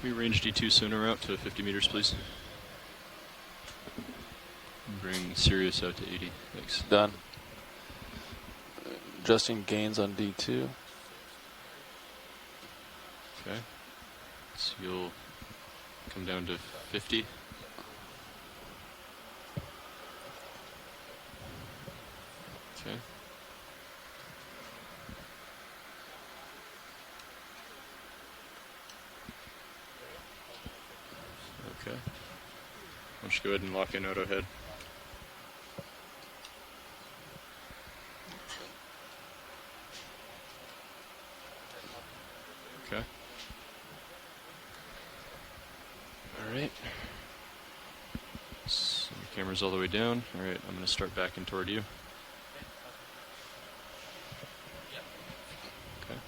we range D2 sonar out to 50 meters, please? Bring Sirius out to 80. Thanks. Done. Adjusting gains on D2. Okay. So you'll come down to 50. Okay. Okay. Why don't you go ahead and lock in auto head. Okay. All right. So the camera's all the way down. All right, I'm going to start backing toward you. Okay.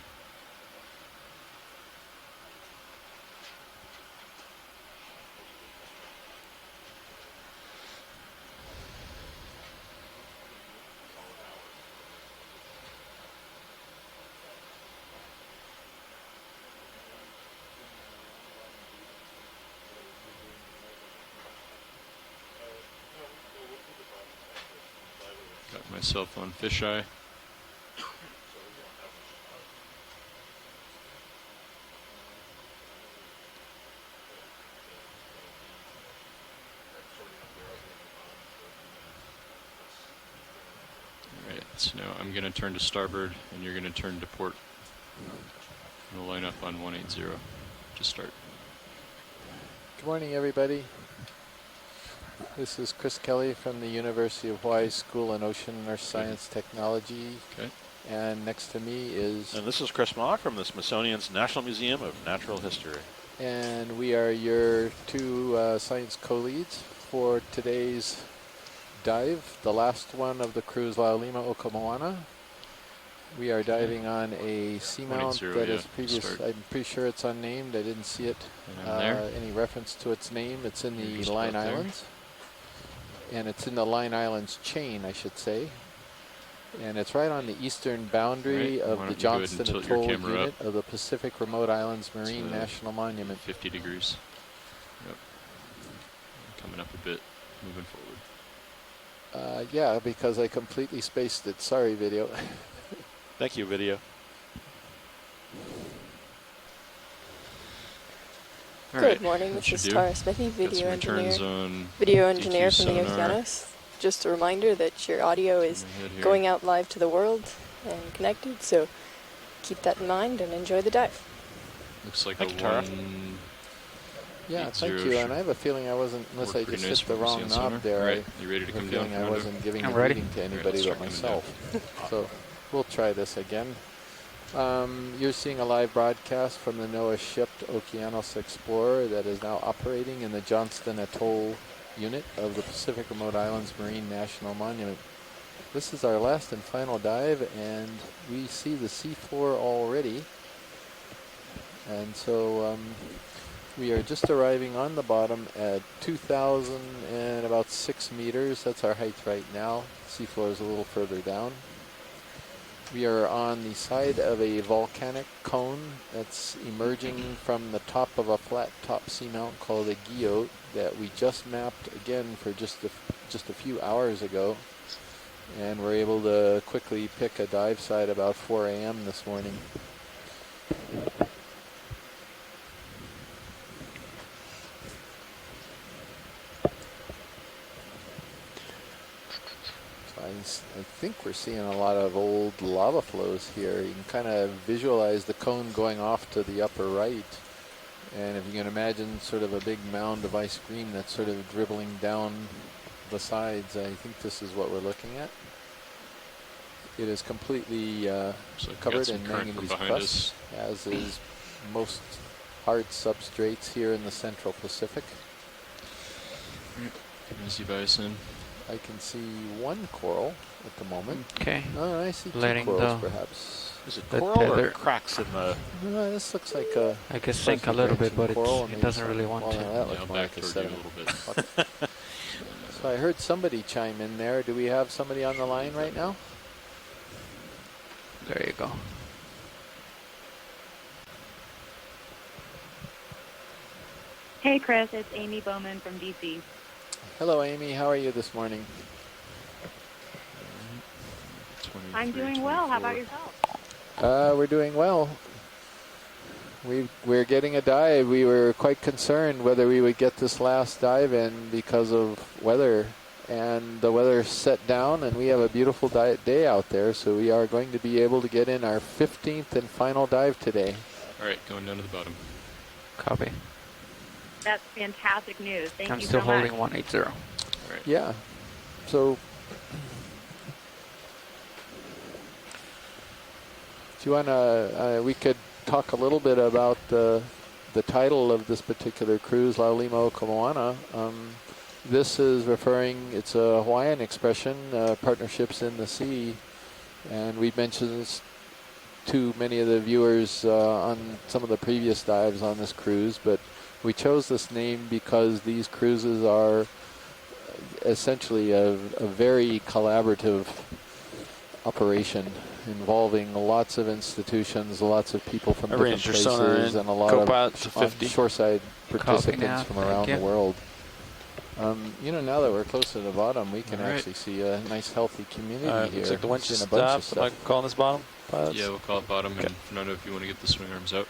Got myself on fisheye. Alright, so now I'm going to turn to starboard and you're going to turn to port. We'll line up on 180 to start. Good morning, everybody. This is Chris Kelly from the University of Hawaii School in Ocean and Earth Science Technology. Okay. And next to me is... And this is Chris Mock from the Smithsonian's National Museum of Natural History. And we are your two science co-leads for today's dive, the last one of the cruise Laulima Okamoana. We are diving on a seamount that is previous. I'm pretty sure it's unnamed. I didn't see it. Any reference to its name. It's in the Line Islands. And it's in the Line Islands chain, I should say. And it's right on the eastern boundary of the Johnston Atoll unit of the Pacific Remote Islands Marine National Monument. 50 degrees. Yep. Coming up a bit, moving forward. Yeah, because I completely spaced it. Sorry, video. Thank you, video. Good morning, this is Tara Smithy, video engineer from the Okeanos. Just a reminder that your audio is going out live to the world and connected, so keep that in mind and enjoy the dive. Looks like thank a you, Tara. Yeah, thank you. And I have a feeling I wasn't, unless I just hit the wrong knob there, right. You ready to come down? I wasn't giving the reading to anybody but myself. So we'll try this again. You're seeing a live broadcast from the NOAA-shipped Okeanos Explorer that is now operating in the Johnston Atoll unit of the Pacific Remote Islands Marine National Monument. This is our last and final dive, and we see the seafloor already. And so we are just arriving on the bottom at 2,000 and about 6 meters. That's our height right now. Seafloor is a little further down. We are on the side of a volcanic cone that's emerging from the top of a flat top seamount called a guyot that we just mapped again for just a few hours ago. And we're able to quickly pick a dive site about 4 a.m. this morning. I think we're seeing a lot of old lava flows here. You can kind of visualize the cone going off to the upper right. And if you can imagine sort of a big mound of ice cream that's sort of dribbling down the sides, I think this is what we're looking at. It is completely covered in manganese crust, as is most hard substrates here in the Central Pacific. Easy bison. I can see one coral at the moment. Okay. Oh, I see two corals, perhaps. Is it coral or cracks in the... No, this looks like a... I guess sink a little bit, but it doesn't really want to. That looks more like a sediment. So I heard somebody chime in there. Do we have somebody on the line right now? There you go. Hey, Chris. It's Amy Bowman from DC. Hello, Amy. How are you this morning? I'm doing well. How about yourself? We're doing well. We're getting a dive. We were quite concerned whether we would get this last dive in because of weather. And the weather set down, and we have a beautiful day out there. So we are going to be able to get in our 15th and final dive today. All right, going down to the bottom. Copy. That's fantastic news. Thank I'm you still so much. holding 180. All right. Yeah. So do you want to, we could talk a little bit about the title of this particular cruise, Laulima Okamoana. This is referring, it's a Hawaiian expression, partnerships in the sea. And we mentioned this to many of the viewers on some of the previous dives on this cruise, but we chose this name because these cruises are essentially a very collaborative operation involving lots of institutions, lots of people from different places, and a lot of shoreside participants from around the world. You know, now that we're close to the bottom, we can actually see a nice, healthy community here. Looks like the winch is a bunch of stopped. Am I calling this bottom? Yeah, we'll call it bottom. And Fernando, if you want to get the swing arms out.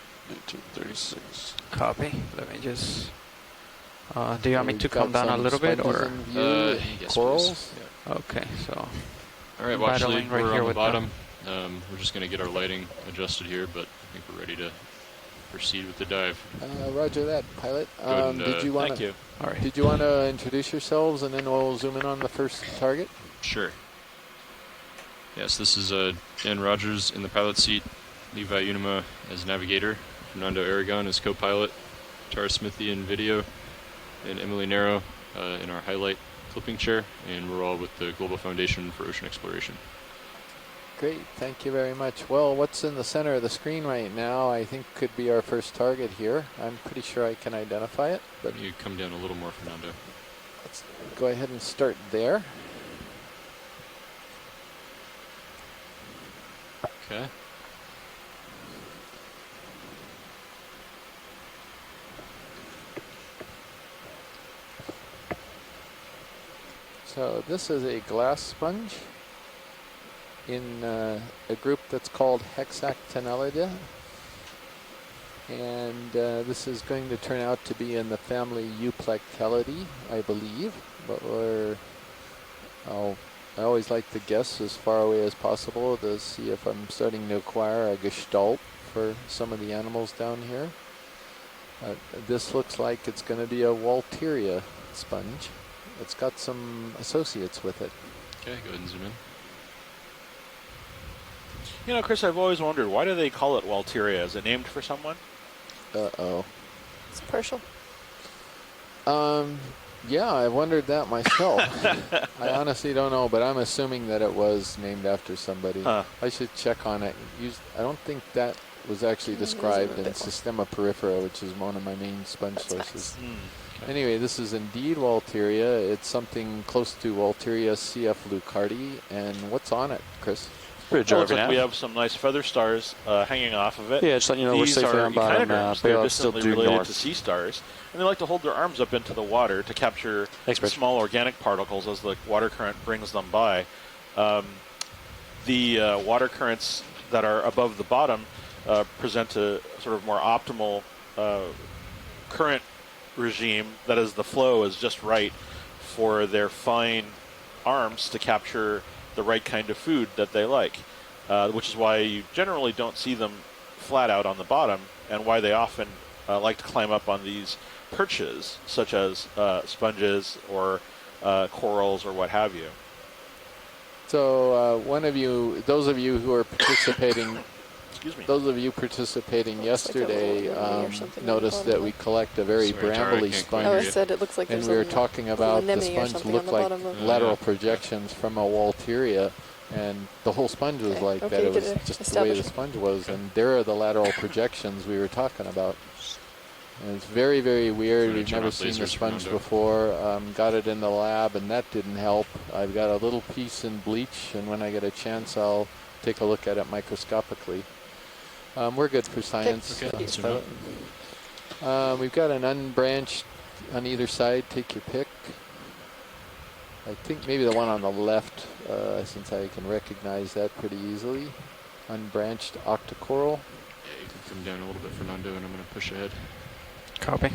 236. Copy. Let me just... do you want me to come down a little bit, or...? Yes, corals? Yeah. Okay, so... All right, well, actually, right we're here on the with bottom. We're just going to get our lighting adjusted here, but I think we're ready to proceed with the dive. Roger that, pilot. Did you want thank you. All right. Did you want to introduce yourselves, and then we'll zoom in on the first target? Sure. Yes, this is Dan Rogers in the pilot seat, Levi Unima as navigator, Fernando Aragon as co-pilot, Tara Smithy in video, and Emily Nero in our highlight clipping chair, and we're all with the Global Foundation for Ocean Exploration. Great, thank you very much. Well, what's in the center of the screen right now, I think could be our first target here. I'm pretty sure I can identify it, but You come down a little more, Fernando. let's go ahead and start there. Okay. So this is a glass sponge in a group that's called Hexactinellida. And this is going to turn out to be in the family Euplectellidae, I believe. But I always like to guess as far away as possible to see if I'm starting to acquire a gestalt for some of the animals down here. This looks like it's going to be a Walteria sponge. It's got some associates with it. Okay, go ahead and zoom in. You know, Chris, I've always wondered, why do they call it Walteria? Is it named for someone? Uh-oh. It's partial. Yeah, I wondered that myself. I honestly don't know, but I'm assuming that it was named after somebody. Huh. I should check on it. I don't think that was actually described in Systema Peripheral, which is one of my main sponge sources. Okay. Anyway, this is indeed Walteria. It's something close to Walteria CF Lucardi. And what's on it, Chris? It looks like we have some nice feather stars hanging off of it. Yeah, just letting you know we're These safely are on bottom. echinoderms. They're Payload's still distantly due related north. to sea stars. And they like to hold their arms up into the water to capture small organic particles as the water current brings them by. The water currents that are above the bottom present a sort of more optimal current regime. That is, the flow is just right for their fine arms to capture the right kind of food that they like, which is why you generally don't see them flat out on the bottom, and why they often like to climb up on these perches, such as sponges or corals or what have you. So those of you who are participating, Excuse me. those of you participating yesterday noticed that we collect a very brambly sponge. Oh, I said it looks like and there's we were talking about the anemone or sponge something looked on the like bottom of lateral projections from a Walteria, and the whole sponge was like that. It was just the way the sponge was, and there are the lateral projections we were talking about. And it's very, very weird. We've never seen the sponge before. Got it in the lab, and that didn't help. I've got a little piece in bleach, and when I get a chance, I'll take a look at it microscopically. We're good for science. Okay. We've got an unbranched on either side. Take your pick. I think maybe the one on the left, since I can recognize that pretty easily. Unbranched Octa Coral. Yeah, you can come down a little bit, Fernando, and I'm going to push ahead. Copy.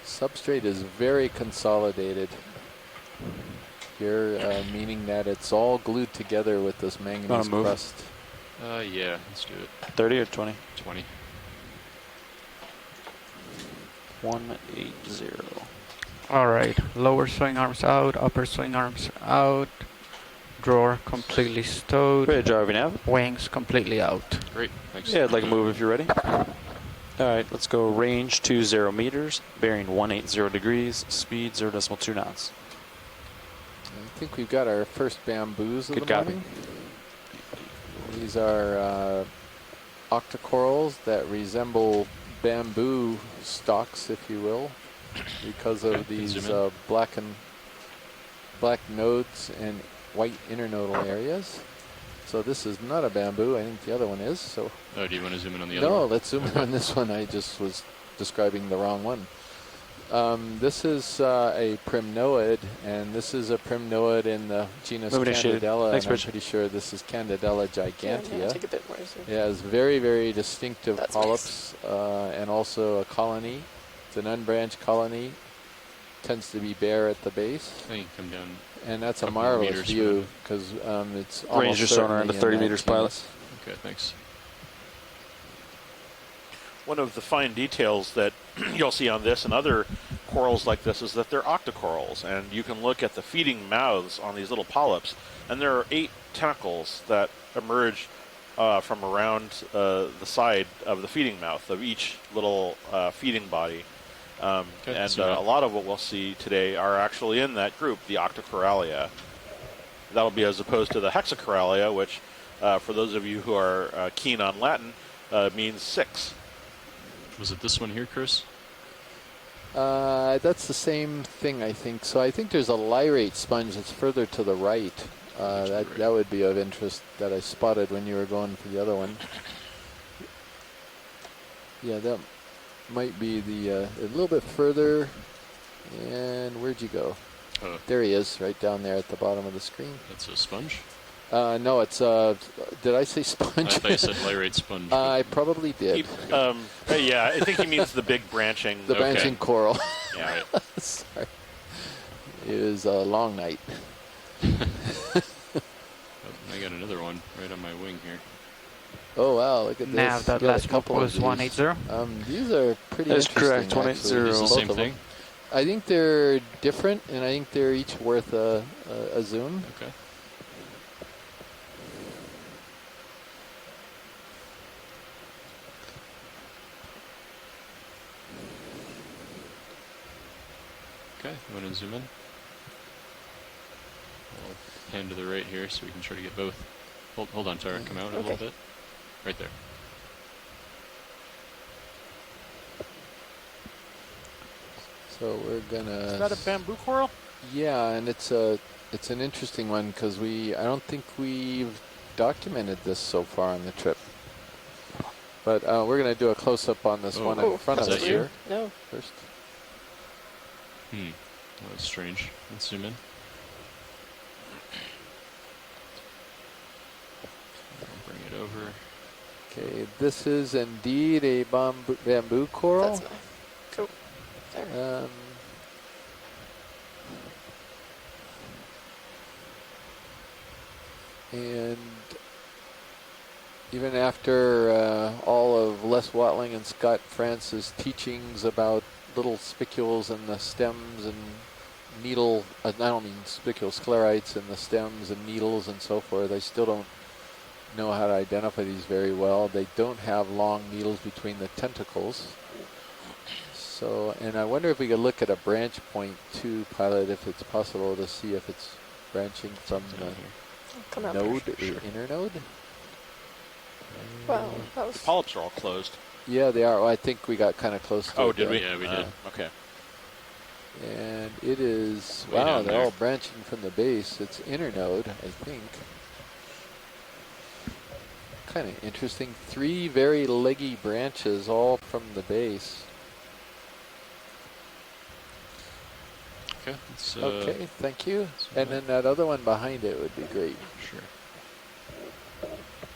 Substrate is very consolidated here, meaning that it's all glued together with this manganese crust. Yeah, let's do it. 30 or 20? 20. 180. All right. Lower swing arms out, upper swing arms out. Drawer completely stowed. Ready to drive you now? Wings completely out. Great, thanks. Yeah, I'd like to move if you're ready. All right, let's go range 20 meters, bearing 180 degrees, speed 0.2 knots. I think we've got our first bamboos of Good the copy. morning. These are Octa Corals that resemble bamboo stalks, if you will, because of these black nodes and white internodal areas. So this is not a bamboo. I think the other one is. So. Oh, do you want to zoom in on the other one? No, let's zoom in on this one. I just was describing the wrong one. This is a primnoid, and this is a primnoid in the genus Candidella, and I'm pretty sure this is Candidella gigantea. Take a bit more zoom. Yeah, it's very, very distinctive That's polyps, and also a colony. It's an unbranched colony. Tends to be bare at the base. I think you can come down. And that's a marvelous view, because it's almost range your sonar into 30 meters, pilot. Okay, thanks. One of the fine details that you'll see on this and other corals like this is that they're octocorals, and you can look at the feeding mouths on these little polyps, and there are 8 tentacles that emerge from around the side of the feeding mouth of each little feeding body. And a lot of what we'll see today are actually in that group, the Octocoralia. That'll be as opposed to the Hexacoralia, which, for those of you who are keen on Latin, means 6. Was it this one here, Chris? That's the same thing, I think. So I think there's a lyrate sponge that's further to the right. That would be of interest that I spotted when you were going for the other one. Yeah, that might be the a little bit further. And where'd you go? There he is, right down there at the bottom of the screen. That's a sponge? No, it's did I say sponge? I thought you said lyrate sponge. I probably did. Yeah, I think he means the big branching. The branching coral. Yeah. Right. Sorry. It was a long night. I got another one right on my wing here. Oh wow, look at this. Now that last couple was 180. These are pretty That's interesting. correct, 180. Actually. Is the same thing? I think they're different, and I think they're each worth a zoom. Okay. Okay, you want to zoom in? I'll pan to the right here so we can try to get both. Hold on, Tara, come out a little bit. Right there. So we're gonna. Is that a bamboo coral? Yeah, and it's an interesting one because I don't think we've documented this so far on the trip. But we're gonna do a close up on this one in front of us here. No. First. That was strange. Let's zoom in. I'll bring it over. Okay, this is indeed a bamboo coral. That's nice. Cool. There. And even after all of Les Watling and Scott France's teachings about little spicules in the stems and needle, I don't mean spicules, sclerites in the stems and needles and so forth, I still don't know how to identify these very well. They don't have long needles between the tentacles. So, and I wonder if we could look at a branch point too, pilot, if it's possible to see if it's branching from the node or inner node. Wow, that was. The polyps are all closed. Yeah, they are. Well, I think we got kind of close to it. Oh, did we? Yeah, we did. Okay. And it is, Way wow, down they're there. all branching from the base. It's inner node, I think. Kind of interesting. 3 very leggy branches all from the base. Okay. Okay, thank you. And then that other one behind it would be great. Sure.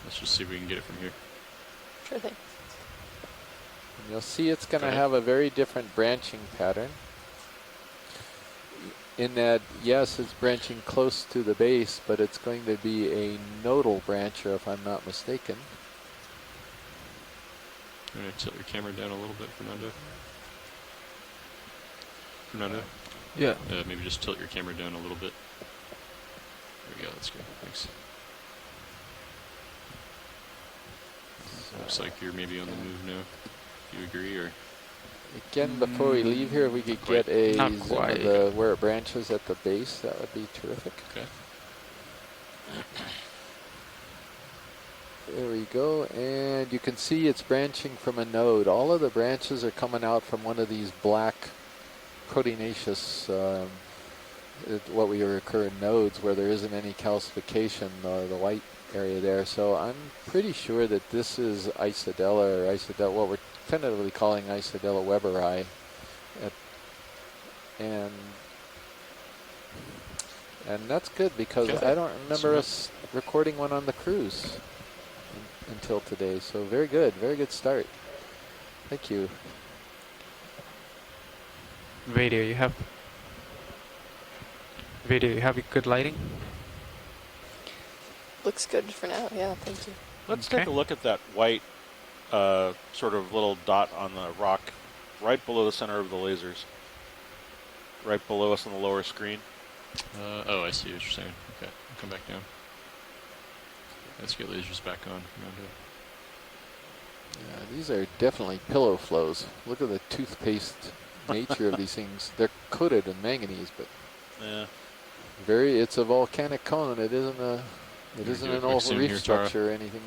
Let's just see if we can get it from here. Sure thing. And you'll see it's going to Okay. have a very different branching pattern. In that, yes, it's branching close to the base, but it's going to be a nodal brancher, if I'm not mistaken. I'm going to tilt your camera down a little bit, Fernando. Fernando? Yeah. Maybe just tilt your camera down a little bit. There we go, that's good. Thanks. Looks like you're maybe on the move now. Do you agree, or? Again, before we leave here, we could get a zoom of where it branches at the base. That would be terrific. Okay. There we go, and you can see it's branching from a node. All of the branches are coming out from one of these black proteinaceous, what we recur in nodes where there isn't any calcification, the white area there. So I'm pretty sure that this is Isodella, or what we're tentatively calling Isodella weberi. And that's good because I don't remember us recording one on the cruise until today. So very good start. Thank you. Video, you have good lighting? Looks good for now. Yeah, thank you. Let's take a look at that white sort of little dot on the rock right below the center of the lasers. Right below us on the lower screen. Oh, I see what you're saying. Okay, I'll come back down. Let's get lasers back on. Yeah, these are definitely pillow flows. Look at the toothpaste nature of these things. They're coated in manganese, but yeah, it's a volcanic cone. It isn't an old reef structure or anything.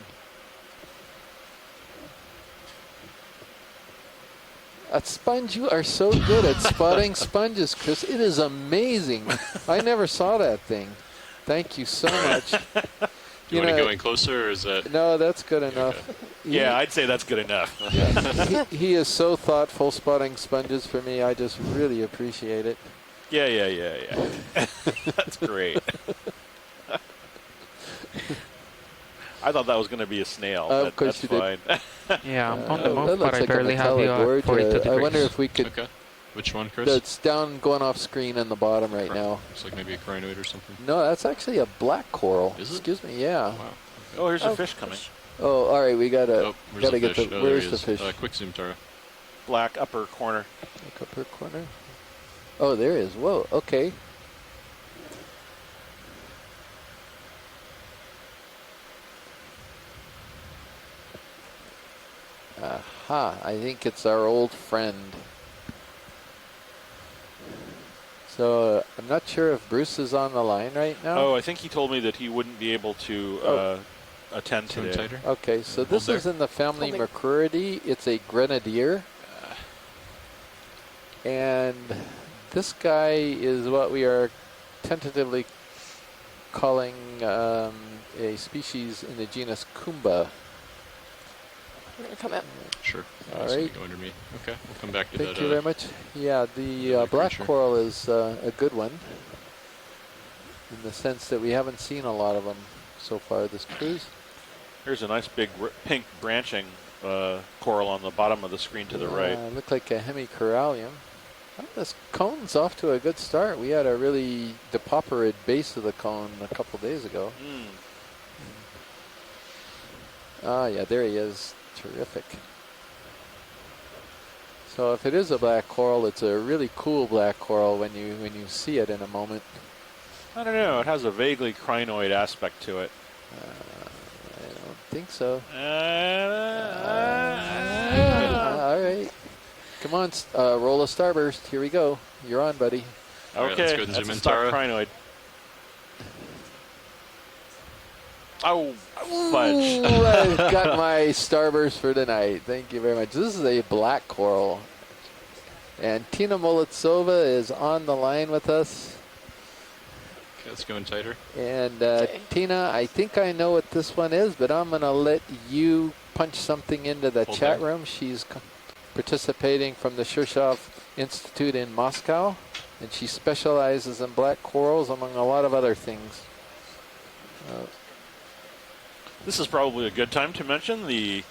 A sponge, you are so good at spotting sponges, Chris. It is amazing. I never saw that thing. Thank you so much. You want to go in closer, or is that? No, that's good enough. Okay. Yeah, I'd say that's good enough. Yeah. he is so thoughtful spotting sponges for me. I just really appreciate it. Yeah. That's great. I thought that was going to be a snail. Of course that's you fine. did. Yeah, I'm on the move, that but I looks barely like a have you metallic at 42 gorge. degrees. I wonder if we could... Okay. Which one, Chris? It's down, going off screen on the bottom right now. Looks like maybe a crinoid or something. No, that's actually a black coral. Is it? Excuse me, yeah. Wow. Okay. Oh, here's a fish coming. Oh, all right, we gotta where's the get fish? the. Oh, Where's there the he is. fish? Quick zoom, Tara. Black upper corner. Like upper corner. Oh, there he is. Whoa. Okay. Aha! I think it's our old friend. So I'm not sure if Bruce is on the line right now. Oh, I think he told me that he wouldn't be able to attend today. Tighter? Okay, so this is in the family Mercuridae. It's a grenadier. And this guy is what we are tentatively calling a species in the genus Kumba. I'm going to come out. Sure. All right. Go under me. Okay, we'll come back to that. Thank you very much. Yeah, the black coral is a good one in the sense that we haven't seen a lot of them so far this cruise. Here's a nice big pink branching coral on the bottom of the screen to the right. Look like a hemicorallium. Oh, this cone's off to a good start. We had a really depauperate base of the cone a couple days ago. Ah, yeah, there he is. Terrific. So if it is a black coral, it's a really cool black coral when you see it in a moment. I don't know. It has a vaguely crinoid aspect to it. I don't think so. All right. Come on, roll a starburst. Here we go. You're on, buddy. All right, Okay, let's go and that's zoom a in, stock Tara. crinoid. Oh, fudge. Ooh, I've got my starburst for tonight. Thank you very much. This is a black coral. And Tina Molitsova is on the line with us. Okay, let's go in tighter. And Tina, I think I know what this one is, but I'm going to let you punch something into the chat room. She's participating from the Shirshov Institute in Moscow, and she specializes in black corals among a lot of other things. This is probably a good time to mention the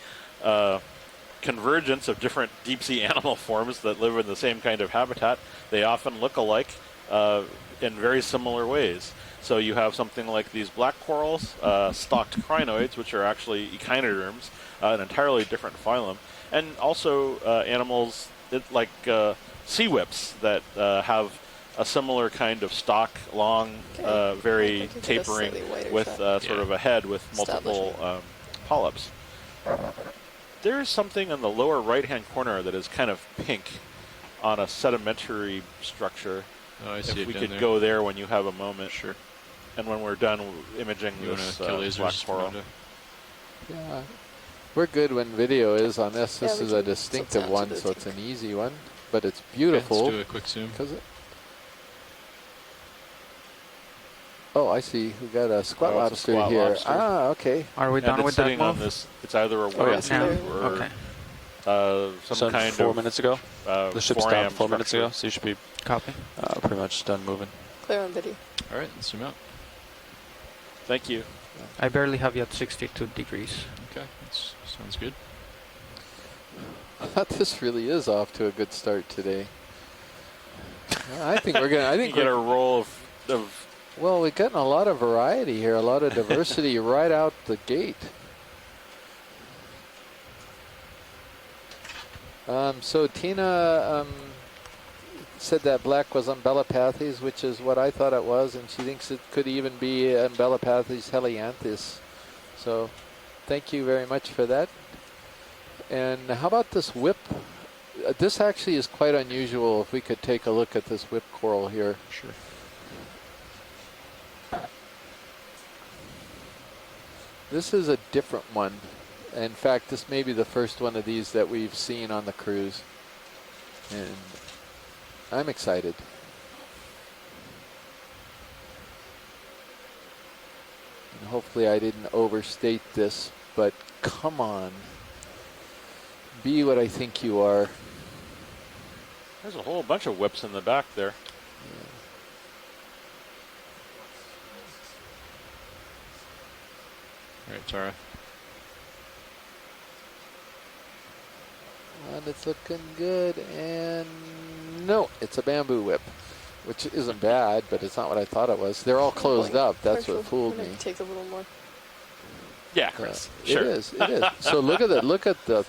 convergence of different deep sea animal forms that live in the same kind of habitat. They often look alike in very similar ways. So you have something like these black corals, stalked crinoids, which are actually echinoderms, an entirely different phylum, and also animals like sea whips that have a similar kind of stalk, long, very tapering, with sort of a head with multiple polyps. There's something in the lower right-hand corner that is kind of pink on a sedimentary structure. Oh, I see. If we could go there when you have a moment. Sure. And when we're done imaging you this black coral. Yeah. We're good when video is on this. This is a distinctive one, so it's an easy one. But it's beautiful. Okay, let's do a quick zoom. Oh, I see. We got a squat lobster squat here. lobster. Ah, okay. Are we done with that sitting on move? this. It's either a worm Okay. or some kind 4 of minutes ago. The ship 4 stopped 4 minutes ago, so you should be Copy. pretty much done moving. Clear on video. All right, let's zoom out. Thank you. I barely have yet 62 degrees. Okay, that sounds good. I thought this really is off to a good start today. I think we're gonna. I think you get a roll of. Well, we've gotten a lot of variety here, a lot of diversity right out the gate. So Tina said that black was Umbellapathes, which is what I thought it was, and she thinks it could even be Umbellapathes helianthus. So thank you very much for that. And how about this whip? This actually is quite unusual. If we could take a look at this whip coral here. Sure. This is a different one. In fact, this may be the first one of these that we've seen on the cruise. And I'm excited. And hopefully I didn't overstate this, but come on. Be what I think you are. There's a whole bunch of whips in the back there. All right, Tara. And it's looking good. And no, it's a bamboo whip, which isn't bad, but it's not what I thought it was. They're all closed up. That's what fooled me. Take a little more. Yeah, Chris. Sure. It is. It is. So look at that. Look at the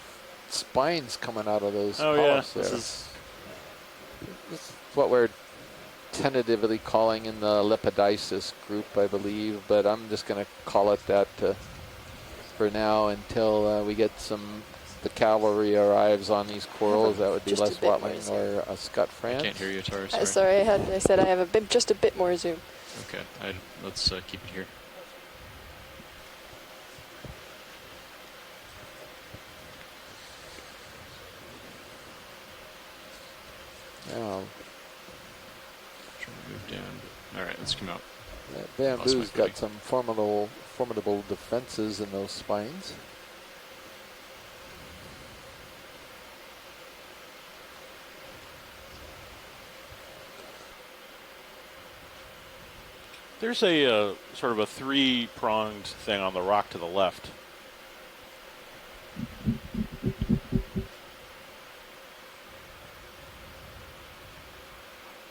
spines coming out of those polyps there. This is what we're tentatively calling in the Lepidopsis group, I believe, but I'm just going to call it that for now until we get the cavalry arrives on these corals. That would be Les Watling or Scott France. I can't hear you, Tara. Sorry. Sorry, I said I have just a bit more zoom. Okay, let's keep it here. Oh. Trying to move down. All right, let's come out. That bamboo's got some formidable defenses in those spines. There's a sort of a three-pronged thing on the rock to the left.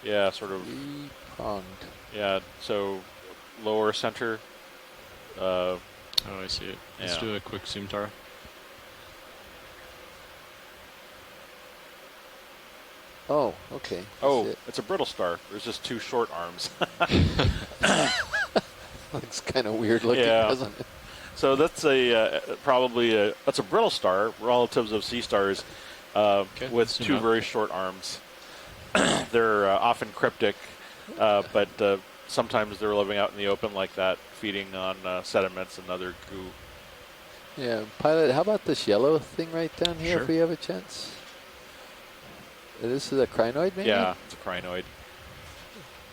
Yeah, sort of. Three-pronged. Yeah, so lower center. Oh, I see it. Let's do a quick zoom, Tara. Oh, okay. Oh, it's a brittle star. There's just two short arms. It's kind of weird looking, doesn't it? So that's that's a brittle star, relatives of sea stars, with two very short arms. They're often cryptic, but sometimes they're living out in the open like that, feeding on sediments and other goo. Yeah, Pilot, how about this yellow thing right down here if we have a chance? This is a crinoid, maybe? Yeah, it's a crinoid.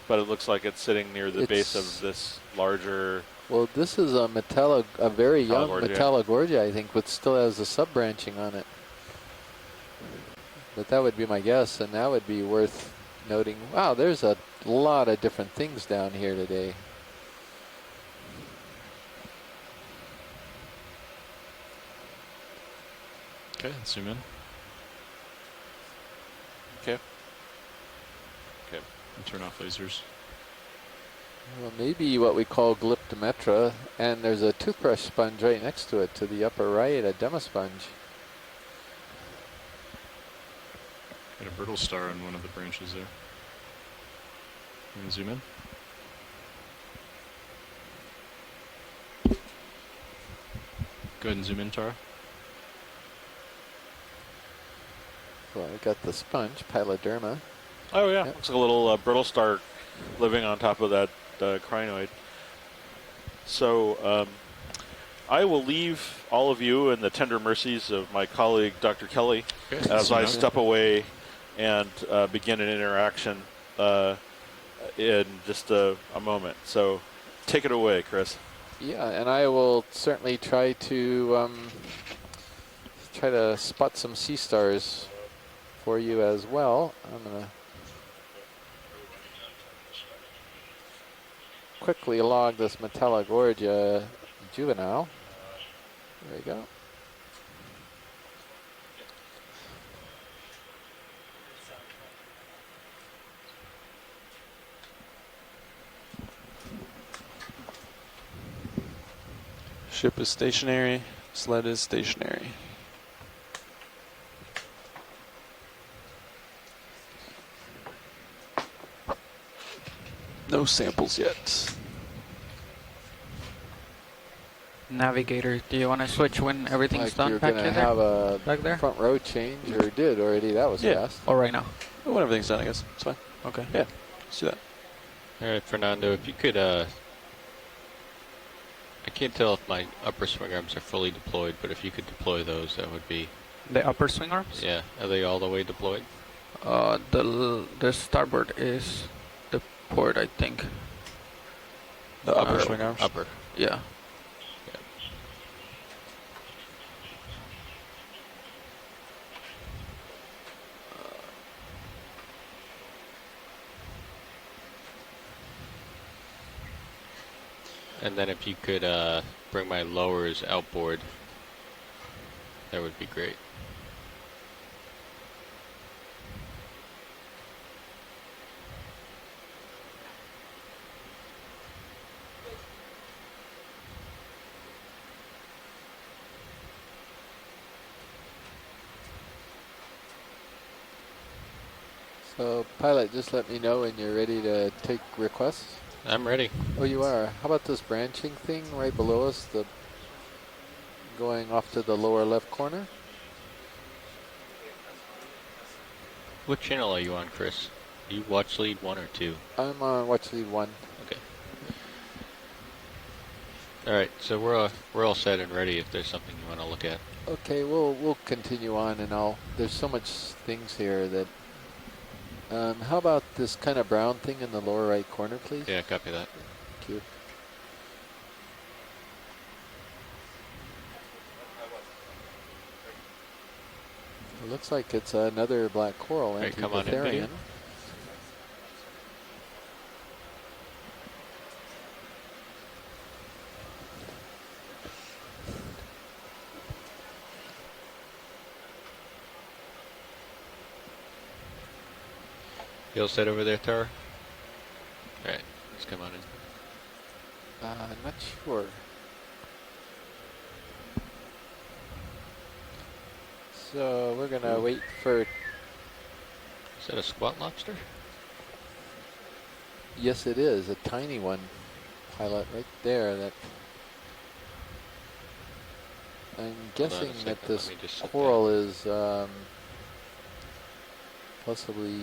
But it looks like it's sitting near the base of this larger... Well, this is a very young Metallogorgia, I think, but still has a sub-branching on it. But that would be my guess, and that would be worth noting. Wow, there's a lot of different things down here today. Okay, let's zoom in. Okay. Okay. And turn off lasers. Well, maybe what we call glyptometra, and there's a toothbrush sponge right next to it, to the upper right, a demo sponge. Got a brittle star on one of the branches there. And zoom in. Go ahead and zoom in, Tara. Well, I got the sponge, Piloderma. Oh yeah, Yep. looks like a little brittle star living on top of that crinoid. So I will leave all of you in the tender mercies of my colleague, Dr. Kelly, Okay, as I zoom out. step away and begin an interaction in just a moment. So take it away, Chris. Yeah, and I will certainly try to spot some sea stars for you as well. I'm gonna quickly log this Metallogorgia juvenile. There we go. Ship is stationary. Sled is stationary. No samples yet. Navigator, do you want to switch when everything's Like done you're back gonna there? have a Back there? front row change, or did already. That was Yeah. fast. Or right now? When everything's done, I guess. It's fine. Okay. Yeah, let's do that. All right, Fernando, if you could, I can't tell if my upper swing arms are fully deployed, but if you could deploy those, that would be, The upper swing arms? yeah. Are they all the way deployed? The starboard is the port, I think. The upper Uh, swing arms. Upper. Yeah. And then if you could bring my lowers outboard, that would be great. So, pilot, just let me know when you're ready to take requests. I'm ready. Oh, you are. How about this branching thing right below us, the going off to the lower left corner? What channel are you on, Chris? You watch lead 1 or 2? I'm on watch lead 1. Okay. All right, so we're all set and ready if there's something you want to look at. Okay, we'll continue on, and there's so much things here that. How about this kind of brown thing in the lower right corner, please? Yeah, copy that. Thank you. It looks like it's another black coral, Right, come on in, Antikytherian. video. You all set over there, Tara? All right, let's come on in. I'm not sure. So we're gonna wait for. Is that a squat lobster? Yes, it is a tiny one, pilot, right there. That I'm guessing second, that let this me just sit coral is possibly.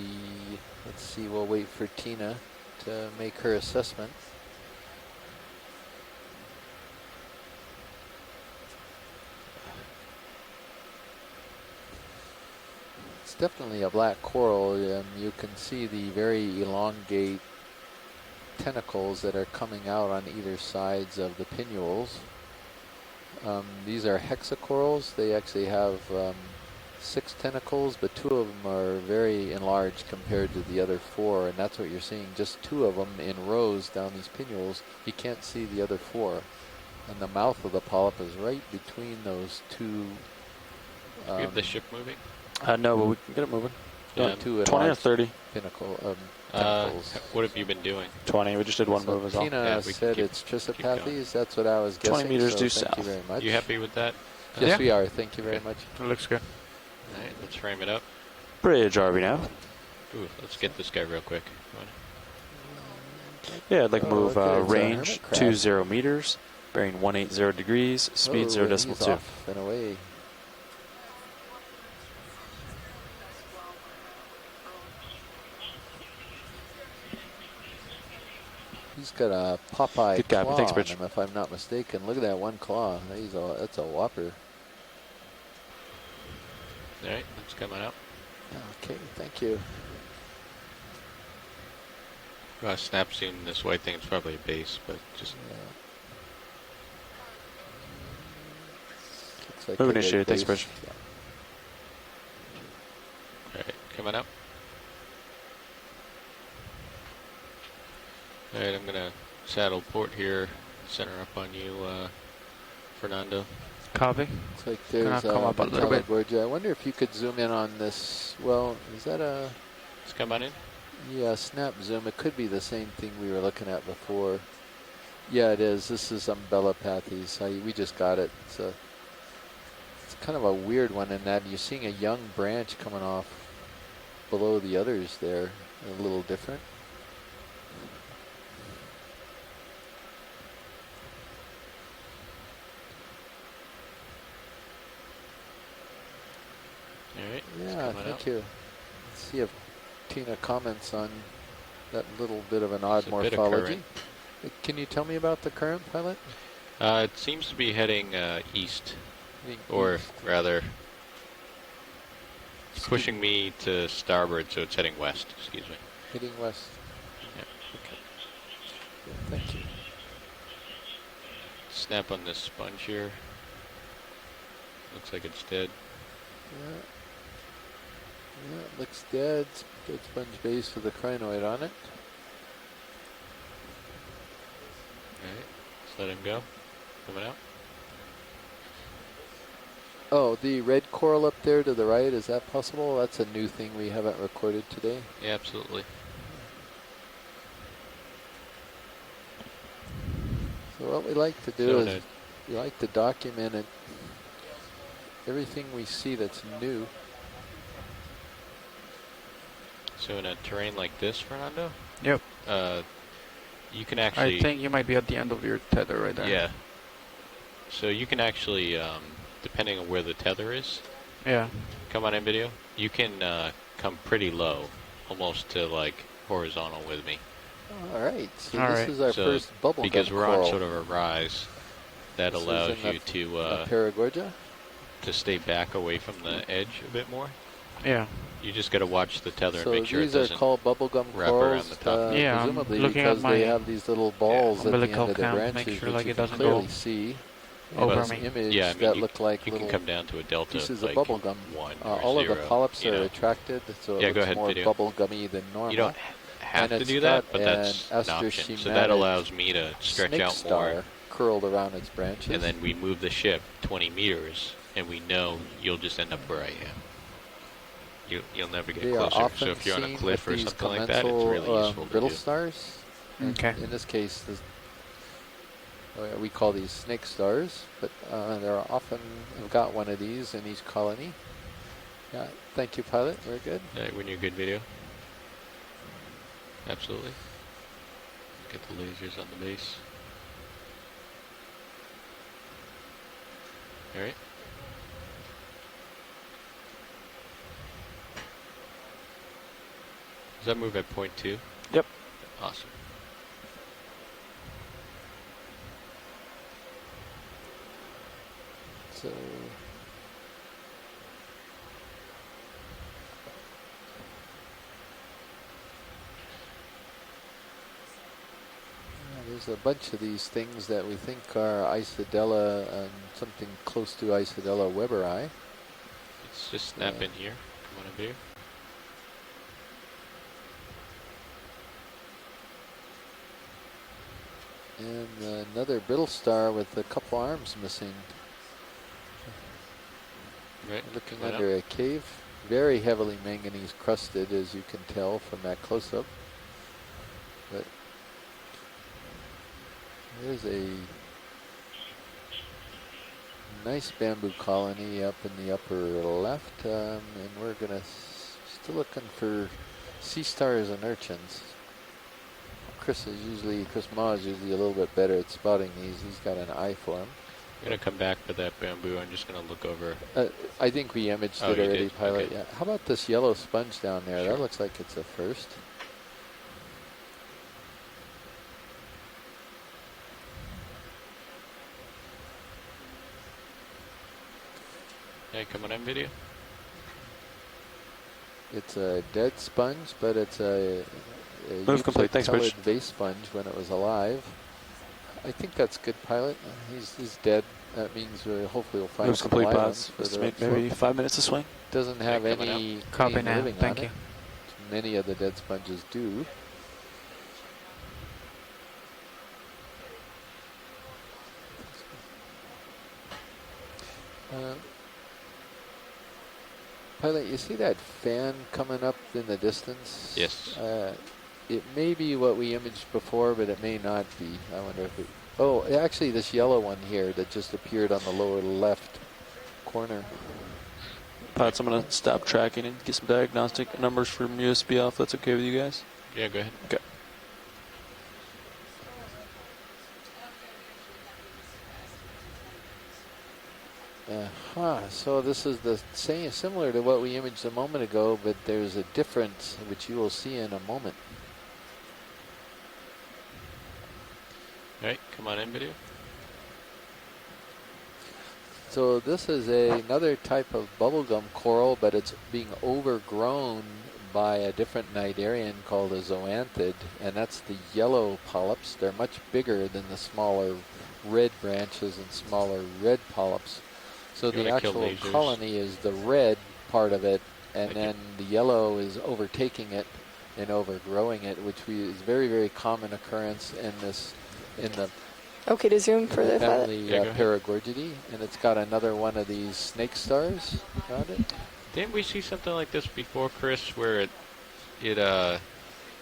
Let's see. We'll wait for Tina to make her assessment. It's definitely a black coral. You can see the very elongate tentacles that are coming out on either sides of the pinnules. These are hexacorals. They actually have 6 tentacles, but 2 of them are very enlarged compared to the other 4, and that's what you're seeing. Just 2 of them in rows down these pinnules. You can't see the other 4. And the mouth of the polyp is right between those 2. Do we have the ship moving? No, but we can get it moving. Yeah. 2 20 or 30? pinnacle tentacles. What have you been doing? 20. We just did one So move as well. Tina Yeah, we can said keep- it's keep Trissopathes. That's what I was guessing. 20 meters so due thank you south. very much. You happy with that? Yes, Yeah. we are. Thank you very Okay. much. It looks good. All right, let's frame it up. Bridge RV now. Ooh, let's get this guy real quick. Yeah, I'd like to Oh, move look at it, it's a range hermit crab. 20 meters, bearing 180 degrees, speed Oh, 0.2. he's off and away. He's got a Popeye Good guy, claw thanks, on Bridge. him, if I'm not mistaken. Look at that one claw. That's a whopper. All right, that's coming up. Okay, thank you. Snap zoom this white thing is probably a base, but just Looks like Move a big initiated, thanks, base. Bridge. Yeah. all right, coming up. All right, I'm gonna saddle port here, center up on you, Fernando. Copy. Looks like Gonna there's come up a little bit. Borgia. I wonder if you could zoom in on this. Well, is that a... Let's come on in. Yeah, snap zoom. It could be the same thing we were looking at before. Yeah, it is. This is Umbellapathes. We just got it. It's kind of a weird one in that you're seeing a young branch coming off below the others there. A little different. All right. Yeah, thank you. Let's see if Tina comments on that little bit of an odd It's a bit of morphology. current. Can you tell me about the current, pilot? It seems to be heading east, or East. rather, it's pushing me to starboard, so it's heading west. Excuse me. Heading west. Yeah. Okay. Yeah, thank you. Snap on this sponge here. Looks like it's dead. Yeah. Yeah, it looks dead. Good sponge base with a crinoid on it. Alright, let's let him go. Coming out. Oh, the red coral up there to the right, is that possible? That's a new thing we haven't recorded today. Yeah, absolutely. So what we like to do So is we like to document it, everything we see that's new. So in a terrain like this, Fernando, Yep. you can actually... I think you might be at the end of your tether right there. Yeah. So you can actually, depending on where the tether is, Yeah. come on in video, you can come pretty low, almost to like horizontal with me. All right, so All this right. is our So first bubble because gum we're coral. on sort of a rise, that This is allows in you to Paragorgia? to stay back away from the edge a bit more. Yeah. You just got to watch the tether So and make sure it these are doesn't called bubblegum wrap corals, around the top. Yeah, I'm presumably looking at because they my have these little balls at the end umbilical of the cam, branches, make sure which like you it can doesn't clearly go see. over There's me. an image Yeah, I mean, that you, look like you little can come down to a delta pieces like of bubblegum. 1 or All 0, of the polyps you are know. attracted, so it Yeah, looks go ahead, more video. bubblegummy than normal. You don't have And to it's do that, got but that's an an option. So astrosematic that allows me to stretch snake out star more, curled around its branches. and then we move the ship 20 meters, and we know you'll just end up where I am. You'll never get they are closer. often So if you're on a seen cliff with or these something like that, it's really commensal, useful to brittle do. stars. And Okay. in this case, we call these snake stars, but there are often, we've got one of these in each colony. Yeah, thank you, pilot. Very good. When you're good video. Absolutely. Get the lasers on the base. All right. Does that move at point 2? Yep. Awesome. So there's a bunch of these things that we think are Isidella and something close to Isidella weberi. It's Just snap in here. Come on in video. And another brittle star with a couple arms missing. Right. Looking under a cave. Very heavily manganese crusted, as you can tell from that close-up. But there's a nice bamboo colony up in the upper left, and we're gonna still looking for sea stars and urchins. Chris Ma is usually a little bit better at spotting these. He's got an eye for them. I'm going to come back for that bamboo. I'm just going to look over. I think we imaged it already, Pilot. Okay. Yeah. How about this yellow sponge down there? Sure. That looks like it's a first. Hey, come on in video. It's a dead sponge, but it's a move complete. Thanks, Rich. Vase sponge when it was alive. I think that's good, Pilot. He's dead. That means hopefully we'll find moves some complete, live Buzz. Maybe 5 minutes to swing. Doesn't have any living Thank on you. it. Many of the dead sponges do. Pilot, you see that fan coming up in the distance? Yes. It may be what we imaged before, but it may not be. I wonder if it... Oh, actually this yellow one here that just appeared on the lower left corner. Pilots, I'm going to stop tracking and get some diagnostic numbers from USB off. That's okay with you guys? Yeah, go ahead. Okay. So this is the same, similar to what we imaged a moment ago, but there's a difference which you will see in a moment. All right, come on in video. So this is another type of bubblegum coral, but it's being overgrown by a different cnidarian called a Zoanthid, and that's the yellow polyps. They're much bigger than the smaller red branches and smaller red polyps. So the actual colony is the red part of it, and then the yellow is overtaking it and overgrowing it, which is very, very common occurrence in the Okay, to zoom for the family Paragorgidae, and it's got another one of these snake stars around it. Didn't we see something like this before, Chris, where the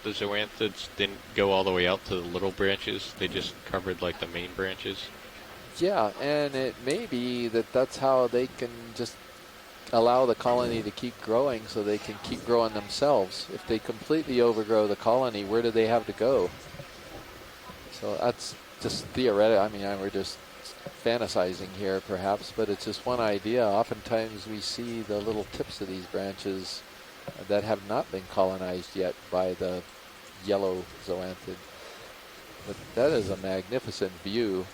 zoanthids didn't go all the way out to the little branches? They just covered like the main branches? Yeah, and it may be that that's how they can just allow the colony to keep growing so they can keep growing themselves. If they completely overgrow the colony, where do they have to go? So that's just theoretical. I mean, we're just fantasizing here perhaps, but it's just one idea. Oftentimes we see the little tips of these branches that have not been colonized yet by the yellow zoanthid. But that is a magnificent view.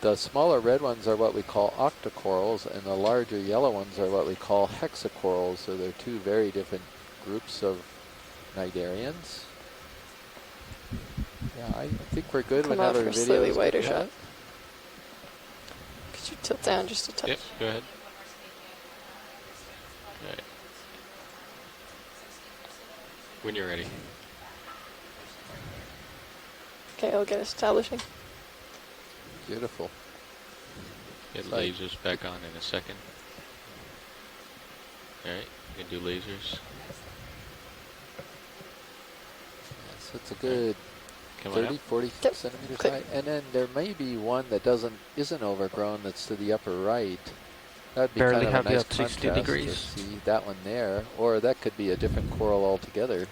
The smaller red ones are what we call Octa Corals, and the larger yellow ones are what we call hexacorals. So they're two very different groups of cnidarians. Yeah, I think we're good with another video. Slightly wider shot. Could you tilt down just a touch? Yep, go ahead. All right. When you're ready. Okay, I'll get establishing. Beautiful. Get lasers back on in a second. All right, you can do lasers. So it's a good 30, 40 centimeters high. And then there may be one that isn't overgrown that's to the upper right. That'd be Barely kind of have a nice the 60 contrast degrees. to see that one there. Or that could be a different coral altogether.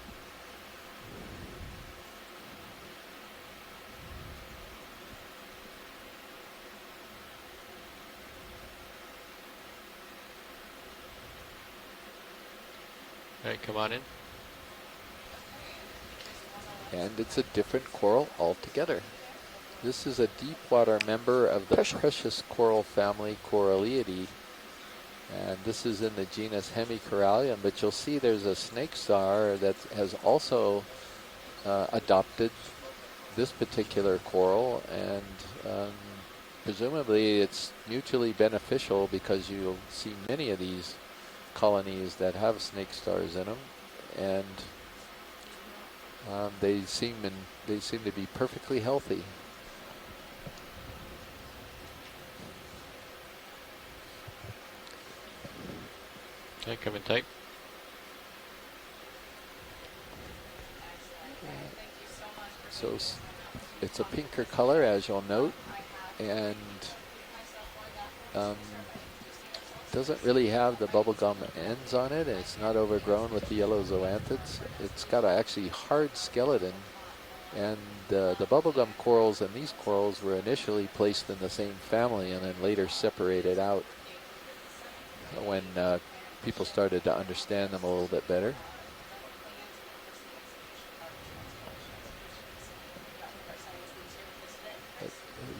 All right, come on in. And it's a different coral altogether. This is a deep water member of the precious coral family Coralliidae. And this is in the genus Hemicorallium, but you'll see there's a snake star that has also adopted this particular coral, and presumably it's mutually beneficial because you'll see many of these colonies that have snake stars in them, and they seem to be perfectly healthy. Okay, come in tight. So it's a pinker color, as you'll note, and doesn't really have the bubblegum ends on it. It's not overgrown with the yellow zoanthids. It's got a actually hard skeleton, and the bubblegum corals and these corals were initially placed in the same family and then later separated out when people started to understand them a little bit better.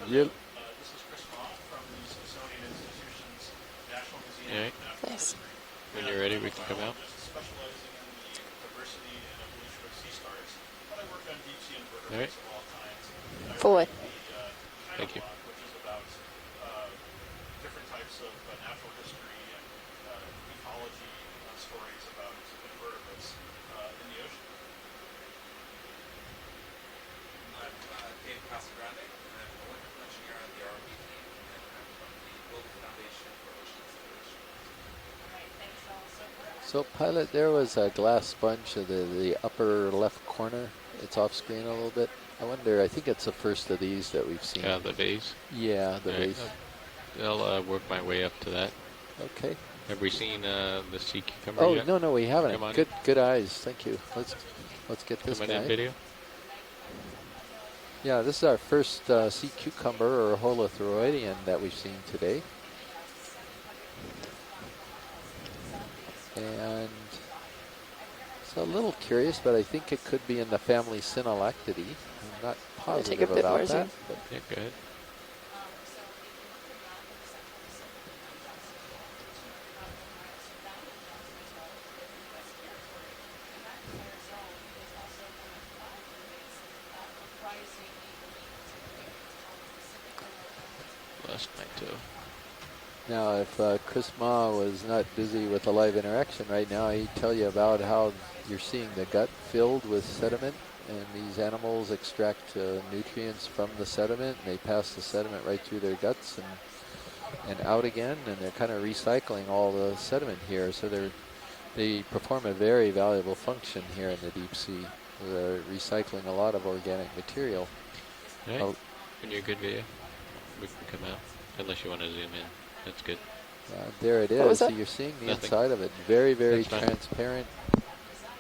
Real. This is Chris Moss from the Smithsonian Institution's National Museum. All right. Nice. When you're ready, we can come out. Specializing in the diversity and evolution of sea stars, but I work on deep sea invertebrates All right. of all kinds. Forward. Thank you. Which is about different types of natural history and ecology stories about invertebrates in the ocean. I'm Dave Casagrande. I'm an electrical engineer on the ROV team, and I'm from the Global Foundation for Ocean Exploration. So, pilot, there was a glass sponge at the upper left corner. It's off screen a little bit. I wonder, I think it's the first of these that we've seen. The vase. Yeah, the All right. vase. I'll work my way up to that. Okay. Have we seen the sea cucumber Oh, yet? no, we haven't. Come on Good eyes. Thank you. Let's get this Coming guy. in video. Yeah, this is our first sea cucumber or holothuroidean that we've seen today. And it's a little curious, but I think it could be in the family Synallactidae. I'm not Take a positive bit more about that. zoom. But Yeah, go ahead. Lost my toe. now, if Chris Ma was not busy with a live interaction right now, he'd tell you about how you're seeing the gut filled with sediment, and these animals extract nutrients from the sediment, and they pass the sediment right through their guts and out again, and they're kind of recycling all the sediment here. So they perform a very valuable function here in the deep sea. They're recycling a lot of organic material. All right. When you're good video, we can come out. Unless you want to zoom in. That's good. There it What was is. So that? you're seeing the Nothing. inside of it. Very, very That's fine. transparent,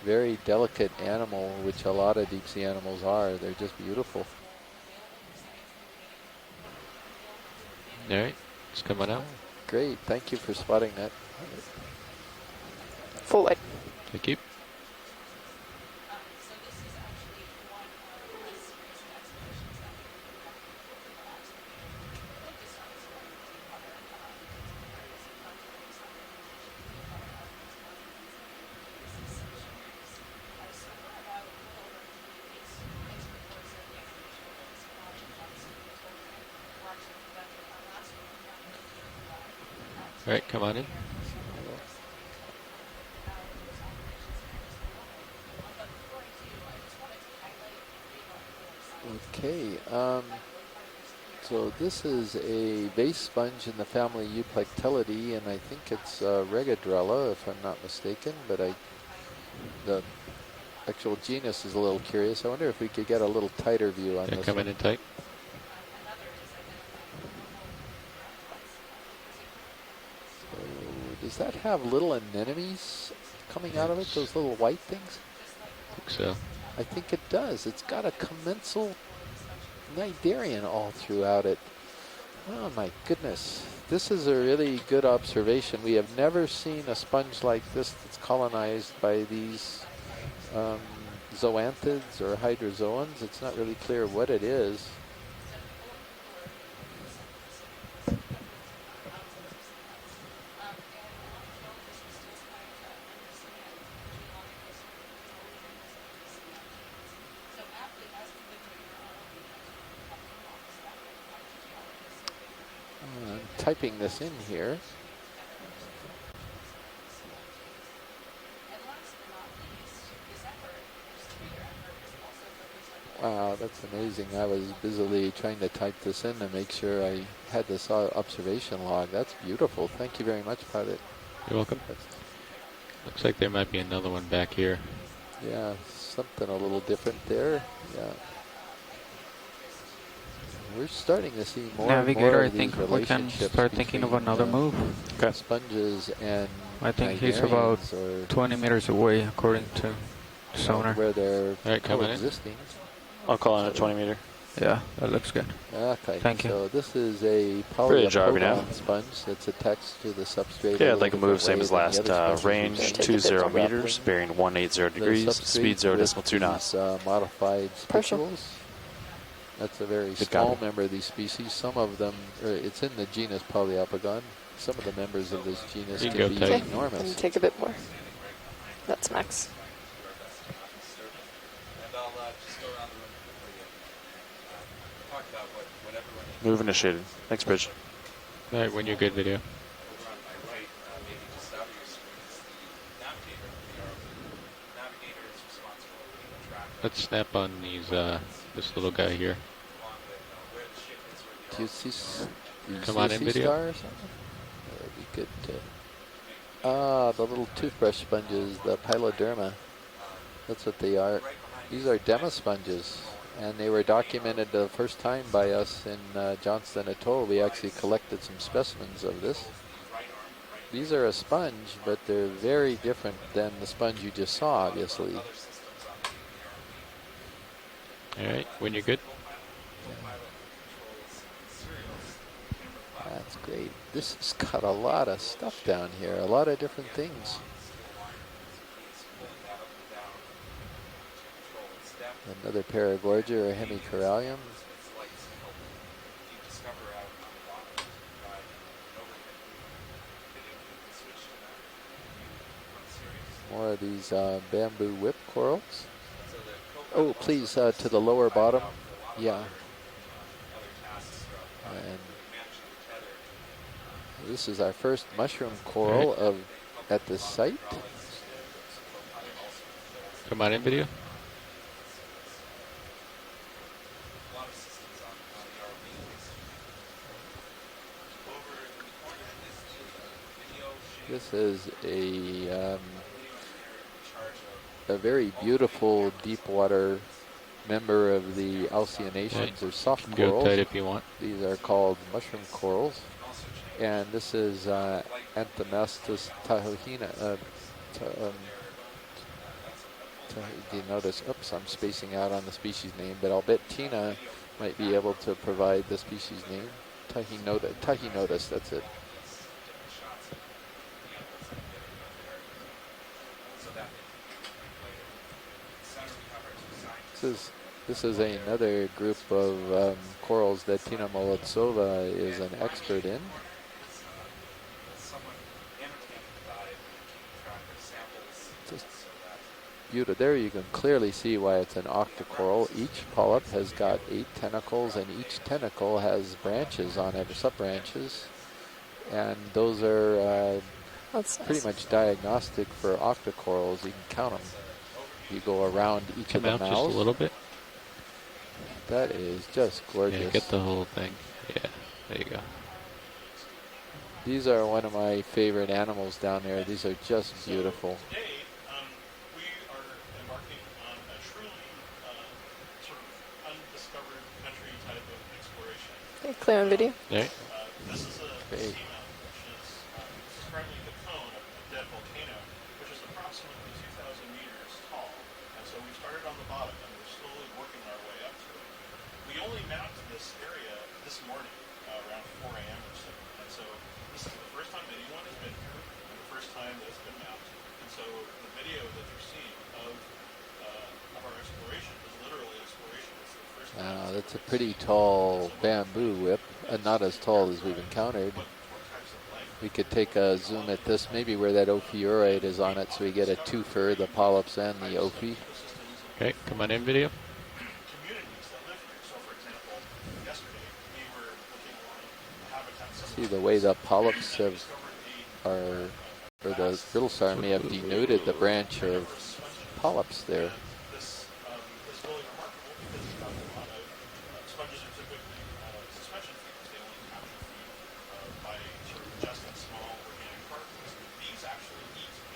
very delicate animal, which a lot of deep sea animals are. They're just beautiful. All right. It's coming out. Great. Thank you for spotting that. Forward. Thank you. All right, come on in. Okay. So this is a vase sponge in the family Euplectellidae, and I think it's Regadrella, if I'm not mistaken. But the actual genus is a little curious. I wonder if we could get a little tighter view on Yeah, this come one. in tight. So does that have little anemones coming out of it? Those little white things? I think so. I think it does. It's got a commensal cnidarian all throughout it. Oh my goodness. This is a really good observation. We have never seen a sponge like this that's colonized by these zoanthids or hydrozoans. It's not really clear what it is. typing this in here. Wow, that's amazing. I was busily trying to type this in to make sure I had this observation log. That's beautiful. Thank you very much, pilot. You're welcome. Looks like there might be another one back here. Yeah, something a little different there. Yeah. We're starting to see more Navigator, and more I of these think we can start thinking of another move. Okay. Sponges and I think he's about 20 meters away, according to sonar. Where they're coming coexisting. I'll call in a 20 meter. Yeah, that looks good. Okay. Thank you. So this is a driving now. polyapodon sponge that's attached to the substrate. Yeah, I'd like a move same as last. Range 20 meters, bearing 180 degrees, speed 0.2 knots. Modified spicules. That's a very small member of these species. Some of them, it's in the genus Polyopogon. Some of the members of this genus can be enormous. And take a bit more. That's max. And I'll just go around the room quickly and talk about what everyone. Move initiated. Thanks, Bridge. All right, when you're good, video. Over on my right, maybe just out of your screen, is the navigator of the ROV. The navigator is responsible for keeping track. Let's snap on these. This little guy here. Do you see? Come on in, video. Star or something? That'd be good. The little toothbrush sponges, the Piloderma. That's what they are. These are demasponges, and they were documented the first time by us in Johnston Atoll. We actually collected some specimens of this. These are a sponge, but they're very different than the sponge you just saw, obviously. All right, when you're good. That's great. This has got a lot of stuff down here, a lot of different things. Another Paragorgia or Hemicorallium. More of these bamboo whip corals. Oh, please, to the lower bottom. Yeah. And this is our first mushroom coral at this site. Come on in, video. This is a very beautiful deep water member of the Alcyonaceans, or soft corals. Go tight if you want. These are called mushroom corals. And this is Anthomastus tahina. Do you notice? Oops, I'm spacing out on the species name, but I'll bet Tina might be able to provide the species name. Tahinotus, that's it. This is another group of corals that Tina Molodtsova is an expert in. Just beautiful. There you can clearly see why it's an octa coral. Each polyp has got 8 tentacles, and each tentacle has branches on it, or sub-branches. And those are pretty much diagnostic for octa corals. You can count them. You go around each of the mouths. Just a little bit. That is just gorgeous. Yeah, get the whole thing. Yeah, there you go. These are one of my favorite animals down there. These are just beautiful. Today, we are embarking on a truly sort of undiscovered country type of exploration. Okay, clear on video. Yeah. This is a seamount, which is currently the cone of a dead volcano, which is approximately 2,000 meters tall. And so we started on the bottom, and we're slowly working our way up to it. We only mapped this area this morning, around 4 a.m. or so. And so this is the first time anyone has been here, and the first time that it's been mapped. And so the video that you're seeing of our exploration is literally exploration. It's the first time. That's a pretty tall bamboo whip, and not as tall as we've encountered. We could take a zoom at this, maybe where that ophiuroid is on it, so we get a twofer, the polyps and the ophi. Okay, come on in, video. Communities that live here. So, for example, yesterday we were looking along the habitat system See the way the polyps or the brittle star may have denuded the branch of polyps there.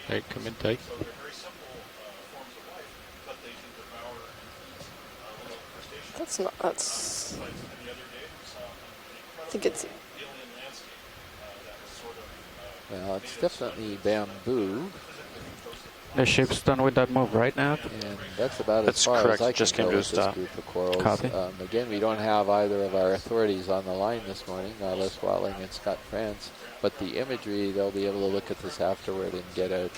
Hey, come in tight. That's not, that's, I think it's, Well, it's definitely bamboo. The ship's done with that move right now. And that's about That's as far correct. as I Just can came go to a with this stop. group of corals. Copy. Again, we don't have either of our authorities on the line this morning, Les Watling and Scott France. But the imagery, they'll be able to look at this afterward and get a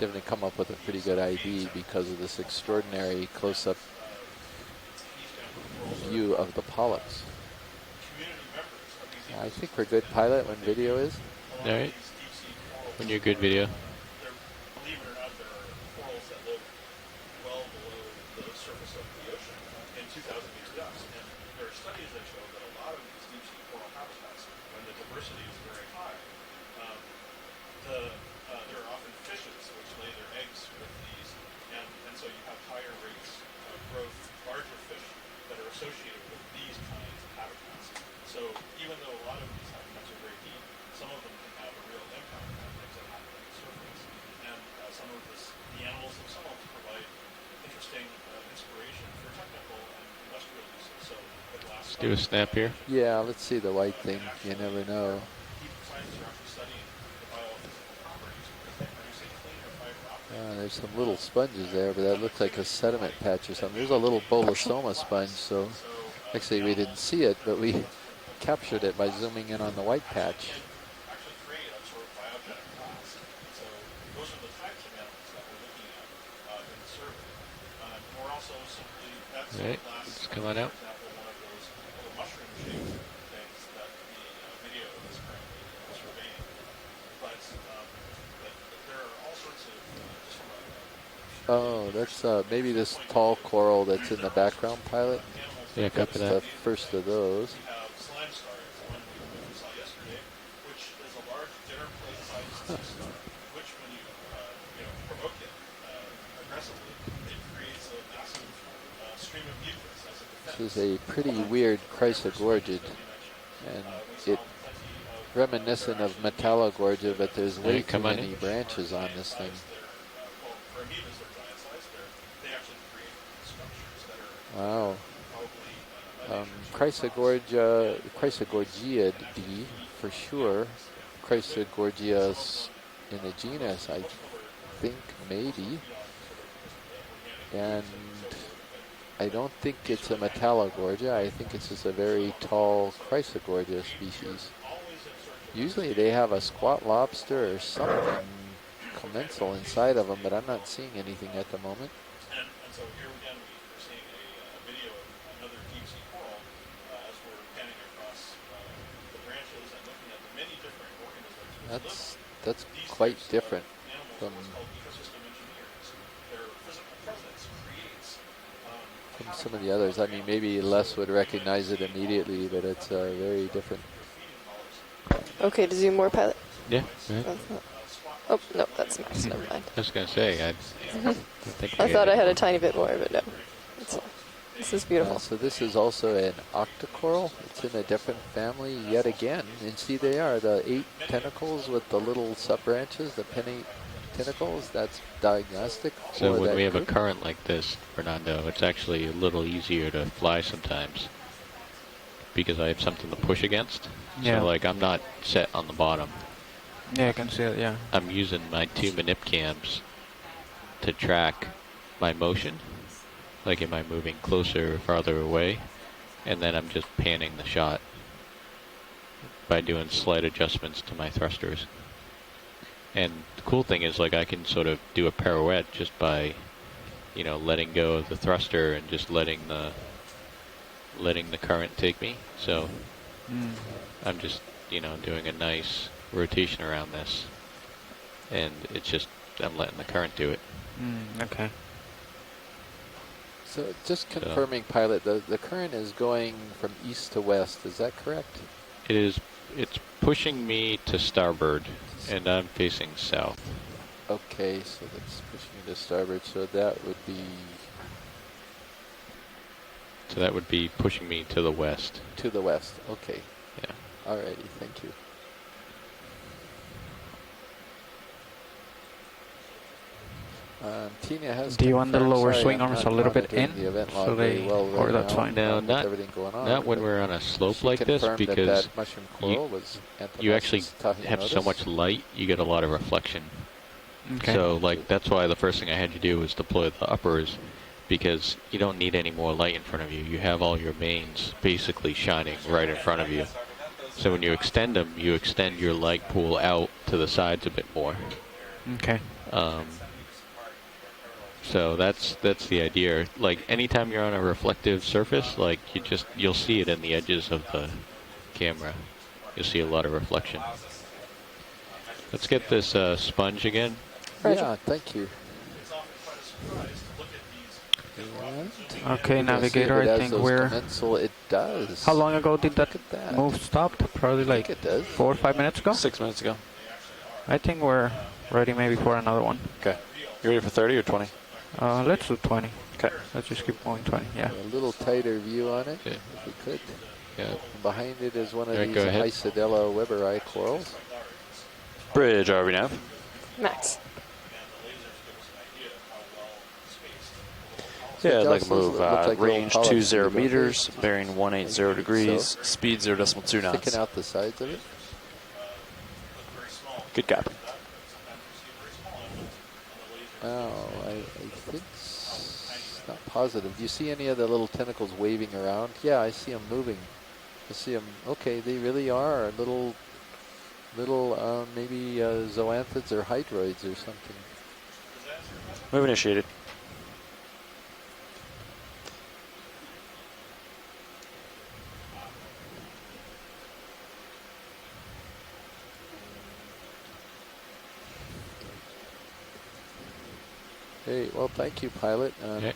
definitely come up with a pretty good ID because of this extraordinary close-up view of the polyps. I think we're good, pilot, when video is. All right. When you're good, video. Do a snap here. Yeah, let's see the white thing. You never know. There's some little sponges there, but that looks like a sediment patch or something. There's a little bolosoma sponge, so actually we didn't see it, but we captured it by zooming in on the white patch. All right, it's coming out. Oh, that's maybe this tall coral that's in the background, pilot. Yeah, copy that's that. The first of those. This is a pretty weird chrysogorgid, and it reminiscent of Metallogorgia, but there's way too many branches on this thing. Wow. Chrysogorgia D for sure. Chrysogorgia in the genus, I think, maybe. And I don't think it's a Metallogorgia. I think it's just a very tall Chrysogorgia species. Usually they have a squat lobster or something commensal inside of them, but I'm not seeing anything at the moment. That's quite different from some of the others. I mean, maybe Les would recognize it immediately, but it's very different. Okay, to zoom more, pilot. Yeah. Right. Oh, no, that's Max. Never mind. I was going to say, I thought I had a tiny bit more, but no. This is beautiful. So this is also an Octa Coral. It's in a different family yet again. And see, they are the 8 tentacles with the little sub-branches, the pinnate tentacles. That's diagnostic. So when we have a current like this, Fernando, it's actually a little easier to fly sometimes because I have something to push against. Yeah. So like I'm not set on the bottom. Yeah, I can see it, yeah. I'm using my 2 manip cams to track my motion. Like, am I moving closer or farther away? And then I'm just panning the shot by doing slight adjustments to my thrusters. And the cool thing is, like, I can sort of do a pirouette just by, you know, letting go of the thruster and just letting the current take me. So I'm just, you know, doing a nice rotation around this. And it's just, I'm letting the current do it. Okay. So just confirming, pilot, the current is going from east to west. Is that correct? It is it's pushing me to starboard, and I'm facing south. Okay, so that's pushing you to starboard, so that would be... So that would be pushing me to the west. To the west, okay. Yeah. Alrighty, thank you. Tina has. Do you want the lower sorry, swing I'm arms not a little bit monitoring in, the event so log very well or right that's now, fine? No, with everything going on, not when we're on a slope she like this, confirmed because that mushroom coral was you actually Anthemostis have so tahinotis. much light, you get a lot of reflection. Okay. So, like, that's why the first thing I had to do was deploy the uppers, because you don't need any more light in front of you. You have all your mains basically shining right in front of you. So when you extend them, you extend your light pool out to the sides a bit more. Okay. So that's the idea. Like, anytime you're on a reflective surface, like, you'll see it in the edges of the camera. You'll see a lot of reflection. Let's get this sponge again. Yeah, thank you. Okay, Navigator, I think we're... It does. How long ago did that that. move stopped? Probably like it does. 4 or 5 minutes ago? 6 minutes ago. I think we're ready maybe for another one. Okay. You ready for 30 or 20? Let's do 20. Okay. Let's just keep going 20, yeah. A little tighter view on it, Okay. if we could. Yeah. Behind it is one of Alright, these go ahead. Isidella weberi corals. Bridge, RV nav. Max. Yeah, I'd like to Deltas move look like range little 20 polyps, meters, bearing 180 degrees, so. speed 0.2 knots. Sticking out the sides of it. Good copy. Oh, I think it's not positive. Do you see any of the little tentacles waving around? Yeah, I see them moving. I see them. Okay, they really are little maybe zoanthids or hydroids or something. Move initiated. Hey, well, thank you, pilot. Okay.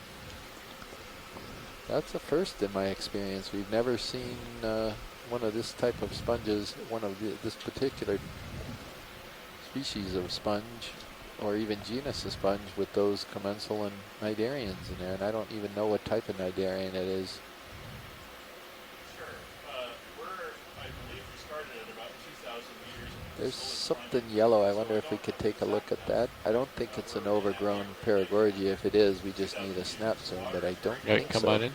That's a first in my experience. We've never seen one of this type of sponges, one of this particular species of sponge, or even genus of sponge with those commensal and cnidarians in there, and I don't even know what type of cnidarian it is. There's something yellow. I wonder if we could take a look at that. I don't think it's an overgrown Paragorgia. If it is, we just need a snap zoom, but I don't think Come so. on in.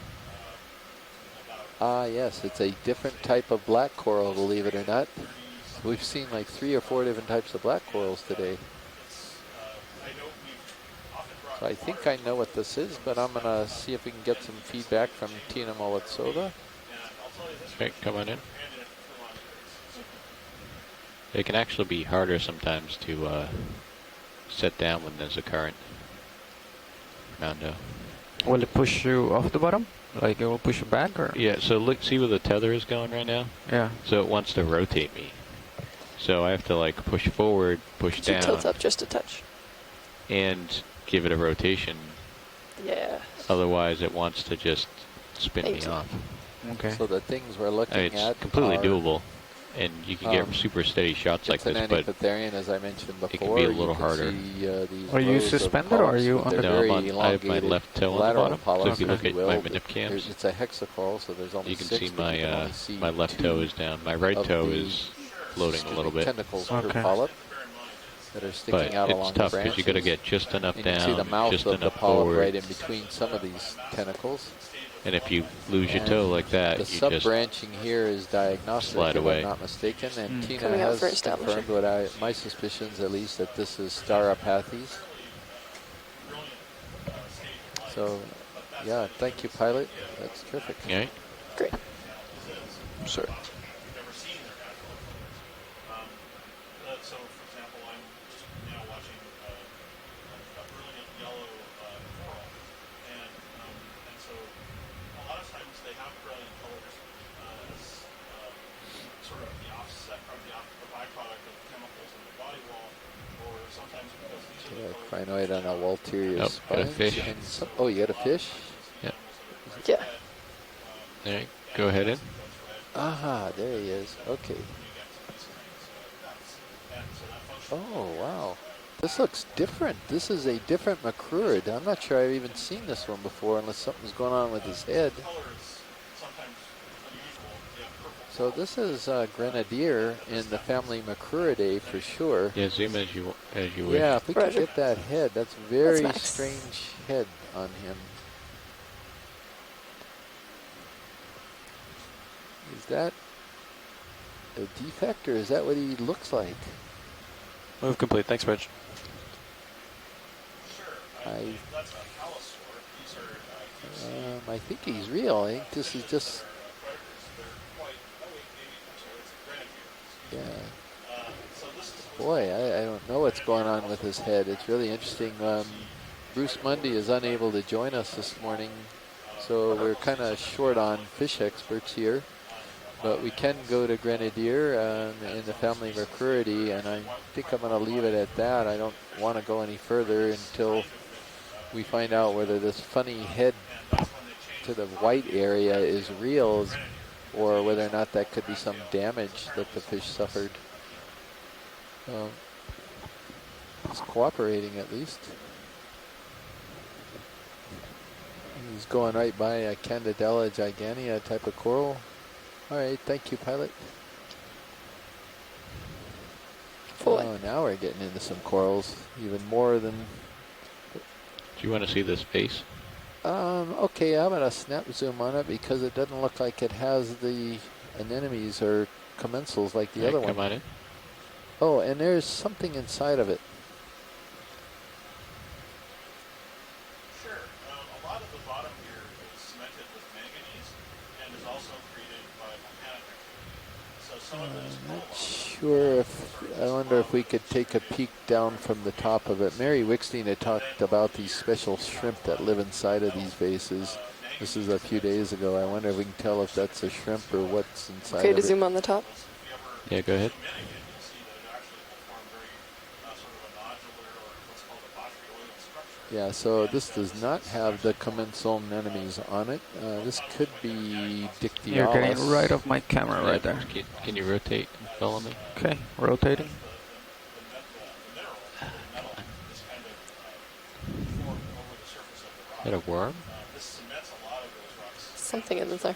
Ah, yes, it's a different type of black coral, believe it or not. We've seen like 3 or 4 different types of black corals today. So I think I know what this is, but I'm going to see if we can get some feedback from Tina Molitsova. Okay, come on in. It can actually be harder sometimes to set down when there's a current. Mondo. Will it push you off the bottom? Like it will push you back, or? Yeah, so look, see where the tether is going right now? Yeah. So it wants to rotate me. So I have to like push forward, push So down, tilt up just a touch. and give it a rotation. Yeah. Otherwise it wants to just spin me Exit. off. Okay. So the things we're looking It's at completely are, doable. And you can get super steady shots like it's this, an but Antipatherian, as I mentioned before. it can be a little you can harder. See, these Are you rows of suspended, or are polyps you with on their the- no, very I have my elongated left toe on the lateral bottom. So polyps, if you look if at will. my manip cams, It's a hexacoral, so there's only you can 6, see but you can only see my left 2 toe is down. My right of toe the, is floating a little bit. tentacles Okay. per polyp that are sticking But out it's along tough the because branches. you got to get just enough And you can see the down, mouth just of the enough polyp forward. right in between some of these tentacles. And if you lose your And toe like that, the you just sub-branching here is diagnostic, slide if away. I'm not mistaken, and Tina Coming out has for establishing. confirmed my suspicions, at least, that this is Staropathes. So, yeah, thank you, pilot. That's terrific. all right? Great. Sir. So, for example, I'm just now watching a brilliant yellow coral, and so a lot of times they have brilliant colors as sort of the offset or the byproduct of chemicals in the body wall, or sometimes because these are the colors. Crinoid on a Walterius Oh, got a sponge. fish. And some, oh, you got a fish? Yeah. All right, go ahead in. Aha, there he is. Okay. Oh, wow. This looks different. This is a different macrurid. I'm not sure I've even seen this one before unless something's going on with his head. So this is Grenadier in the family Macruridae for sure. Yeah, zoom as you wish. Yeah, if we could get that head, that's very strange head on him. Is that a defect or is that what he looks like? Move complete. Thanks, Reg. I think he's real. I think this is just... Yeah. Boy, I don't know what's going on with his head. It's really interesting. Bruce Mundy is unable to join us this morning, so we're kind of short on fish experts here. But we can go to Grenadier in the family Macruridae, and I think I'm going to leave it at that. I don't want to go any further until we find out whether this funny head to the white area is real, or whether or not that could be some damage that the fish suffered. He's cooperating at least. He's going right by a Candidella gigantea type of coral. All right, thank you, pilot. Oh, now we're getting into some corals, even more than... Do you want to see this face? Okay, I'm gonna snap zoom on it because it doesn't look like it has the anemones or commensals like the other one. Come on in. Oh, and there's something inside of it. Sure. A lot of the bottom here is cemented with manganese and is also created by volcanic activity. So some of it is Not sure if, I wonder if we could take a peek down from the top of it. Mary Wickstein had talked about these special shrimp that live inside of these vases. This is a few days ago. I wonder if we can tell if that's a shrimp or what's inside of it. Okay, to zoom on the top. Yeah, go ahead. Yeah, so this does not have the commensal anemones on it. This could be Dictyolis. You're getting right off my camera right there. Can you rotate and follow me? Okay, rotating. Is that a worm? Something in there.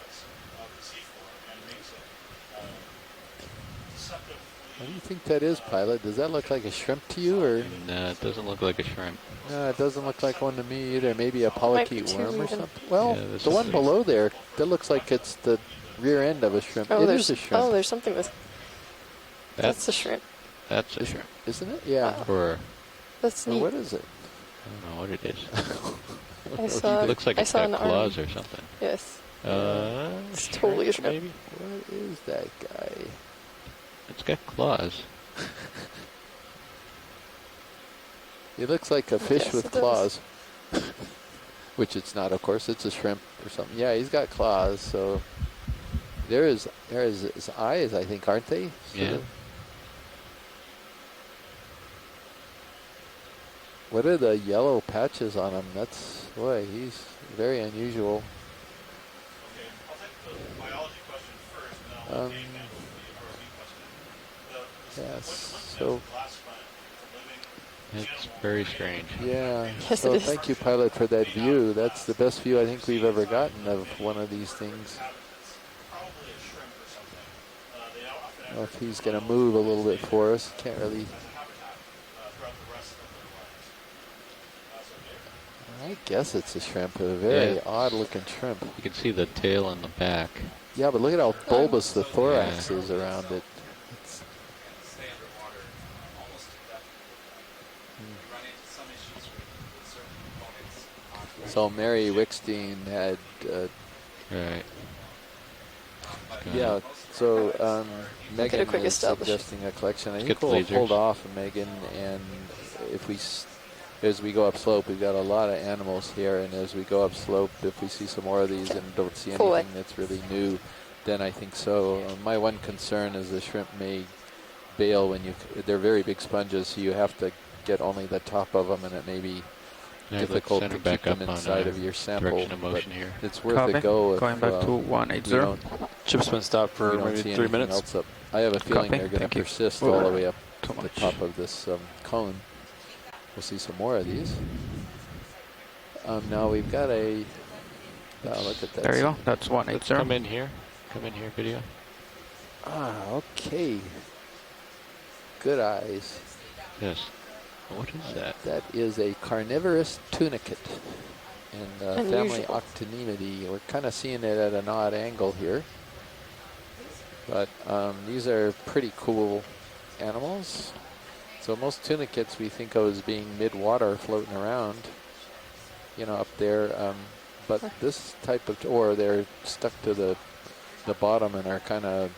What do you think that is, pilot? Does that look like a shrimp to you, or? No, it doesn't look like a shrimp. No, it doesn't look like one to me either. Maybe a polychaete worm or something. Well, Yeah, the one below there, that looks like it's the rear end of a shrimp. Oh, it is a shrimp. Oh, there's something with... That's a shrimp. That's a shrimp. Isn't it? Yeah. Or That's Or neat. what is it? I don't know what it is. I saw, It looks like I it's saw got an claws arm. or something. Yes. It's totally a shrimp. Maybe. What is that guy? It's got claws. He looks like a fish Yes, with it does. claws. Which it's not, of course. It's a shrimp or something. Yeah, he's got claws, so... There is his eyes, I think, aren't they? Yeah. What are the yellow patches on him? That's, boy, he's very unusual. Okay, I'll take the biology question first, and then I'll take that with the RV question. Yes, so... It's very strange. Yeah, Yes, so it is. thank you, pilot, for that view. That's the best view I think we've ever gotten of one of these things. Well, if he's going to move a little bit for us, can't really... I guess it's a shrimp, a very odd looking shrimp. You can see the tail in the back. Yeah, but look at how bulbous the thorax is around it. It's, Stay underwater almost indefinitely. Run into some issues with certain components. so Mary Wickstein had... Right. yeah, so Megan quick is establishment. suggesting a collection. I Let's think get the we'll lasers. hold off, Megan, and if we... As we go upslope, we've got a lot of animals here, and as we go upslope, if we see some more of these and don't see Full anything that's really new, then I think so. My one concern is the shrimp may bail when you... They're very big sponges, so you have to get only the top of them, and it may be difficult to keep them inside of your sample. Direction of But motion here. it's worth Copy. a go if Going back to we 180. don't, Chip's been stopped we for don't maybe see 3 anything minutes. else up. I have a feeling Copy. they're going Thank to you. persist all the way up. the top of this cone. We'll see some more of these. Now we've got a. Look at that. There you go. That's 180. Come in here. Come in here, video. Okay. Good eyes. Yes. What is that? That is a Carnivorous Tunicate in family Octanimidae. We're kind of seeing it at an odd angle here. But these are pretty cool animals. So most tunicates we think of as being mid-water floating around, you know, up there. But this type of, or they're stuck to the bottom and are kind of,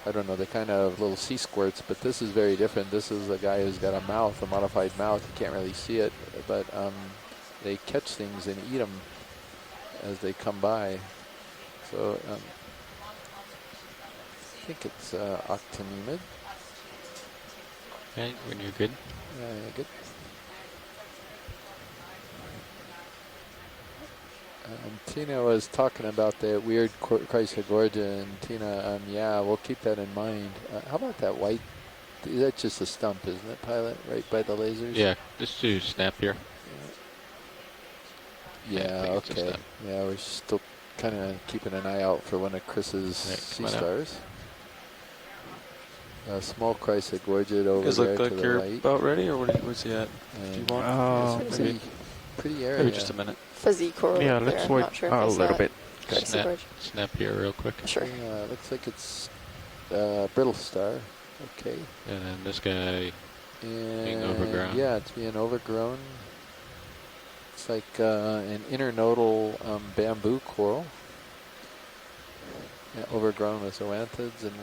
I don't know, they're kind of little sea squirts, but this is very different. This is a guy who's got a mouth, a modified mouth. You can't really see it, but they catch things and eat them as they come by. So I think it's Octanimid. Okay, when you're good. Yeah, good. Tina was talking about the weird Chrysogorgia, and Tina, yeah, we'll keep that in mind. How about that white? That's just a stump, isn't it, Pilot? Right by the lasers? Yeah, just to snap here. Yeah, okay. Yeah, we're still kind of keeping an eye out for one of Chris's sea stars. A small Chrysogorgia over there to the right. About ready, or where's he at? Do you want? Pretty area. Maybe just a minute. Fuzzy coral. Yeah, let's wait a little bit. Snap here real quick. Sure. Yeah, looks like it's brittle star. Okay. And then this guy being overgrown. Yeah, it's being overgrown. It's like an internodal bamboo coral. Yeah, overgrown with zoanthids, and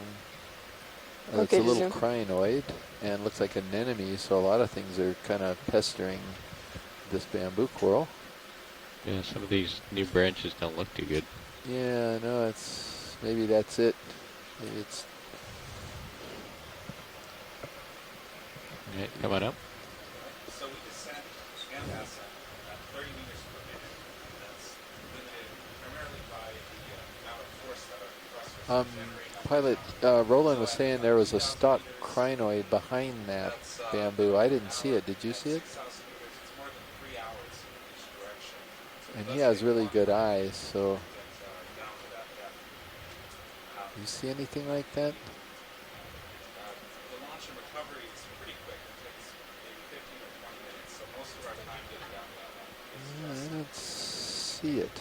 it's a little crinoid and looks like an anemone, so a lot of things are kind of pestering this bamboo coral. Yeah, some of these new branches don't look too good. Yeah, no, it's maybe that's it. Maybe it's. Okay, come on up. So we descend Gambassa at 30 meters per minute. That's limited primarily by the amount of force that our thrusters generate. Pilot, Roland was saying there was a stock crinoid behind that bamboo. I didn't see it. Did you see it? And he has really good eyes, so. You see anything like that? The launch and recovery is pretty quick. It takes maybe 15 or 20 minutes, so most of our time getting down that one. I don't see it.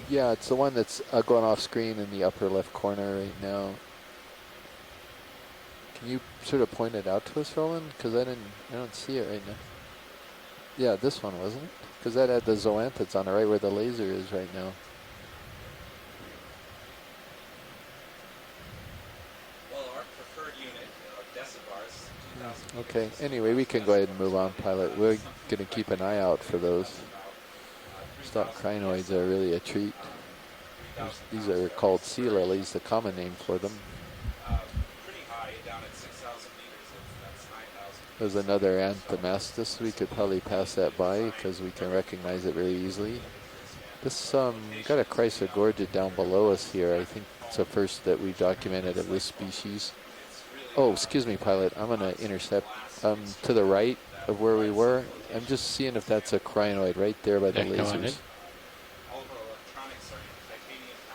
Yeah, it's the one that's going off screen in the upper left corner right now. Can you sort of point it out to us, Roland? Because I don't see it right now. Yeah, this one, wasn't it? Because that had the zoanthids on it, right where the laser is right now. Well, our preferred unit of decibars, 2,000. Okay, anyway, we can go ahead and move on, Pilot. We're going to keep an eye out for those. Stock crinoids are really a treat. These are called sea lilies, the common name for them. Pretty high, down at 6,000 meters, that's 9,000. There's another Anthomastus. We could probably pass that by because we can recognize it very easily. This got a Chrysogorgia down below us here. I think it's the first that we documented of this species. Oh, excuse me, Pilot. I'm going to intercept to the right of where we were. I'm just seeing if that's a crinoid right there by the lasers.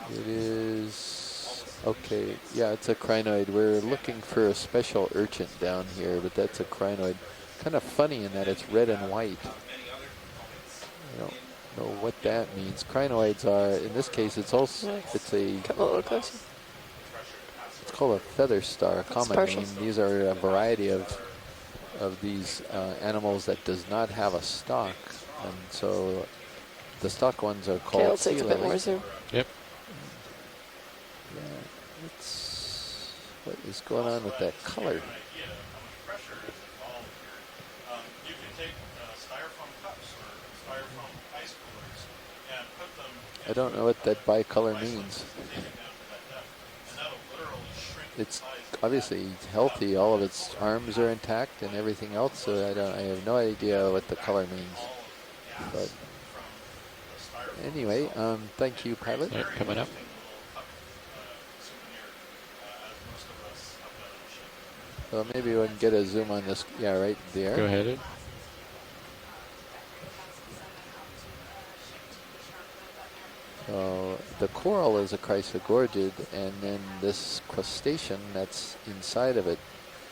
It is, okay, yeah, it's a crinoid. We're looking for a special urchin down here, but that's a crinoid. Kind of funny in that it's red and white. I don't know what that means. Crinoids are, in this case, it's also, it's a, come a little closer. It's called a feather star, a common name. These are a variety of these animals that does not have a stalk, and so the stalk ones are called. Okay, I'll take a bit more zoom. Yep. Yeah, it's what is going on with that color? You can take styrofoam cups or styrofoam ice coolers and put them. I don't know what that bicolor means. It's obviously healthy. All of its arms are intact and everything else. So I have no idea what the color means. But anyway, thank you, Pilot. Coming up. So maybe we can get a zoom on this. Yeah, right there. Go ahead. So the coral is a chrysogorgid, and then this crustacean that's inside of it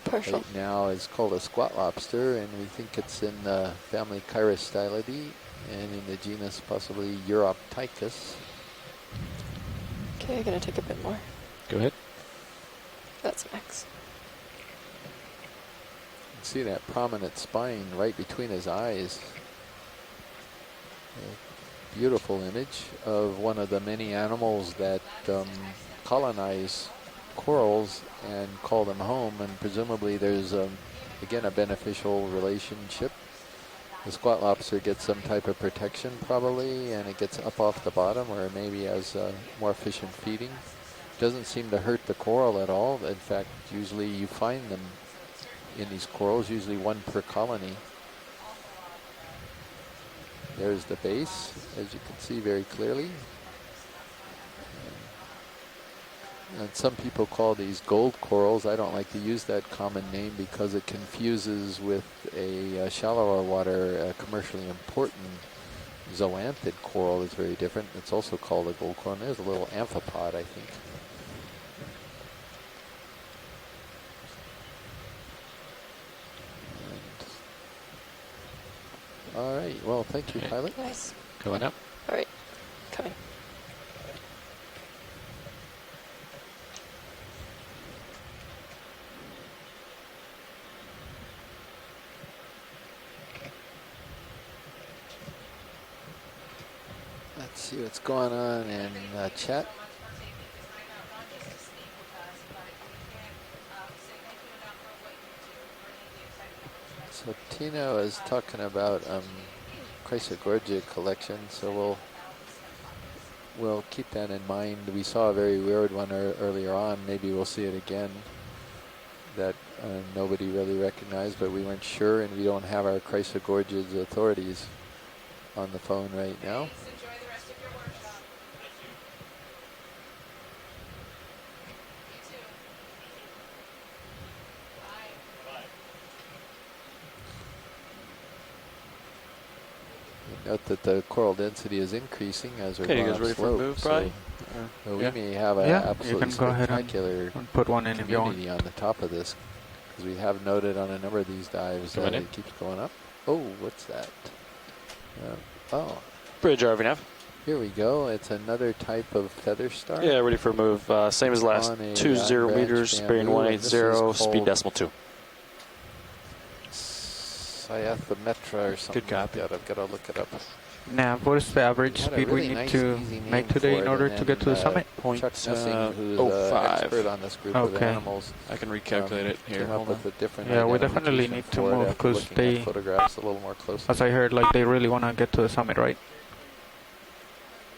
Partial. right now is called a squat lobster, and we think it's in the family Chirostylidae and in the genus possibly Europtychus. Okay, I'm gonna take a bit more. Go ahead. That's max. You can see that prominent spine right between his eyes. A beautiful image of one of the many animals that colonize corals and call them home, and presumably there's again a beneficial relationship. The squat lobster gets some type of protection probably, and it gets up off the bottom, or maybe has more efficient feeding. Doesn't seem to hurt the coral at all. In fact, usually you find them in these corals, usually one per colony. There's the base, as you can see very clearly. And some people call these gold corals. I don't like to use that common name because it confuses with a shallower water, commercially important zoanthid coral is very different. It's also called a gold coral. And there's a little amphipod, I think. All right, well, thank you, pilot. Nice. Going up. All right, coming. Let's see what's going on in chat. So Tino is talking about chrysogorgia collection, so we'll keep that in mind. We saw a very weird one earlier on. Maybe we'll see it again that nobody really recognized, but we weren't sure, and we don't have our chrysogorgids authorities on the phone right now. Note that the coral density is increasing as we're Okay, you going guys ready up for a slope, move, so Brian? we Yeah. may have an Yeah, absolutely you can go ahead spectacular and put one in if you want. community on the top of this, because we have noted on a number of these dives that it keeps going up. Oh, what's that? Oh, Bridge RVNAV. here we go. It's another type of feather star. Yeah, ready for a move. Same as last. On a 20 branch meters, bearing bamboo, and this is 180, speed called decimal 2. Cyathometra or something Good copy. like that. I've got to look it up. Now, what is the average Had a speed really we need nice, to easy name make today for in it, order and to get to the then, summit? Point, Chuck Messing, who's 05. an expert on this group of Okay. animals, I can recalculate it here. came up Hold with on. a different Yeah, we definitely identification need to for it move, after 'cause looking they- at photographs a little more closely. As I heard, like they really want to get to the summit, right?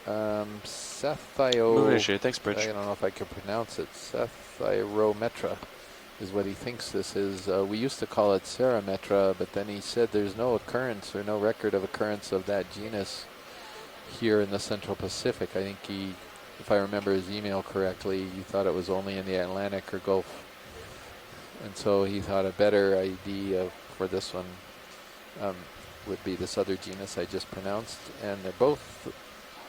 Move initiated. Thanks, Bridge. I don't know if I can pronounce it. Sethyrometra is what he thinks this is. We used to call it Cerametra, but then he said there's no occurrence or no record of occurrence of that genus here in the Central Pacific. I think he, if I remember his email correctly, he thought it was only in the Atlantic or Gulf. And so he thought a better idea for this one would be this other genus I just pronounced. And they're both,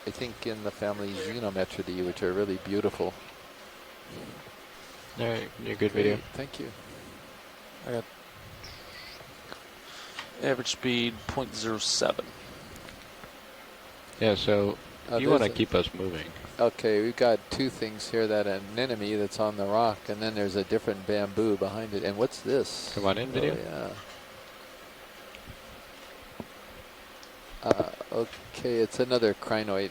I think, in the family Xenometridae, which are really beautiful. All right, you're good Great, video. thank you. I got average speed 0.07. Yeah, so you want to keep us moving. Okay, we've got two things here, that anemone that's on the rock, and then there's a different bamboo behind it. And what's this? Come on in, video. Oh, yeah. Okay, it's another crinoid.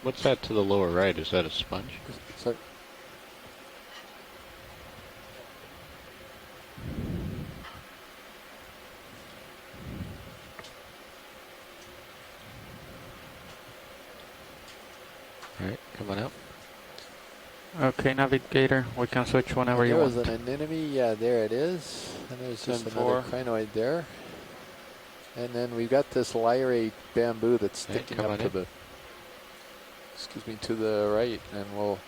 What's that to the lower right? Is that a sponge? Sorry. All right, come on up. Okay, navigator, we can switch whenever you There want. was an anemone, yeah, there it is. And there's just 10-4. another crinoid there. And then we've got this lyrate bamboo that's sticking come up on to in. the, to the right, and we'll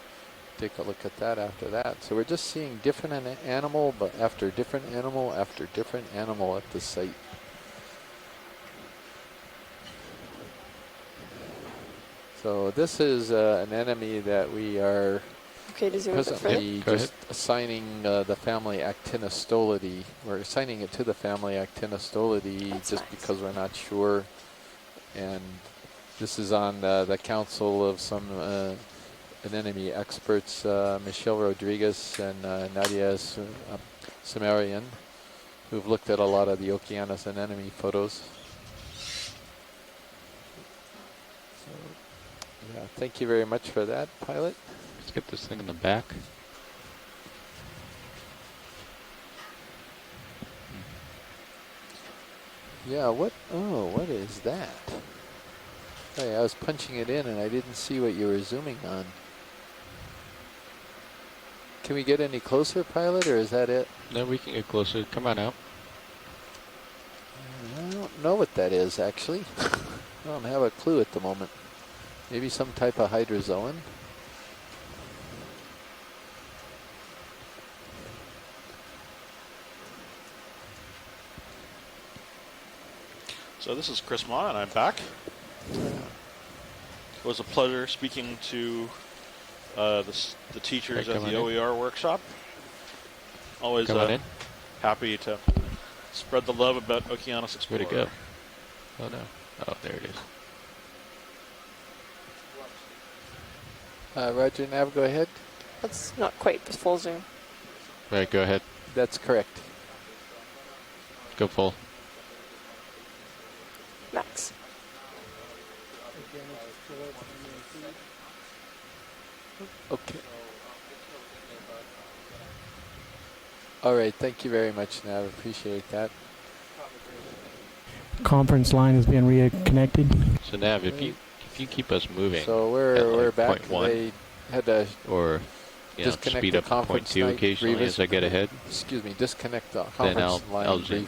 take a look at that after that. So we're just seeing different animal, but after different animal after different animal at the site. So this is an enemy that we are presently just assigning the family Actinostolidae. We're assigning it to the family Actinostolidae just because we're not sure. And this is on the council of some anemone experts, Michelle Rodriguez and Nadia Samarian, who've looked at a lot of the Okeanos anemone photos. So, yeah, thank you very much for that, pilot. Let's get this thing in the back. Yeah, what is that? Oh, yeah, I was punching it in and I didn't see what you were zooming on. Can we get any closer, pilot, or is that it? No, we can get closer. Come on out. I don't know what that is, actually. I don't have a clue at the moment. Maybe some type of hydrozoan? So this is Chris Ma, and I'm back. It was a pleasure speaking to the teachers at the OER workshop. Always happy to spread the love about Okeanos Explorer. Where'd it go? Oh no. Oh, there it is. Roger, Nav, go ahead. That's not quite the full zoom. Right, go ahead. That's correct. Go full. Max. Okay. All right, thank you very much, Nav. Appreciate that. Conference line is being reconnected. So Nav, if you keep us moving, so we're back. They had to disconnect speed up to point 2 occasionally as I get ahead. Excuse me, disconnect the conference line I'll zoom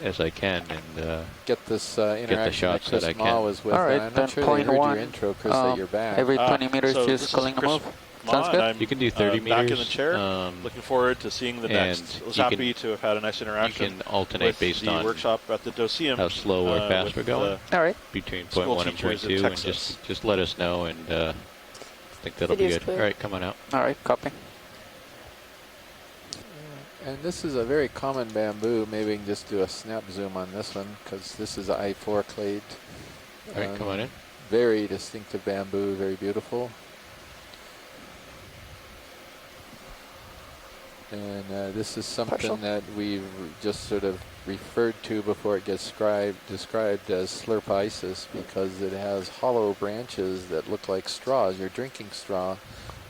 as I can and get this interaction get the shots that I can. Was with. All right, I'm then not sure point they heard one. Your intro, Chris, that you're back. Every 20 meters, so just calling a move. Sounds good. You can do 30 meters. Back in the chair. Looking forward to seeing the next. I was happy to have had a nice interaction. You can alternate with based the on workshop at the Doceum. How slow or fast we're going. All right. Between point 1 and point 2, and just let us know, and I think that'll be good. All right, come on out. All right, copy. And this is a very common bamboo. Maybe we can just do a snap zoom on this one because this is I4 clade. All right, come on in. Very distinctive bamboo, very beautiful. And this is something that we've just sort of referred to before it gets described as slurpisis because it has hollow branches that look like straws, your drinking straw.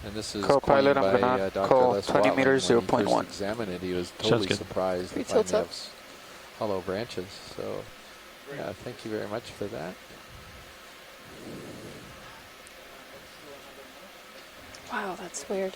And this is Co-pilot, coined I'm by gonna Dr. call Les 20 Watling. meters, When he 0.1. first examined it, he was totally surprised to find it has hollow branches. So, yeah, thank you very much for that. Wow, that's weird.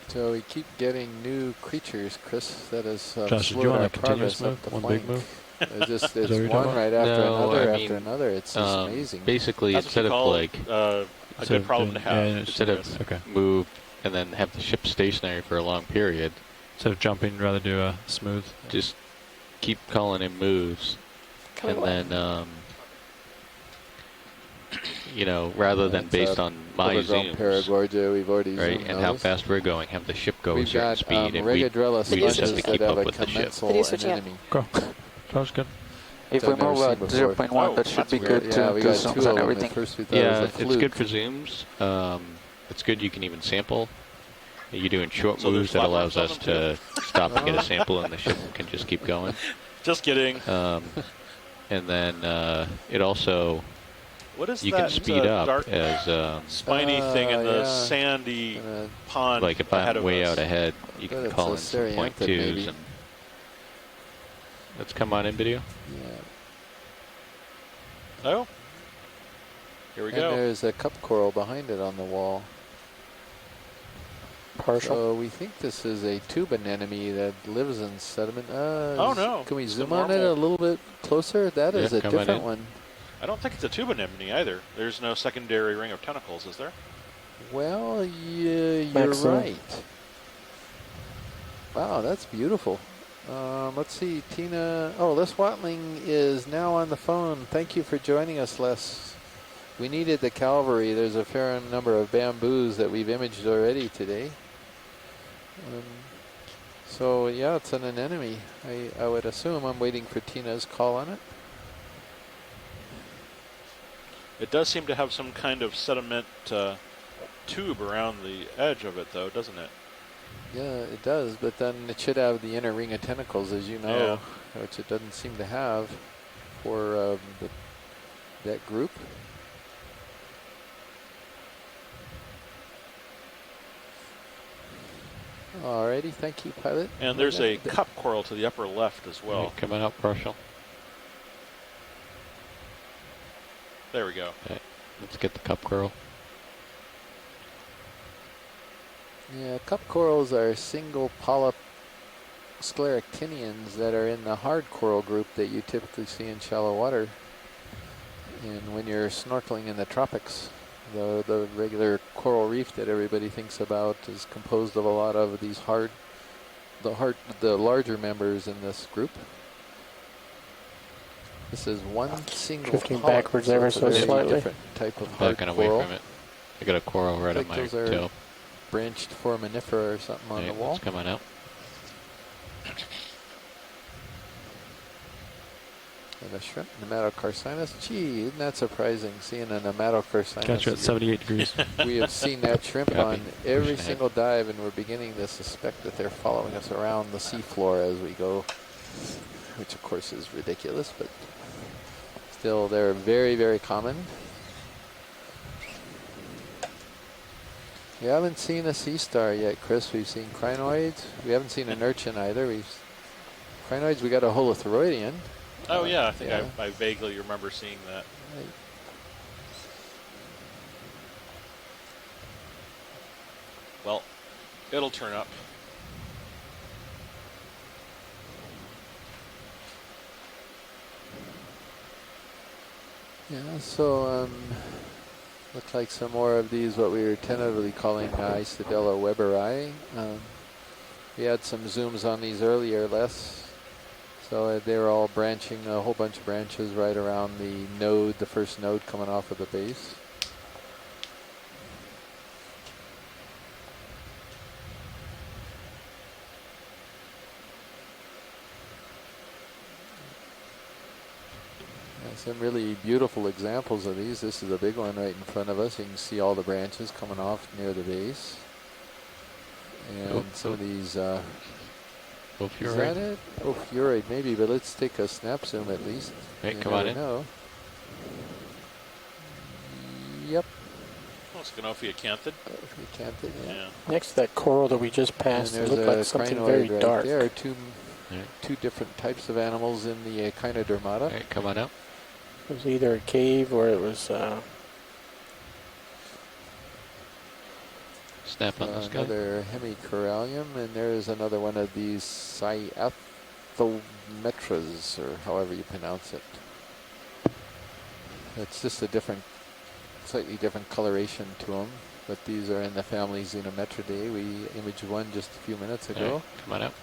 So we keep getting new creatures, Chris. That is Josh, slowed our continuous progress up the one flank. big move? It's one right after another after another. It's just amazing. Basically, That's instead of like a good problem to have. Instead of move and then have the ship stationary for a long period. Instead of jumping, you'd rather do a smooth. Just keep calling in moves, and then you know, rather than based on my zooms, Paragorgia, we've already right, and how fast we're going, have the ship go a certain speed, and we just have to keep up with the ship. Go. Sounds good. If we move at 0.1, that should be good to do zooms and everything. Yeah, it's good for zooms. It's good you can even sample. You're doing short moves that allows us to stop and get a sample, and the ship can just keep going. Just kidding. And then it also... What is you that can speed up dark, as spiny thing in the sandy pond. Like if I'm way out ahead, you can call in some point twos. And let's come on in video. Yeah. Oh, here we go. And there's a cup coral behind it on the wall. Partial. So we think this is a tube anemone that lives in sediment. Oh no! Can we It's zoom the on it a normal- little bit closer? That is a coming different in. one. I don't think it's a tube anemone either. There's no secondary ring of tentacles, is there? Well, yeah, you're Excellent. right. Wow, that's beautiful. Let's see, Tina. Oh, Les Watling is now on the phone. Thank you for joining us, Les. We needed the cavalry. There's a fair number of bamboos that we've imaged already today. So yeah, it's an anemone. I would assume. I'm waiting for Tina's call on it. It does seem to have some kind of sediment tube around the edge of it, though, doesn't it? Yeah, it does, but then it should have the inner ring of tentacles, as you know, which it doesn't seem to have for that group. Alrighty, thank you, pilot. And there's a cup coral to the upper left as well. Right, coming out partial. There we go. Okay, let's get the cup coral. Yeah, cup corals are single polyp scleractinians that are in the hard coral group that you typically see in shallow water. And when you're snorkeling in the tropics, the regular coral reef that everybody thinks about is composed of a lot of these the larger members in this group. This is one single Drifting polyp, backwards ever it's a so very slightly. different type of hard Backing away coral. from it. I got a coral right I on think my those are tail. branched foraminifera or something on Okay, the wall. it's coming out. And a shrimp, nematocarcinus. Gee, isn't that surprising, seeing a nematocarcinus? Gotcha at 78 degrees. We have seen that shrimp Copy. on every Pushing ahead. single dive, and we're beginning to suspect that they're following us around the seafloor as we go, which of course is ridiculous, but still they're very, very common. We haven't seen a sea star yet, Chris. We've seen crinoids. We haven't seen an urchin either. Crinoids, we got a holothuroidean. Oh yeah, I think yeah. I vaguely remember seeing that. Right. Well, it'll turn up. Yeah, so looks like some more of these, what we were tentatively calling Isidella weberi. We had some zooms on these earlier, Les. So they were all branching, a whole bunch of branches right around the node, the first node coming off of the base. Some really beautiful examples of these. This is a big one right in front of us. You can see all the branches coming off near the base. And some of these, is that it? Oh, furoid maybe, but let's take a snap zoom at least. Hey, You come on never in. know. Yep. Oh, it's Ganophia canthid. Canthid, yeah. Yeah. Next to that coral that we just And passed, it there's looked a like something crinoid very right dark. there. Two different types of animals in the Echinodermata. Okay, come on out. It was either a cave or it was Snap on this guy. Another hemicorallium, and there's another one of these Cyathometras, or however you pronounce it. It's just a slightly different coloration to them, but these are in the family Xenometridae. We imaged one just a few minutes ago. Right, come on out.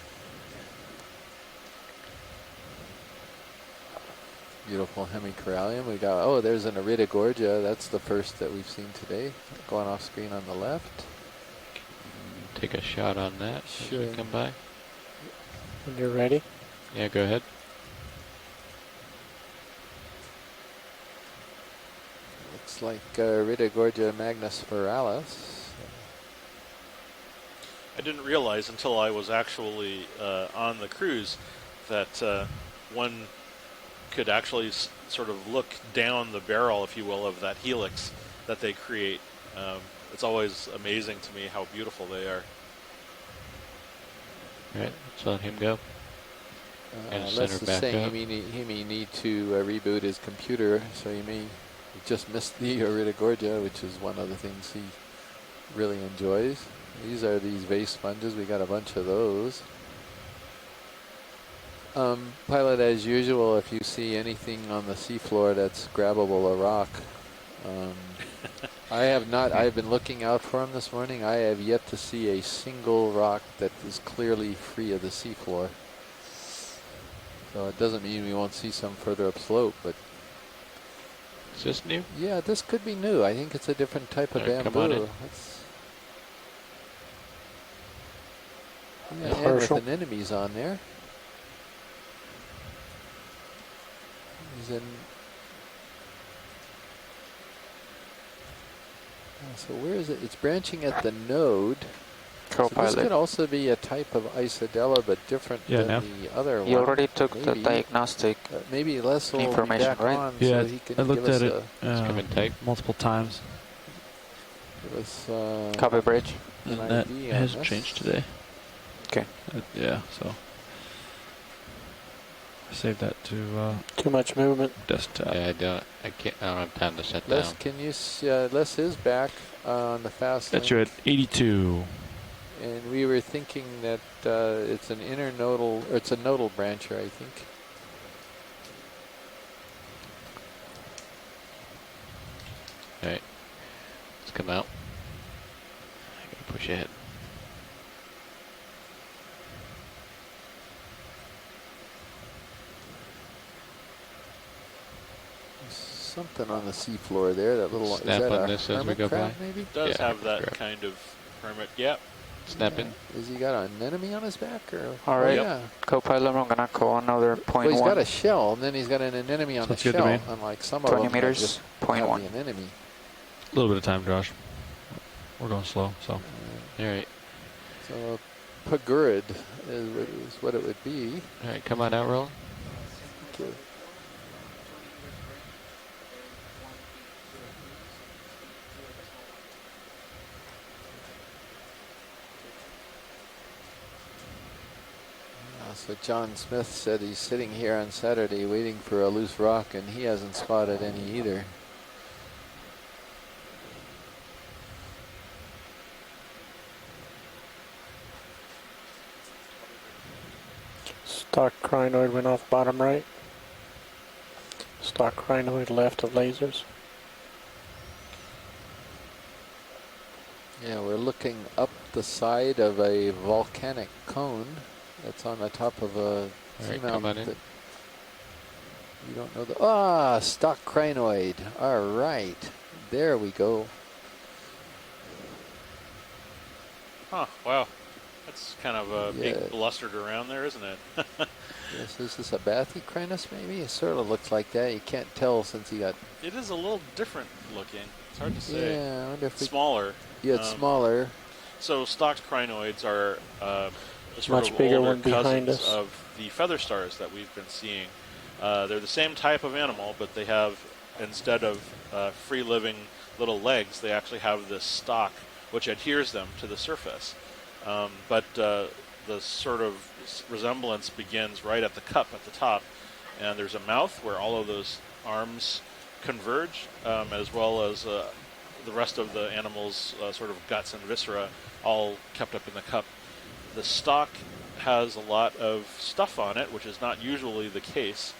Beautiful hemicorallium. We got, oh, there's an Iridogorgia. That's the first that we've seen today, going off screen on the left. Take a shot on that as we come by. when you're ready. Yeah, go ahead. Looks like Iridogorgia magnispiralis. I didn't realize until I was actually on the cruise that one could actually sort of look down the barrel, if you will, of that helix that they create. It's always amazing to me how beautiful they are. All right, let's let him go. And Les center is back saying up. he may need to reboot his computer, so he may just miss the Iridogorgia, which is one of the things he really enjoys. These are these vase sponges. We got a bunch of those. Pilot, as usual, if you see anything on the seafloor that's grabbable a rock. I have not. I have been looking out for them this morning. I have yet to see a single rock that is clearly free of the seafloor. So it doesn't mean we won't see some further upslope, but. Is this new? Yeah, this could be new. I think it's a different type of bamboo. Come on in. Yeah, and with anemones on there. He's in. So where is it? It's branching at the node. So this could also be a type of Isodella, but different than the other one. You already took maybe. the diagnostic maybe Les will information, be back right? on Yeah, so he can I looked give at us it multiple times. Give us Copy bridge. And an that ID on hasn't this. changed today. Okay. Yeah, so I saved that to too much movement. Desktop. Yeah, I don't have time to set Les, down. can you? Les is back on the fast lane. That's you at 82. And we were thinking that it's an internodal, or it's a nodal brancher, I think. All right, let's come out. I gotta push ahead. Something on the seafloor there. That little Snap is that on a this as we hermit go crab, by. maybe? It does Yeah, have that crab. kind of hermit. Yep. Snapping. Yeah. Is he got an anemone on his back, or? All right. Yeah. Co-pilot, I'm gonna call another point Well, he's one. got a shell, and then he's got an anemone on Sounds the good to me. shell. Unlike some of 20 them, that meters, just point have one. the anemone. A little bit of time, Josh. We're going slow, so. All right. So, pagurid is what it would be. All right, come on out, Roland. Thank you. So John Smith said he's sitting here on Saturday waiting for a loose rock, and he hasn't spotted any either. Stock crinoid went off bottom right. Stock crinoid left of lasers. Yeah, we're looking up the side of a volcanic cone that's on the top of a seamount. That you don't know the stock crinoid. All right, there we go. Huh. Wow. That's kind of being blustered around there, isn't it? Yes, is this a Bathycrinus maybe? It sort of looks like that. You can't tell since he got. It is a little different looking. It's hard to say. Yeah, I wonder if smaller. Yeah, it's smaller. So stocked crinoids are the sort much of bigger older one behind cousins us of the feather stars that we've been seeing. They're the same type of animal, but they have, instead of free-living little legs, they actually have this stalk which adheres them to the surface. But the sort of resemblance begins right at the cup at the top, and there's a mouth where all of those arms converge, as well as the rest of the animal's sort of guts and viscera all kept up in the cup. The stalk has a lot of stuff on it, which is not usually the case.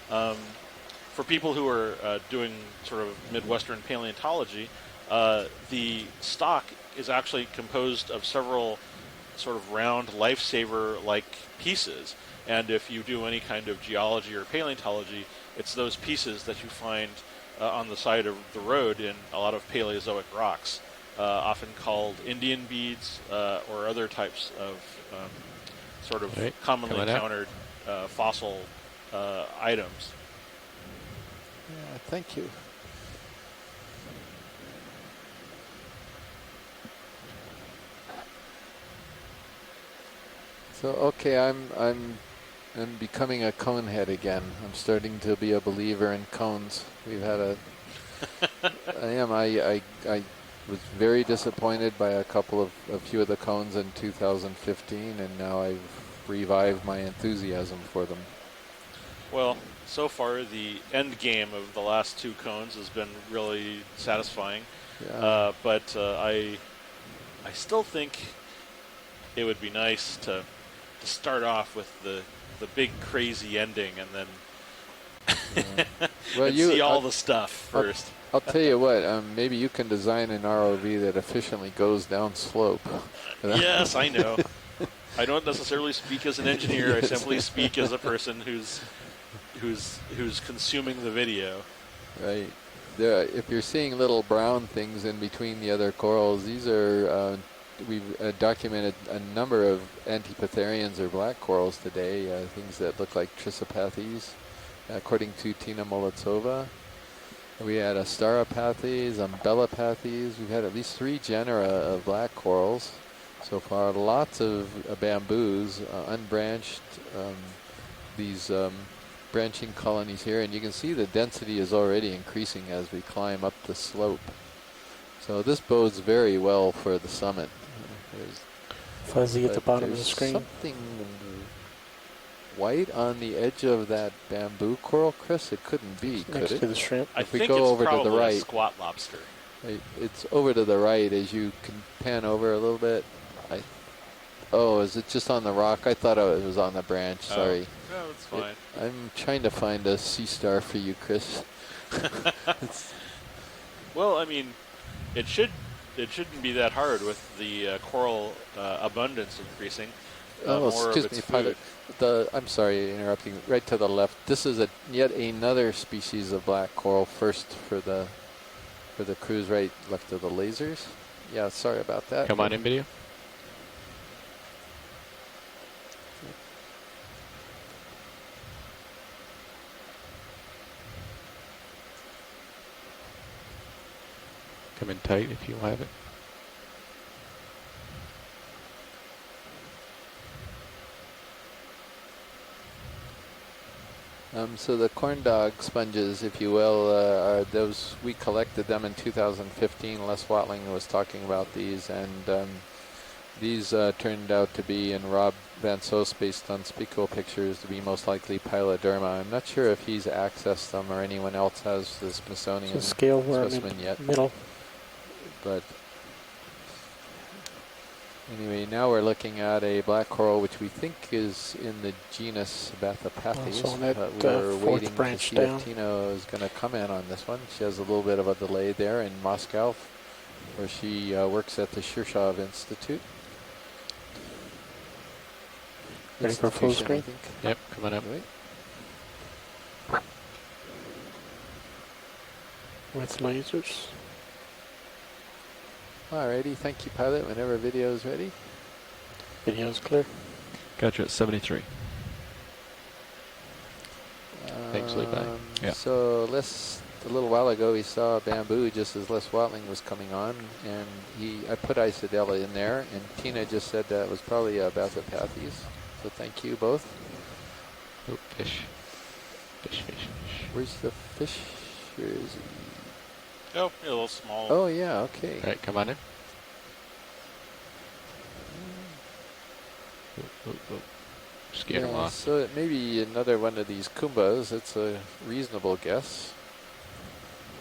For people who are doing sort of Midwestern paleontology, the stalk is actually composed of several sort of round lifesaver-like pieces. And if you do any kind of geology or paleontology, it's those pieces that you find on the side of the road in a lot of Paleozoic rocks, often called Indian beads or other types of sort of commonly encountered fossil items. Yeah, thank you. So okay, I'm becoming a cone head again. I'm starting to be a believer in cones. We've had a I was very disappointed by a few of the cones in 2015, and now I've revived my enthusiasm for them. Well, so far the end game of the last two cones has been really satisfying. Yeah. But I I still think it would be nice to start off with the big crazy ending and then well, and see all the stuff first. I'll tell you what, maybe you can design an ROV that efficiently goes down slope. Yes, I know. I don't necessarily speak as an engineer. I simply speak as a person who's consuming the video. Right. If you're seeing little brown things in between the other corals, these are we've documented a number of Antipitherians or black corals today, things that look like Trisopathes, according to Tina Molotova. We had Astaropathes, Umbellapathes. We've had at least 3 genera of black corals so far. Lots of bamboos, unbranched, these branching colonies here. And you can see the density is already increasing as we climb up the slope. So this bodes very well for the summit. There's fuzzy at the bottom of the screen. Something white on the edge of that bamboo coral, Chris? It couldn't be, could Next it? to the shrimp. I If we think go it's over to probably the right, a squat lobster. It's over to the right as you can pan over a little bit. Oh, is it just on the rock? I thought it was on the branch. Sorry. No, it's fine. I'm trying to find a sea star for you, Chris. Well, I mean, it shouldn't be that hard with the coral abundance increasing. Excuse me, pilot. I'm sorry, interrupting. Right to the left. This is yet another species of black coral. First for the cruise, right left of the lasers. Yeah, sorry about that. Come on in, video. Come in tight if you have it. So the corn dog sponges, if you will, are those, we collected them in 2015. Les Watling was talking about these, and these turned out to be, in Rob Van Soest, based on Spico pictures, to be most likely Piloderma. I'm not sure if he's accessed them or anyone else has the Smithsonian scale worm specimen yet. Middle. But anyway, now we're looking at a black coral which we think is in the genus Bathopathes. Also on that, we're waiting to branch see down. if Tina is going to comment on this one. She has a little bit of a delay there in Moscow, where she works at the Shirshov Institute. Ready for full screen? I think. Yep, come on up. Right. With lasers. Alrighty, thank you, pilot. Whenever video is ready. Video's clear. Gotcha at 73. Thanks, Levi. Yeah. So a little while ago, we saw bamboo just as Les Watling was coming on, and I put Isidella in there, and Tina just said that was probably a Bathopathes. So thank you both. Oh, fish. Fish, fish, fish. Where's the fish? Where is he? Oh, a little small. Oh yeah, okay. All right, come on in. Scared him off. So it may be another one of these Kumbas. It's a reasonable guess.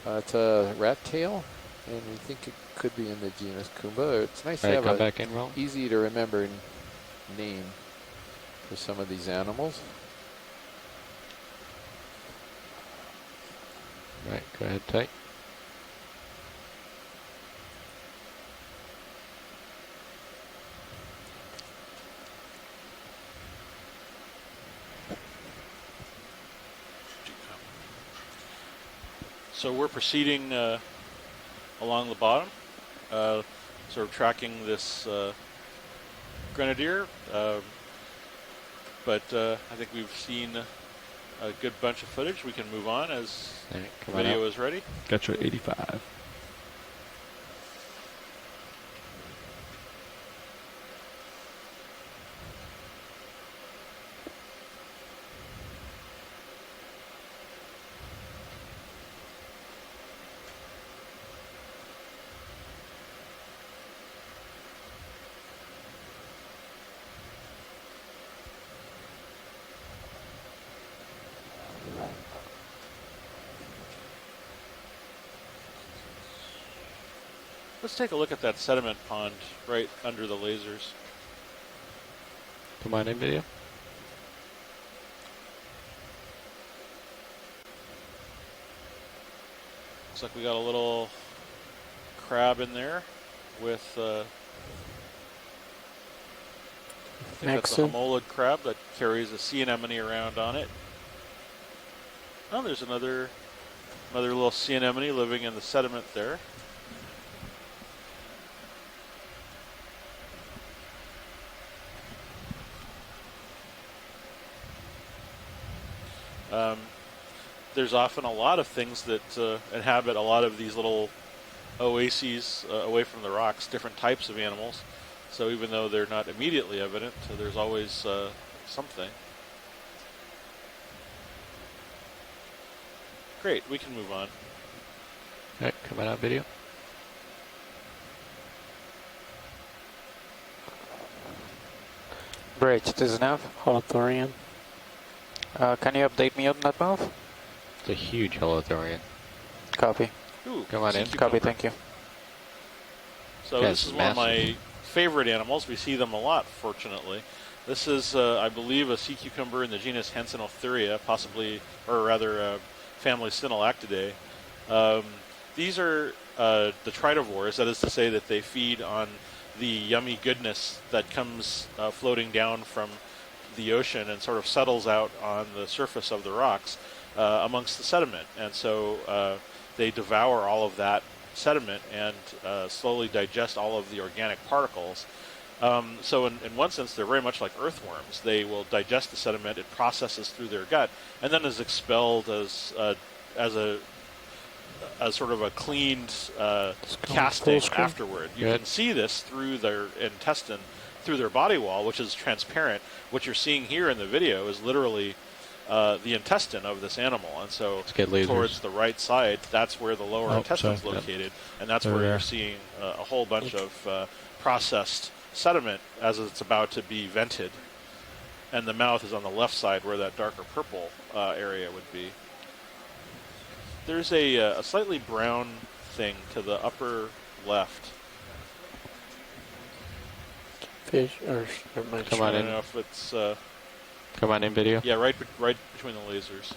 It's a rat tail, and we think it could be in the genus Kumba. It's nice to have come a back in, Ron. easy to remember name for some of these animals. Right, go ahead, tight. So we're proceeding along the bottom, sort of tracking this grenadier, but I think we've seen a good bunch of footage. We can move on as Right, the come on video up. is ready. Gotcha at 85. Let's take a look at that sediment pond right under the lasers. Come on in, video. Looks like we got a little crab in there with, I think that's a homolid crab that carries a sea anemone around on it. Oh, there's another little sea anemone living in the sediment there. There's often a lot of things that inhabit a lot of these little oases away from the rocks, different types of animals. So even though they're not immediately evident, there's always something. Great, we can move on. Alright, coming out, video. Great, this is Nav. Holothurian. Can you update me on that move? It's a huge holothurian. Copy. Ooh, come on in. Copy, thank you. So yeah, this is one of my favorite animals. We see them a lot, fortunately. This is, I believe, a sea cucumber in the genus Hansenothuria, possibly, or rather, family Synallactidae. These are the tridivores, that is to say that they feed on the yummy goodness that comes floating down from the ocean and sort of settles out on the surface of the rocks amongst the sediment. And so they devour all of that sediment and slowly digest all of the organic particles. So in one sense, they're very much like earthworms. They will digest the sediment, it processes through their gut, and then is expelled as sort of a cleaned casting afterward. You can see this through their intestine, through their body wall, which is transparent. What you're seeing here in the video is literally the intestine of this animal, and so towards the right side, that's where the lower intestine is located, and that's where you're seeing a whole bunch of processed sediment as it's about to be vented, and the mouth is on the left side where that darker purple area would be. There's a slightly brown thing to the upper left. Fish, or come on in. I don't know if it's... come on in, video. Yeah, right between the lasers.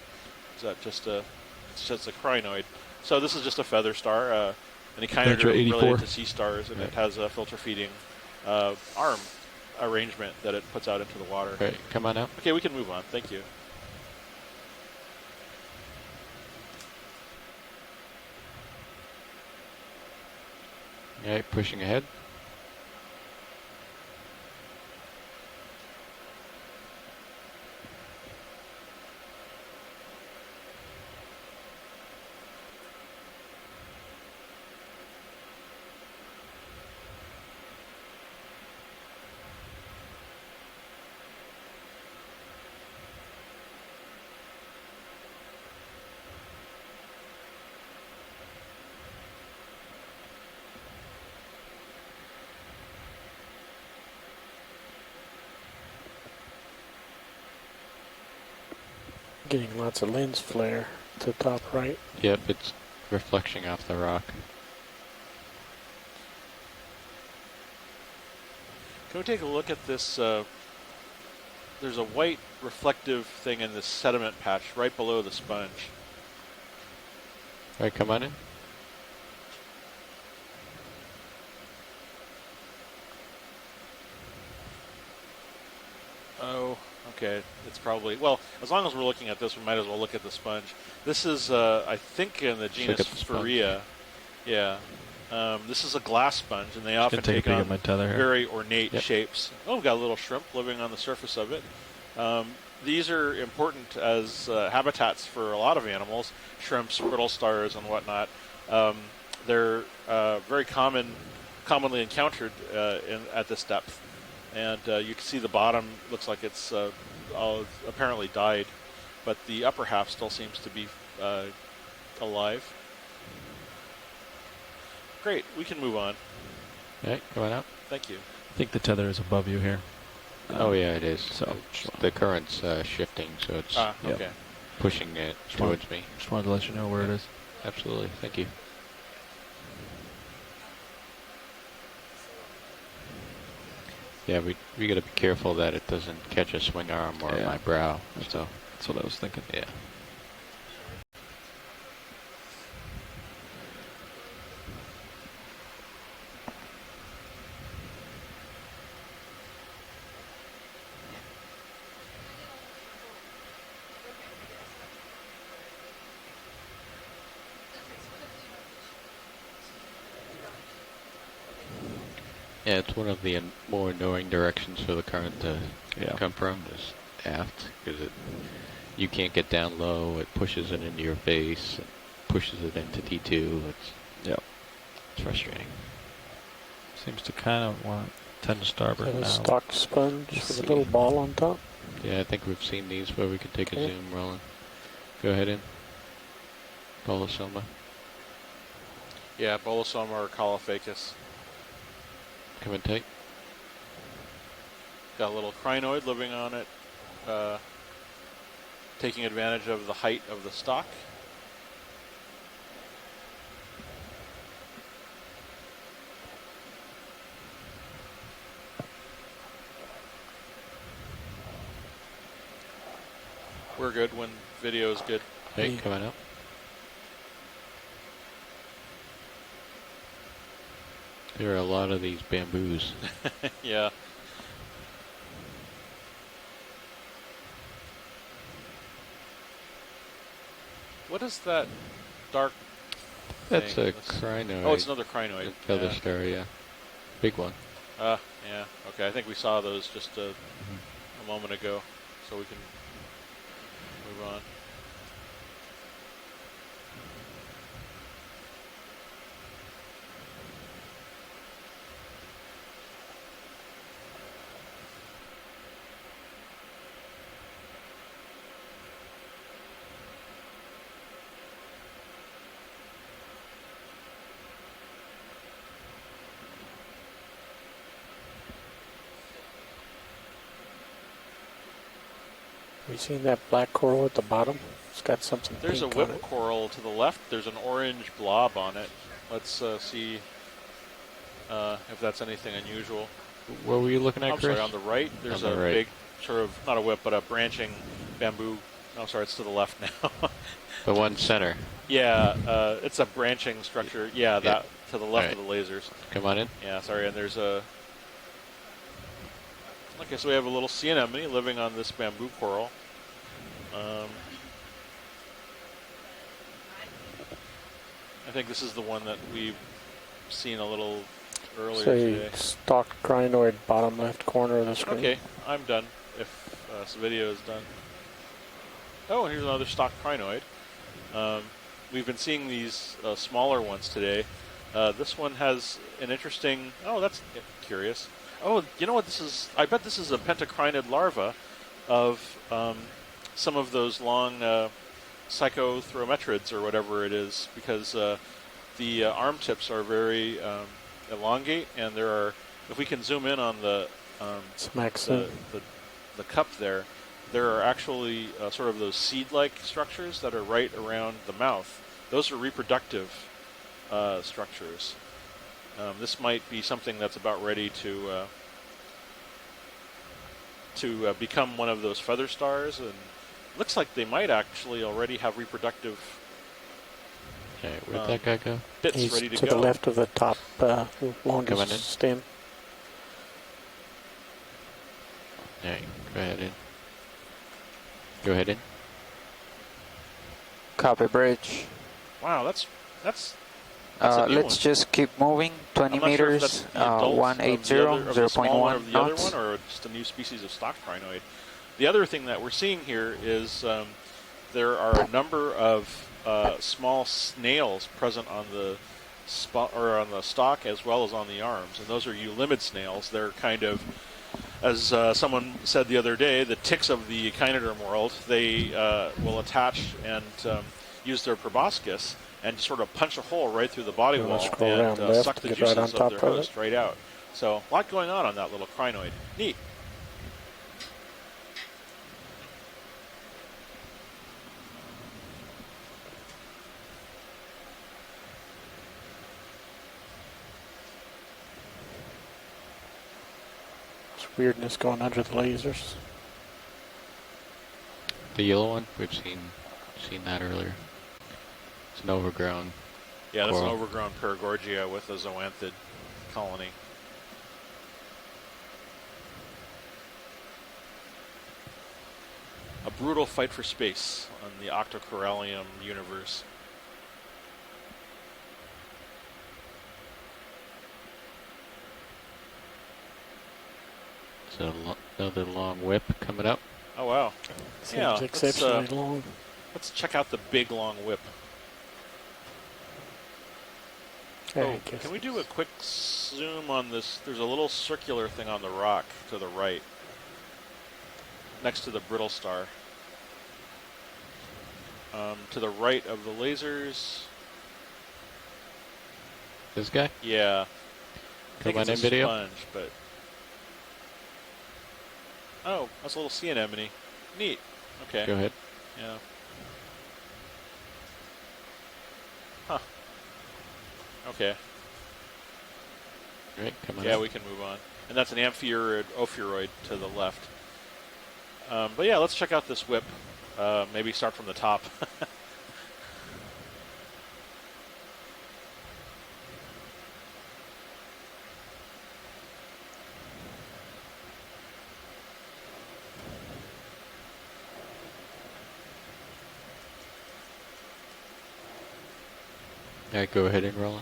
Is that just a... It's just a crinoid. So this is just a feather star, any kind of related to sea stars, and it has a filter feeding arm arrangement that it puts out into the water. Right, come on out. Okay, we can move on. Thank you. Alright, pushing ahead. Getting lots of lens flare to the top right. Yep, it's reflecting off the rock. Can we take a look at this? There's a white reflective thing in this sediment patch right below the sponge. Alright, come on in. Oh, okay. It's probably... Well, as long as we're looking at this, we might as well look at the sponge. This is, I think, in the genus Sphaeria. Yeah. This is a glass sponge, and they often take on very ornate shapes. Oh, we've got a little shrimp living on the surface of it. These are important as habitats for a lot of animals, shrimps, brittle stars, and whatnot. They're very commonly encountered at this depth. And you can see the bottom looks like it's apparently died, but the upper half still seems to be alive. Great, we can move on. Alright, going out. Thank you. I think the tether is above you here. Oh yeah, it is. So the current's shifting, so it's okay. Pushing it towards me. Just wanted to let you know where it is. Absolutely, thank you. Yeah, we gotta be careful that it doesn't catch a swing arm or my brow. So that's what I was thinking. Yeah. Yeah, it's one of the more annoying directions for the current to come from, is aft, because you can't get down low. It pushes it into your face, it pushes it into T2. It's frustrating. Seems to kind of tend to starboard now. A stock sponge with a little ball on top. Yeah, I think we've seen these where we can take a zoom rolling. Go ahead in. Bolosoma. Yeah, Bolosoma or Caulophacus. Come in tight. Got a little crinoid living on it, taking advantage of the height of the stock. We're good when video is good. Hey, coming up. There are a lot of these bamboos. Yeah. What is that dark That's thing? a crinoid. Oh, it's another crinoid. A feather star, yeah. Big one. Yeah. Okay, I think we saw those just a moment ago, so we can move on. Have you seen that black coral at the bottom? It's got something There's a pink on whip it. coral to the left. There's an orange blob on it. Let's see if that's anything unusual. What were you looking at, I'm Chris? sorry, on the right, there's On a the right. big, sort of, not a whip, but a branching bamboo. I'm sorry, it's to the left now. The one center. Yeah, it's a branching structure. Yeah, that to the left of the lasers. Come on in. Yeah, sorry, and there's a... Okay, so we have a little sea anemone living on this bamboo coral. I think this is the one that we've seen a little earlier today. Say stock crinoid bottom left corner of the screen. Okay, I'm done, if this video is done. Oh, and here's another stock crinoid. We've been seeing these smaller ones today. This one has an interesting... Oh, that's curious. Oh, you know what this is? I bet this is a pentacrinid larva of some of those long psychothrometrids or whatever it is, because the arm tips are very elongate, and there are... If we can zoom in on the cup there, there are actually sort of those seed-like structures that are right around the mouth. Those are reproductive structures. This might be something that's about ready to become one of those feather stars, and looks like they might actually already have reproductive. Okay, where'd that guy go? Bits He's ready to to go. the left of the top longest in. stem. Yeah, go ahead in. Go ahead in. Copy bridge. Wow, that's a new let's one. just keep moving. 20 I'm not sure if meters, that's the adult 180, of the small one of the other knots. one, or just a new species of stock crinoid. The other thing that we're seeing here is there are a number of small snails present on the on the stalk as well as on the arms, and those are eulimid snails. They're kind of, as someone said the other day, the ticks of the echinoderm world. They will attach and use their proboscis and sort of punch a hole right through the body You wanna wall scroll and around left suck to the get juices right on of top their of it? host right out. So a lot going on that little crinoid. Neat. weirdness going under the lasers. The yellow one, we've seen that earlier. It's an overgrown. Yeah, that's coral. an overgrown Paragorgia with a Zoanthid colony. A brutal fight for space on the Octa Coralium universe. So another long whip coming up. Oh wow! Seems exceptionally long. Let's check out the big long whip. Oh, can we do a quick zoom on this? There's a little circular thing on the rock to the right, next to the brittle star. To the right of the lasers. This guy? Yeah. I think Come on it's in, a video. sponge, but... Oh, that's a little sea anemone. Neat. Okay. Go ahead. Yeah. Huh. Okay. Right, come on Yeah, in. we can move on. And that's an amphiurid ophiuroid to the left. But yeah, let's check out this whip. Maybe start from the top. Yeah, go ahead and roll.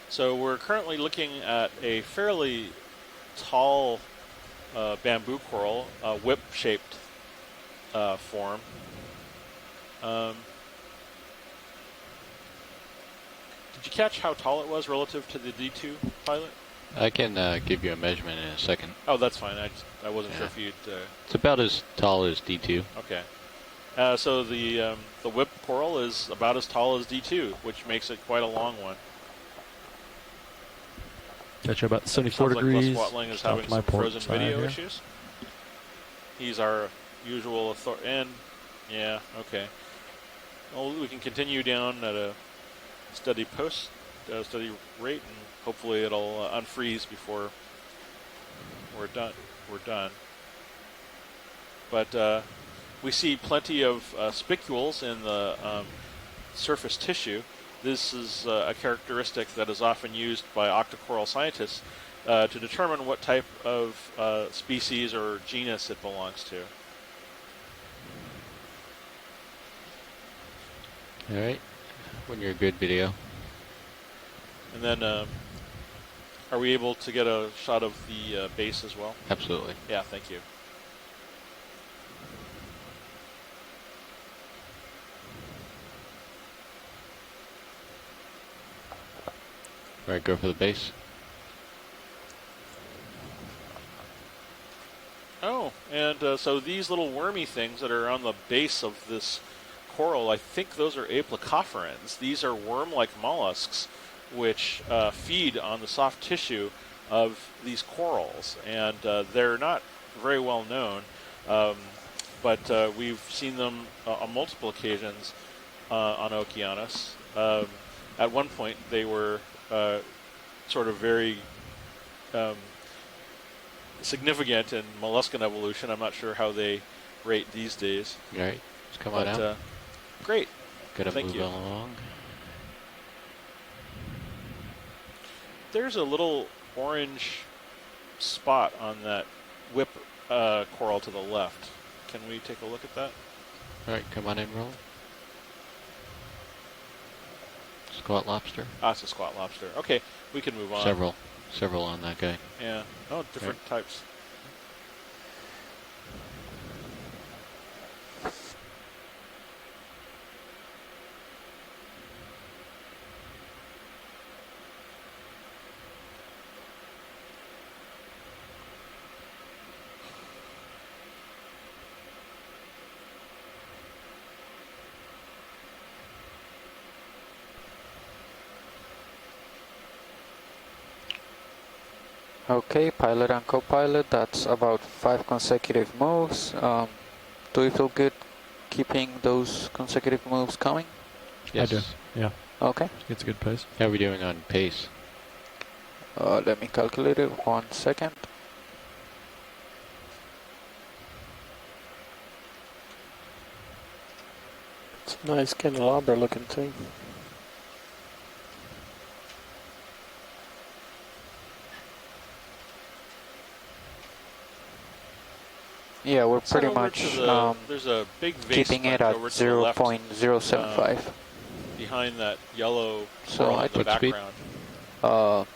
So we're currently looking at a fairly tall bamboo coral, whip-shaped form. Did you catch how tall it was relative to the D2 pilot? I can give you a measurement in a second. Oh, that's fine. I wasn't sure if you'd... It's about as tall as D2. Okay. So the whip coral is about as tall as D2, which makes it quite a long one. Got you about 74 Sounds degrees. like Les Watling is Stop having to my some port frozen side video here. issues. He's our usual authority. And, yeah, okay. Well, we can continue down at a steady steady rate, and hopefully it'll unfreeze before we're done. But we see plenty of spicules in the surface tissue. This is a characteristic that is often used by Octa Coral scientists to determine what type of species or genus it belongs to. All right. When you're good, video. And then, are we able to get a shot of the base as well? Absolutely. Yeah, thank you. All right, go for the base. Oh, and so these little wormy things that are on the base of this coral, I think those are aplacophorans. These are worm-like mollusks which feed on the soft tissue of these corals, and they're not very well known, but we've seen them on multiple occasions on Okeanos. At one point, they were sort of very significant in molluscan evolution. I'm not sure how they rate these days. All right, let's come on out. Great. Gotta Thank move you. along. There's a little orange spot on that whip coral to the left. Can we take a look at that? All right, come on in, roll. Squat lobster. Ah, it's a squat lobster. Okay, we can move on. Several on that guy. Yeah. Oh, different types. Okay, pilot and co-pilot, that's about 5 consecutive moves. Do you feel good keeping those consecutive moves coming? Yes. I do. Yeah. Okay. It's a good pace. How are we doing on pace? Let me calculate it. 1 second. It's a nice candelabra looking thing. Yeah, we're Let's head pretty over much to the, there's a big vase keeping it at over to the left, 0.075. behind that yellow So coral I in the put speed. background.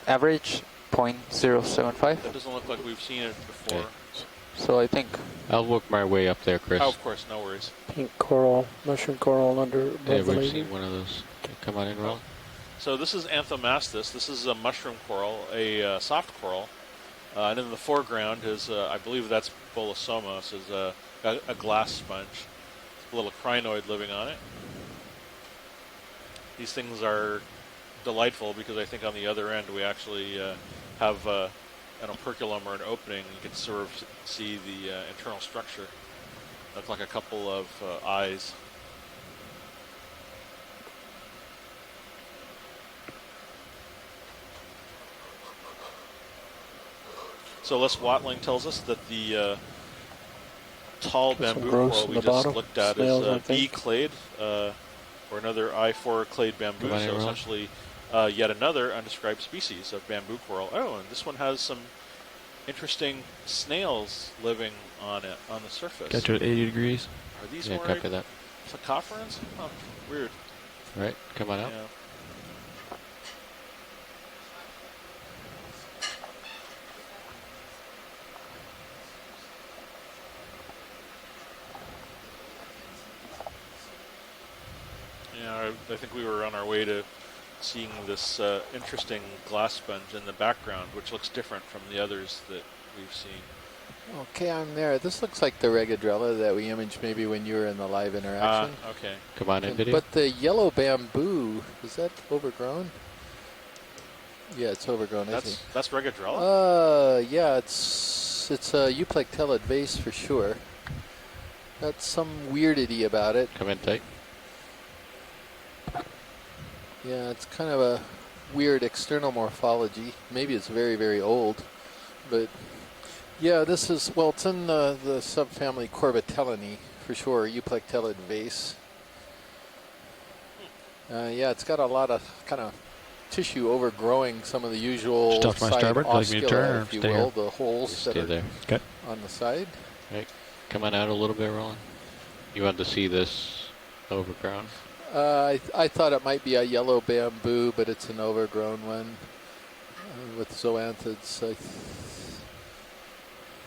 Average 0.075. That doesn't look like we've seen it before. Okay. So I think I'll work my way up there, Chris. Oh, of course, no worries. Pink coral, mushroom coral under Yeah, above the we've laser. seen one of those. Okay, come on in, Roland. So this is Anthomastus. This is a mushroom coral, a soft coral. And in the foreground is, I believe that's Bolosomos, is a glass sponge. It's a little crinoid living on it. These things are delightful because I think on the other end we actually have an operculum or an opening. You can sort of see the internal structure. That's like a couple of eyes. So Les Watling tells us that the tall Got some bamboo growths coral in we the just bottom. looked at Snails, I is think. B-clade, or another I4 clade bamboo, Come on in, so Roland. essentially yet another undescribed species of bamboo coral. Oh, and this one has some interesting snails living on it, on the surface. Got you at 80 degrees. Are these Yeah, more copy that. Phacophorans? Huh, weird. All right, come on out. Yeah. Yeah, I think we were on our way to seeing this interesting glass sponge in the background, which looks different from the others that we've seen. Okay, I'm there. This looks like the Regadrella that we imaged maybe when you were in the live interaction. Okay. Come on in, video. But the yellow bamboo, is that overgrown? Yeah, it's overgrown, isn't it? That's Regadrella? Yeah, it's a euplectellid vase for sure. That's some weirdity about it. Come in tight. Yeah, it's kind of a weird external morphology. Maybe it's very, very old, but yeah, this is, well, it's in the subfamily Corbitellinae for sure, euplectellid vase. Yeah, it's got a lot of kind of tissue overgrowing some of the usual Just off my side starboard, like me to oscula, turn or if you stay will, here? the holes Just that stay are there. Okay. on the side. Right. Come on out a little bit, Roland. You want to see this overgrown? I thought it might be a yellow bamboo, but it's an overgrown one with zoanthids. I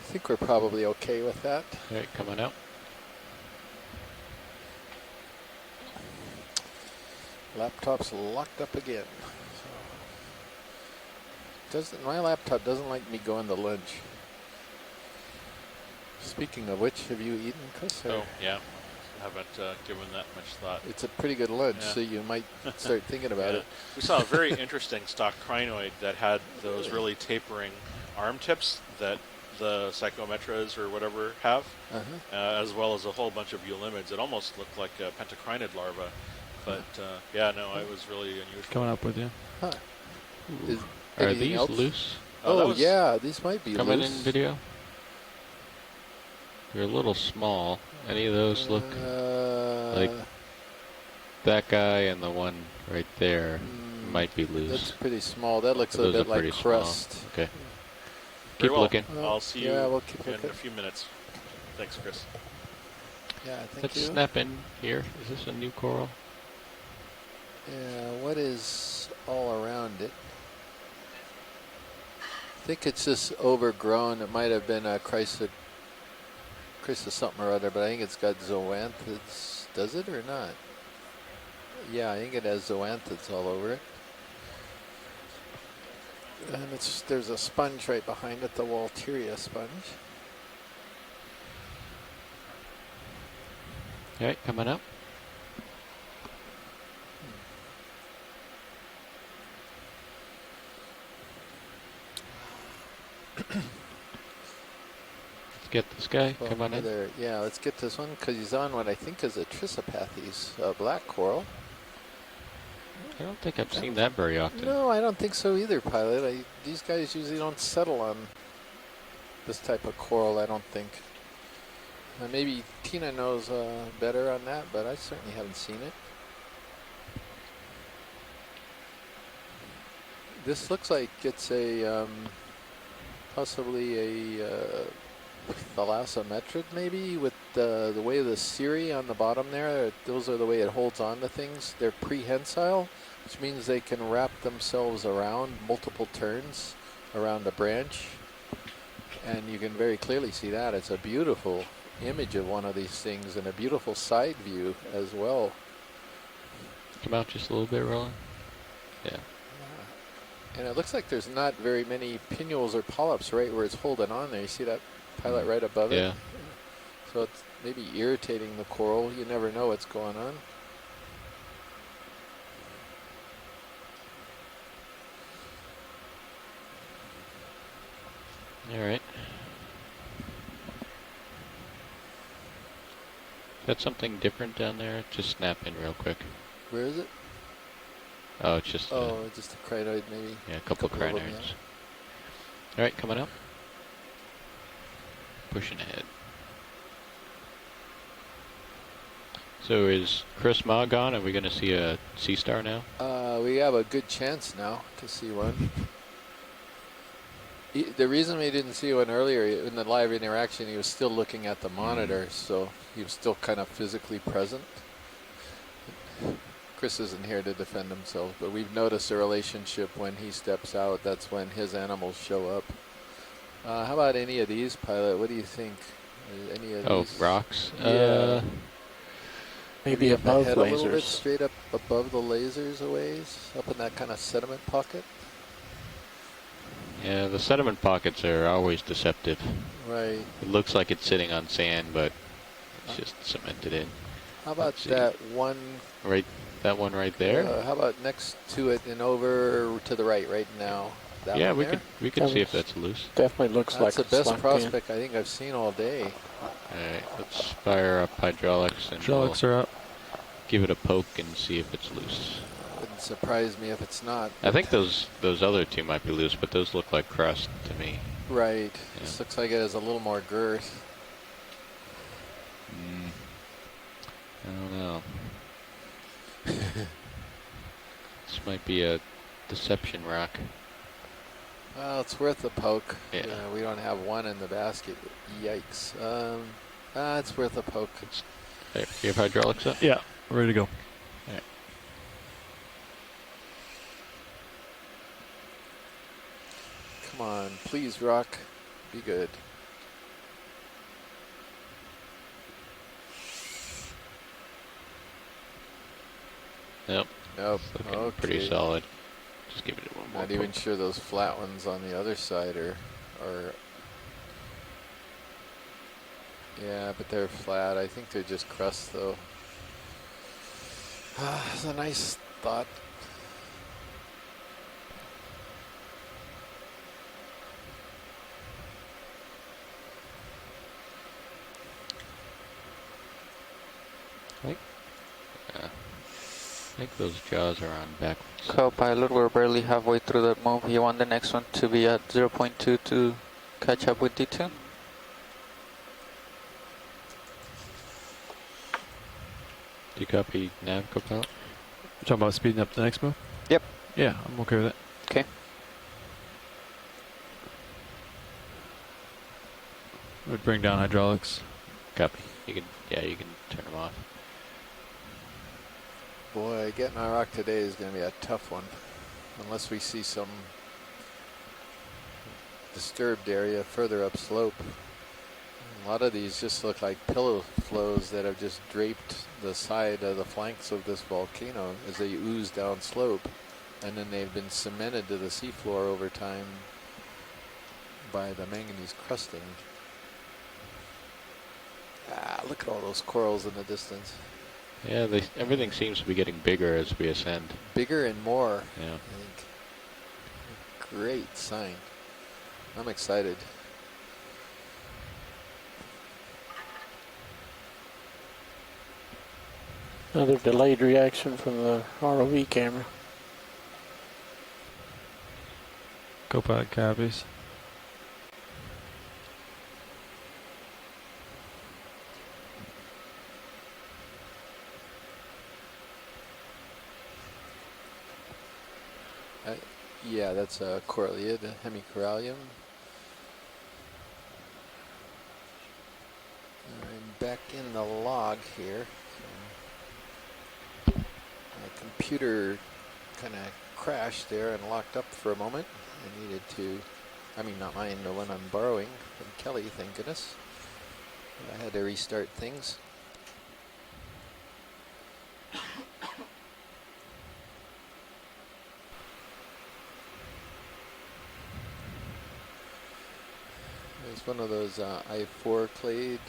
think we're probably okay with that. All right, come on out. Laptop's locked up again. My laptop doesn't like me going to lunch. Speaking of which, have you eaten, Chris? Oh, yeah. Haven't given that much thought. It's a pretty good lunch, Yeah. so you might start thinking about it. We saw a very interesting stock crinoid that had those really tapering arm tips that the psychometras or whatever have, as well as a whole bunch of eulimids. It almost looked like a pentacrinid larva, but yeah, no, it was really unusual. Coming up with you. Huh. Is Are anything these else? loose? Oh, yeah, these might be Coming loose. in video. They're a little small. Any of those look like that guy and the one right there might be loose. That's pretty small. That looks a Those bit are pretty like crust. small. Okay. Very Keep well. looking. I'll see you Yeah, we'll keep in looking. a few minutes. Thanks, Chris. Yeah, thank Let's you. snap in here. Is this a new coral? Yeah, what is all around it? I think it's just overgrown. It might have been a chrysis something or other, but I think it's got zoanthids. Does it or not? Yeah, I think it has zoanthids all over it. And there's a sponge right behind it, the Walteria sponge. All right, coming up. get this guy. Well, Come on in. there. Yeah, let's get this one because he's on what I think is a Trisopathes black coral. I don't think I've seen that very often. No, I don't think so either, Pilot. These guys usually don't settle on this type of coral, I don't think. Maybe Tina knows better on that, but I certainly haven't seen it. This looks like it's a possibly a thalassometrid, maybe, with the way the cirri on the bottom there. Those are the way it holds on to things. They're prehensile, which means they can wrap themselves around multiple turns around a branch. And you can very clearly see that. It's a beautiful image of one of these things and a beautiful side view as well. Come out just a little bit, Roland. Yeah. And it looks like there's not very many pinnules or polyps right where it's holding on there. You see that, Pilot, right above it? Yeah. So it's maybe irritating the coral. You never know what's going on. All right. Got something different down there? Just snap in real quick. Where is it? Oh, it's just just a crinoid maybe. Yeah, a couple of crinoids. Yeah. All right, coming up. Pushing ahead. So is Chris Ma gone? Are we going to see a sea star now? We have a good chance now to see one. The reason we didn't see one earlier in the live interaction, he was still looking at the monitor, so he was still kind of physically present. Chris isn't here to defend himself, but we've noticed a relationship when he steps out. That's when his animals show up. How about any of these, Pilot? What do you think? Any of these? Rocks? Yeah. Maybe above lasers. A little bit straight up above the lasers a ways, up in that kind of sediment pocket. Yeah, the sediment pockets are always deceptive. Right. It looks like it's sitting on sand, but it's just cemented in. How about that one? Right, that one right there. How about next to it and over to the right now? That yeah, one we can see if that's loose. Definitely looks like that's the best prospect I think I've seen all day. All right, let's fire up hydraulics and hydraulics are up. Give it a poke and see if it's loose. Wouldn't surprise me if it's not. I think those other two might be loose, but those look like crust to me. Right. Yeah. This looks like it has a little more girth. I don't know. This might be a deception rock. Well, it's worth a poke. Yeah. We don't have one in the basket. Yikes. It's worth a poke. There, you have hydraulics up? Yeah, ready to go. All right. Come on, please, rock. Be good. Nope. Nope. Looking Okay. pretty solid. Just give it one more. Not even sure those flat ones on the other side are. Yeah, but they're flat. I think they're just crust, though. It's a nice thought. I think those jaws are on backwards. Co-pilot, we're barely halfway through the move. You want the next one to be at 0.2 to catch up with D2? Do you copy nav, co-pilot? You're talking about speeding up the next move? Yep. Yeah, I'm okay with it. Okay. Would bring down hydraulics. Copy. You can turn them off. Boy, getting our rock today is going to be a tough one. Unless we see some disturbed area further upslope. A lot of these just look like pillow flows that have just draped the side of the flanks of this volcano as they ooze down slope. And then they've been cemented to the seafloor over time by the manganese crusting. Look at all those corals in the distance. Yeah, everything seems to be getting bigger as we ascend. Bigger and more. Yeah. I think. Great sign. I'm excited. Another delayed reaction from the ROV camera. Co-pilot copies. Yeah, that's a Coralliid hemicorallium. I'm back in the log here. So my computer kind of crashed there and locked up for a moment. I needed to, I mean not mine, the one I'm borrowing from Kelly, thank goodness. I had to restart things. It's one of those I4 clade,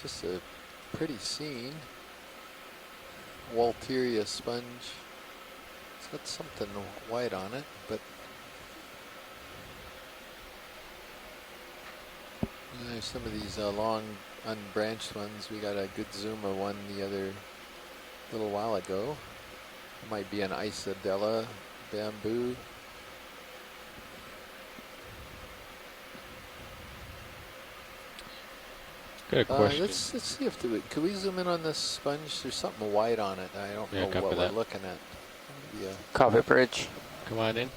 just a pretty scene. Walteria sponge. It's got something white on it, but there's some of these long unbranched ones. We got a good zoom of one the other little while ago. It might be an Isadella bamboo. Good question. Let's see if could we zoom in on this sponge? There's something white on it. I don't know what we're looking at. Maybe Coffee bridge. Come on in.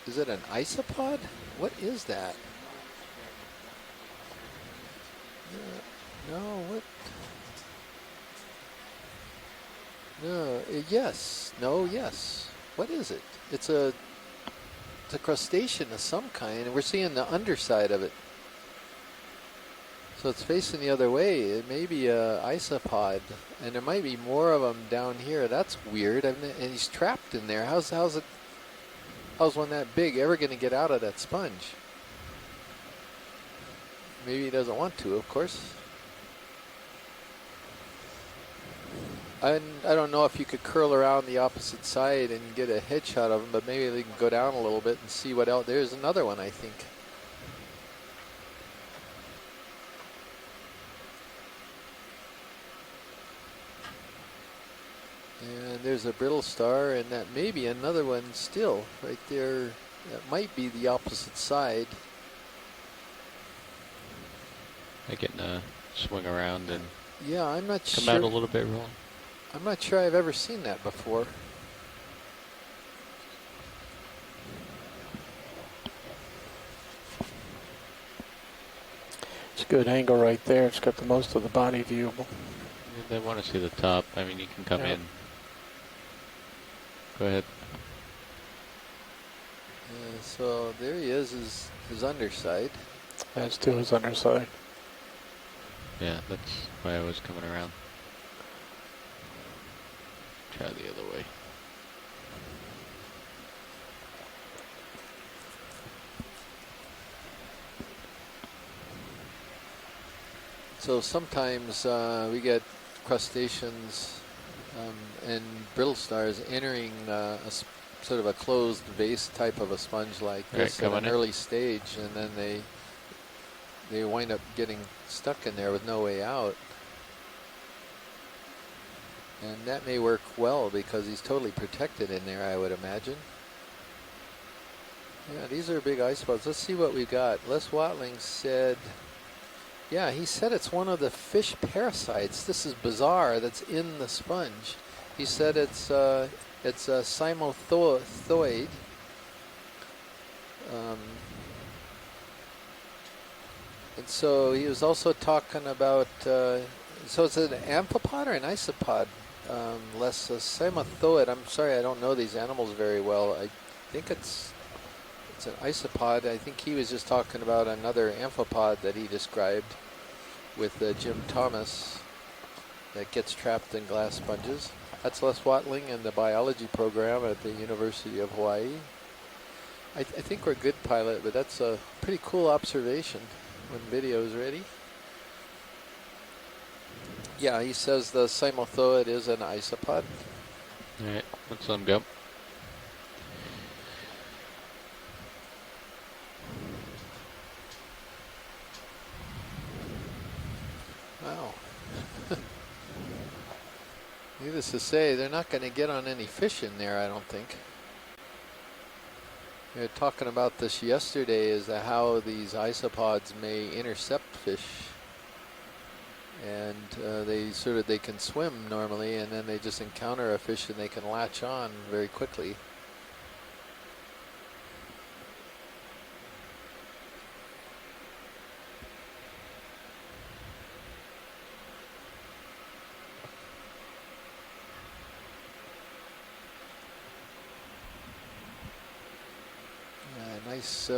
Is it an isopod? What is that? No, what? No, yes. No, yes. What is it? It's a crustacean of some kind, and we're seeing the underside of it. So it's facing the other way. It may be a isopod, and there might be more of them down here. That's weird. And he's trapped in there. How's one that big ever going to get out of that sponge? Maybe he doesn't want to, of course. I don't know if you could curl around the opposite side and get a headshot of them, but maybe they can go down a little bit and see what else. There's another one, I think. And there's a brittle star, and that may be another one still right there. That might be the opposite side. I can swing around and yeah, I'm not come sure. out a little bit wrong. I'm not sure I've ever seen that before. It's a good angle right there. It's got the most of the body viewable. They want to see the top. I mean, you can come in. Go ahead. So there he is, his underside. That's still his underside. Yeah, that's why I was coming around. Try the other way. So sometimes we get crustaceans and brittle stars entering sort of a closed vase type of a sponge like this at an early stage, and then they wind up getting stuck in there with no way out. And that may work well because he's totally protected in there, I would imagine. Yeah, these are big isopods. Let's see what we got. Les Watling said, yeah, he said it's one of the fish parasites. This is bizarre. That's in the sponge. He said it's a Seamount. And so he was also talking about, so it's an amphipod or an isopod? Less Seamount. I'm sorry, I don't know these animals very well. I think it's an isopod. I think he was just talking about another amphipod that he described with Jim Thomas that gets trapped in glass sponges. That's Les Watling in the biology program at the University of Hawaii. I think we're good, pilot, but that's a pretty cool observation when video is ready. Yeah, he says the Seamount is an isopod. All right, let's let him go. As to say, they're not going to get on any fish in there, I don't think. We were talking about this yesterday, is how these isopods may intercept fish. And they can swim normally, and then they just encounter a fish and they can latch on very quickly. Nice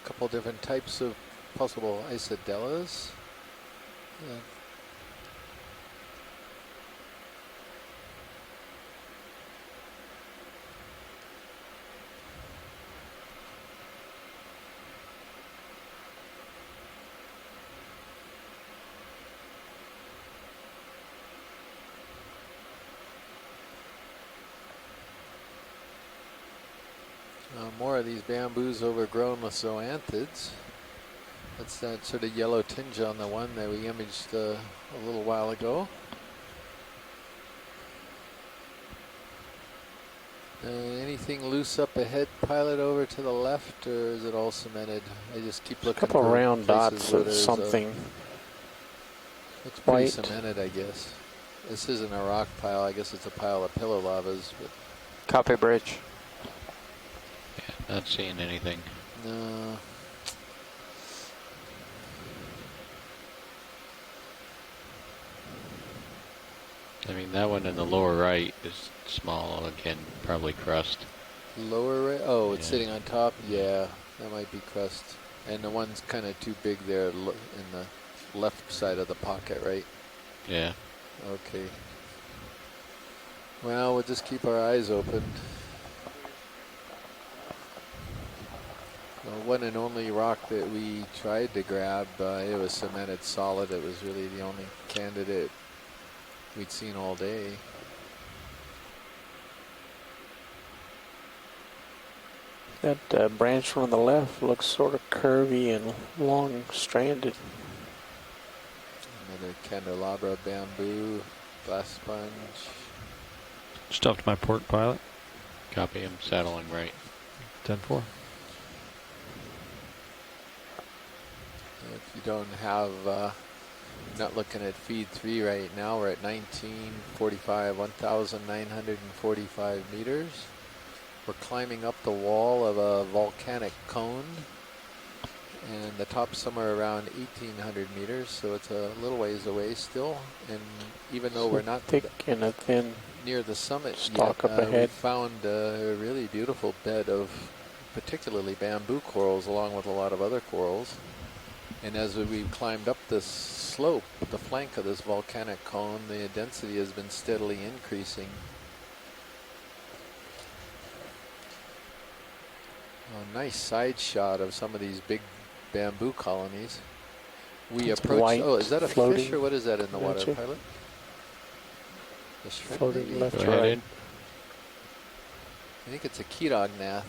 couple different types of possible isodellas. More of these bamboos overgrown with zoanthids. That's that sort of yellow tinge on the one that we imaged a little while ago. Anything loose up ahead, pilot, over to the left, or is it all cemented? I just keep looking a couple for round dots where of there's something. Looks pretty white. cemented, I guess. This isn't a rock pile. I guess it's a pile of pillow lavas. But Copy bridge. Yeah, not seeing anything. no. I mean, that one in the lower right is small again, probably crust. Lower right? Oh, it's Yeah. sitting on top? Yeah, that might be crust. And the one's kind of too big there in the left side of the pocket, right? Yeah. Okay. Well, we'll just keep our eyes open. The one and only rock that we tried to grab, it was cemented solid. It was really the only candidate we'd seen all day. That branch from the left looks sort of curvy and long stranded. Another candelabra bamboo, glass sponge. Stuffed my port pilot. Copy, I'm saddling right. 10-4. If you don't have, not looking at feed 3 right now, we're at 1945, 1,945 meters. We're climbing up the wall of a volcanic cone, and the top's somewhere around 1,800 meters, so it's a little ways away still. And even though we're not thick and a thin near the summit stalk yet, up ahead, we found a really beautiful bed of particularly bamboo corals, along with a lot of other corals. And as we've climbed up this slope, the flank of this volcanic cone, the density has been steadily increasing. A nice side shot of some of these big bamboo colonies. We it's approached. white, Oh, is that a floating, fish or what is that in the water, gotcha. pilot? A shrimp, Floating maybe? left Go to ahead right. in. I think it's a Ketognath.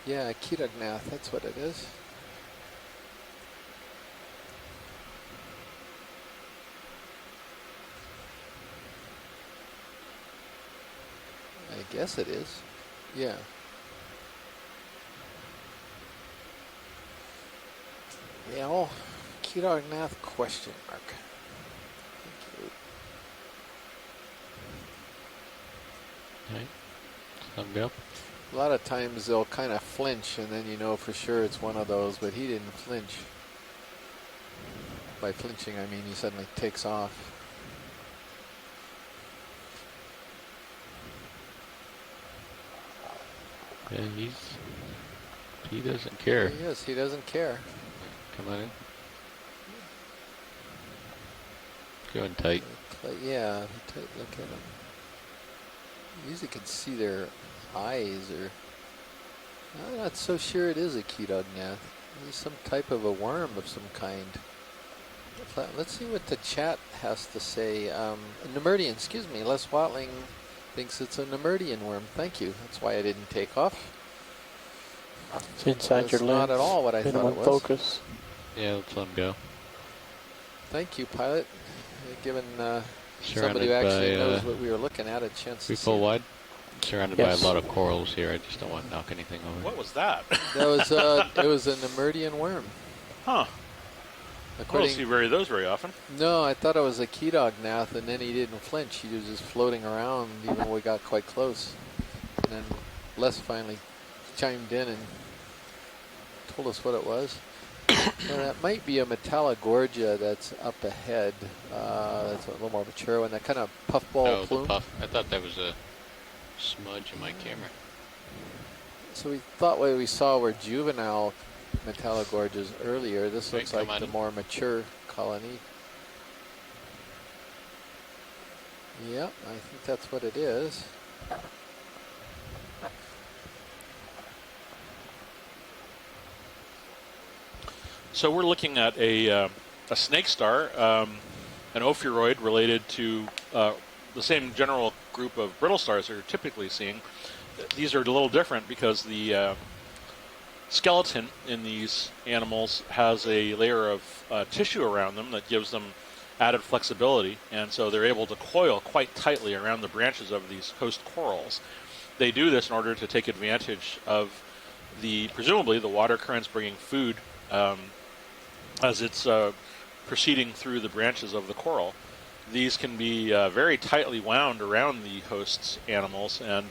Yeah, Ketognath, that's what it is. I guess it is. Yeah. Yeah, Ketognath question mark. Thank you. Right. Thumb go. A lot of times they'll kind of flinch, and then you know for sure it's one of those, but he didn't flinch. By flinching, I mean he suddenly takes off. Yeah, he doesn't care. Yes, he doesn't care. Come on in. Going tight. Yeah, look at him. You usually can see their eyes, or I'm not so sure it is a Ketognath. It's some type of a worm of some kind. Let's see what the chat has to say. Nemerdian, excuse me, Les Watling thinks it's a Nemerdian worm. Thank you. That's why I didn't take off. It's inside your That's lens. not at all what I thought Minimum it was. focus. Yeah, let's let him go. Thank you, pilot. Given Surrounded somebody who actually by, knows what we were looking at a chance to see. full wide. Surrounded by a lot of corals here. I just don't want to knock anything over. What was that? That was it was an Emerdian worm. Huh. I don't see those very often. No, I thought it was a key dog gnat, and then he didn't flinch. He was just floating around even when we got quite close. And then Les finally chimed in and told us what it was. So that might be a Metallogorgia that's up ahead. That's a little more mature one. That kind of puffball plume. The puff. I thought that was a smudge in my camera. So we thought what we saw were juvenile Metallogorgias earlier. This looks like the more mature colony. Yep, I think that's what it is. So we're looking at a snake star, an ophiuroid related to the same general group of brittle stars that you're typically seeing. These are a little different because the skeleton in these animals has a layer of tissue around them that gives them added flexibility, and so they're able to coil quite tightly around the branches of these host corals. They do this in order to take advantage of presumably the water currents bringing food as it's proceeding through the branches of the coral. These can be very tightly wound around the host's animals, and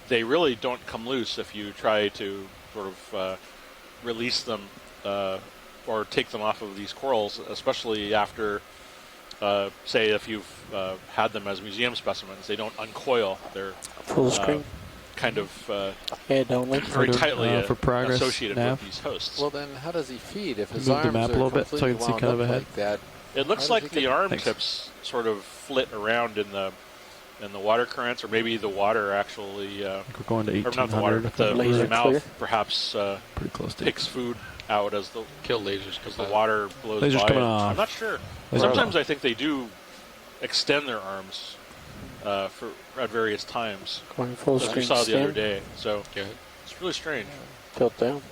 they really don't come loose if you try to sort of release them or take them off of these corals, especially after, say, if you've had them as museum specimens. They don't uncoil. They're full screen. Kind of head only. very tightly for progress, associated nav. with these hosts. Well, then how does he feed if his Move the arms map are a little bit completely so I can see wound kind of up ahead. like that? It looks How does like he the get- arm Thanks. tips sort of flit around in the water currents, or maybe the water actually, We're going to or not the 1800. water, but the Laser mouth clear. perhaps Pretty close to picks food out as the Kill lasers. as the water blows Laser's by. coming it. off. I'm not sure. Laser's Sometimes off. I think they do extend their arms for at various times, Going full as we screen saw the other stand. day. So Go ahead. it's really strange. Tilt down.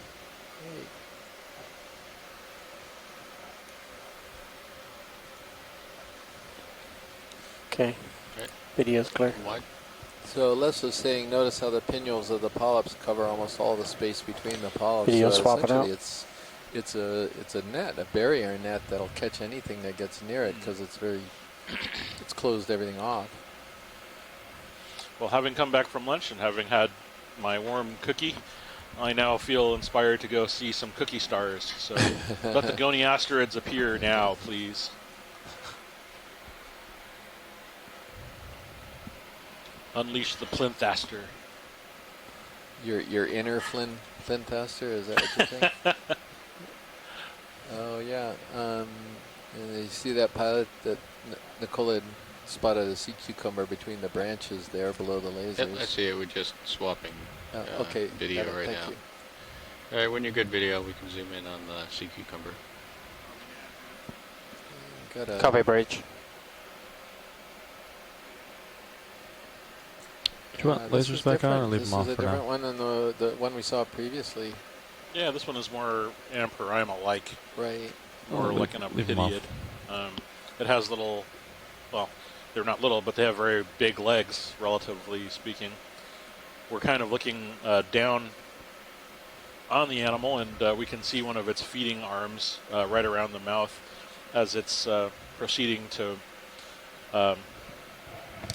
Okay. Right. Video's clear. Wide. So Les was saying, notice how the pinnules of the polyps cover almost all the space between the polyps. Video so swapping out. essentially it's a net, a barrier net that'll catch anything that gets near it because it's closed everything off. Well, having come back from lunch and having had my warm cookie, I now feel inspired to go see some cookie stars. So let the goniastrids appear now, please. Unleash the plinth-aster. Your inner flintaster, is that what you're saying? Oh yeah. And you see that pilot that Nicole had spotted a sea cucumber between the branches there below the lasers. Yep, I see it. We're just swapping okay, video got it, right thank now. you. All right, when you're good video, we can zoom in on the sea cucumber. Got a Copy bridge. Do you want this lasers is back on or different. leave This them off is a for different now? one than the one we saw previously. Yeah, this one is more Amperima-like, Right. or Oh, like an leave 'em off. Opidiid. It has little, well, they're not little, but they have very big legs, relatively speaking. We're kind of looking down on the animal, and we can see one of its feeding arms right around the mouth as it's proceeding to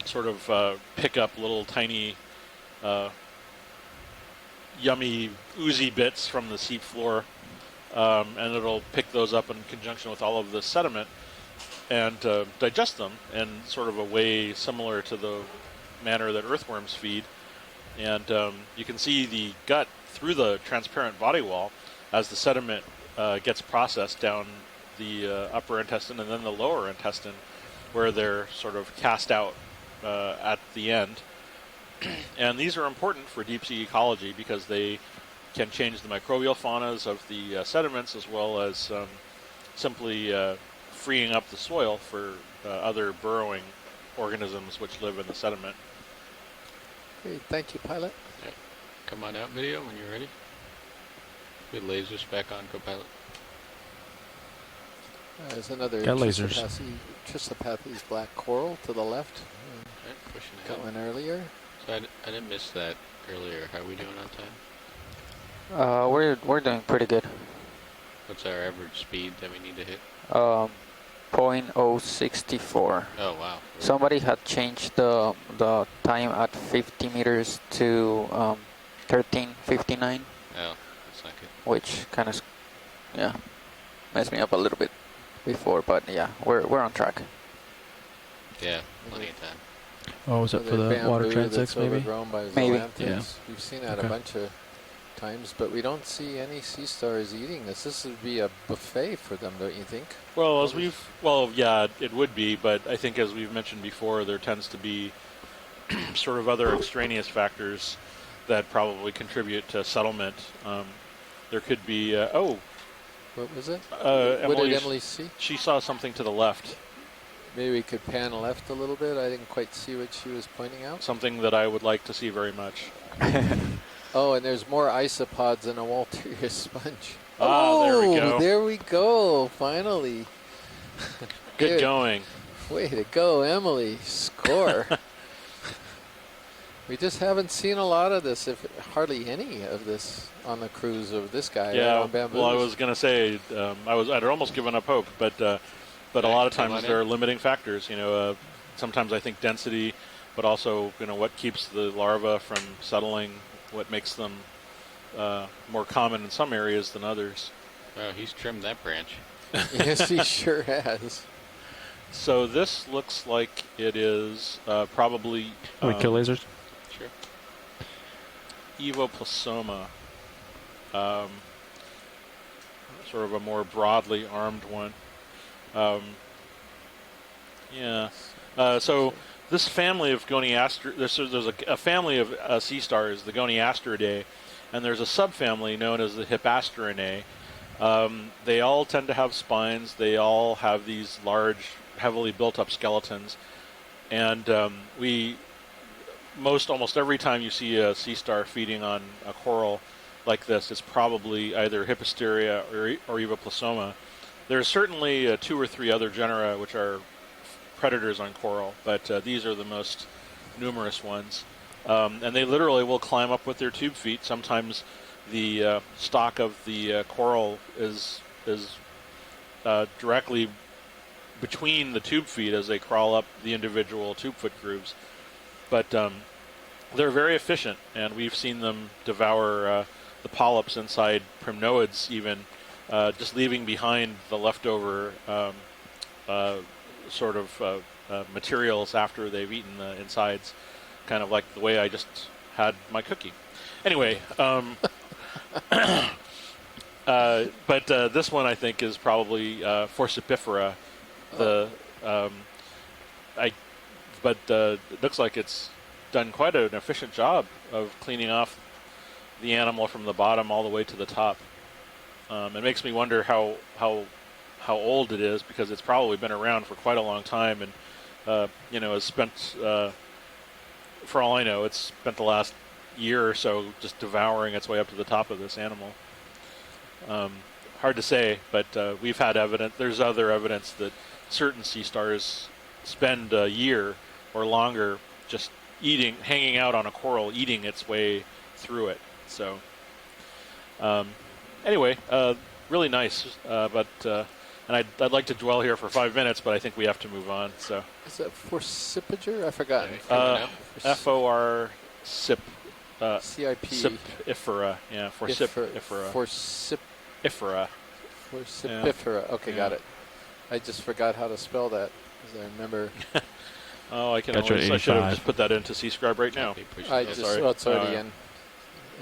sort of pick up little tiny yummy oozy bits from the seep floor, and it'll pick those up in conjunction with all of the sediment and digest them in sort of a way similar to the manner that earthworms feed. And you can see the gut through the transparent body wall as the sediment gets processed down the upper intestine and then the lower intestine, where they're sort of cast out at the end. And these are important for deep sea ecology because they can change the microbial faunas of the sediments, as well as simply freeing up the soil for other burrowing organisms which live in the sediment. Great, thank you, pilot. Yep. Come on out, video, when you're ready. With lasers back on, Copilot. There's another Got lasers. Trissopathes black coral to the left. Pushing Got ahead. one earlier. So I didn't miss that earlier. How are we doing on time? We're doing pretty good. What's our average speed that we need to hit? 0.064. Oh wow. Somebody had changed the time at 50 meters to 13:59, Oh, that's not good. which kind of messed me up a little bit before, but yeah, we're on track. Yeah, plenty of time. Oh, is that for the water transects, maybe? Overgrown by Maybe. Zoanthids. Yeah. We've seen that Okay. a bunch of times, but we don't see any sea stars eating this. This would be a buffet for them, don't you think? Well, yeah, it would be, but I think as we've mentioned before, there tends to be sort of other extraneous factors that probably contribute to settlement. There could be, What was it? What Emily, did Emily see? she saw something to the left, Maybe we could pan left a little bit. I didn't quite see what she was pointing out. something that I would like to see very much. Oh, and there's more isopods in a Walterius sponge. There we go. There we go, finally. Good going. Way to go, Emily. Score. We just haven't seen a lot of this, if hardly any of this on the cruise of this guy. Yeah, on Bamboos. well, I was going to say, I'd almost given up hope, but a lot of times there are limiting factors. Sometimes I think density, but also what keeps the larva from settling, what makes them more common in some areas than others. Oh, he's trimmed that branch. Yes, he sure has. So this looks like it is probably We kill lasers? Sure. Evoplasoma, sort of a more broadly armed one. So this family of Goniaster, there's a family of sea stars, the Goniasteridae, and there's a subfamily known as the Hippasterinae. They all tend to have spines. They all have these large, heavily built-up skeletons, and almost every time you see a sea star feeding on a coral like this, it's probably either Hippasteria or Evoplasoma. There's certainly 2 or 3 other genera which are predators on coral, but these are the most numerous ones. And they literally will climb up with their tube feet. Sometimes the stalk of the coral is directly between the tube feet as they crawl up the individual tube foot grooves. But they're very efficient, and we've seen them devour the polyps inside primnoids even, just leaving behind the leftover sort of materials after they've eaten the insides, kind of like the way I just had my cookie. Anyway, but this one I think is probably Forcipifera. It looks like it's done quite an efficient job of cleaning off the animal from the bottom all the way to the top. It makes me wonder how old it is, because it's probably been around for quite a long time, and has spent, for all I know, it's spent the last year or so just devouring its way up to the top of this animal. Hard to say, but we've had evidence. There's other evidence that certain sea stars spend a year or longer just hanging out on a coral, eating its way through it. So, anyway, really nice. And I'd like to dwell here for 5 minutes, but I think we have to move on. So, is that Forcipiger? I forgot. FOR SIP. CIP. Sipifera. Yeah, Forcipifera. Forcipifera. Forcipifera. Okay, got it. I just forgot how to spell that, because I remember. Oh, I should have just put that into C-Scribe right now. It's already in,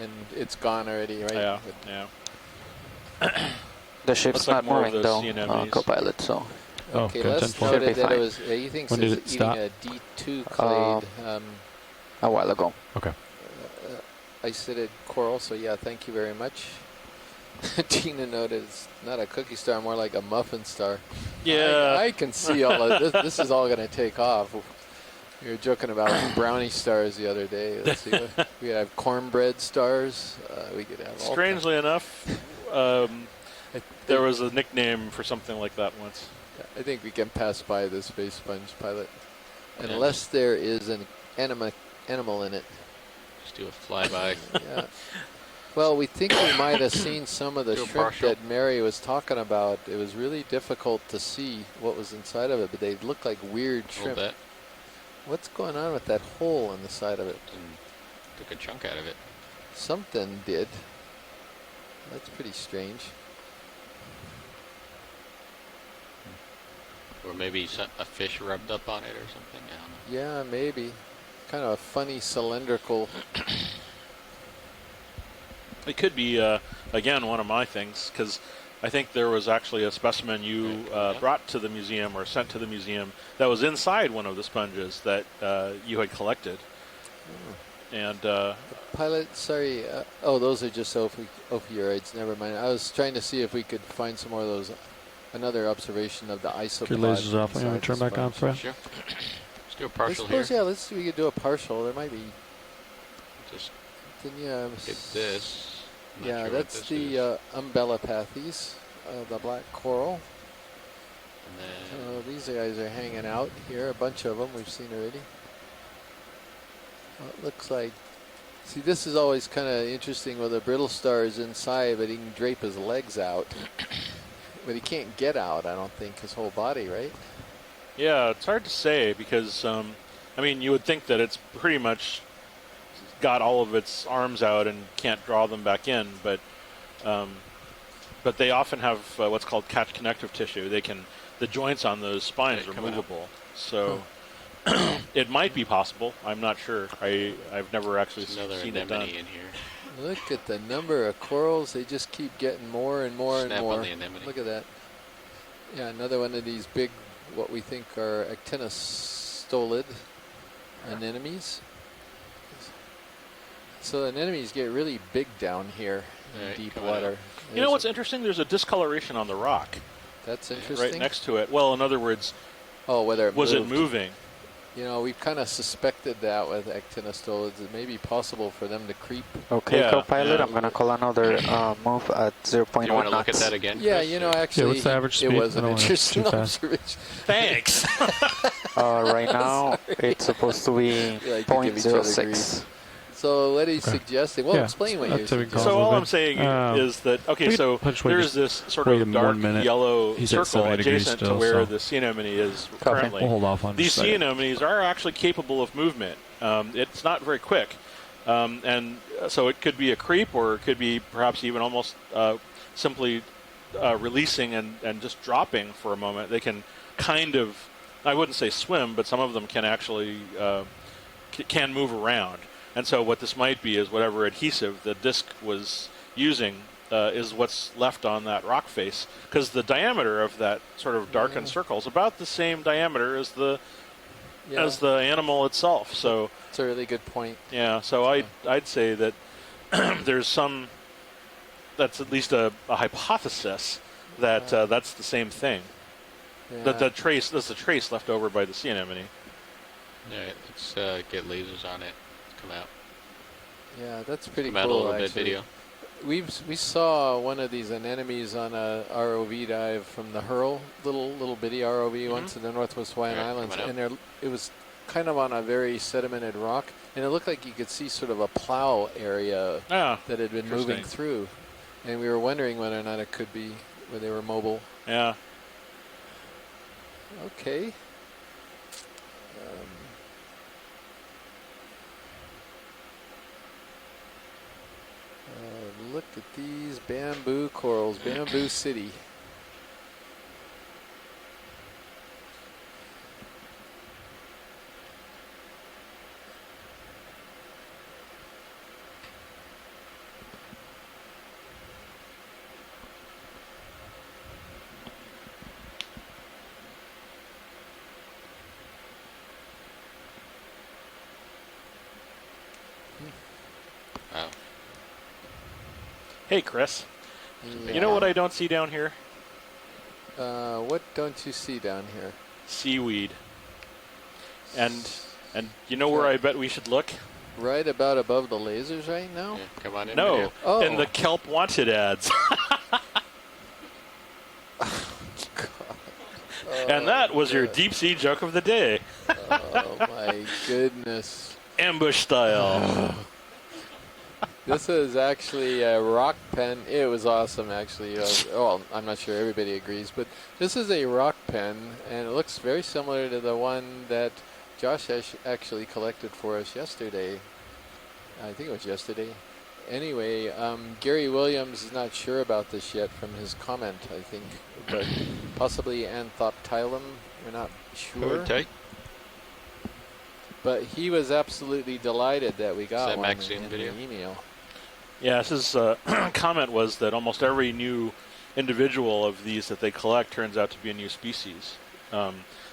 and it's gone already, right? Yeah. The ship's not moving though, Copilot, so. Okay, let's note that it was, he thinks it's eating a D2 clade. A while ago. Okay. Isidid coral, so yeah, thank you very much. Tina noted it's not a cookie star, more like a muffin star. Yeah. I can see all of this. This is all going to take off. We were joking about brownie stars the other day. Let's see. We could have cornbread stars. We could have all Strangely enough, There was a nickname for something like that once. I think we can pass by the space sponge pilot, unless there is an animal in it. Just do a flyby. Yeah. Well, we think we might have seen some of the shrimp that Mary was talking about. It was really difficult to see what was inside of it, but they look like weird shrimp. What's going on with that hole in the side of it? Took a chunk out of it. Something did. That's pretty strange. Or maybe a fish rubbed up on it or something. I don't know. Yeah, maybe. Kind of a funny cylindrical. It could be, again, one of my things, because I think there was actually a specimen you brought to the museum or sent to the museum that was inside one of the sponges that you had collected. And pilot, sorry. Oh, those are just opioids. Never mind. I was trying to see if we could find some more of those. Another observation of the isopod. Your lasers off. You want to turn back on, Fred? Sure. Let's do a partial I suppose, here. yeah, let's see if we could do a partial. There might be. Just get this. Yeah, that's the umbellapathes, the black coral. And then these guys are hanging out here. A bunch of them we've seen already. It looks like. See, this is always kind of interesting with a brittle star is inside, but he can drape his legs out. But he can't get out, I don't think, his whole body, right? yeah, it's hard to say because, I mean, you would think that it's pretty much got all of its arms out and can't draw them back in, but they often have what's called catch connective tissue. The joints on those spines are movable, so it might be possible. I'm not sure. I've never actually seen it done. in here. Look at the number of corals. They just keep getting more and more and more. On the anemone. Look at that. Yeah, another one of these big, what we think are actinostolid anemones. So anemones get really big down here in deep water. You know what's interesting? There's a discoloration on the rock. That's interesting. Right next to it. Well, in other words, whether was it moving? You know, we've kind of suspected that with actinostolids. It may be possible for them to creep. Okay, co-pilot, I'm going to call another move at 0.1 You want to knots. look at that again? Yeah, you know, actually, what's the average speed? it was an I don't wanna interesting too fast. observation. Thanks. Right now, it's supposed to be We like to give each other 0.06. grief. So what he's suggesting, well, Yeah, explain what that's you're what we call suggesting. So all moving. I'm saying is that, okay, so wait, there's just this sort wait of a dark 1 minute. yellow He's at circle 70 degrees adjacent to still, where so. the sea anemone is Copy. currently. We'll hold off on These just a sea second. anemones are actually capable of movement. It's not very quick. And so it could be a creep, or it could be perhaps even almost simply releasing and just dropping for a moment. They can kind of, I wouldn't say swim, but some of them can actually can move around. And so what this might be is whatever adhesive the disc was using is what's left on that rock face, because the diameter of that sort of darkened circle is about the same diameter as the animal itself. So it's a really good point. Yeah, so I'd say that there's that's at least a hypothesis that that's the same thing. Yeah. That's a trace left over by the sea anemone. All right, let's get lasers on it. Come out. Yeah, that's pretty Come out a cool. little actually, bit video. we saw one of these anemones on a ROV dive from the Hurl, little bitty ROV once in the Northwest Hawaiian Islands, and it was kind of on a very sedimented rock, and it looked like you could see sort of a plow area that had been moving through, and we were wondering whether or not it could be where they were mobile. Yeah. Okay. Look at these bamboo corals, Bamboo City. Wow. Hey, Chris. Yeah. You know what I don't see down here? What don't you see down here? Seaweed. And you know where I bet we should look? Right about above the lasers right now? Yeah, come on in. No, Video. Oh. in the kelp wanted ads. And that was your deep sea joke of the day. Oh my goodness. Ambush style. This is actually a rock pen. It was awesome, actually. Well, I'm not sure everybody agrees, but this is a rock pen, and it looks very similar to the one that Josh actually collected for us yesterday. I think it was yesterday. Anyway, Gary Williams is not sure about this yet from his comment, I think, but possibly Anthoptylum. We're not sure. But he was absolutely delighted that we got one in the email. Yeah, his comment was that almost every new individual of these that they collect turns out to be a new species.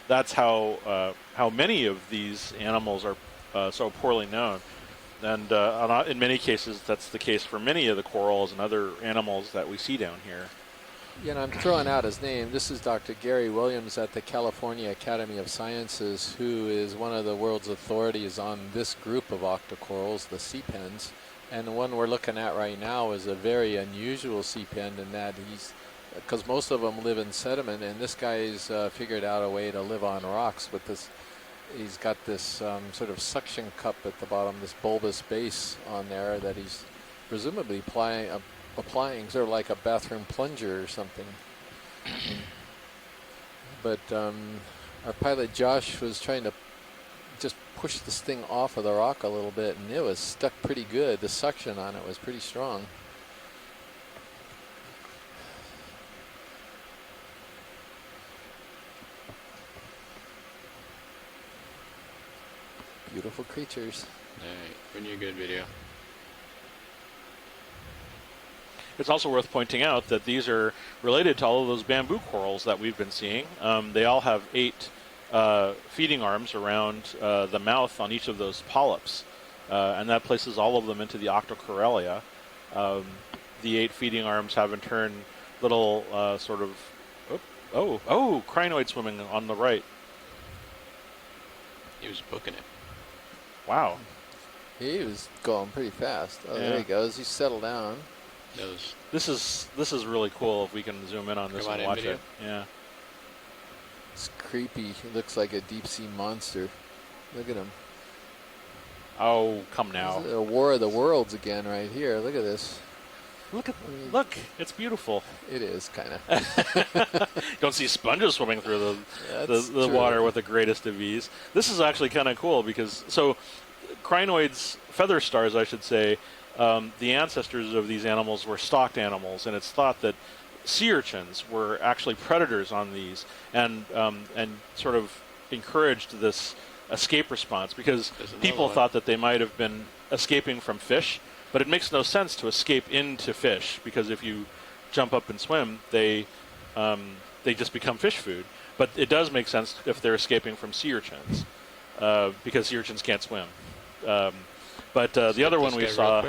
That's how many of these animals are so poorly known. And in many cases, that's the case for many of the corals and other animals that we see down here. You know, I'm throwing out his name. This is Dr. Gary Williams at the California Academy of Sciences, who is one of the world's authorities on this group of Octa Corals, the sea pens. And the one we're looking at right now is a very unusual sea pen in that because most of them live in sediment, and this guy's figured out a way to live on rocks with this. He's got this sort of suction cup at the bottom, this bulbous base on there that he's presumably applying sort of like a bathroom plunger or something. But our pilot Josh was trying to just push this thing off of the rock a little bit, and it was stuck pretty good. The suction on it was pretty strong. Beautiful creatures. Alright, when you're good, video. It's also worth pointing out that these are related to all of those bamboo corals that we've been seeing. They all have 8 feeding arms around the mouth on each of those polyps, and that places all of them into the Octa Coralia. The 8 feeding arms have in turn little sort of crinoid swimming on the right. He was booking it. Wow. He was going pretty fast. Oh, yeah. There he goes. He's settled down. This is really cool if we can zoom in on this and watch it. Yeah. It's creepy. He looks like a deep sea monster. Look at him. Oh, come now. This is a War of the Worlds again right here. Look at this. Look, it's beautiful. It is, kind of. Don't see sponges swimming through the water with the greatest of ease. This is actually kind of cool because, crinoids, feather stars, I should say, the ancestors of these animals were stalked animals, and it's thought that sea urchins were actually predators on these and sort of encouraged this escape response because people thought that they might have been escaping from fish. But it makes no sense to escape into fish because if you jump up and swim, they just become fish food. But it does make sense if they're escaping from sea urchins because sea urchins can't swim. But the other one we saw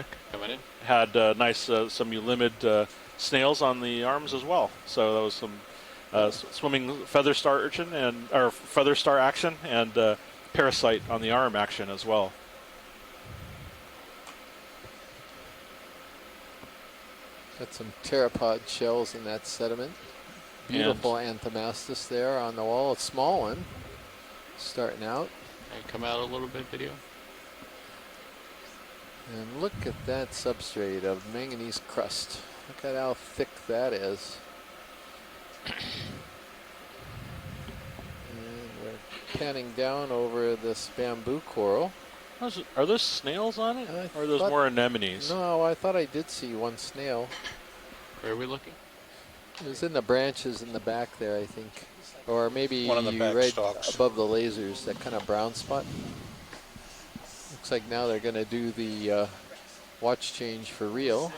had nice some eulimid snails on the arms as well. So that was some swimming feather star urchin or feather star action and parasite on the arm action as well. Got some pteropod shells in that sediment. Beautiful Anthomastus there on the wall. A small one starting out. Come out a little bit, video. And look at that substrate of manganese crust. Look at how thick that is. And we're panning down over this bamboo coral. Are those snails on it? Or are those more anemones? No, I thought I did see one snail. Where are we looking? It was in the branches in the back there, I think. Or maybe one of the back right stalks above the lasers, that kind of brown spot. Looks like now they're going to do the watch change for real.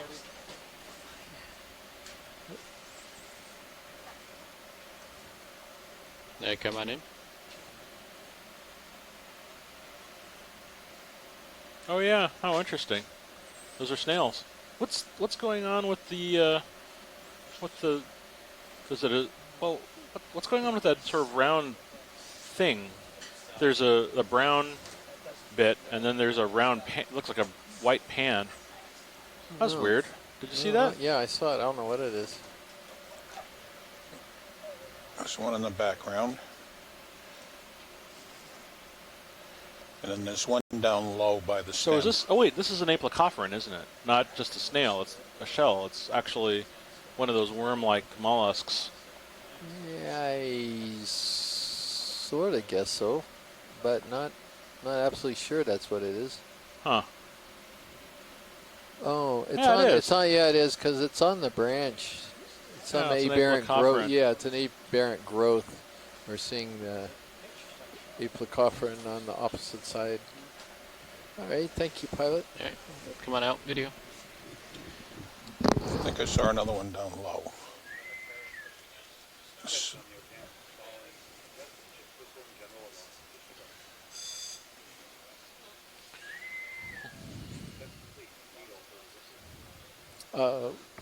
Come on in. Oh yeah, how interesting. Those are snails. What's going on with the what's going on with that sort of round thing? There's a brown bit and then there's a round pan, looks like a white pan. That's weird. Did you see that? Yeah, I saw it. I don't know what it is. There's one in the background. And then there's one down low by the stem. So is this? Oh wait, this is an aplicophoran, isn't it? Not just a snail. It's a shell. It's actually one of those worm-like mollusks. Yeah, I sort of guess so, but not absolutely sure that's what it is. Huh. Oh, it's Yeah, on. it is. It's on. Yeah, it is because it's on the branch. It's on the it's an aberrant growth. aplicophoran. Yeah, it's an aberrant growth. We're seeing the aplicophoran on the opposite side. All right, thank you, pilot. All right, come on out, video. I think I saw another one down low.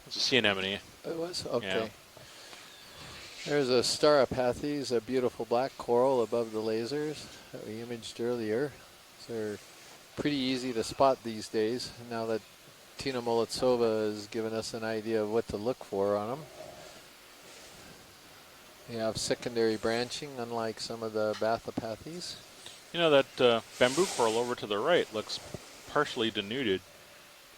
It's a sea anemone. It was? Okay. Yeah. There's a Staropathes, a beautiful black coral above the lasers that we imaged earlier. They're pretty easy to spot these days now that Tina Molitsova has given us an idea of what to look for on them. They have secondary branching, unlike some of the Bathopathes. You know, that bamboo coral over to the right looks partially denuded.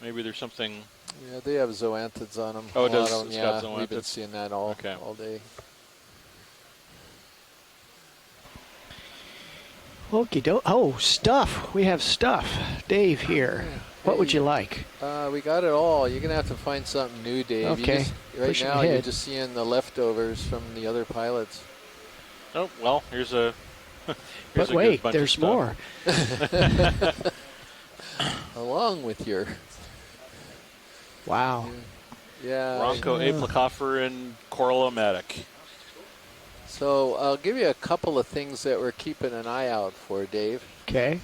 Maybe there's something... Yeah, they have zoanthids on them. Oh, it does? It's It's yeah, got zoanthids? we've been seeing that all day. Okie doke. Oh, stuff. We have stuff. Dave here. What would you like? We got it all. You're going to have to find something new, Dave. Okay. Right Pushing now, ahead. you're just seeing the leftovers from the other pilots. Oh, well, here's a... But wait, there's more. Along with your... Wow. Yeah. Bronco aplicophoran coralomatic. So I'll give you a couple of things that we're keeping an eye out for, Dave. Okay.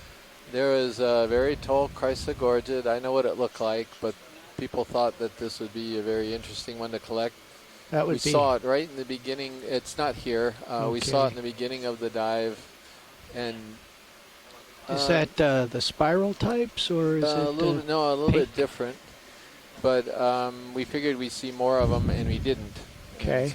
There is a very tall Chrysogorgid. I know what it looked like, but people thought that this would be a very interesting one to collect. That would we saw it right in the beginning. It's not here. We saw it in the beginning of the dive. And is that the spiral types, or is it a little bit, no, a little bit different. But we figured we'd see more of them, and we didn't. Okay.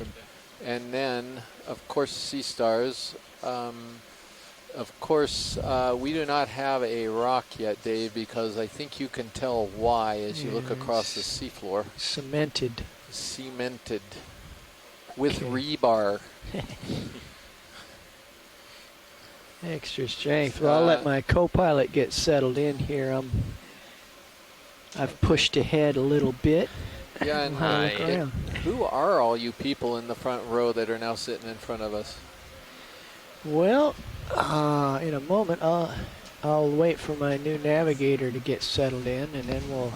And then, of course, sea stars. Of course, we do not have a rock yet, Dave, because I think you can tell why as you look across the seafloor. Cemented. Cemented. With rebar. Extra strength. Well, I'll let my co-pilot get settled in here. I've pushed ahead a little bit. Yeah, and who are all you people in the front row that are now sitting in front of us? Well, in a moment, I'll wait for my new navigator to get settled in, and then we'll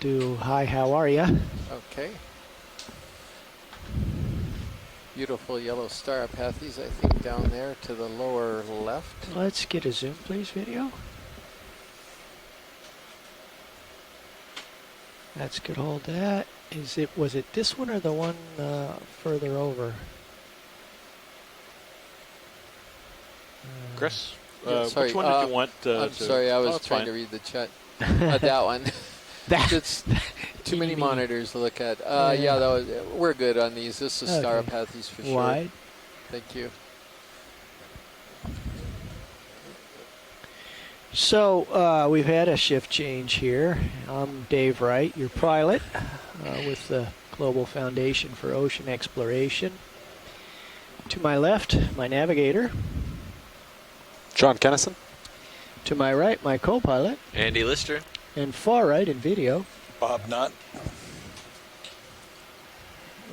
do hi, how are ya? Okay. Beautiful yellow Staropathes, I think, down there to the lower left. Let's get a zoom, please, video. That's good. Hold that. Was it this one or the one further over? Chris, sorry, which one did you want? I'm sorry, I was trying to read the chat. That one. It's too many monitors to look at. Yeah, we're good on these. This is Staropathes for sure. Wide. Thank you. So we've had a shift change here. I'm Dave Wright, your pilot with the Global Foundation for Ocean Exploration. To my left, my navigator. John Kennison. To my right, my co-pilot. Andy Lister. And far right in video. Bob Knott.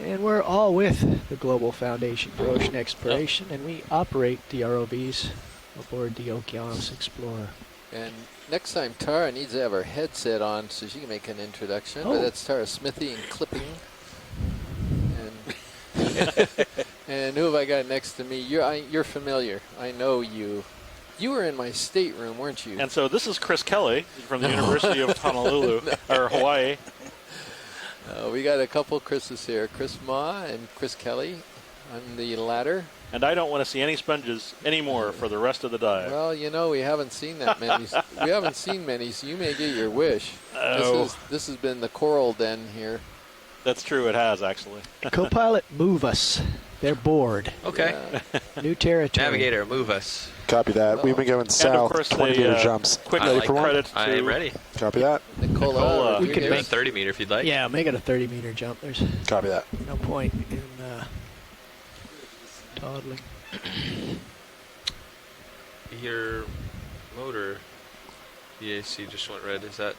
And we're all with the Global Foundation for Ocean Exploration, and we operate the ROVs aboard the Okeanos Explorer. And next time, Tara needs to have her headset on so she can make an introduction. But that's Tara Smithy and clipping. And, and who have I got next to me? You're familiar. I know you. You were in my stateroom, weren't you? And so this is Chris Kelly from the University of Honolulu, or Hawaii. We got a couple Chris's here. Chris Ma and Chris Kelly on the ladder. And I don't want to see any sponges anymore for the rest of the dive. Well, you know, we haven't seen that many. We haven't seen many, so you may get your wish. Oh. This has been the coral den here. That's true. It has actually. Co-pilot, move us. They're bored. Okay. New territory. Navigator, move us. Copy that. We've been going south. course 20 they, meter jumps. Quick Ready for one? credit I am to ready. Copy that. Nicola, We could Make make 30 meter if you'd like. Yeah, make it a 30-meter jump. There's Copy that. no point in toddling. Your motor, the AC just went red. Is that?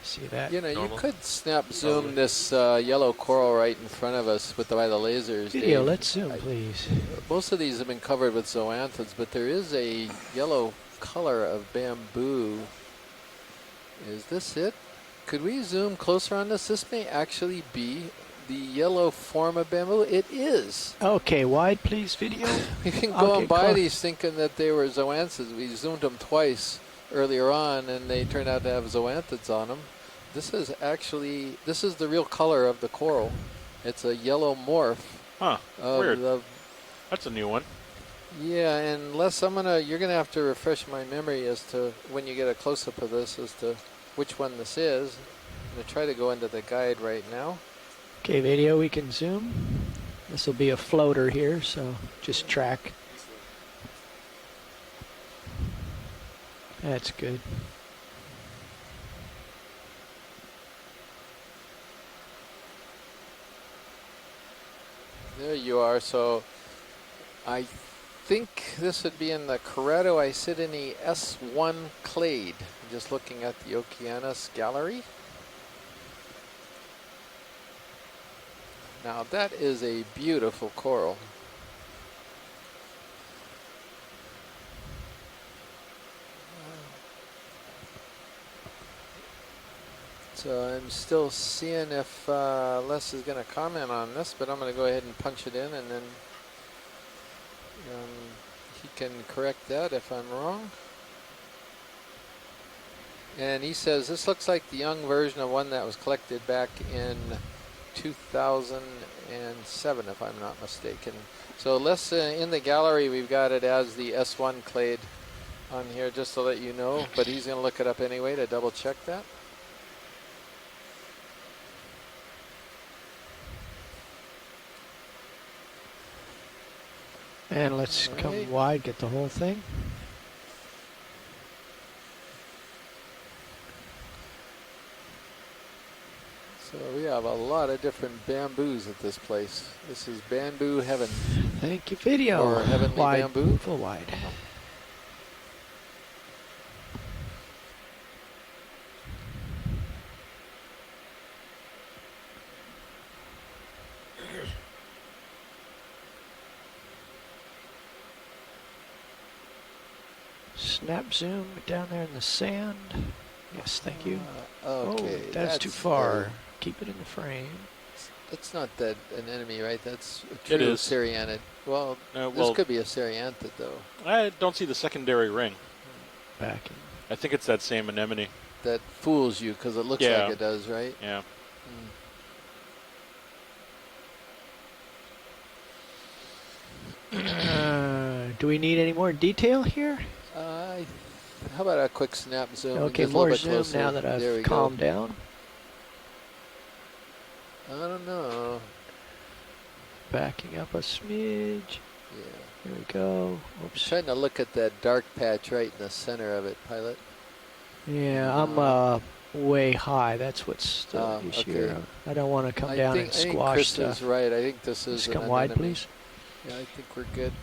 See that? You know, normal? you could snap zoom this yellow coral right in front of us by the lasers. Video, Dave. let's zoom, please. Most of these have been covered with zoanthids, but there is a yellow color of bamboo. Is this it? Could we zoom closer on this? This may actually be the yellow form of bamboo. It is. Okay, wide, please, video. We've been I'll going get by close. these thinking that they were zoanthids. We zoomed them twice earlier on, and they turned out to have zoanthids on them. This is the real color of the coral. It's a yellow morph. Huh. Weird. That's a new one. Yeah, and Les, you're gonna have to refresh my memory as to when you get a close-up of this as to which one this is. I'm gonna try to go into the guide right now. Okay, video, we can zoom. This will be a floater here, so just track. That's good. There you are. So I think this would be in the Corretto. I sit in the S1 clade. Just looking at the Okeanos gallery. Now that is a beautiful coral. So I'm still seeing if Les is going to comment on this, but I'm going to go ahead and punch it in, and then he can correct that if I'm wrong. And he says this looks like the young version of one that was collected back in 2007, if I'm not mistaken. So Les, in the gallery, we've got it as the S1 clade on here, just to let you know, but he's going to look it up anyway to double check that. And let's come wide, get the whole thing. So we have a lot of different bamboos at this place. This is bamboo heaven. Thank you, video. Or heavenly wide, bamboo. full wide. Snap zoom down there in the sand. Yes, thank you. Okay, oh, that's too far. Keep it in the frame. That's not an enemy, right? That's a It true is. Serianthid. Well, this could be a Serianthid, though. I don't see the secondary ring. Backing. I think it's that same anemone. That fools you because it looks Yeah. like it does, right? Yeah. Do we need any more detail here? How about a quick snap zoom? Okay, just a more little bit zoom closer. now that There we I've go. calmed down. I don't know. Backing up a smidge. Yeah. There we go. Oops. Trying to look at that dark patch right in the center of it, Pilot. Yeah, I'm way high. That's what's the issue. okay. Here. I don't want to come down and I think squash Chris stuff. is right. I think this is Just an come wide, anemone. please. Yeah, I think we're good.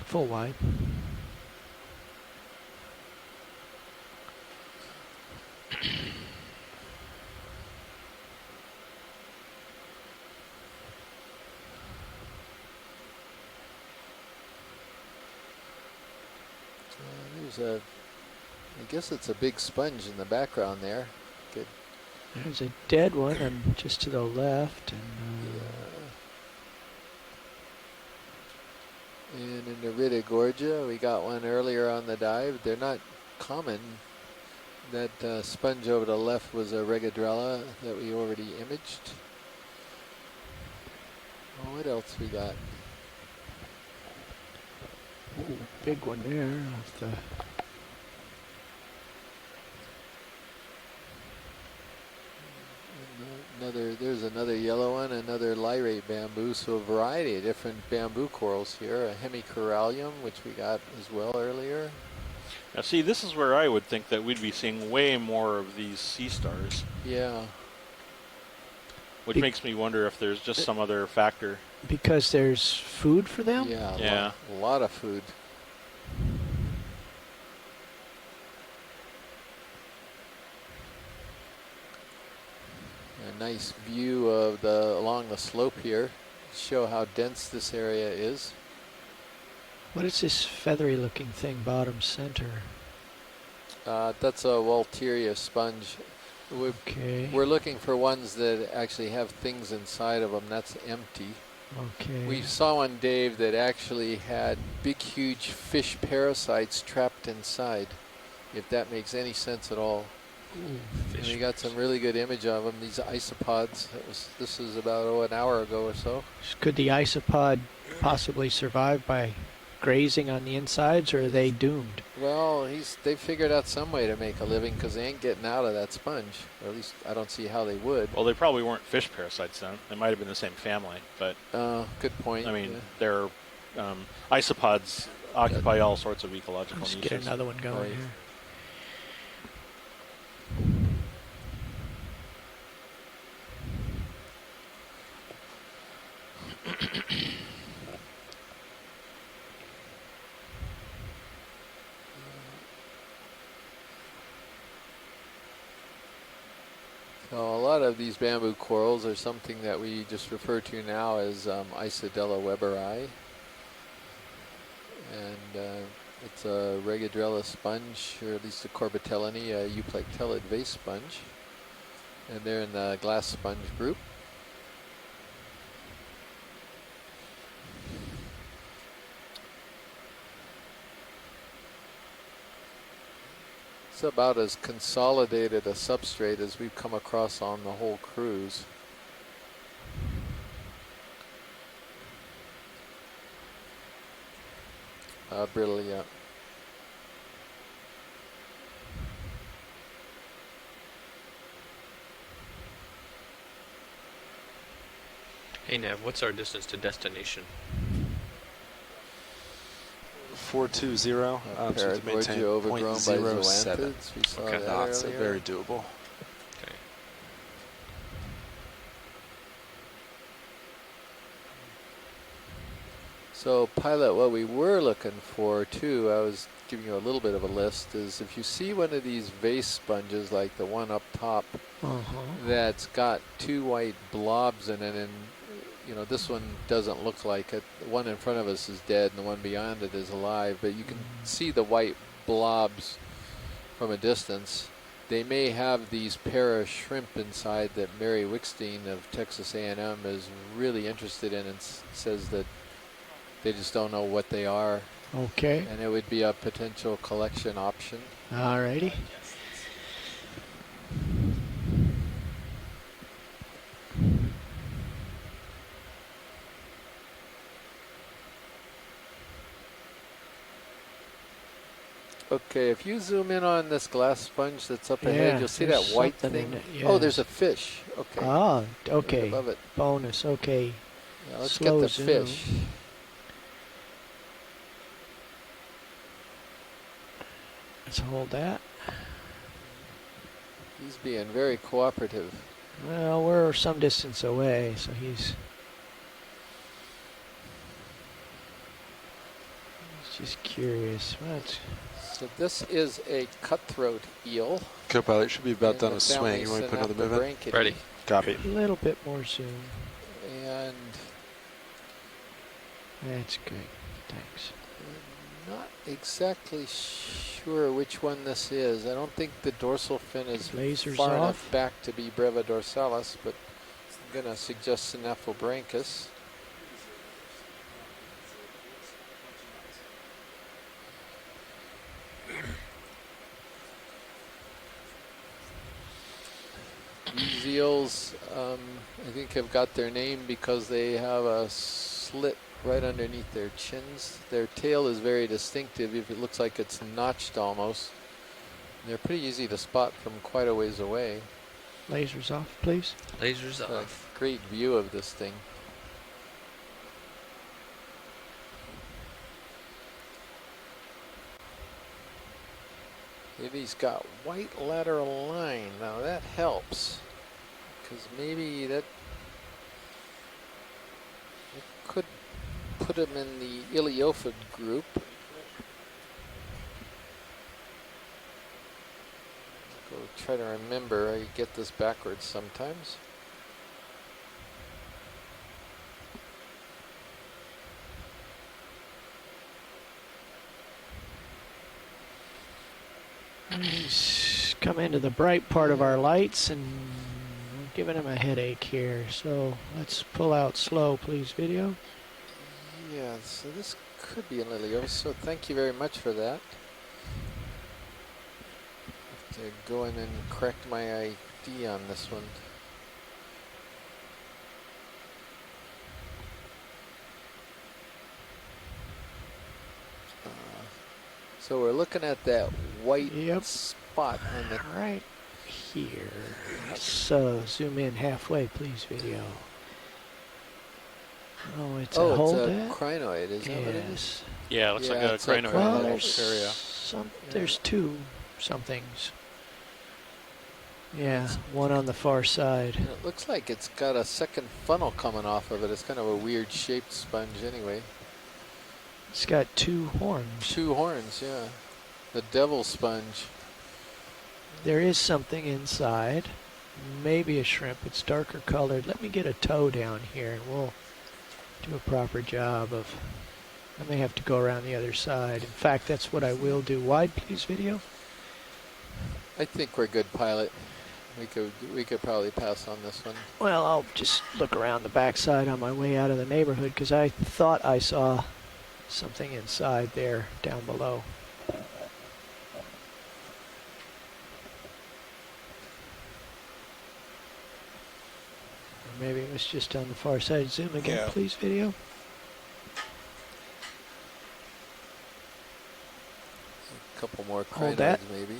Full wide. There's I guess it's a big sponge in the background there. Good. There's a dead one, and just to the left. And in the Rittigorgia, we got one earlier on the dive. They're not common. That sponge over the left was a Regadrella that we already imaged. Oh, what else we got? Ooh, big one there. Off the There's another yellow one, another lyrate bamboo, so a variety of different bamboo corals here. A hemicorallium, which we got as well earlier. Now see, this is where I would think that we'd be seeing way more of these sea stars. Yeah. Which makes me wonder if there's just some other factor. Because there's food for them? Yeah, a lot of food. A nice view of along the slope here, show how dense this area is. What is this feathery looking thing bottom center? That's a Walteria sponge. We're looking for ones that actually have things inside of them. That's empty. Okay. We saw one, Dave, that actually had big, huge fish parasites trapped inside, if that makes any sense at all. Ooh, and we got some really good image of them, these isopods. This is about an hour ago or so. Could the isopod possibly survive by grazing on the insides, or are they doomed? Well, they figured out some way to make a living because they ain't getting out of that sponge. Or at least I don't see how they would. Well, they probably weren't fish parasites then. They might have been the same family, but... good point. I mean, they're isopods occupy all sorts of ecological Let's niches. get another one going here. So a lot of these bamboo corals are something that we just refer to now as Isidella weberi. And it's a Regadrella sponge, or at least a Corbitellinae, a euplectellid vase sponge. And they're in the glass sponge group. It's about as consolidated a substrate as we've come across on the whole cruise. Brilliant. Hey Nav, what's our distance to destination? 420. So to maintain overgrown by 0.07. zoanthids. We saw that That's earlier. very doable. Okay. So pilot, what we were looking for too, I was giving you a little bit of a list, is if you see one of these vase sponges like the one up top that's got two white blobs in it, and you know, this one doesn't look like it. The one in front of us is dead and the one beyond it is alive, but you can see the white blobs from a distance. They may have these pair of shrimp inside that Mary Wickstein of Texas A&M is really interested in, and says that they just don't know what they are. Okay. And it would be a potential collection option. Alrighty. Okay, if you zoom in on this glass sponge that's up ahead, you'll see that white thing. Oh, there's a fish. Okay. Ah, okay. Right above it. Bonus. Okay. Yeah, let's Slow get the zoom. fish. Let's hold that. He's being very cooperative. Well, we're some distance away, so he's just curious. What? So this is a cutthroat eel. Co-pilot should be about done with swing. You want to put another move in? Ready. Copy. A little bit more zoom. And that's good. Thanks. I'm not exactly sure which one this is. I don't think the dorsal fin is Lasers far off. enough back to be Breva dorsalis, but I'm going to suggest Synaphobranchus. These eels, I think, have got their name because they have a slit right underneath their chins. Their tail is very distinctive. If it looks like it's notched almost. They're pretty easy to spot from quite a ways away. Lasers off, please. Lasers off. Great view of this thing. He's got white lateral line. Now that helps, because maybe that could put him in the Iliophid group. Go try to remember. I get this backwards sometimes. He's come into the bright part of our lights and we're giving him a headache here. So let's pull out slow, please, video. Yeah, so this could be an Iliophid, so thank you very much for that. Have to go in and correct my ID on this one. So we're looking at that white spot on the right here. So zoom in halfway, please, video. Oh, it's a hold a crinoid, is that what it is? Yeah, it looks like a crinoid in the area. There's two somethings. Yeah, one on the far side. And it looks like it's got a second funnel coming off of it. It's kind of a weird shaped sponge anyway. It's got two horns. Two horns, yeah. The devil sponge. There is something inside. Maybe a shrimp. It's darker colored. Let me get a toe down here and we'll do a proper job of... I may have to go around the other side. In fact, that's what I will do. Wide, please, video. I think we're good, pilot. We could probably pass on this one. Well, I'll just look around the backside on my way out of the neighborhood because I thought I saw something inside there down below. Or maybe it was just on the far side. Zoom again, please, video. A couple more Hold that. crinoids, maybe.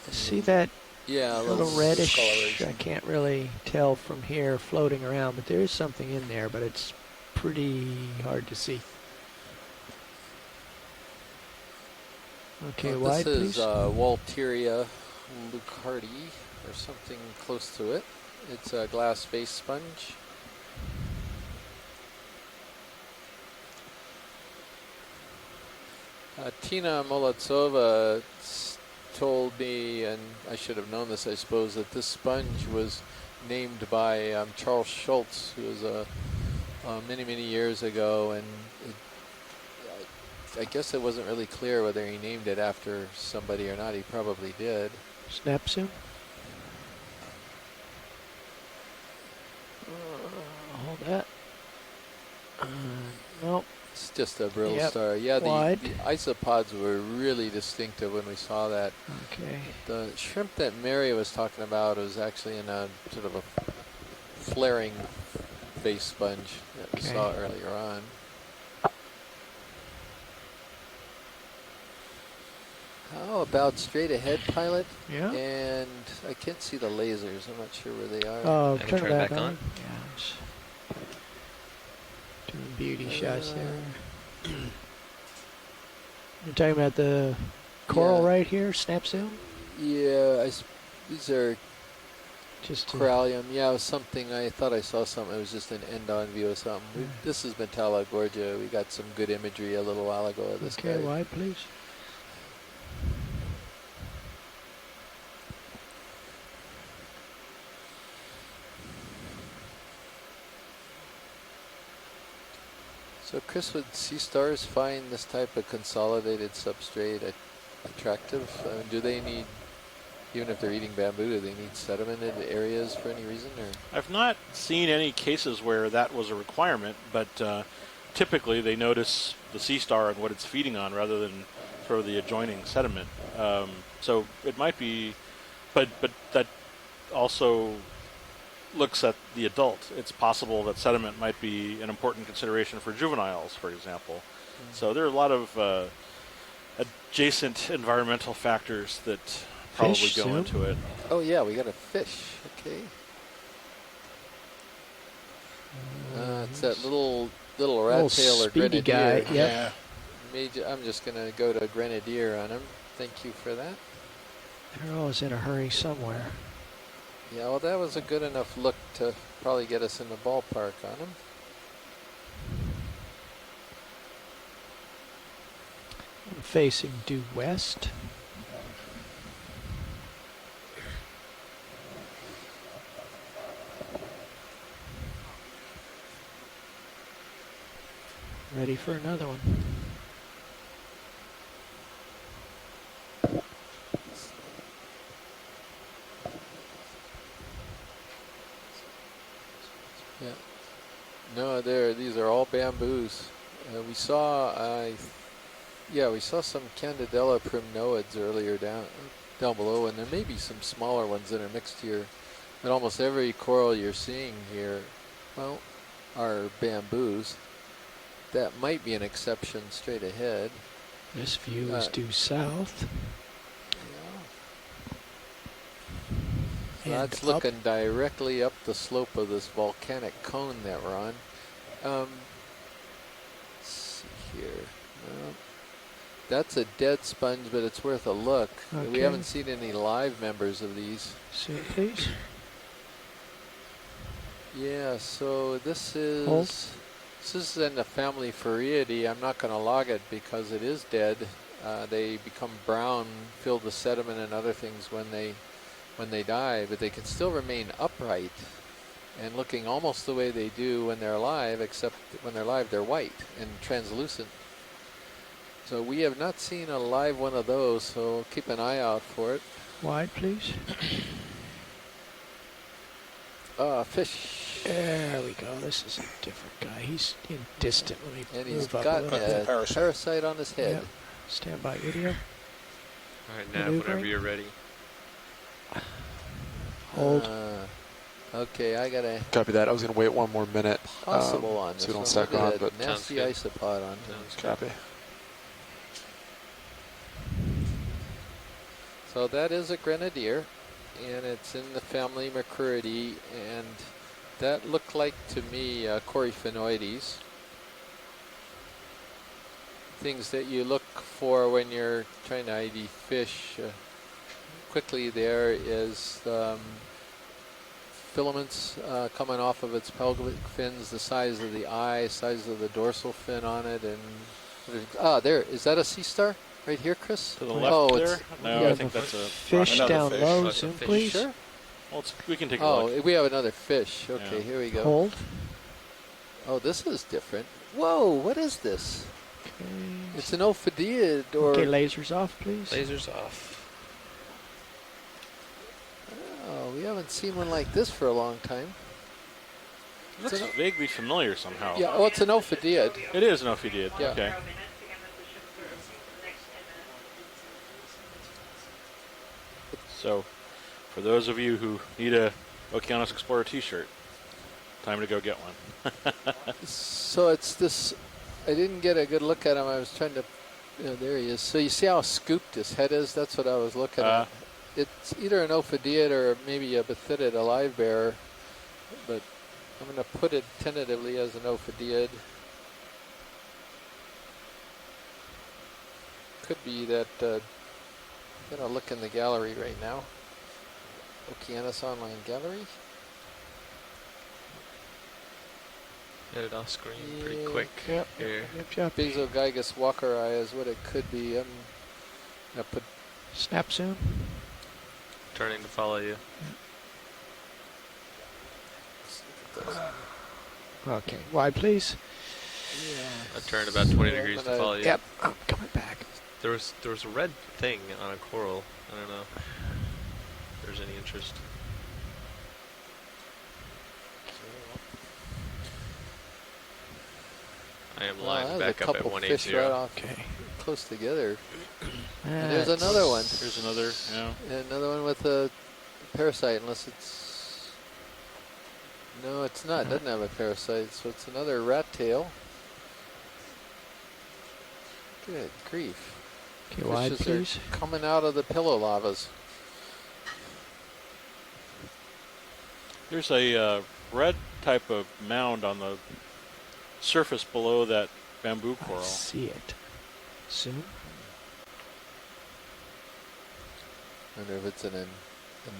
See that? Yeah, a little reddish. I can't really tell from here floating around, but there is something in there, but it's pretty hard to see. Okay, wide, please. This is Walteria lucardi, or something close to it. It's a glass face sponge. Tina Molotsova told me, and I should have known this, I suppose, that this sponge was named by Charles Schultz, who was many, many years ago, and I guess it wasn't really clear whether he named it after somebody or not. He probably did. Snap zoom. Hold that. Nope. It's just a brill Yep. star. Yeah, Wide. the isopods were really distinctive when we saw that. Okay. The shrimp that Mary was talking about was actually in a sort of a flaring face sponge that we saw earlier on. How about straight ahead, pilot? Yeah. And I can't see the lasers. I'm not sure where they are. Oh, turn it back on. Yeah. Doing beauty shots there. You're talking about the coral right here, snap zoom? Yeah, these are just corallium. Yeah, it was something. I thought I saw something. It was just an end-on view of something. This is Metallogorgia. We got some good imagery a little while ago of this guy. Okay, wide, please. So Chris, would sea stars find this type of consolidated substrate attractive? Do they need, even if they're eating bamboo, do they need sedimented areas for any reason? Or? I've not seen any cases where that was a requirement, but typically they notice the sea star and what it's feeding on rather than sort of the adjoining sediment. So it might be, but that also looks at the adult. It's possible that sediment might be an important consideration for juveniles, for example. So there are a lot of adjacent environmental factors that probably Fish go soon. into it. Oh yeah, we got a fish. Okay. It's that little rat tail or speedy grenadier. guy. Yep. Yeah. I'm just gonna go to grenadier on him. Thank you for that. They're always in a hurry somewhere. Yeah, well, that was a good enough look to probably get us in the ballpark on him. I'm facing due west. Ready for another one. Yeah. No, these are all bamboos. We saw, we saw some Candidella primnoids earlier down below, and there may be some smaller ones that are mixed here. But almost every coral you're seeing here, well, are bamboos. That might be an exception straight ahead. This view is due south. So that's looking directly up the slope of this volcanic cone that we're on. Let's see here. No. That's a dead sponge, but it's worth a look. Okay. We haven't seen any live members of these. Soon, please. Yeah, so this is... Hold. This is in the family Furiidae. I'm not going to log it because it is dead. They become brown, filled with sediment and other things when they die, but they can still remain upright and looking almost the way they do when they're alive, except when they're alive they're white and translucent. So we have not seen a live one of those, so keep an eye out for it. Wide, please. Fish. There we go. This is a different guy. He's distant. Let me And he's move up got a little. a parasite on his head. Yep. Stand by video. All right, Nav, Maneuvering. whenever you're ready. Hold. Okay, I got a Copy that. I was going to wait one more minute. possible on this so we don't one. stack Look at on, that but nasty good. isopod on him. copy. So that is a grenadier, and it's in the family Macruridae, and that looked like to me Coryphaenoides. Things that you look for when you're trying to ID fish. Quickly there is filaments coming off of its pelvic fins, the size of the eye, size of the dorsal fin on it, and there, is that a sea star right here, Chris? To the left there? It's, No, I think that's a fish another down fish. low. That's a Soon, fish. please. Sure. Well, we can take a look. Oh, we have another fish. Okay, Yeah. here we go. Hold. Oh, this is different. Whoa, what is this? Okay. It's an ophidiid, or Okay, lasers off, please. Lasers off. oh, we haven't seen one like this for a long time. It looks vaguely familiar somehow. Yeah, oh, it's an ophidiid. It is an ophidiid. Yeah. Okay. So, for those of you who need a Okeanos Explorer t-shirt, time to go get one. So it's this, I didn't get a good look at him. I was trying to, there he is. So you see how scooped his head is? That's what I was looking at. It's either an ophidiid or maybe a bathydid, a live bearer, but I'm going to put it tentatively as an ophidiid. Could be that, I'm going to look in the gallery right now. Okeanos Online Gallery. Get it off screen pretty quick. Yep. Here. Yep. Bezogygus walkeri is what it could be. I'm going to put Snap soon. Turning to follow you. Okay, wide, please. I turned about 20 degrees to follow you. Yep, I'm coming back. There was a red thing on a coral. I don't know if there's any interest. I am live back up at 180. Right off, okay, close together. And there's another one. There's another, yeah. And another one with a parasite, unless it's... No, it's not. It doesn't have a parasite, so it's another rat tail. Good grief. Okay, wide, Fishes please. are coming out of the pillow lavas. There's a red type of mound on the surface below that bamboo coral. I see it. Soon. I wonder if it's an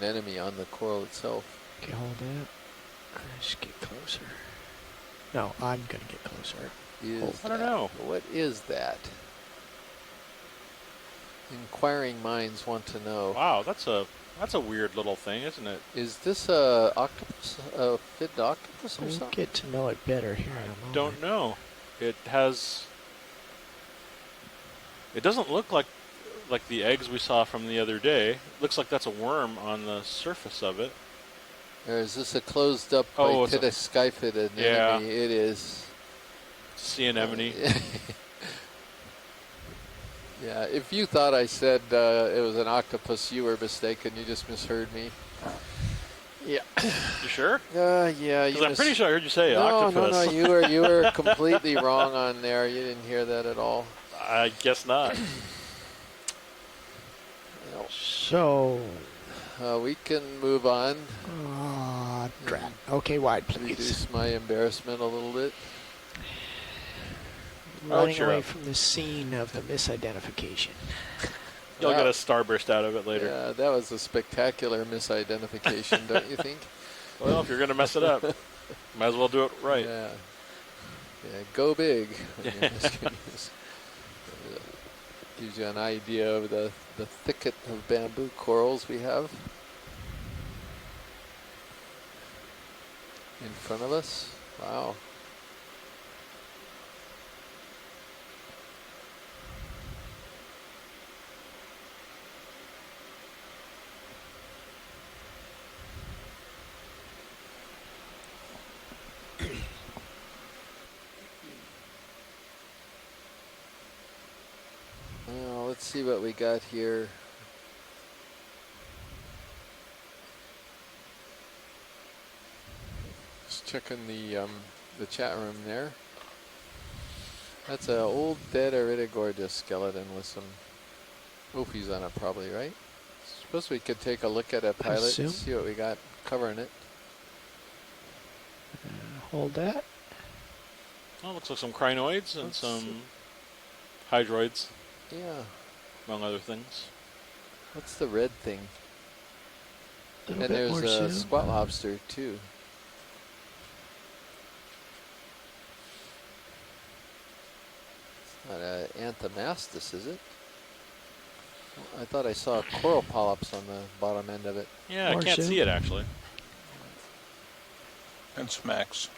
anemone on the coral itself. Okay, hold that. Just get closer. No, I'm gonna get closer. I don't know. What is that? Inquiring minds want to know. Wow, that's a weird little thing, isn't it? Is this a octopus, a fit octopus or We'll something? get to know it better here in a moment. Don't know. It doesn't look like the eggs we saw from the other day. It looks like that's a worm on the surface of it. Or is this a closed up Oh, it's skyphid anemone? Yeah. It is. Sea anemone. Yeah, if you thought I said it was an octopus, you were mistaken. You just misheard me. Yeah. You sure? Yeah. Because I'm pretty sure I heard you say no, octopus. No, you were completely wrong on there. You didn't hear that at all. I guess not. So. We can move on. Drat. Okay, wide, please. Reduce my embarrassment a little bit. Running away from the scene of the misidentification. You'll get a starburst out of it later. Yeah, that was a spectacular misidentification, don't you think? Well, if you're going to mess it up, might as well do it right. Yeah, go big. Gives you an idea of the thicket of bamboo corals we have in front of us. Wow. Well, let's see what we got here. Just checking the chat room there. That's an old dead Iridogorgia skeleton with some oofies on it, probably, right? Suppose we could take a look at a pilot and see what we got covering it. Hold that. Well, looks like some crinoids and some hydroids. Yeah. Among other things. What's the red thing? And there's a squat lobster, too. It's not an Anthomastus, is it? I thought I saw coral polyps on the bottom end of it. Yeah, I can't see it, actually. And smacks.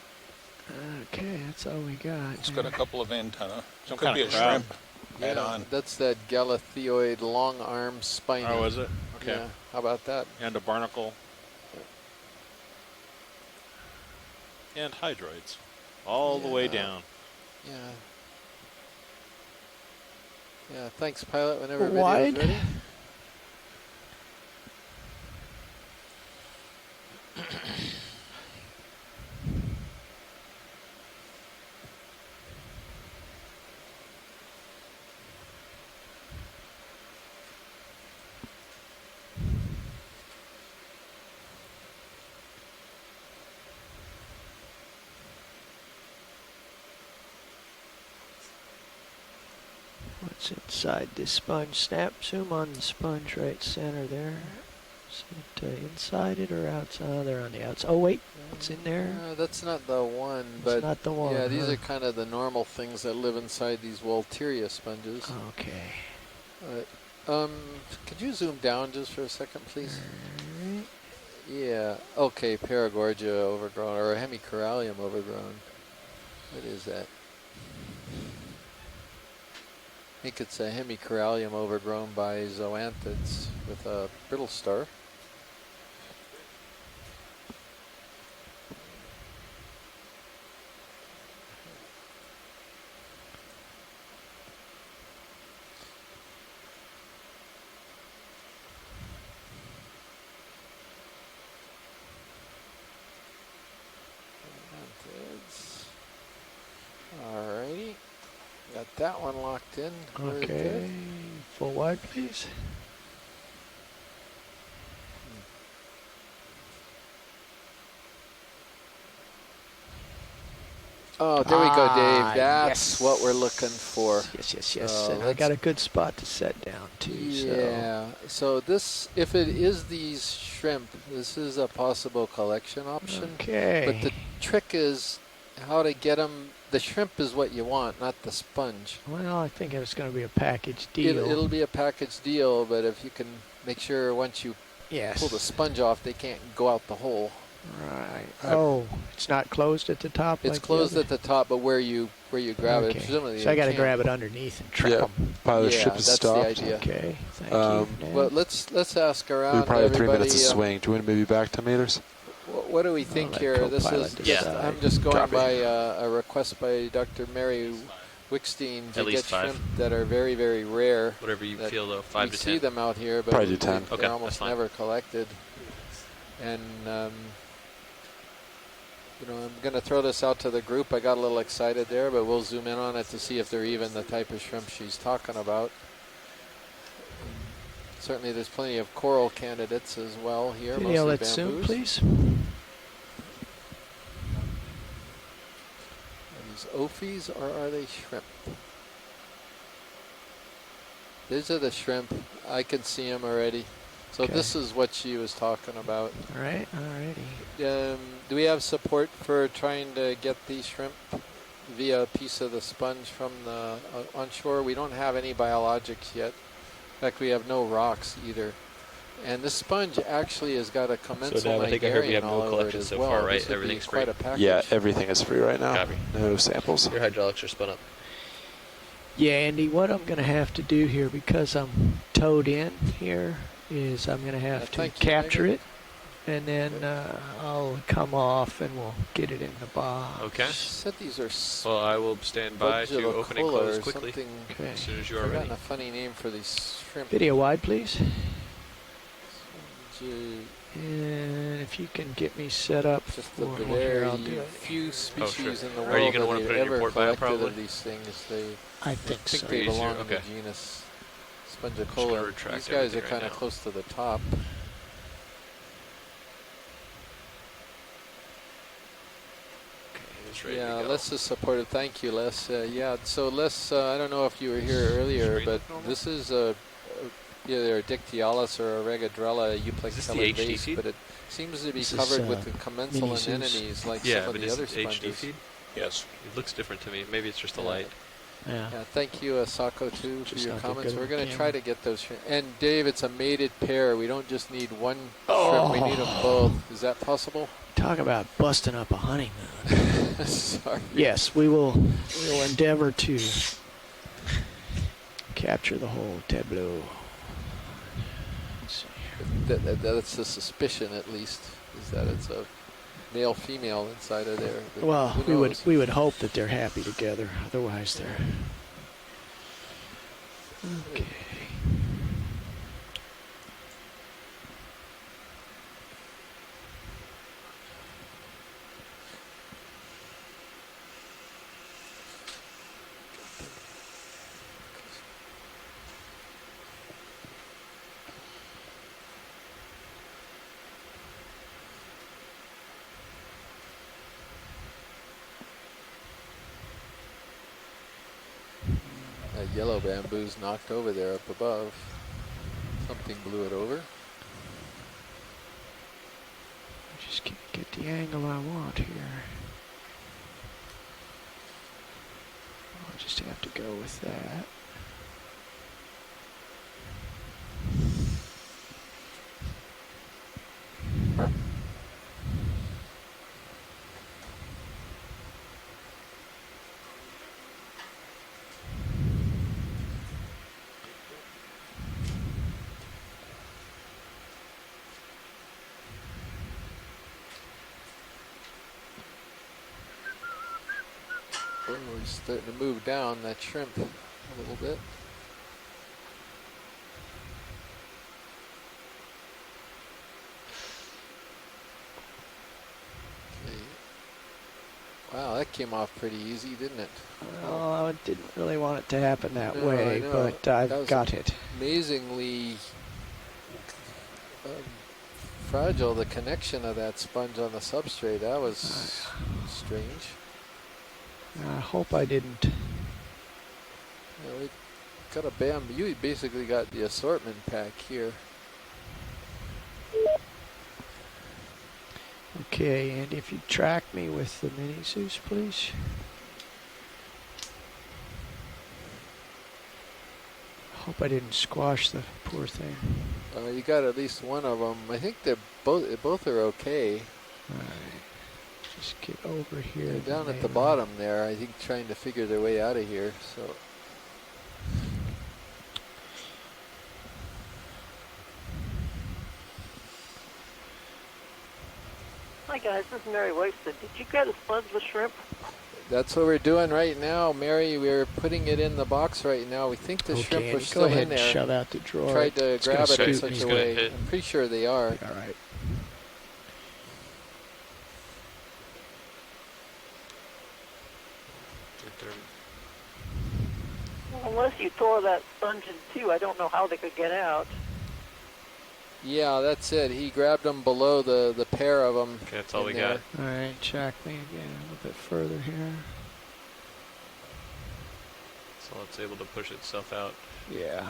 Okay, that's all we got. It's got a couple of antennae. Some Could kind be of a crab. shrimp. Head on. That's that Galathioid long arm spiny. Oh, is it? Okay. Yeah, how about that? And a barnacle. And hydroids. All the way down. Yeah. Yeah, thanks, pilot, whenever Wide. video's ready. What's inside this sponge? Snap, zoom on the sponge right center there. Is it inside it or outside? Oh, they're on the outside. Oh, wait, what's in there? That's not the one, That's but not the one. yeah, these are kind of the normal things that live inside these Walteria sponges. Okay. Could you zoom down just for a second, please? Yeah. Okay, Paragorgia overgrown or Hemicorallium overgrown. What is that? I think it's a Hemicorallium overgrown by Zoanthids with a brittle star. Alrighty. Got that one locked in. Okay. Full wide, please. Oh, there we go, Dave. yes. That's what we're looking for. Yes. And I got a good spot to set down too. Yeah. So this, if it is these shrimp, this is a possible collection option. Okay. But the trick is how to get them. The shrimp is what you want, not the sponge. Well, I think it's going to be a package deal. It'll be a package deal, but if you can make sure once you pull the sponge off, they can't go out the hole. Right. Oh, it's not closed at the top? It's closed at the top, but where you grab it, presumably. So I got to grab it underneath and trap them. Pilot ship is that's stopped. the idea. Okay, thank you. Well, let's ask around. Maybe probably 3 everybody, minutes of swing. Do you want to maybe back 10 meters? What do we think here? This is I'm just going by a request by Dr. Mary Wickstein to get shrimp that are very, very rare. Whatever you feel, though, 5 to 10. We see them out here, but probably do 10. They're almost never collected. And you know, I'm going to throw this out to the group. I got a little excited there, but we'll zoom in on it to see if they're even the type of shrimp she's talking about. Certainly there's plenty of coral candidates as well here. Video, mostly let's bamboos. zoom, please. Are these ophies or are they shrimp? These are the shrimp. I can see them already. So this is what she was talking about. All right, alrighty. Do we have support for trying to get these shrimp via a piece of the sponge from the onshore? We don't have any biologics yet. In fact, we have no rocks either. And this sponge actually has got a commensal So, Dad, I think I heard we have all no over it collection as so well. far, right? This would be Everything's quite free. a package. Yeah, everything is free right now. Copy. No samples. Your hydraulics are spun up. Yeah, Andy, what I'm going to have to do here, because I'm towed in here, is I'm going to have to capture it, and then I'll come off and we'll get it in the box. Okay. Said these are Well, I will stand by to open and close quickly as soon as you are ready. A funny name for these shrimp. Video wide, please. Gee. And if you can get me set up Just for the here, I'll very do it. few species in the Are world you gonna wanna that put it in your ever port bio, collected probably? of these things. I think so. they belong Okay. in the genus Just gonna Spongicola. retract These guys are everything right kind of now. close to the top. Ready Yeah, to go. Les is supportive. Thank you, Les. Yeah, so Les, I don't know if you were here earlier, but this is either a Dictyolis or a Regadrella euplex vase, but it seems to be This covered is, with the commensal mini-zeus. anemones like Yeah, some but of the is other it HD sponges. feed? Yes. It looks different to me. Maybe it's just the Yeah. light. Yeah. Thank you, Sako, too, for Just your not that comments. good We're of a going to camera. try to get those shrimp. And Dave, it's a mated pair. We don't just need one shrimp. We need them both. Is that possible? Talk about busting up a honeymoon. Sorry. Yes, we will endeavor to capture the whole tableau. Let's see here. That's the suspicion, at least, is that it's a male-female inside of there. But Well, who knows? we would hope that they're happy together. Otherwise, they're okay. That yellow bamboo's knocked over there up above. Something blew it over. Just can't get the angle I want here. I'll just have to go with that. Oh, he's starting to move down that shrimp a little bit. Okay. Wow, that came off pretty easy, didn't it? Oh, I didn't really want it to happen that No, way, I know. but That I've was got it. Amazingly fragile, the connection of that sponge on the substrate. That was strange. I hope I didn't. Yeah, we got a bamboo. You basically got the assortment pack here. Okay, and if you track me with the mini Zeus, please. Hope I didn't squash the poor thing. You got at least one of them. I think they're both are okay. All right, just get over here. They're down at the bottom there, I think, trying to figure their way out of here. So. Hi guys, this is Mary Wasted. Did you get a sponge with shrimp? That's what we're doing right now, Mary. We're putting it in the box right now. We think the shrimp was still in there. Go ahead and shove out the drawer. Tried to grab it in such a way. I'm pretty sure they are. All right. Well, unless you tore that sponge in two, I don't know how they could get out. Yeah, that's it. He grabbed them below the pair of them. Okay, that's all we got. All right, track me again a little bit further here. So it's able to push itself out. Yeah.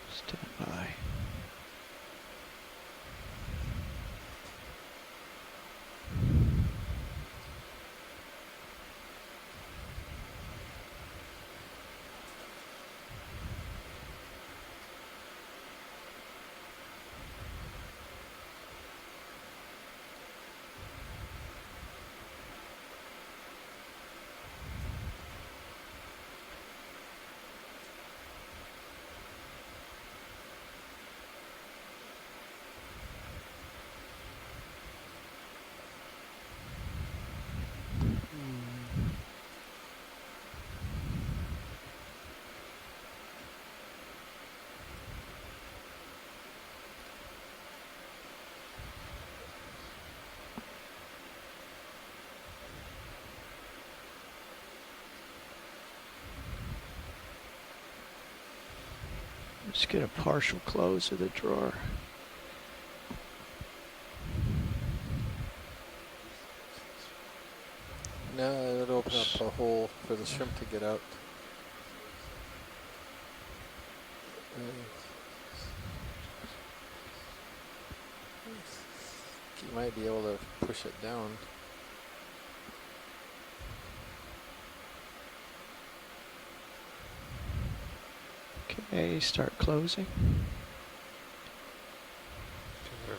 Stand by. Just get a partial close of the drawer. No, it would open up a hole for the shrimp to get out. You might be able to push it down. Okay, start closing.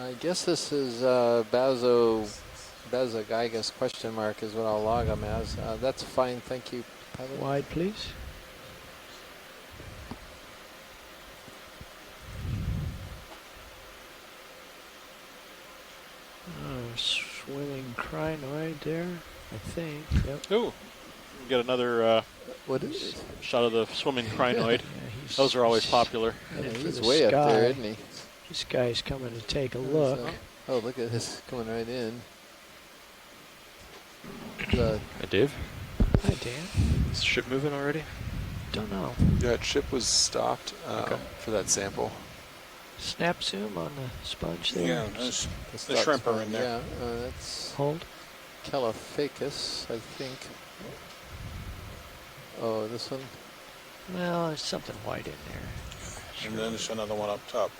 I guess this is Bazogaigus question mark is what I'll log them as. That's fine, thank you, pilot. Wide, please. Swimming crinoid there, I think. Yep. Ooh, we got another what is it? Shot of the swimming crinoid. Those are always popular. Yeah, he's way up there, isn't he? This guy's coming to take a look. Oh, look at this coming right in. Hi, Dave. Hi, Dan. Is the ship moving already? Don't know. Yeah, ship was stopped for that sample. Snap zoom on the sponge there. Yeah, the shrimp are in there. Yeah, that's hold. Caliphacus, I think. Oh, this one? Well, there's something white in there. And then there's another one up top.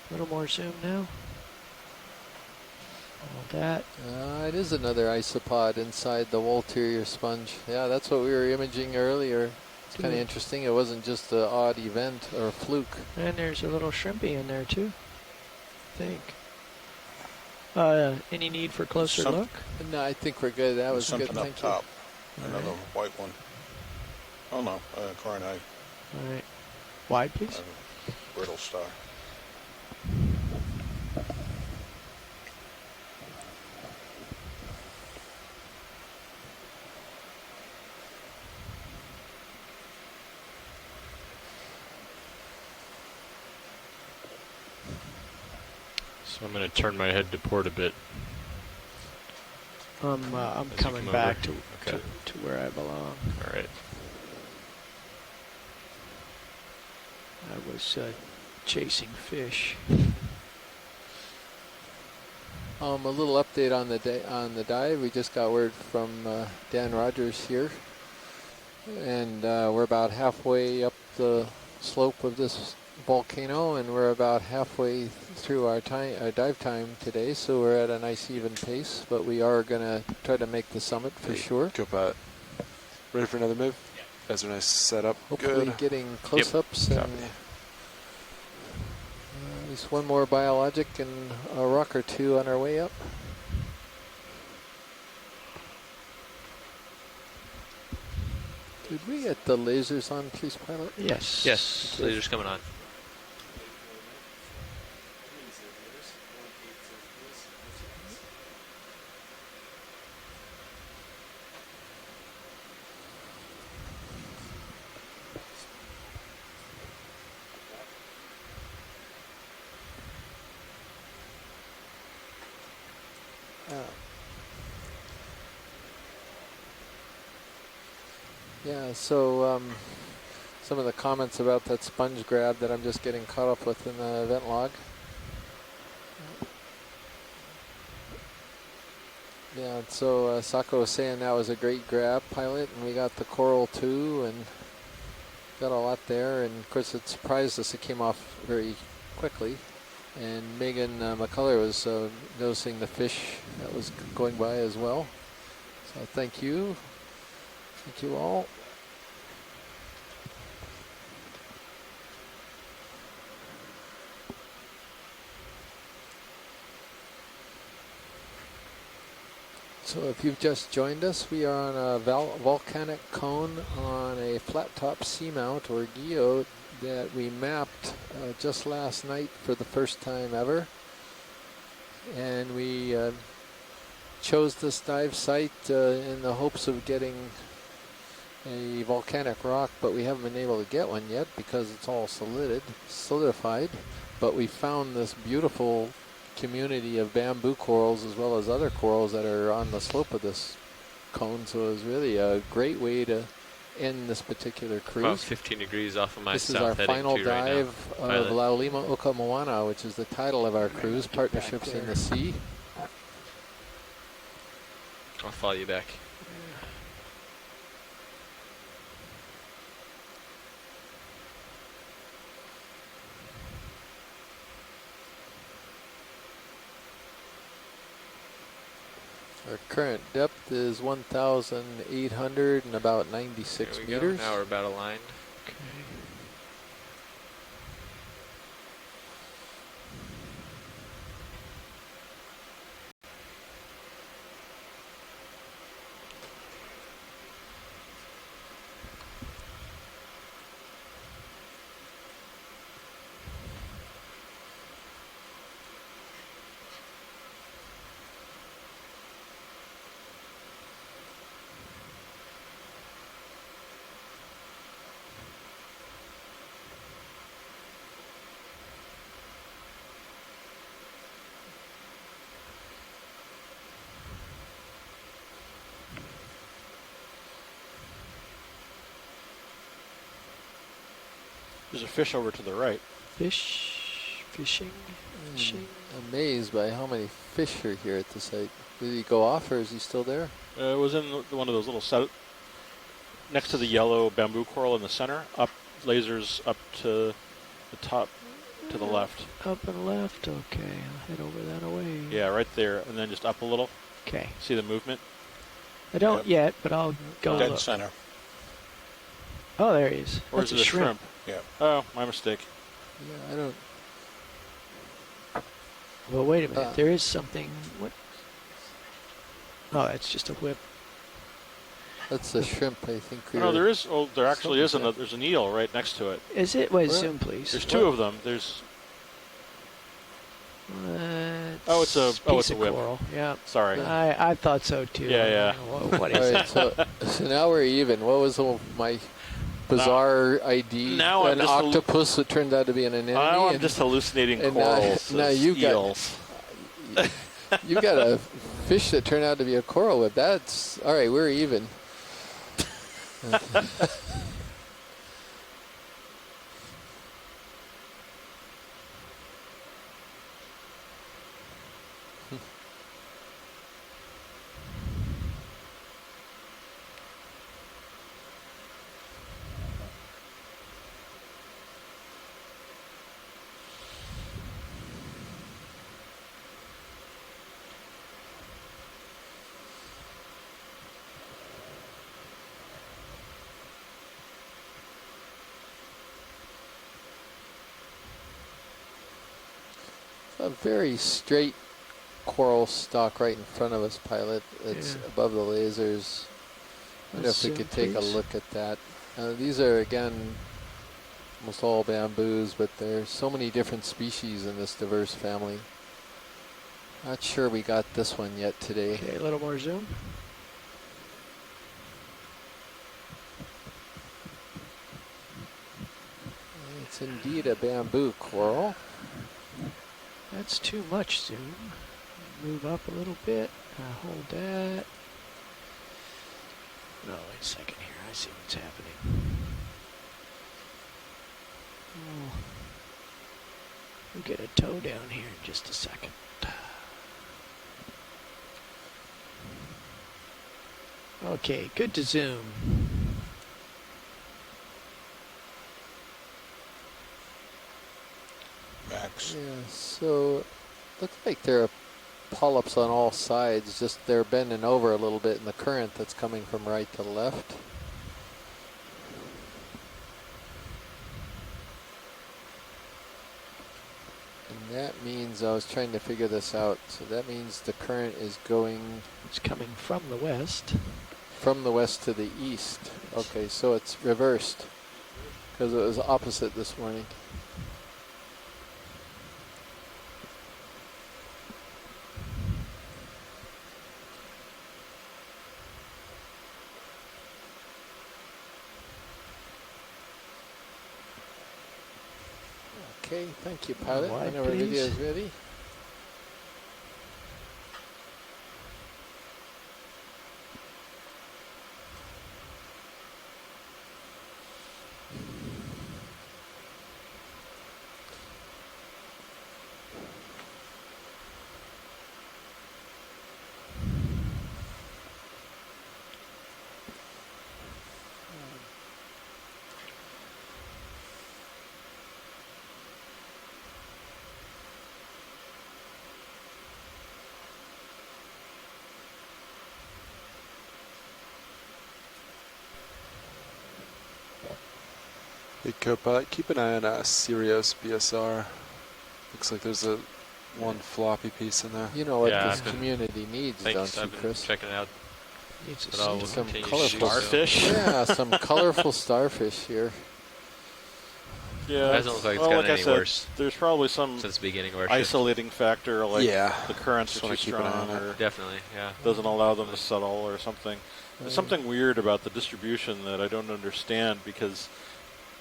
A little more zoom now. All that. It is another isopod inside the Wolterior sponge. Yeah, that's what we were imaging earlier. It's kind of interesting. It wasn't just an odd event or a fluke. And there's a little shrimpy in there too, I think. Any need for closer look? No, I think we're good. That was something good. Up Thank top. you. Another white one. Oh no, Carnite. All right. Wide, please. Brittle star. So I'm going to turn my head to port a bit. I'm coming back to where I belong. All right. I was chasing fish. A little update on the dive. We just got word from Dan Rogers here, and we're about halfway up the slope of this volcano, and we're about halfway through our dive time today, so we're at a nice even pace, but we are going to try to make the summit for sure. Go, Pat. Ready for another move? Guys are nice setup. Hopefully good. Getting close-ups and at least one more biologic and a rock or two on our way up. Did we get the lasers on, please, pilot? Yes. Yes, lasers coming on. Yeah, so some of the comments about that sponge grab that I'm just getting caught up with in the event log. Yeah, so Sako was saying that was a great grab, pilot, and we got the coral too, and got a lot there, and of course it surprised us it came off very quickly. And Megan McCullough was noticing the fish that was going by as well. So thank you. Thank you all. So if you've just joined us, we are on a volcanic cone on a flat top seamount or geo that we mapped just last night for the first time ever. And we chose this dive site in the hopes of getting a volcanic rock, but we haven't been able to get one yet because it's all solidified. But we found this beautiful community of bamboo corals as well as other corals that are on the slope of this cone, so it was really a great way to end this particular cruise. About 15 degrees off of my This south is our heading final to dive right now. of Laulima Oka Moana, which is the title of our cruise, Partnerships in the Sea. I'll follow you back. Our current depth is 1,800 and about 96 meters. Now we're about aligned. Okay. There's a fish over to the right. Fishing. Amazed by how many fish are here at the site. Did he go off, or is he still there? It was in one of those little next to the yellow bamboo coral in the center. Up lasers up to the top, to the left. Up and left. Okay, I'll head over that away. Yeah, right there, and then just up a little. Okay. See the movement? I don't yet, but I'll go Dead look. center. Oh, there he is. Or That's is it a shrimp. Yeah. Oh, my mistake. Yeah, I don't. Well, wait a minute. There is something. What? Oh, that's just a whip. That's a shrimp, I think. No, there is. Oh, there actually is. There's an eel right next to it. Is it? Wait, zoom, please. There's two of them. There's. It's a whip. Coral. Yeah. Sorry. I thought so too. Yeah. What is that? So now we're even. What was my bizarre ID? Now an octopus that turned out to be an anemone. Now I'm just hallucinating corals. Now you eels. You got a fish that turned out to be a coral whip. That's all right. We're even. A very straight coral stalk right in front of us, pilot. It's above the lasers. I wonder if we could take a look at that. These are, again, almost all bamboos, but there's so many different species in this diverse family. Not sure we got this one yet today. Okay, a little more zoom. It's indeed a bamboo coral. That's too much zoom. Move up a little bit. Hold that. No, wait a second here. I see what's happening. Oh. We'll get a toe down here in just a second. Okay, good to zoom. Max. Yeah, so looks like there are polyps on all sides, just they're bending over a little bit in the current that's coming from right to left. And that means, I was trying to figure this out, so that means the current is going... It's coming from the west. From the west to the east. Okay, so it's reversed, because it was opposite this morning. Okay, thank you, pilot. Whenever video is ready. Hey, co-pilot, keep an eye on Sirius BSR. Looks like there's one floppy piece in there. You know what this community needs, don't you, Chris? Checking it out. Some colorful starfish. Yeah, some colorful starfish here. It Yeah, doesn't look like it's gotten any worse. There's probably some since the bebeginning of our isolating factor, like the currents are too strong, or definitely, doesn't allow them to settle, or something. There's something weird about the distribution that I don't understand, because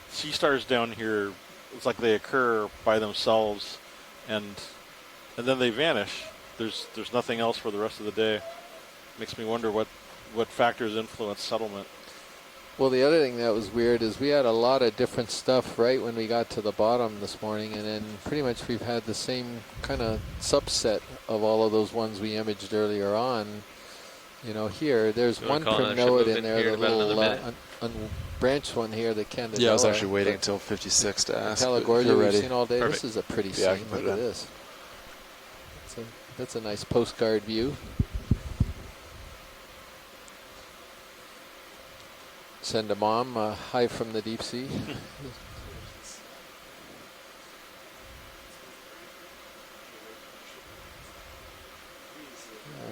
sea stars down here, it's like they occur by themselves, and then they vanish. There's nothing else for the rest of the day. Makes me wonder what factors influence settlement. Well, the other thing that was weird is we had a lot of different stuff right when we got to the bottom this morning, and then pretty much we've had the same kind of subset of all of those ones we imaged earlier on. You know, here, there's one primnoid in there, the little unbranched one here, the Candidella. Yeah, I was actually waiting until 56 to ask. Palagorgia we've seen all day. Perfect. This is a pretty Yeah, scene. Look at this. That's a nice postcard view. Send a mom hi from the deep sea.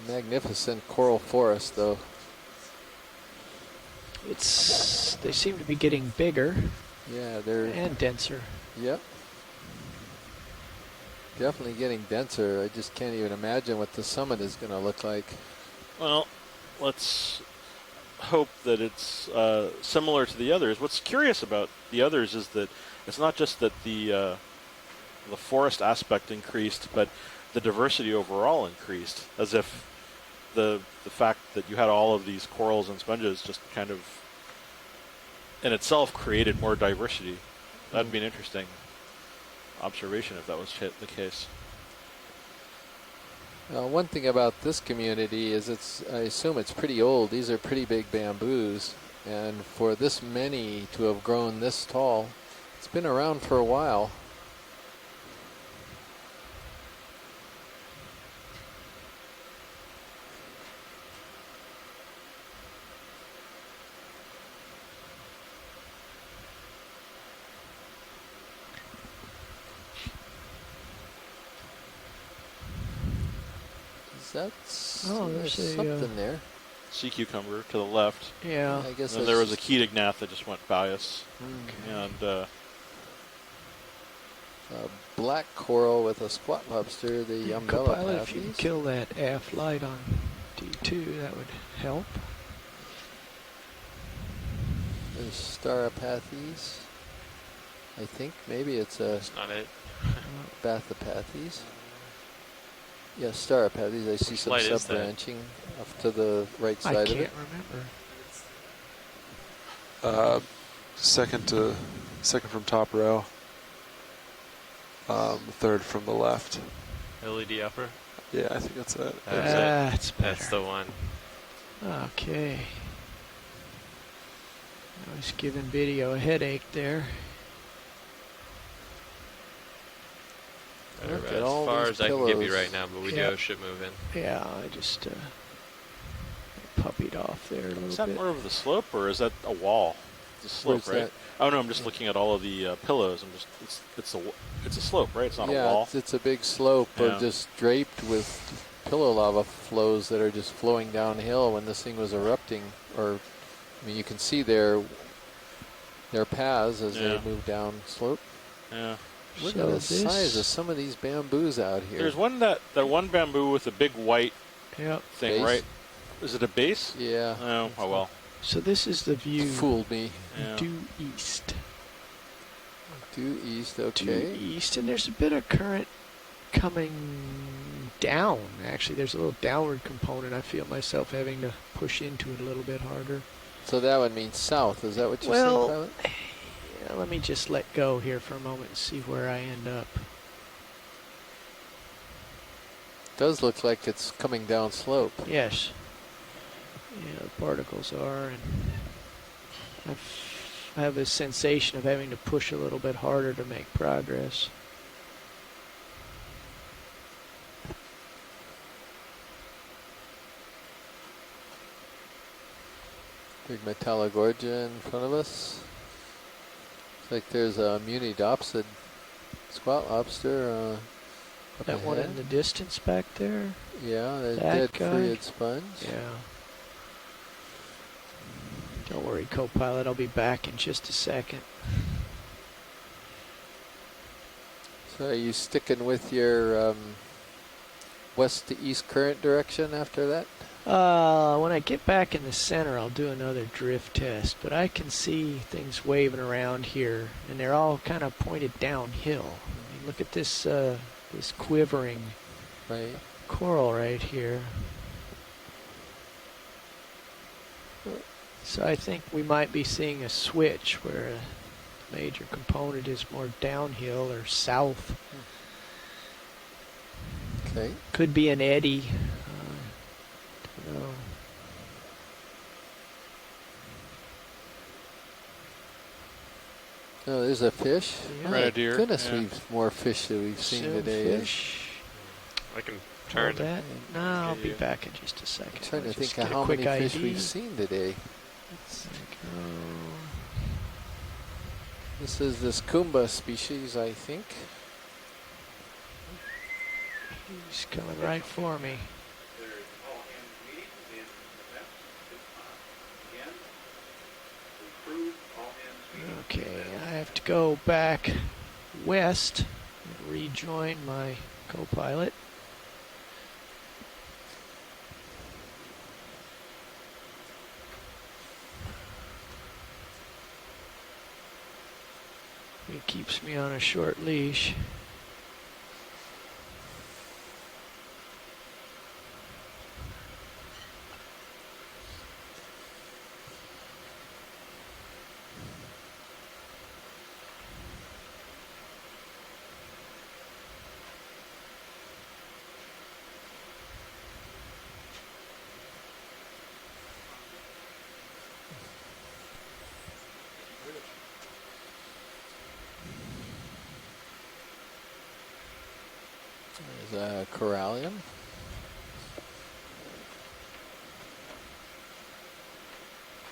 Magnificent coral forest, though. They seem to be getting bigger. Yeah, they're and denser. Yep. Definitely getting denser. I just can't even imagine what the summit is going to look like. Well, let's hope that it's similar to the others. What's curious about the others is that it's not just that the forest aspect increased, but the diversity overall increased, as if the fact that you had all of these corals and sponges just kind of in itself created more diversity. That'd be an interesting observation if that was the case. One thing about this community is I assume it's pretty old. These are pretty big bamboos, and for this many to have grown this tall, it's been around for a while. There's something there. Sea cucumber to the left. Yeah. I guess and there was a Ketognath that just went by us. And black coral with a squat lobster, the umbrella Copilot, if you can kill that aft light on D2, that would help. There's Staropathes. I think maybe it's a... That's not it. Bathopathes. Yeah, Staropathes. I see some sub-branching off to the right side of it. I can't remember. Second from top row. Third from the left. LED upper? Yeah, I think that's it. That's better. That's the one. Okay. I was giving video a headache there. As far as I can give you right now, but we do have ship moving. Yeah, I just puppied off there a little bit. Is that more of the slope, or is that a wall? It's a slope, right? Oh no, I'm just looking at all of the pillows. It's a slope, right? It's not a wall. Yeah, it's a big slope of just draped with pillow lava flows that are just flowing downhill when this thing was erupting. Or, I mean, you can see their paths as they move down slope. Yeah. Look at the size of some of these bamboos out here. There's one that one bamboo with a big white thing, base? right? Is it a base? Yeah. Oh well. So this is the view. Fooled me. Due east. Due east, okay. Due east, and there's a bit of current coming down. Actually, there's a little downward component. I feel myself having to push into it a little bit harder. So that would mean south. Is that what you're saying, Pilot? Yeah, let me just let go here for a moment and see where I end up. Does look like it's coming down slope. Yes. Yeah, the particles are, and I have a sensation of having to push a little bit harder to make progress. Big Metallogorgia in front of us. Looks like there's a Munidopsid squat lobster up That ahead. one in the distance back there? Yeah, the That dead guy? Phreid sponge. Yeah. Don't worry, co-pilot, I'll be back in just a second. So are you sticking with your west to east current direction after that? When I get back in the center, I'll do another drift test, but I can see things waving around here, and they're all kind of pointed downhill. I mean, look at this, this quivering coral right here. So I think we might be seeing a switch where a major component is more downhill or south. Okay. Could be an eddy. Don't know. Oh, there's a fish. Yeah. My Red deer. goodness, Yeah. we've more fish that we've seen today. Fish. I can turn. That. No, I'll be back in just a second. I'm trying to Let's think just of get a how quick many fish ID. we've seen today. Let's go. This is this Kumba species, I think. He's coming right for me. Okay, I have to go back west and rejoin my co-pilot. He keeps me on a short leash. There's a corallium.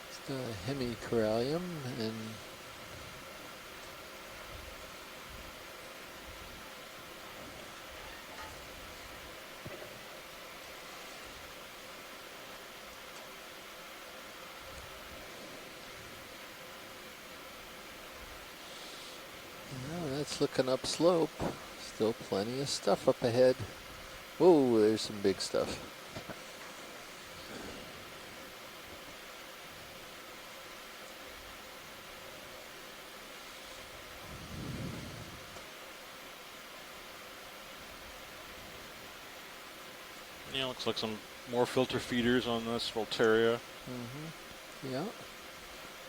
It's the hemicorallium, and that's looking up slope. Still plenty of stuff up ahead. Whoa, there's some big stuff. Yeah, looks like some more filter feeders on this Voltaria. Yeah.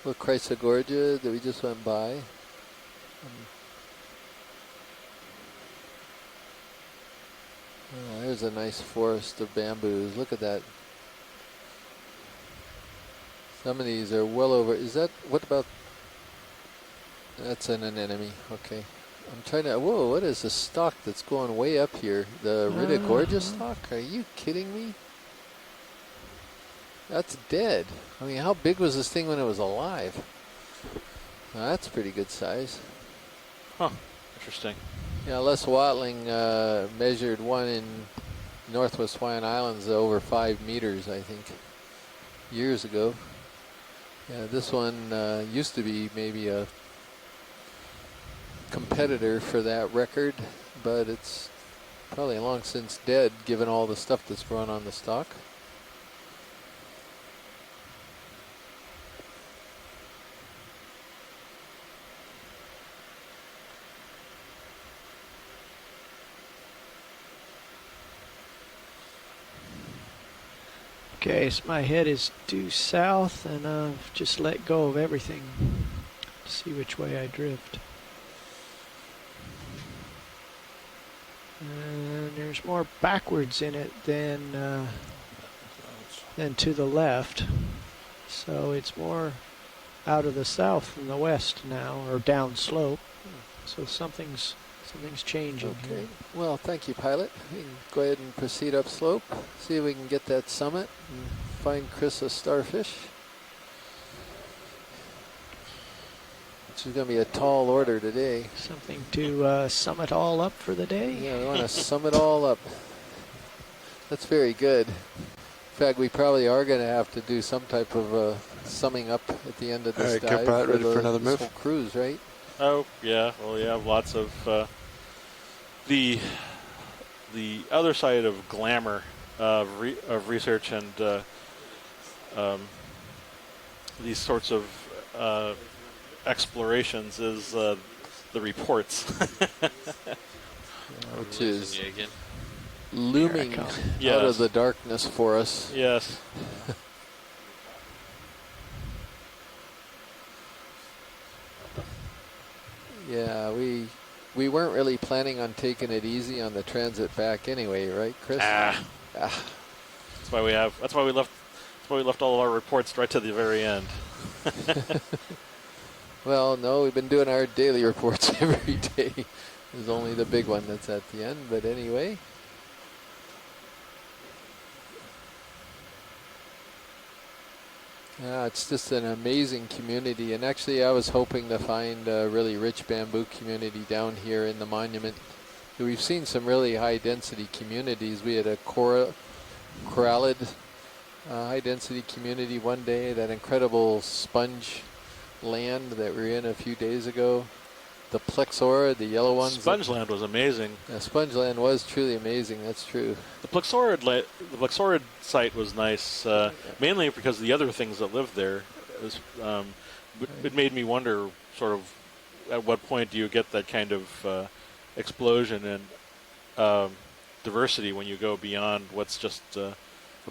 Little Chrysogorgia that we just went by. Oh, there's a nice forest of bamboos. Look at that. Some of these are well over. Is that, what about, that's an anemone. Okay. I'm trying to, whoa, what is the stalk that's going way up here? The Rittigorgia stalk? Are you kidding me? That's dead. I mean, how big was this thing when it was alive? Well, that's pretty good size. Huh, interesting. Yeah, Les Watling measured one in Northwest Hawaiian Islands over 5 meters, I think, years ago. Yeah, this one used to be maybe a competitor for that record, but it's probably long since dead, given all the stuff that's grown on the stalk. Okay, so my head is due south, and I've just let go of everything to see which way I drift. And there's more backwards in it than to the left. So it's more out of the south than the west now, or down slope. So something's changing. Okay. Here. Well, thank you, pilot. We can go ahead and proceed up slope, see if we can get that summit and find Chris a starfish. Which is going to be a tall order today. Something to sum it all up for the day? Yeah, we want to sum it all up. That's very good. In fact, we probably are going to have to do some type of summing up at the end of this dive ready for another move. whole cruise, right? Oh, yeah. Well, you have lots of the other side of glamour of research and these sorts of explorations is the reports, which is looming out of the darkness for us. Yes. Yeah, we weren't really planning on taking it easy on the transit back anyway, right, Chris? That's why we left. That's why we left all of our reports right to the very end. Well, no, we've been doing our daily reports every day. There's only the big one that's at the end, but anyway. Yeah, it's just an amazing community, and actually I was hoping to find a really rich bamboo community down here in the monument. We've seen some really high density communities. We had a corallid high density community one day, that incredible sponge land that we were in a few days ago. The plexaurid, the yellow ones. Spongeland was amazing. Yeah, Spongeland was truly amazing, that's true. The plexaurid site was nice, mainly because the other things that lived there. It made me wonder, sort of, at what point do you get that kind of explosion and diversity when you go beyond what's just a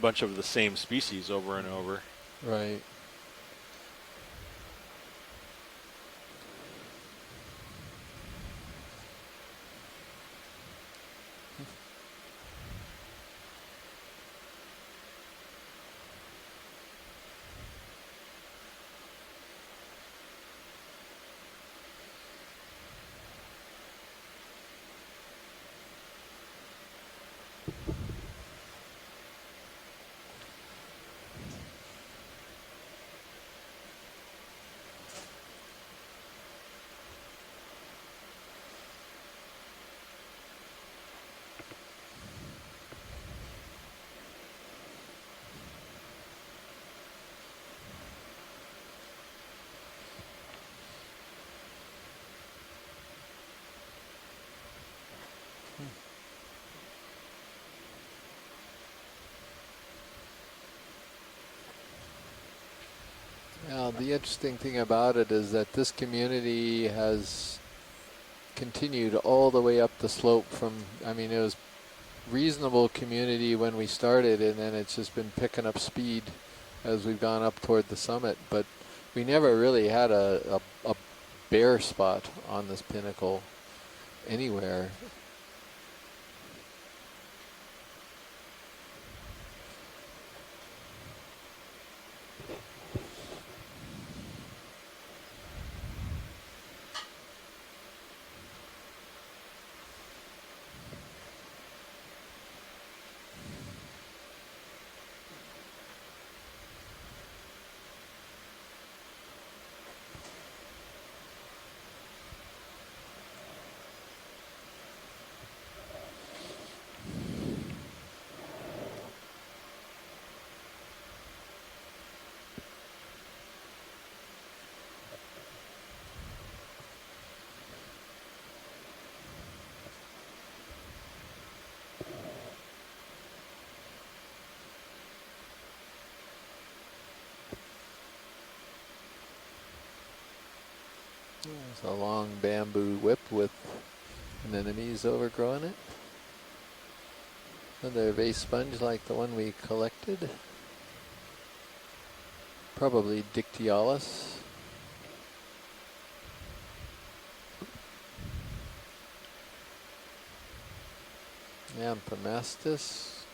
bunch of the same species over and over. Right. The interesting thing about it is that this community has continued all the way up the slope from, I mean, it was reasonable community when we started, and then it's just been picking up speed as we've gone up toward the summit. But we never really had a bare spot on this pinnacle anywhere. There's a long bamboo whip with anemones overgrowing it. Another vase sponge like the one we collected. Probably Dictyolis. Amphomastus.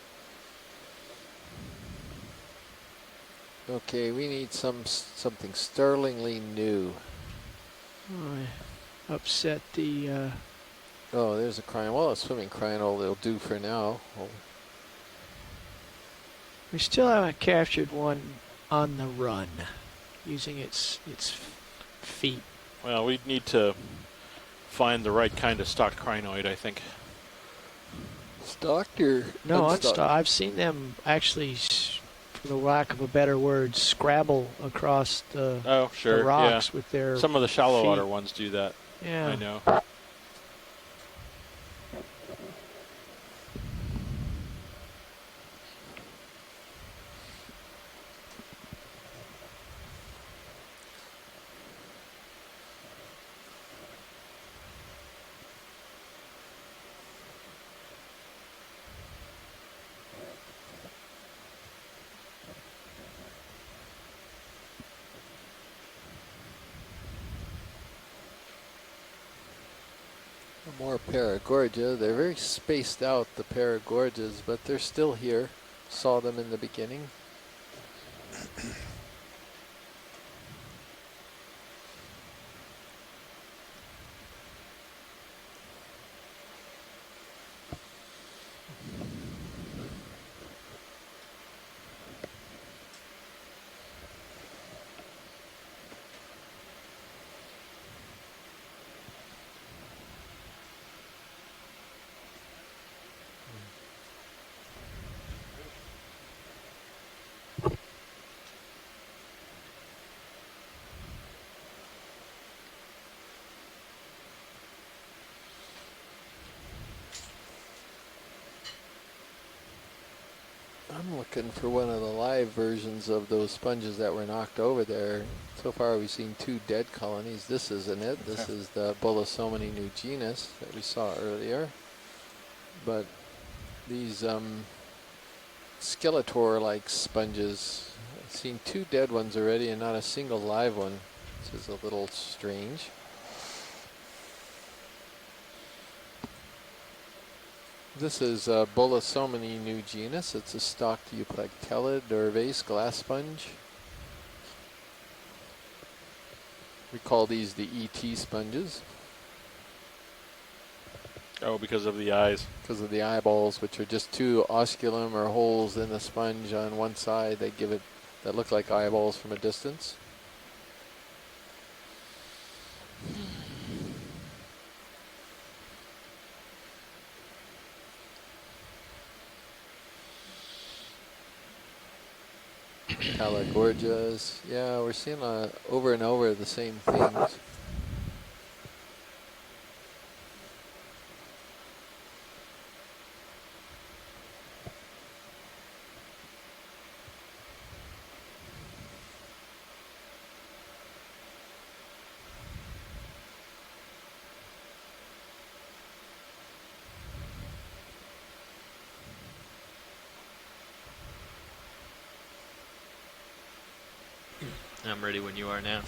Okay, we need something sterlingly new. I upset the... Oh, there's a crino. Well, a swimming crino will do for now. We still haven't captured one on the run, using its feet. Well, we need to find the right kind of stocked crinoid, I think. Stocked or no, unstocked? I've seen them actually, for the lack of a better word, scrabble across the, the rocks with their Some of the shallow feet. water ones do that. Yeah. I know. More Paragorgia. They're very spaced out, the Paragorgias, but they're still here. Saw them in the beginning. I'm looking for one of the live versions of those sponges that were knocked over there. So far we've seen 2 dead colonies. This isn't it. This is the Bolosomini nugenus that we saw earlier. But these Skeletor-like sponges, I've seen 2 dead ones already and not a single live one. This is a little strange. This is Bolosomini nugenus. It's a stalked euplectellid or vase glass sponge. We call these the ET sponges. Oh, because of the eyes. Because of the eyeballs, which are just 2 osculum or holes in the sponge on one side. They give it that look like eyeballs from a distance. Palagorgias. Yeah, we're seeing over and over the same things. I'm ready when you are now.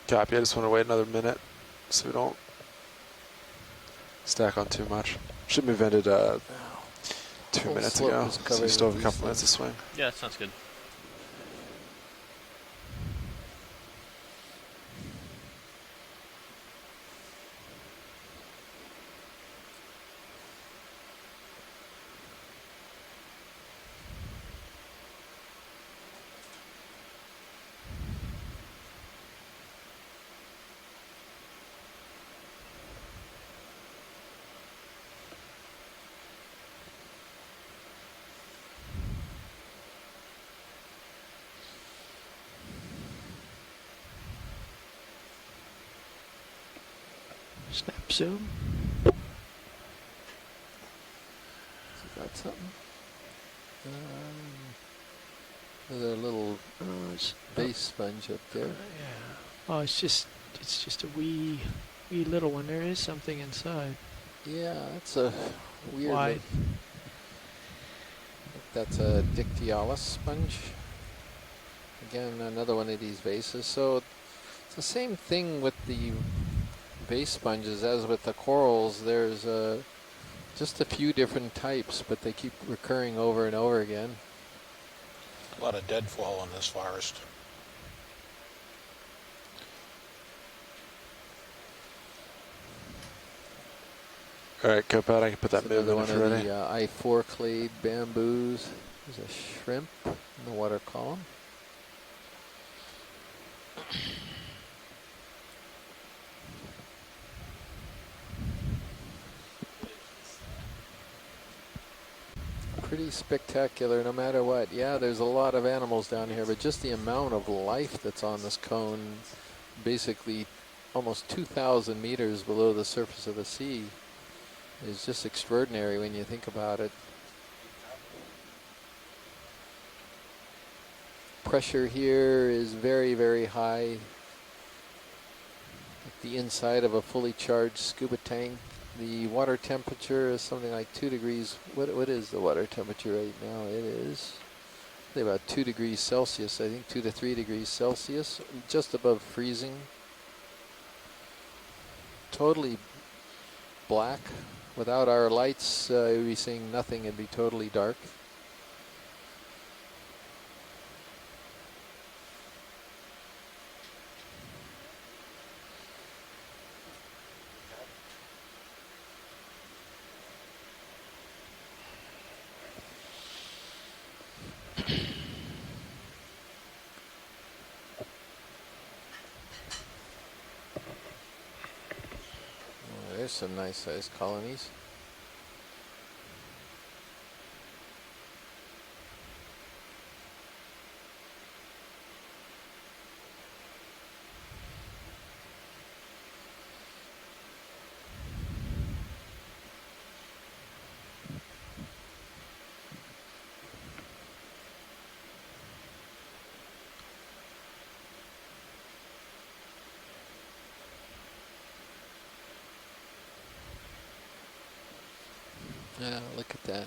Copy. I just want to wait another minute so we don't stack on too much. Should move ended 2 minutes ago, so we still have a couple minutes to swing. Yeah, that sounds good. Snap zoom. Got something? There's a little base sponge up there. Yeah. Oh, it's just a wee little one. There is something inside. Yeah, that's a weird. Why? That's a Dictyalis sponge. Again, another one of these vases. So it's the same thing with the vase sponges as with the corals. There's just a few different types, but they keep recurring over and over again. A lot of deadfall in this forest. All right, Copad, I can put that move in one if of you're ready. the I4 clade bamboos. There's a shrimp in the water column. Pretty spectacular no matter what. Yeah, there's a lot of animals down here, but just the amount of life that's on this cone, basically almost 2,000 meters below the surface of the sea, is just extraordinary when you think about it. Pressure here is very, very high. Like the inside of a fully charged scuba tank. The water temperature is something like 2 degrees. What is the water temperature right now? It is about 2 degrees Celsius. I think 2 to 3 degrees Celsius, just above freezing. totally black. Without our lights, you'd be seeing nothing. It'd be totally dark. There's some nice sized colonies. Yeah, look at that.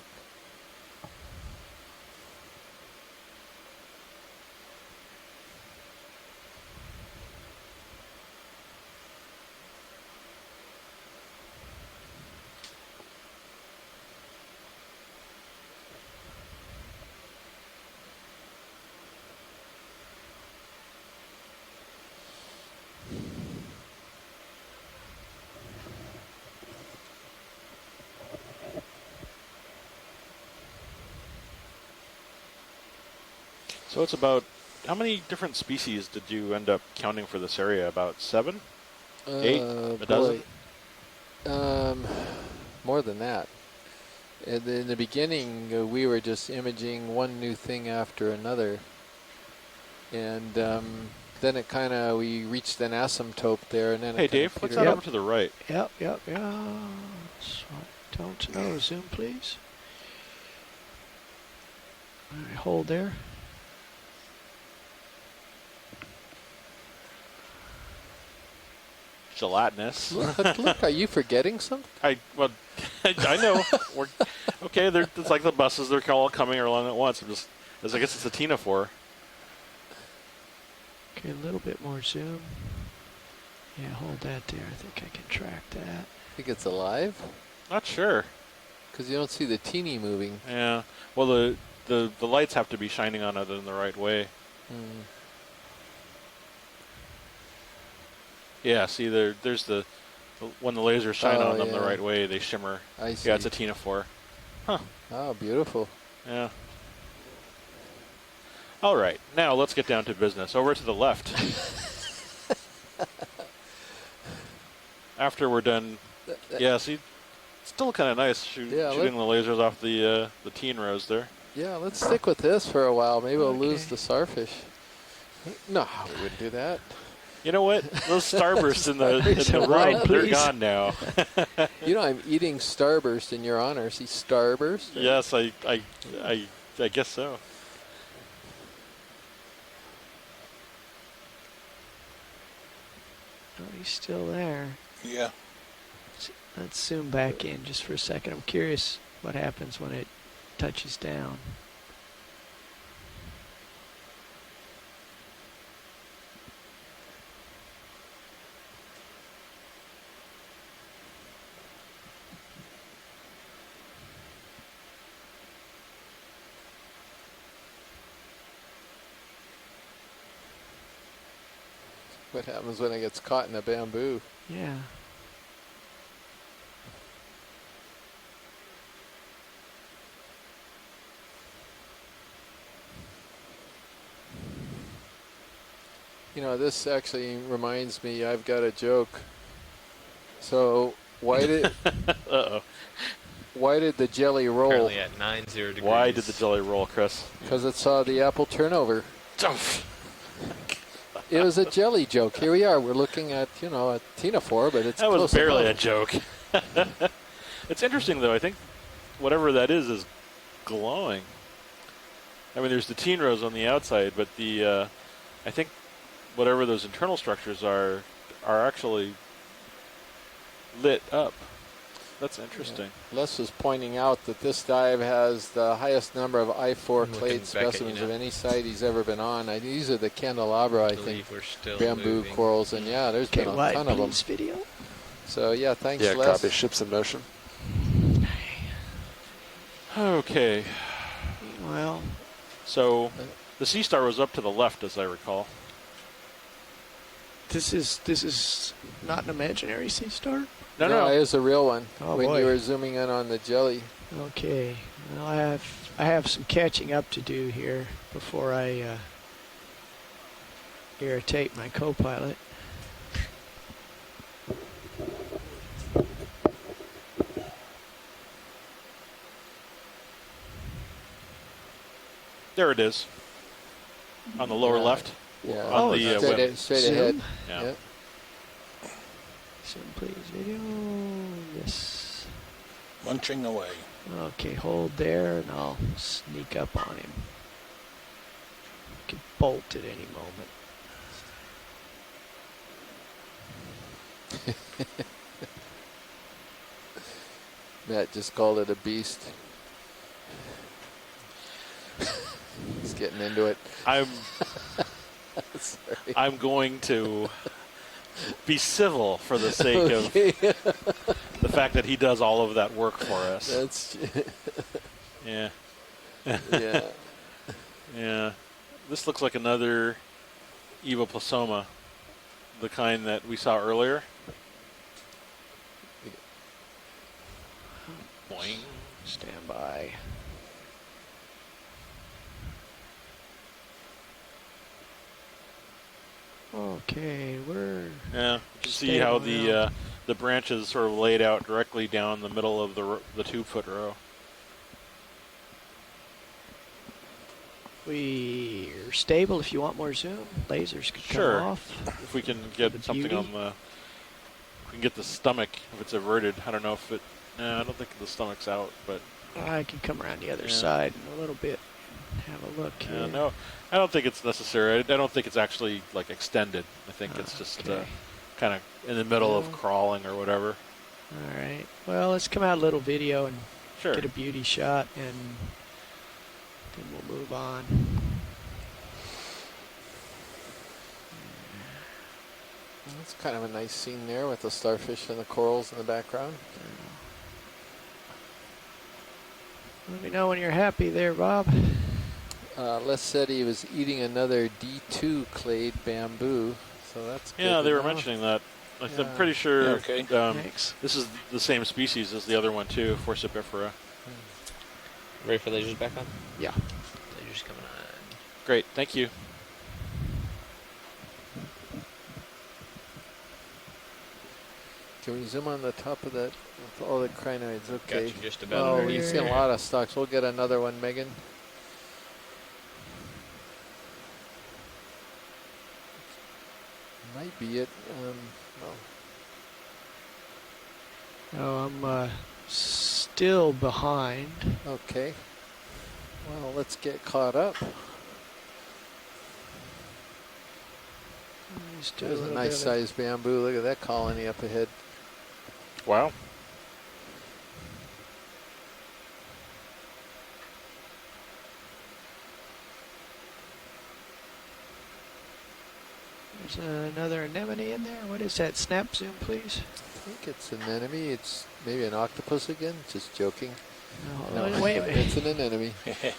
So it's about, how many different species did you end up counting for this area? About 7? 8? A dozen? More than that. In the beginning, we were just imaging one new thing after another. And then it kind of, we reached an asymptote there. And then hey, Dave, what's that over to the right? Yep. So I don't know. Zoom, please. All right, hold there. Gelatinous. Look, are you forgetting something? I know. Okay, it's like the buses, they're all coming along at once. I guess it's a ctenophore. Okay, a little bit more zoom. Yeah, hold that there. I think I can track that. Think it's alive? Not sure. Because you don't see the teeny moving. Yeah. Well, the lights have to be shining on it in the right way. Yeah, see, there's when the lasers shine on them the right way, they shimmer. I see. Yeah, it's a ctenophore. Huh. Oh, beautiful. Yeah. All right, now let's get down to business. Over to the left. After we're done, yeah, see, still kind of nice shooting the lasers off the teen rows there. Yeah, let's stick with this for a while. Maybe we'll lose the starfish. No, we wouldn't do that. You know what? Those starbursts in the room, they're gone now. You know, I'm eating starburst in your honor. See starburst? Yes, I guess so. Oh, he's still there. Yeah. Let's zoom back in just for a second. I'm curious what happens when it touches down. What happens when it gets caught in a bamboo? Yeah. You know, this actually reminds me, I've got a joke. So, why did why did the jelly roll? Apparently at 90 degrees. Why did the jelly roll, Chris? Because it saw the apple turnover. It was a jelly joke. Here we are. We're looking at, you know, a ctenophore, but it's that was barely enough. a joke. It's interesting, though. I think whatever that is glowing. I mean, there's the teen rows on the outside, but the I think whatever those internal structures are actually lit up. That's interesting. Yeah. Les was pointing out that this dive has the highest number of I-4 clade specimens of any site he's ever been on. These are the candelabra, I think, bamboo corals, and yeah, there's been a ton of them. Video. So yeah, thanks, Yeah, Les. copy. Ships in motion. Okay. Well, so the Sea Star was up to the left, as I recall. This is not an imaginary sea star? No, it is a real one. Oh, when boy. you were zooming in on the jelly. Okay. Well, I have some catching up to do here before I irritate my co-pilot. There it is. On the lower left. Yeah. On the straight ahead. Yeah. Yep. Zoom, please, video. Yes. Munching away. Okay, hold there, and I'll sneak up on him. Could bolt at any moment. Matt just called it a beast. He's getting into it. I'm going to be civil for the sake of the fact that he does all of that work for us. That's yeah. Yeah. Yeah. This looks like another Evoplasoma, the kind that we saw earlier. Boing. Stand by. Okay, we're... Yeah, you can see how the branches sort of laid out directly down the middle of the 2-foot row. We're stable if you want more zoom. Lasers could Sure. come off. If we can get something beauty. on the... If we can get the stomach, if it's averted. I don't know if it... No, I don't think the stomach's out, but... I can come around the other side in a little bit. Have a look here. No, I don't think it's necessary. I don't think it's actually like extended. I think it's just kind of in the middle of crawling or whatever. All right. Well, let's come out a little video and Sure. get a beauty shot, and then we'll move on. That's kind of a nice scene there with the starfish and the corals in the background. Let me know when you're happy there, Bob. Les said he was eating another D2 clade bamboo, so that's good. Yeah, to they were know. mentioning that. I'm pretty sure Thanks. this is the same species as the other one too, Forcipifera. Ready for lasers back on? Yeah. Lasers coming on. Great, thank you. Can we zoom on the top of that? With all the crinoids, okay. Got you just about Oh, over you here. see a lot of stocks. We'll get another one, Megan. Might be it. Oh, I'm still behind. Okay. Well, let's get caught up. There's a nice sized bamboo. Look at that colony up ahead. Wow. There's another anemone in there. What is that? Snap zoom, please. I think it's an anemone. It's maybe an octopus again. Just joking. No, wait a minute. It's an anemone.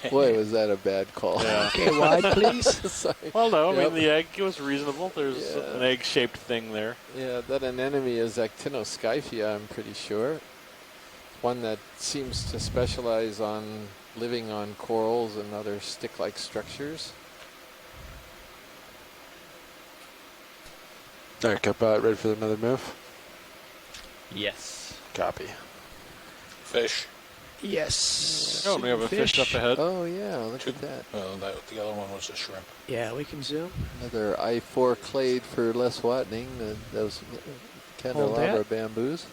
Boy, was that a bad call. Yeah. Okay, wide, please. Sorry. Well, no, I Yep. mean the egg was reasonable. There's an egg-shaped thing there. Yeah, that anemone is Actinoscyphia, I'm pretty sure. One that seems to specialize on living on corals and other stick-like structures. All right, Copilot, ready for another move? Yes. Copy. Fish. Yes. Oh, we have a fish up ahead. Oh, yeah, look at that. Oh, the other one was a shrimp. Yeah, we can zoom. Another I-4 clade for Les Watning, those candelabra bamboos.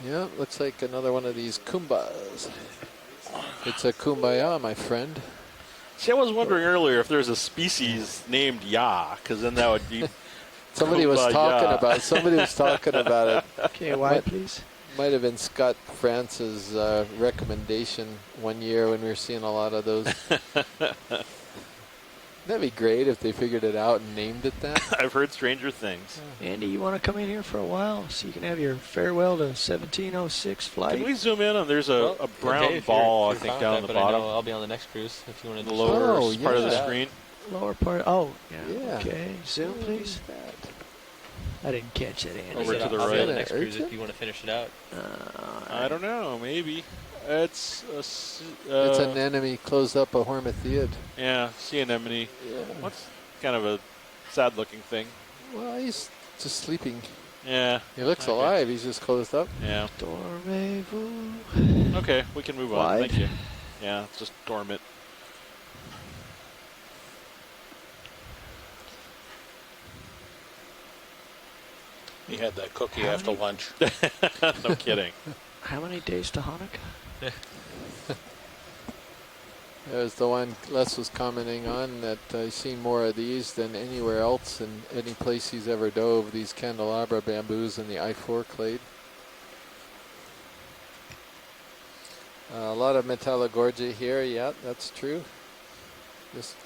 Yeah, looks like another one of these kumbas. It's a kumbaya, my friend. See, I was wondering earlier if there's a species named Ya, because then that would be... Somebody was talking kumbaya. about. Somebody was talking about it. Okay, wide, please. Might have been Scott France's recommendation one year when we were seeing a lot of those. That'd be great if they figured it out and named it that. I've heard stranger things. Andy, you want to come in here for a while so you can have your farewell to 1706 flight? Can we zoom in on? There's a brown ball, I think, down on the bottom. I'll be on the next cruise if you want to. The lower part of the screen. Lower part. Oh, yeah. Okay. Zoom, please. I didn't catch that, Andy. Over to the I'll right. be on the next cruise if you want to finish it out. I don't know. Maybe. It's it's an anemone closed up a hormathiid. Yeah, sea anemone. Yeah. What's kind of a sad-looking thing? Well, he's just sleeping. Yeah. He looks alive. He's just closed up. Yeah. Dormez-vous. Okay, we can move on. Thank you. Yeah, it's just dormant. He had that cookie after lunch. No kidding. How many days to Hanukkah? There's the one Les was commenting on, that I've seen more of these than anywhere else in any place he's ever dove, these candelabra bamboos in the I-4 clade. A lot of Metallogorgia here, yeah, that's true. Just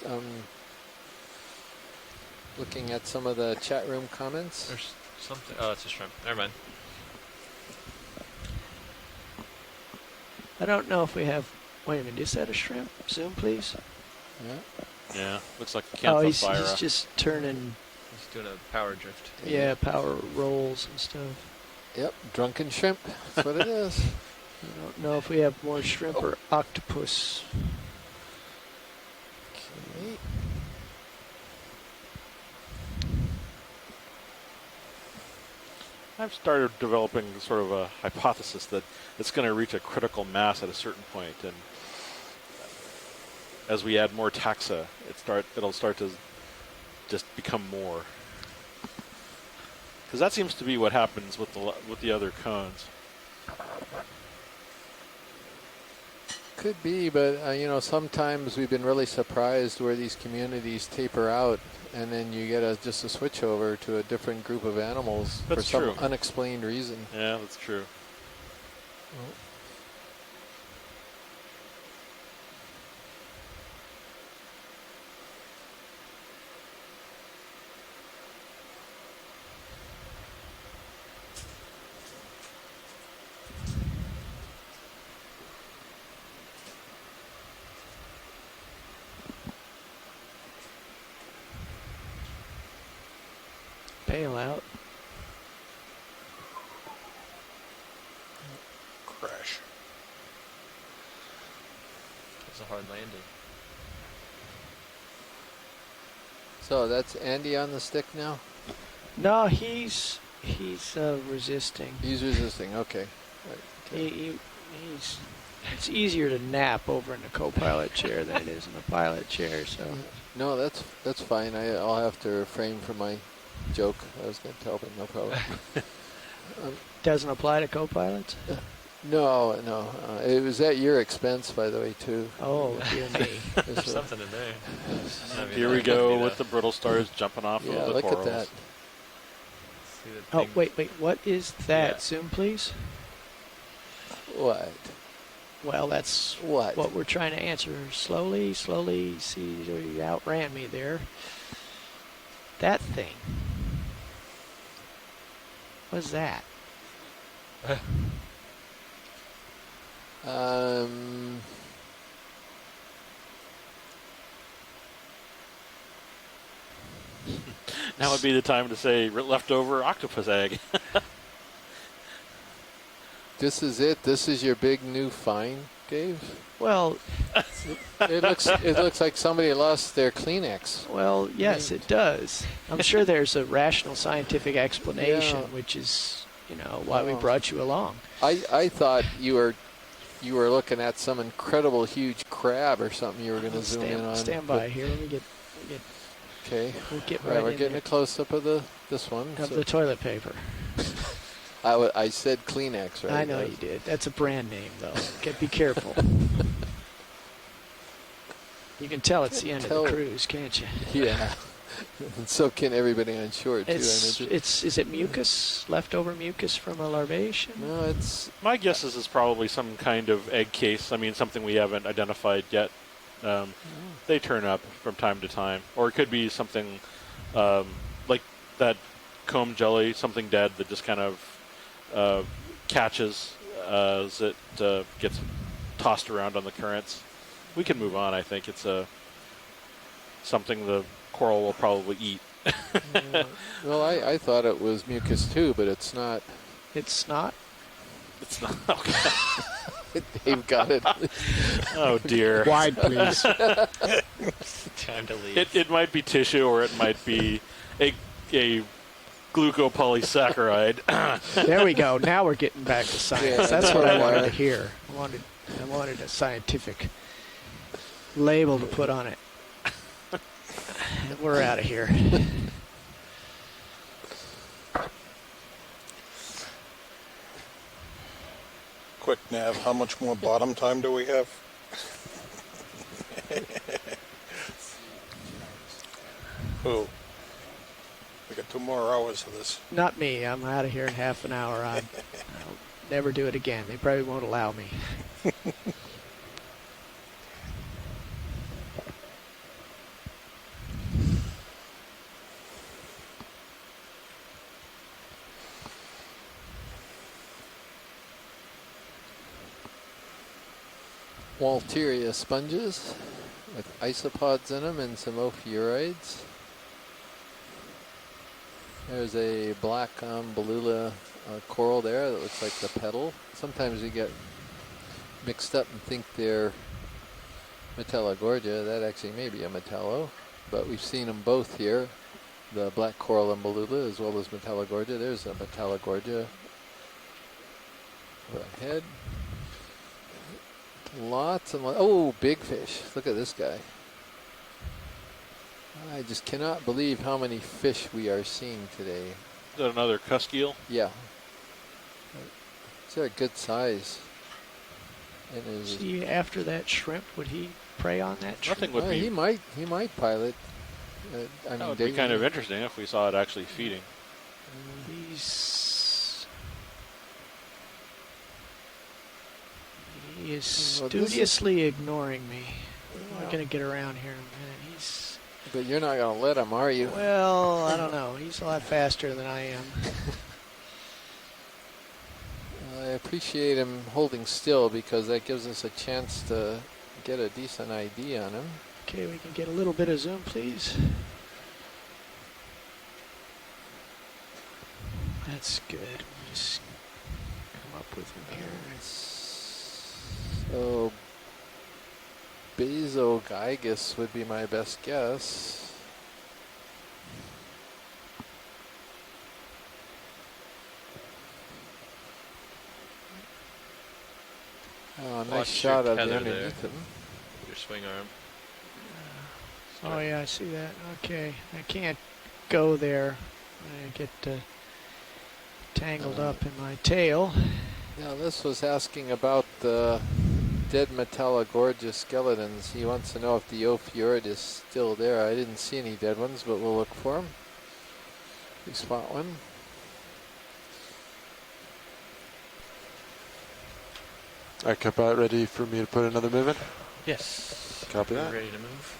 looking at some of the chat room comments. There's something. Oh, it's a shrimp. Never mind. I don't know if we have. Wait a minute, is that a shrimp? Zoom, please. Yeah. Yeah, looks like a Oh, he's Canthophira. just turning. He's doing a power drift. Yeah, power rolls and stuff. Yep, drunken shrimp. That's what it is. I don't know if we have more shrimp or octopus. Okay. I've started developing sort of a hypothesis that it's going to reach a critical mass at a certain point, and as we add more taxa, it'll start to just become more. Because that seems to be what happens with the other cones. Could be, but you know, sometimes we've been really surprised where these communities taper out, and then you get just a switch over to a different group of animals for some unexplained reason. Yeah, that's true. Oh. Bailout. Crash. It's a hard landing. So that's Andy on the stick now? No, he's resisting. He's resisting. Okay. Right. Okay. It's easier to nap over in the co-pilot chair than it is in the pilot chair. So. No, that's fine. I'll have to refrain from my joke I was going to tell, but no problem. Doesn't apply to co-pilots? No. It was at your expense, by the way, too. Oh, dear me. There's something in there. Here we go with the brittle stars jumping off of the look corals. at that. Oh, wait. What is that? Yeah. Zoom, please. What? Well, that's what we're trying to answer. Slowly. See, you outran me there. That thing. What's that? Now would be the time to say leftover octopus egg. This is it. This is your big new find, Dave. Well, it looks like somebody lost their Kleenex. Well, yes, it does. I'm sure there's a rational scientific explanation, which is, why we brought you along. I thought you were looking at some incredible huge crab or something you were going to zoom in on. Stand by here. Let me get. Okay. We'll get we're getting a close up of this one. Of the toilet paper. I said Kleenex, right? I know you did. That's a brand name, though. Be careful. You can tell it's the end of the cruise, can't you? Yeah. And so can everybody on shore, too. Is it mucus, leftover mucus from a larvation? No, it's... My guess is it's probably some kind of egg case. I mean, something we haven't identified yet. They turn up from time to time. Or it could be something like that comb jelly, something dead that just kind of catches as it gets tossed around on the currents. We can move on. I think it's something the coral will probably eat. Well, I thought it was mucus too, but it's not. It's not? It's not. Okay. They've got it. Oh, dear. Wide, please. Time to leave. It might be tissue, or it might be a glucopolysaccharide. There we go. Now we're getting back to science. Yeah, That's what I wanted to hear. I wanted a scientific label to put on it. And we're out of here. Quick, Nav, how much more bottom time do we have? Oh, we got 2 more hours of this. Not me. I'm out of here in half an hour. I'll never do it again. They probably won't allow me. Walteria sponges with isopods in them and some ophiurides. There's a black beluga coral there that looks like the petal. Sometimes we get mixed up and think they're Metallogorgia. That actually may be a Metallo, but we've seen them both here. The black coral and beluga as well as Metallogorgia. There's a Metallogorgia ahead. Lots and lots. Oh, big fish. Look at this guy. I just cannot believe how many fish we are seeing today. Is that another cusk eel? Yeah. These are a good size. See, after that shrimp, would he prey on that shrimp? Nothing would be. He might pilot. I mean, that would be kind of interesting if we saw it actually feeding. He is studiously ignoring me. I'm going to get around here in a minute. But you're not going to let him, are you? Well, I don't know. He's a lot faster than I am. I appreciate him holding still because that gives us a chance to get a decent ID on him. Okay, we can get a little bit of zoom, please. That's good. Just come up with him here. So, Basogygus would be my best guess. Oh, nice shot of the underneath him. Your swing arm. Oh yeah, I see that. Okay, I can't go there. I get tangled up in my tail. Now this was asking about the dead Metallogorgia skeletons. He wants to know if the ophiorid is still there. I didn't see any dead ones, but we'll look for them. We spot one. Alright, Kappa, ready for me to put another move in? Yes. Copy that. Ready to move.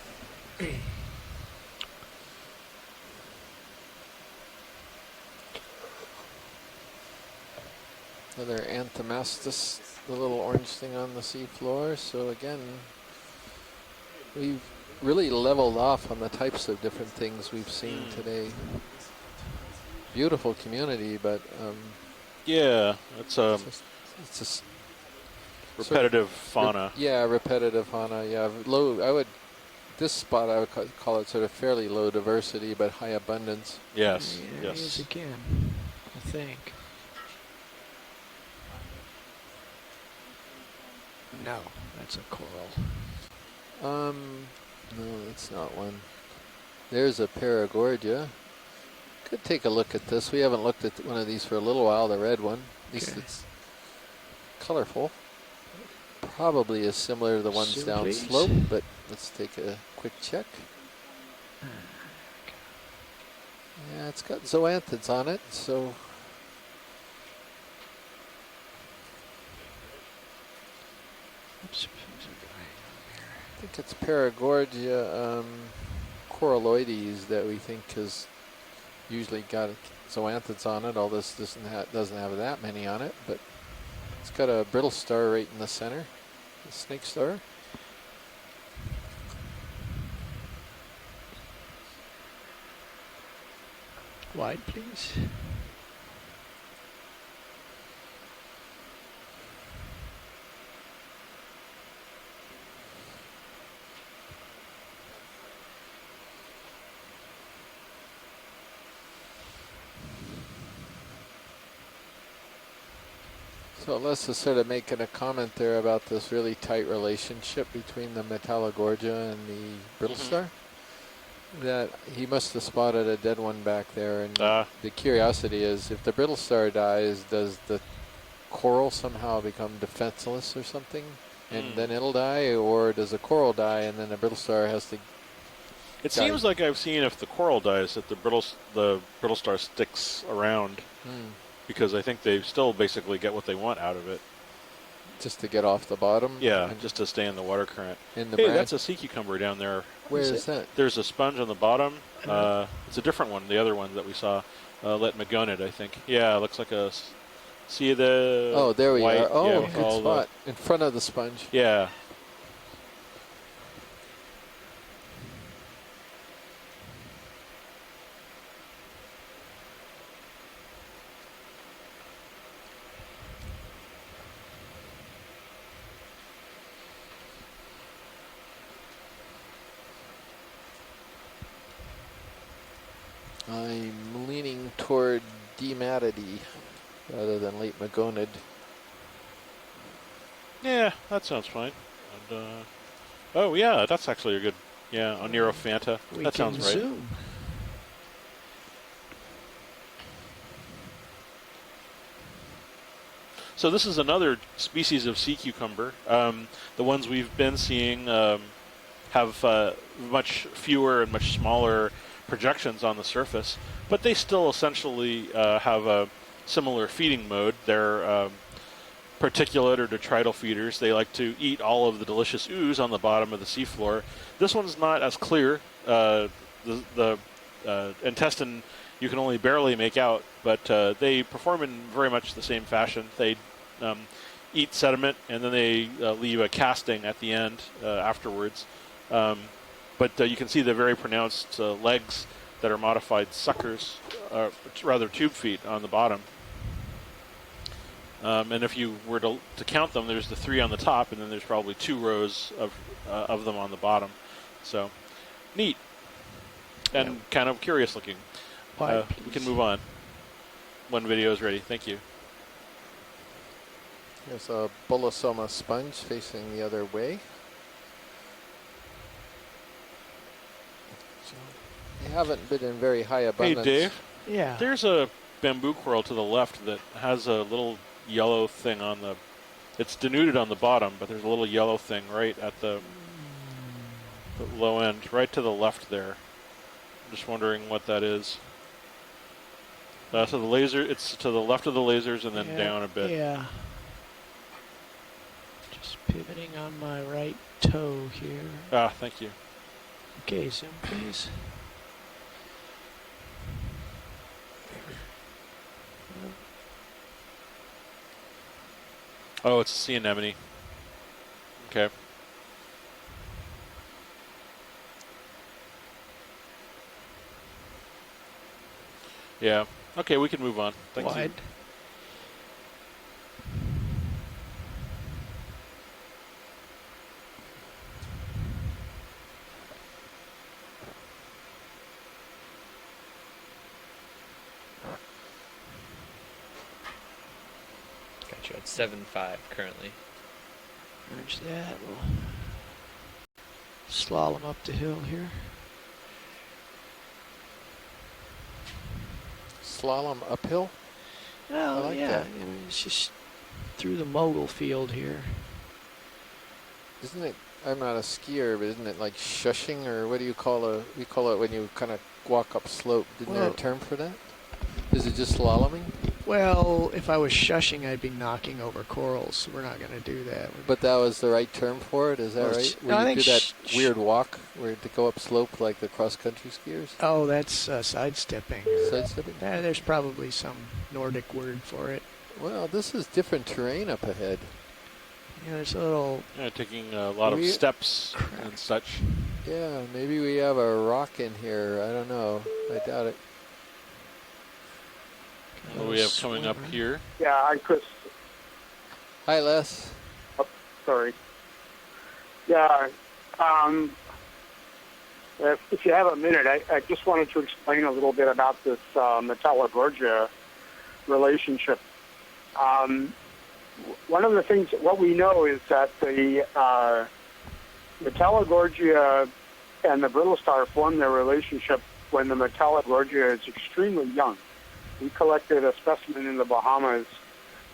Another Anthomastus, the little orange thing on the seafloor. So again, we've really leveled off on the types of different things we've seen today. Beautiful community, but yeah, it's a repetitive sort of fauna. Yeah, repetitive fauna. Yeah, low. This spot I would call it sort of fairly low diversity, but high abundance. Yes. Yeah, yes. Yes, again, I think. No, that's a coral. No, that's not one. There's a Paragorgia. Could take a look at this. We haven't looked at one of these for a little while, the red one. At least it's colorful. Probably is similar to the ones Zoom, down please. slope, but let's take a quick check. Yeah, it's got zoanthids on it, so think it's Paragorgia coralloides that we think has usually got zoanthids on it. All this doesn't have that many on it, but it's got a brittle star right in the center, the snake star. Wide, please. So Les is sort of making a comment there about this really tight relationship between the Metallogorgia and the brittle star. That he must have spotted a dead one back there, and the curiosity is, if the brittle star dies, does the coral somehow become defenseless or something, and then it'll die, or does the coral die and then the brittle star has to? It seems like I've seen if the coral dies that the brittle star sticks around, because I think they still basically get what they want out of it. Just to get off the bottom? Yeah, just to stay in the water current. In the hey, that's a sea cucumber down there. Where is that? There's a sponge on the bottom. It's a different one, the other one that we saw. Let Magonid, I think. Yeah, it looks like a... See the... Oh, there we white, are. Oh, yeah, good spot. In front of the sponge. Yeah. I'm leaning toward Dematidie rather than late Magonid. Yeah, that sounds fine. And, oh, yeah, that's actually a good... Yeah, Onerophanta. That sounds right. Zoom. So this is another species of sea cucumber. The ones we've been seeing have much fewer and much smaller projections on the surface, but they still essentially have a similar feeding mode. They're particulate or detrital feeders. They like to eat all of the delicious ooze on the bottom of the seafloor. This one's not as clear. The intestine you can only barely make out, but they perform in very much the same fashion. They eat sediment and then they leave a casting at the end afterwards. But you can see the very pronounced legs that are modified suckers, rather tube feet on the bottom. And if you were to count them, there's the 3 on the top, and then there's probably 2 rows of them on the bottom. So, neat. And kind of curious looking. We can move on when video is ready. Thank you. There's a Bullosoma sponge facing the other way. They haven't been in very high abundance. Hey, Dave. Yeah. There's a bamboo coral to the left that has a little yellow thing on the... It's denuded on the bottom, but there's a little yellow thing right at the low end, right to the left there. I'm just wondering what that is. So the laser, it's to the left of the lasers and then down a bit. Yeah. Just pivoting on my right toe here. Ah, thank you. Okay, zoom please. Oh, it's a sea anemone. Okay. Yeah. Okay, we can move on. Thank you. Wide. Got you at 7.5 currently. There's that. We'll slalom up the hill here. Slalom uphill? Well, I like yeah, that. I mean, it's just through the mogul field here. Isn't it, I'm not a skier, but isn't it like shushing, or what do you call we call it when you kind of walk up slope? Isn't there a term for that? Is it just slaloming? Well, if I was shushing, I'd be knocking over corals. So we're not going to do that. But that was the right term for it, is that right? No, I Where you think do that weird walk where to go up slope like the cross-country skiers? Oh, that's sidestepping. Sidestepping? Yeah, there's probably some Nordic word for it. Well, this is different terrain up ahead. Yeah, there's a little... Yeah, taking a lot of steps and such. Yeah, maybe we have a rock in here. I don't know. I doubt it. What do we have coming up here? Yeah, hi, Chris. Hi, Les. Oh, sorry. Yeah, if you have a minute, I just wanted to explain a little bit about this Metallogorgia relationship. One of the things, what we know is that the Metallogorgia and the brittle star form their relationship when the Metallogorgia is extremely young. We collected a specimen in the Bahamas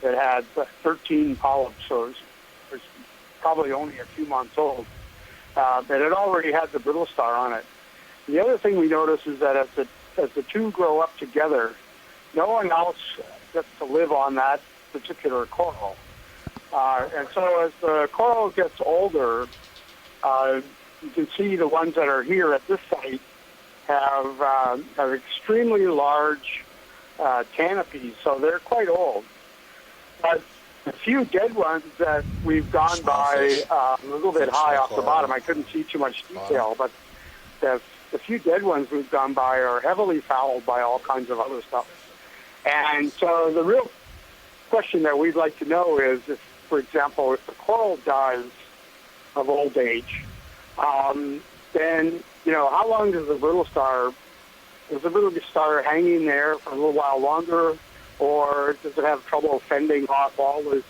that had 13 polyps, so it was probably only a few months old. But it already had the brittle star on it. The other thing we notice is that as the two grow up together, no one else gets to live on that particular coral. And so as the coral gets older, you can see the ones that are here at this site have extremely large canopies, so they're quite old. But the few dead ones that we've gone by a little bit high off the bottom, I couldn't see too much detail, but the few dead ones we've gone by are heavily fouled by all kinds of other stuff. And so the real question that we'd like to know is if, for example, if the coral dies of old age, then, how long does the brittle star hanging there for a little while longer, or does it have trouble fending off all the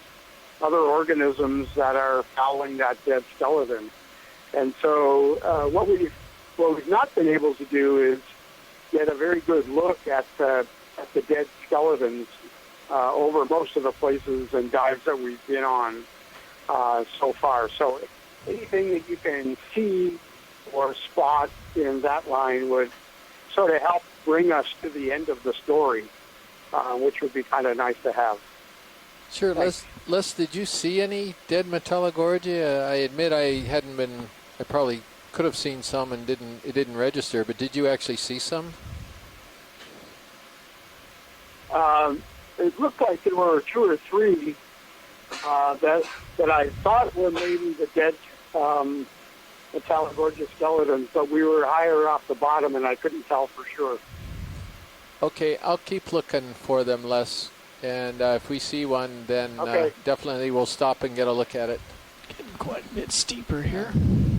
other organisms that are fouling that dead skeleton? And so what we've not been able to do is get a very good look at the dead skeletons over most of the places and dives that we've been on so far. So anything that you can see or spot in that line would sort of help bring us to the end of the story, which would be kind of nice to have. Sure. Les, did you see any dead Metallogorgia? I admit I probably could have seen some and it didn't register, but did you actually see some? It looked like there were 2 or 3 that I thought were maybe the dead Metallogorgia skeletons, but we were higher off the bottom and I couldn't tell for sure. Okay, I'll keep looking for them, Les. And if we see one, then definitely we'll stop and get a look at it. Getting quite a bit steeper here.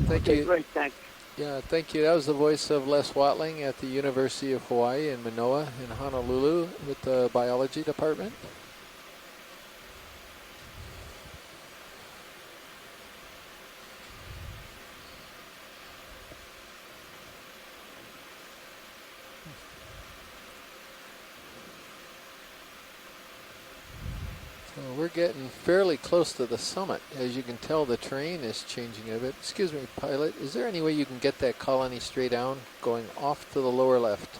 Thank you. Great, thanks. Yeah, thank you. That was the voice of Les Watling at the University of Hawaii in Manoa in Honolulu with the biology department. We're getting fairly close to the summit. As you can tell, the terrain is changing a bit. Excuse me, pilot. Is there any way you can get that colony straight down, going off to the lower left?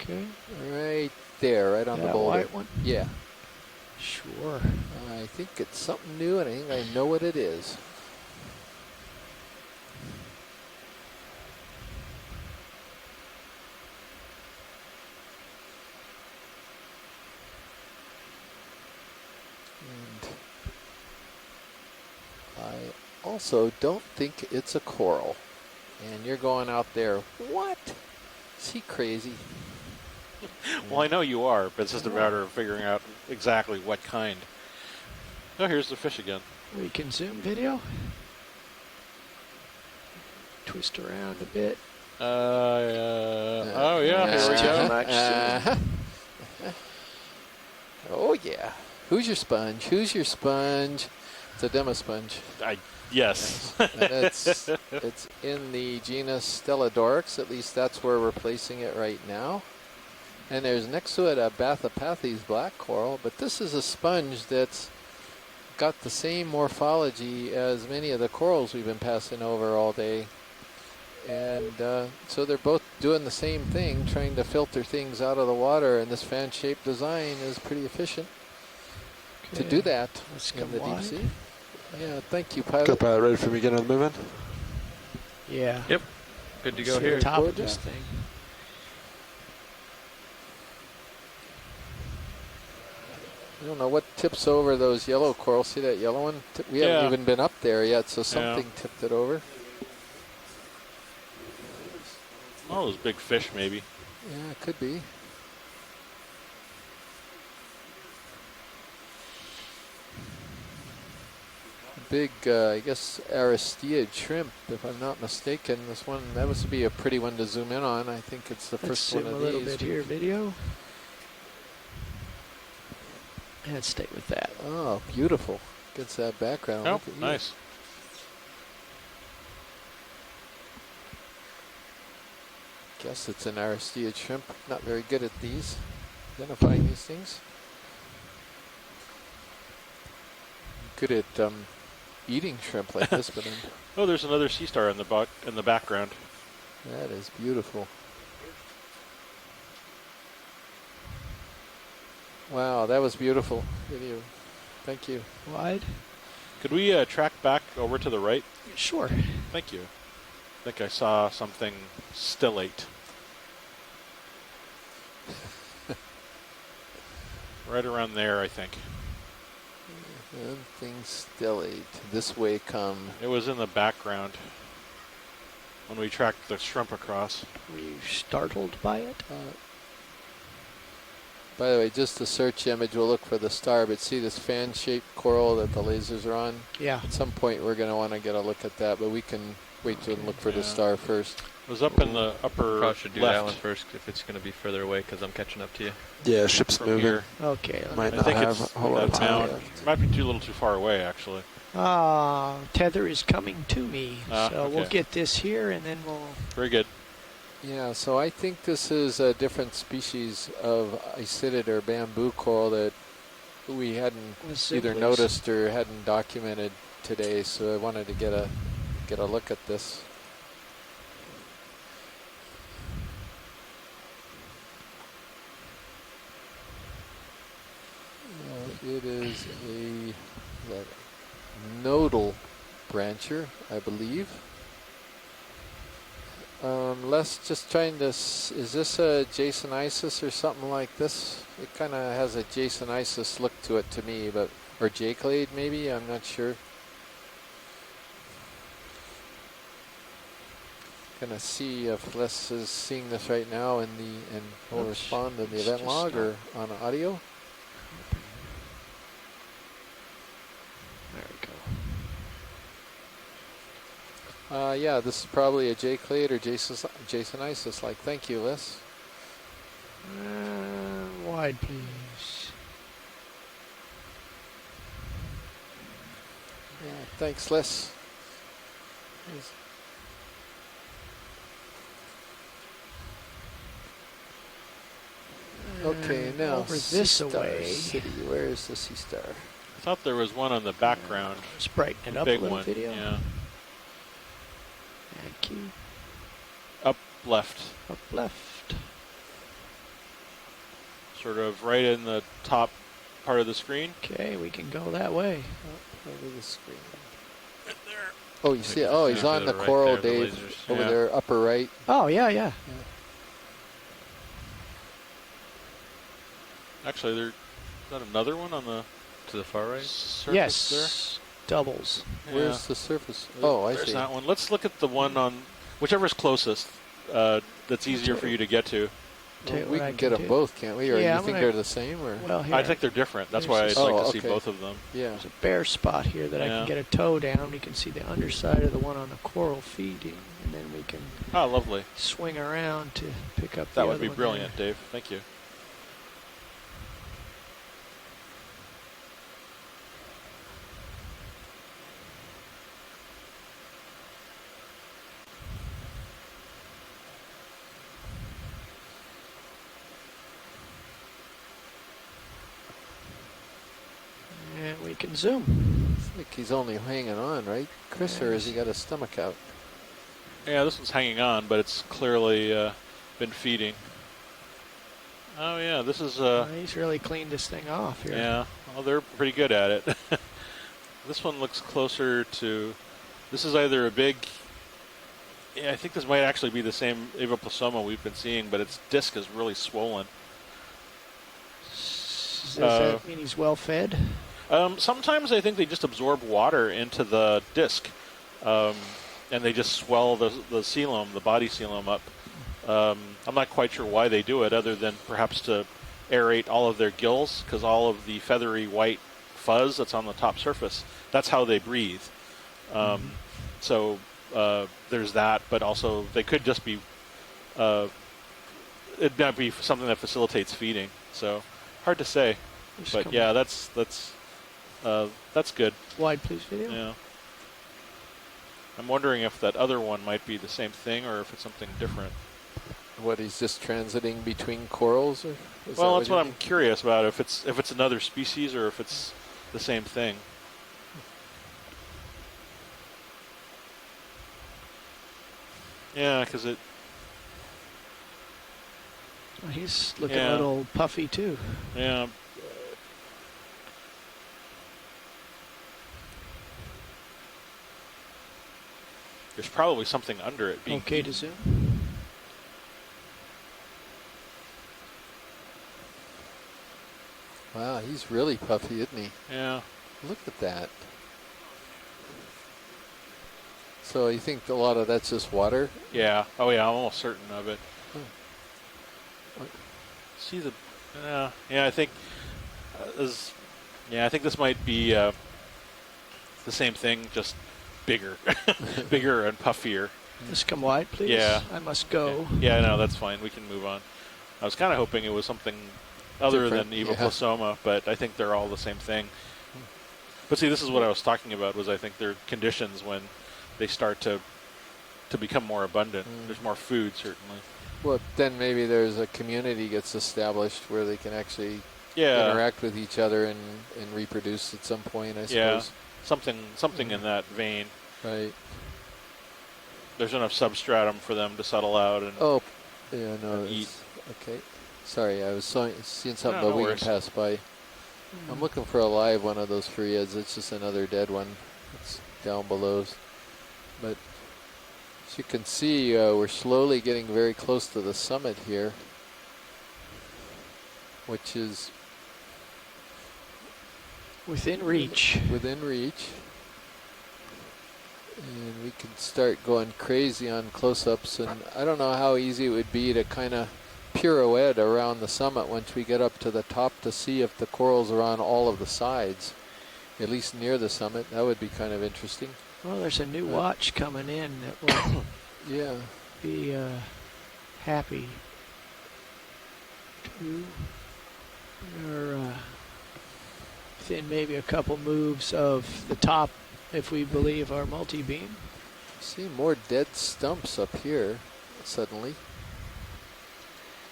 Okay. Right there, right on the boulder. White one? Yeah. Sure. I think it's something new, and I think I know what it is. I also don't think it's a coral. And you're going out there, what? Is he crazy? Well, I know you are, but it's just a matter of figuring out exactly what kind. Oh, here's the fish again. We can zoom video. Twist around a bit. Oh, yeah, here we go. Oh, yeah. Who's your sponge? Who's your sponge? It's a demosponge. Yes. It's in the genus Stellodorix. At least that's where we're placing it right now. And there's next to it a Bathopathes black coral, but this is a sponge that's got the same morphology as many of the corals we've been passing over all day. And so they're both doing the same thing, trying to filter things out of the water, and this fan-shaped design is pretty efficient to do that in the deep sea. Yeah, thank you, pilot. Good pilot, ready for me to get on the move in? Yeah. Yep. Good to go here. Top of this thing. I don't know what tips over those yellow corals. See that yellow one? We haven't even been up there yet, so something tipped it over. Oh, those big fish, maybe. Yeah, it could be. Big, I guess, Aristeid shrimp, if I'm not mistaken. This one, that would be a pretty one to zoom in on. I think it's the first one of these. a little bit here, video. And stay with that. Oh, beautiful. Gets that background. Oh, nice. Guess it's an Aristeid shrimp. Not very good at these, identifying these things. Good at eating shrimp like this, but oh, there's another sea star in the background. That is beautiful. Wow, that was beautiful video. Thank you. Wide. Could we track back over to the right? Sure. Thank you. I think I saw something stellate. Right around there, I think. Something stellate. This way come. It was in the background when we tracked the shrimp across. Were you startled by it? By the way, just the search image will look for the star, but see this fan-shaped coral that the lasers are on? Yeah. At some point we're going to want to get a look at that, but we can wait to look for the star first. It was up in the upper Probably should do left. that one first if it's going to be further away because I'm catching up to you. Yeah, ship's moving. Here. Okay. Might I not think have it's a whole lot of that time. mound. Might be a little too far away, actually. Tether is coming to me. So we'll get this here and then we'll... Very good. Yeah, so I think this is a different species of isidid or bamboo coral that we hadn't either noticed or hadn't documented today, so I wanted to get a look at this. It is a nodal brancher, I believe. Les, just trying to, is this a Jasonisis or something like this? It kind of has a Jasonisis look to it to me, but, or J-clade maybe, I'm not sure. Gonna see if Les is seeing this right now and will respond in the event log or on audio. There we go. Yeah, this is probably a J-clade or Jasonisis. Like, thank you, Les. Wide, please. Yeah, thanks, Les. Okay, now over this Sea Star away. City. Where is the Sea Star? I thought there was one on the background. Just brighten it up big a little one. video. Yeah. Thank you. Up left. Up left. Sort of right in the top part of the screen. Okay, we can go that way. Up over the screen. Oh, you see? Oh, he's on the right coral, there, the Dave. lasers. Over Yeah. there, upper right. Oh, yeah. Actually, is that another one on the To the far right? surface Yes. Doubles. there? Where's the surface? Oh, I There's see. that one. Let's look at the one on whichever's closest. That's easier for you to get to. Well, we can get them both, can't we? Or Yeah, you I'm think gonna- they're the same? Or Well, here. I think they're different. That's why I'd There's like to see okay. both of them. yeah. There's a bare spot here that I Yeah. can get a toe down. We can see the underside of the one on the coral feeding, and then we can Ah, lovely. swing around to pick up the That other would be one brilliant, Dave. Thank you. there. And we can zoom. It's like he's only hanging on, right, Chris? Or has he got his stomach out? Yeah, this one's hanging on, but it's clearly been feeding. Oh yeah, this is. He's really cleaned this thing off here. Yeah, well, they're pretty good at it. This one looks closer to. This is either a big. Yeah, I think this might actually be the same Aviplasoma we've been seeing, but its disc is really swollen. Does that mean he's well fed? Sometimes I think they just absorb water into the disc, and they just swell the coelom, the body coelom up. I'm not quite sure why they do it, other than perhaps to aerate all of their gills, because all of the feathery white fuzz that's on the top surface, that's how they breathe. So there's that, but also they could just be, it might be something that facilitates feeding. So hard to say, but yeah, that's good. Wide, please, video. Yeah. I'm wondering if that other one might be the same thing or if it's something different. What, he's just transiting between corals? Or well, that's what I'm curious about. If it's another species or if it's the same thing. Yeah, because it. Well, he's looking a little puffy too. Yeah. There's probably something under it. Being okay to zoom. Wow, he's really puffy, isn't he? Yeah. Look at that. So you think a lot of that's just water? Yeah. Oh yeah, I'm almost certain of it. See the? Yeah, I think. I think this might be the same thing, just bigger, bigger and puffier. Just come wide, please. Yeah. I must go. Yeah, no, that's fine. We can move on. I was kind of hoping it was something other than Aviplasoma, but I think they're all the same thing. But see, this is what I was talking about, was I think there are conditions when they start to become more abundant. There's more food, certainly. Well, then maybe there's a community gets established where they can actually interact with each other and reproduce at some point, I suppose. Something in that vein. Right. There's enough substratum for them to settle out and eat. Okay. Sorry, I was seeing something about we can pass by. I'm looking for a live one of those phreads. It's just another dead one. It's down below. But as you can see, we're slowly getting very close to the summit here, which is within reach. Within reach. And we can start going crazy on close-ups. And I don't know how easy it would be to kind of pirouette around the summit once we get up to the top to see if the corals are on all of the sides, at least near the summit. That would be kind of interesting. Well, there's a new watch coming in that will be happy to. We're within maybe a couple moves of the top, if we believe our multi-beam. See more dead stumps up here suddenly.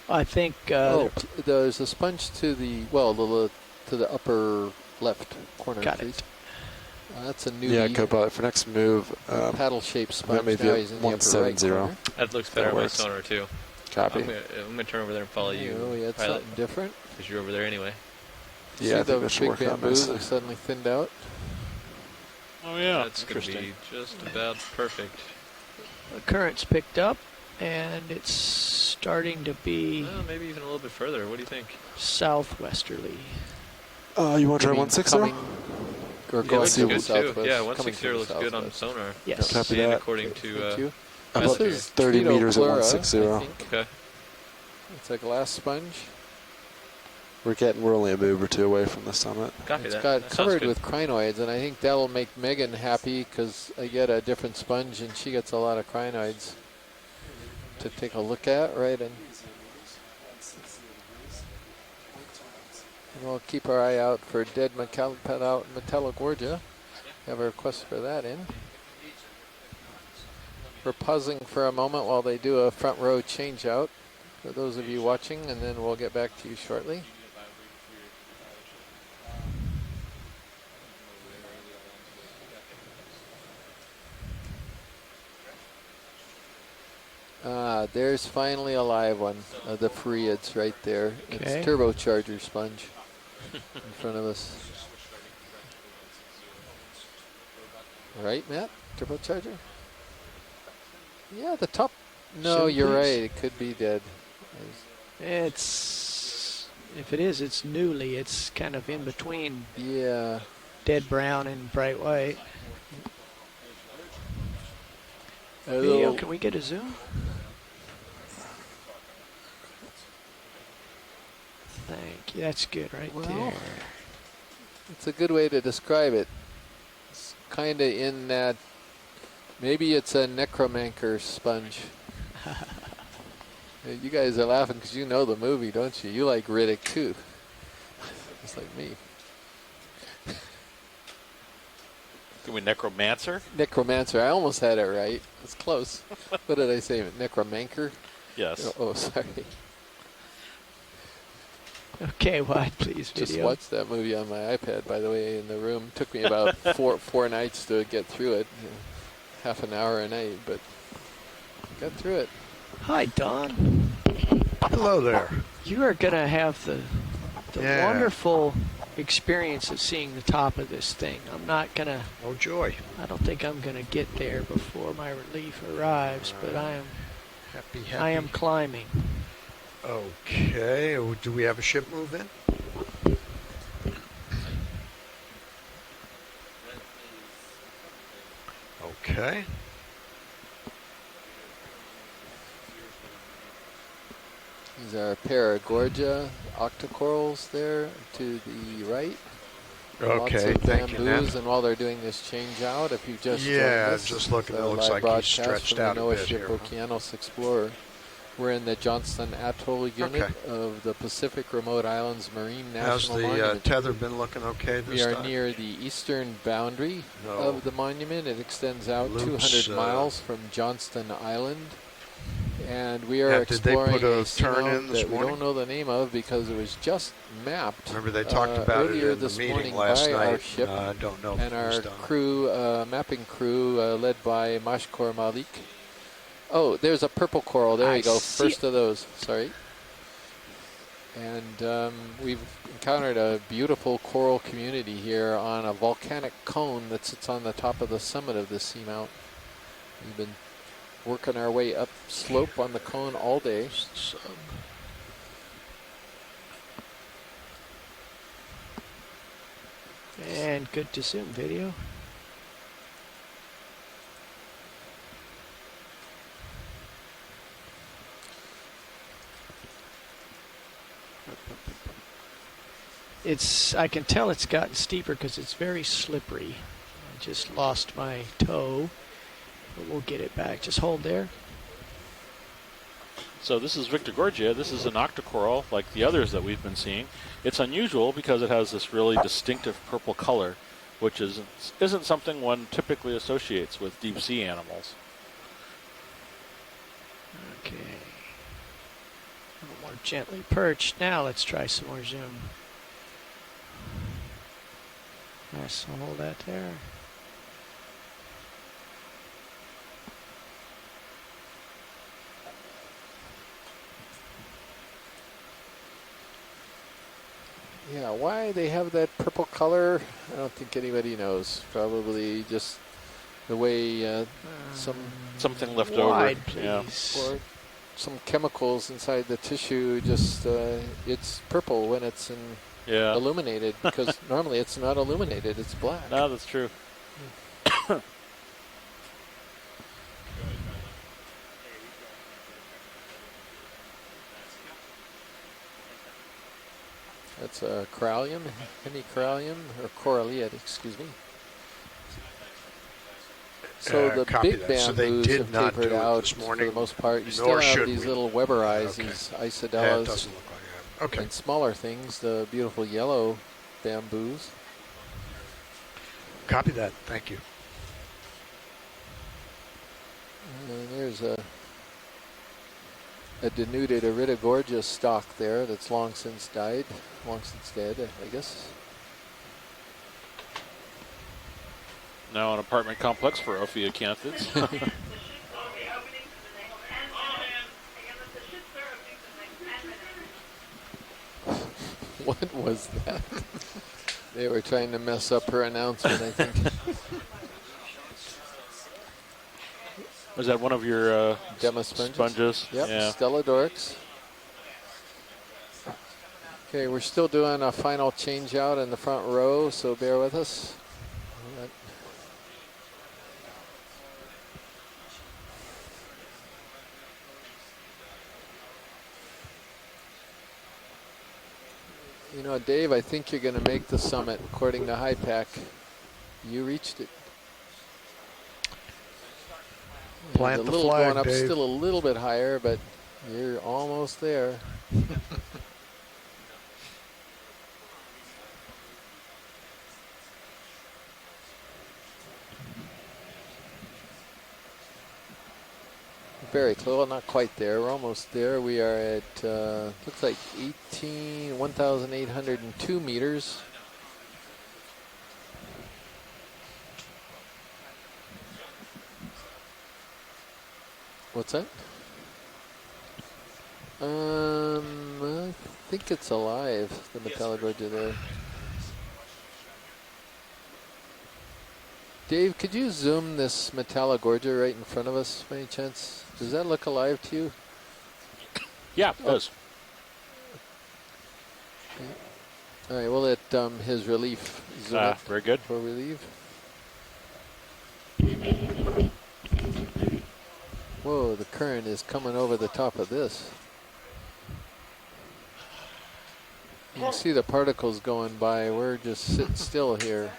I think there's a sponge to the to the upper left corner. Got it. That's a new. Yeah, Copilot for next move. Paddle-shaped sponge. That may be 170. That looks better on my sonar too. Copy. I'm gonna turn over there and follow you. Oh, yeah, it's something different. Because you're over there anyway. Yeah, I think that should work out bamboos are suddenly thinned out. Oh yeah, that's gonna be just about perfect. The current's picked up, and it's starting to be. Well, maybe even a little bit further. What do you think? Southwesterly. You want to try 160? Or going to the southwest? Yeah, 160 looks good on sonar. Yes. Copy and that. according to. About 30 meters at 160. Okay. It's a glass sponge. We're only a move or two away from the summit. Copy It's that. got covered with crinoids, and I think that'll make Megan happy because I get a different sponge and she gets a lot of crinoids to take a look at, right? And we'll keep our eye out for dead Metallogorgia. Have a request for that in. We're pausing for a moment while they do a front row change out for those of you watching, and then we'll get back to you shortly. There's finally a live one of the Phreads right there. Okay. It's turbocharger sponge in front of us. Right, Matt? Turbocharger? Yeah, the top. No, Zoom, you're please. right. It could be dead. It's, if it is, it's newly. It's kind of in between. Yeah. Dead brown and bright white. Hello. Video, can we get a zoom? Thank you. That's good right there. It's a good way to describe it. It's kind of in that. Maybe it's a necromancer sponge. You guys are laughing because you know the movie, don't you? You like Riddick too. Just like me. Can we necromancer? Necromancer. I almost had it right. It's close. What did I say? Necromancer? Yes. Oh, sorry. Okay, wide please video. Just watched that movie on my iPad, by the way, in the room. Took me about four nights to get through it. Half an hour a night, but got through it. Hi, Don. Hello there. You are going to have the wonderful experience of seeing the top of this thing. I'm not going to... Oh, joy. I don't think I'm going to get there before my relief arrives, but I am... Happy. I am climbing. Okay. Do we have a ship move in? Okay. These are Paragorgia Octa Corals there to the right. Okay, Lots of thank you, bamboos, Ned. and while they're doing this change out, if you just joined us, just looking. It looks live like he's broadcast stretched from out the a NOAA bit ship here. Okeanos Explorer. We're in the Johnston Atoll unit of the Pacific Remote Islands Marine How's National the Monument. tether been looking okay this We are time? near the eastern boundary of the monument. It extends out Loops, 200 miles from Johnston Island. And we are Did they exploring put a turn seamount in this that we morning? don't know the name of because it was just mapped. Remember they talked about it earlier in the this meeting morning last by night. our ship I don't know if and it our was done. crew, mapping crew, led by Mashkor Malik. Oh, there's a purple coral. There I you go. see First of those. Sorry. And we've encountered a beautiful coral community here on a volcanic cone that sits on the top of the summit of the seamount. We've been working our way up slope on the cone all day. And good to zoom video. I can tell it's gotten steeper because it's very slippery. I just lost my toe, but we'll get it back. Just hold there. So this is Victorgorgia. This is an octocoral like the others that we've been seeing. It's unusual because it has this really distinctive purple color, which isn't something one typically associates with deep sea animals. Okay. A little more gently perched. Now let's try some more zoom. Nice, I'll hold that there. Yeah, why they have that purple color, I don't think anybody knows. Probably just the way something left wide, over. Please. Or some chemicals inside the tissue. Just it's purple when it's illuminated because normally it's not illuminated. It's black. No, that's true. That's a corallium, hemicorallium, or coralliate, excuse me. So the big bamboos have tapered out for the most part. You still have these little Weberized, these isodellas, and smaller things, the beautiful yellow bamboos. Copy that. Thank you. And there's a denuded Iridogorgia stalk there that's long since dead, I guess. Now an apartment complex for Ophiocanthids. What was that? They were trying to mess up her announcement, I think. Was that one of your demo sponges? Yep, Yeah. Stelladorix. Okay, we're still doing a final change out in the front row, so bear with us. You know, Dave, I think you're going to make the summit, according to HiPAC. You reached it. Plant the little flag, going up, Dave. still a little bit higher, but you're almost there. Very close, well, not quite there. We're almost there. We are at, looks like 1,802 meters. What's that? I think it's alive, the Metallogorgia there. Dave, could you zoom this Metallogorgia right in front of us by any chance? Does that look alive to you? Yeah, it does. Okay. All right, we'll let his relief zoom it very good. before we leave. Whoa, the current is coming over the top of this. You can see the particles going by. We're just sitting still here.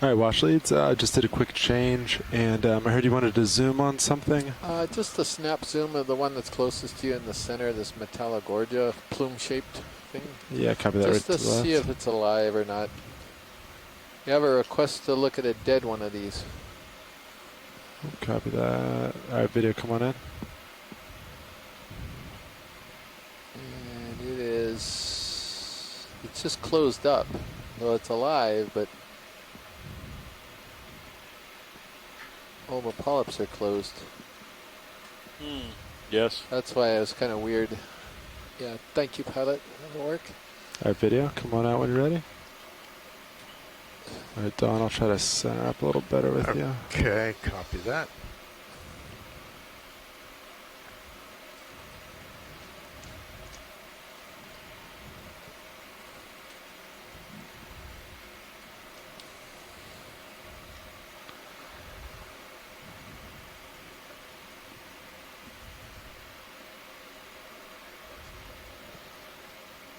All right, watch leads. Just did a quick change, and I heard you wanted to zoom on something. Just a snap zoom of the one that's closest to you in the center, this Metallogorgia plume-shaped thing. Yeah, copy that. Just right to to the see left. if it's alive or not. You have a request to look at a dead one of these. Copy that. All right, video, come on in. And it is, it's just closed up. Well, it's alive, but all the polyps are closed. Yes. That's why it was kind of weird. Yeah, thank you, pilot. That'll work. All right, video, come on out when you're ready. All right, Don, I'll try to center up a little better with you. Okay, copy that.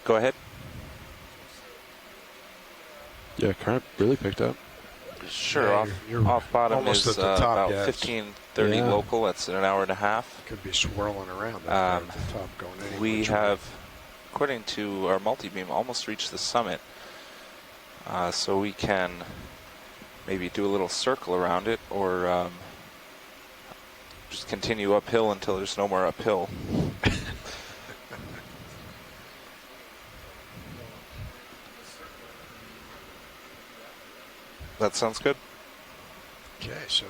Go ahead. Yeah, current really picked up. Sure, Yeah, you're off bottom almost is at the top, about yeah, 15:30 yeah. local. That's in an hour and a half. Could be swirling around there at the top going anywhere. We have, according to our multi-beam, almost reached the summit. So we can maybe do a little circle around it, or just continue uphill until there's no more uphill. That sounds good. Okay, so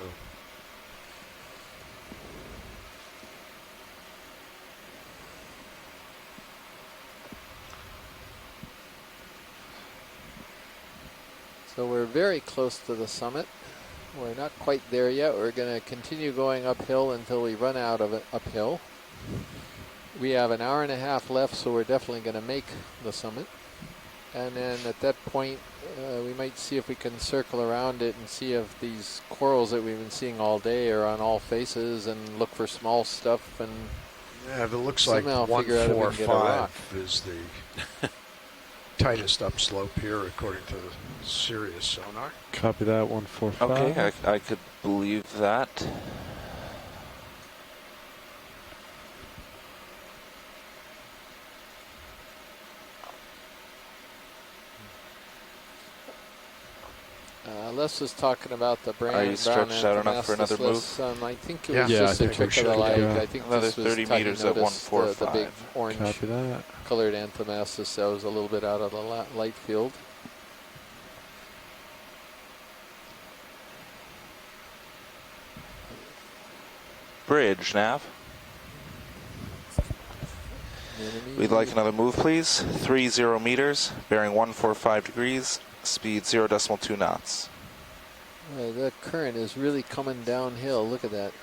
we're very close to the summit. We're not quite there yet. We're going to continue going uphill until we run out of it uphill. We have an hour and a half left, so we're definitely going to make the summit. And then at that point, we might see if we can circle around it and see if these corals that we've been seeing all day are on all faces, and look for small stuff. And yeah, if it looks like somehow figure out if we can get a rock. 145 is the tightest upslope here, according to the Sirius sonar. Copy that, 145. Okay, I could believe that. Les was talking about the brand. Are you stretched out enough for another move? I think it was just a trick of the light. I think another this was 30 meters at 145. The big orange Copy that. colored Anthomastus that was a little bit out of the light field. Bridge, Nav. We'd like another move, please. 30 meters, bearing 145 degrees, speed 0.2 knots. The current is really coming downhill. Look at that.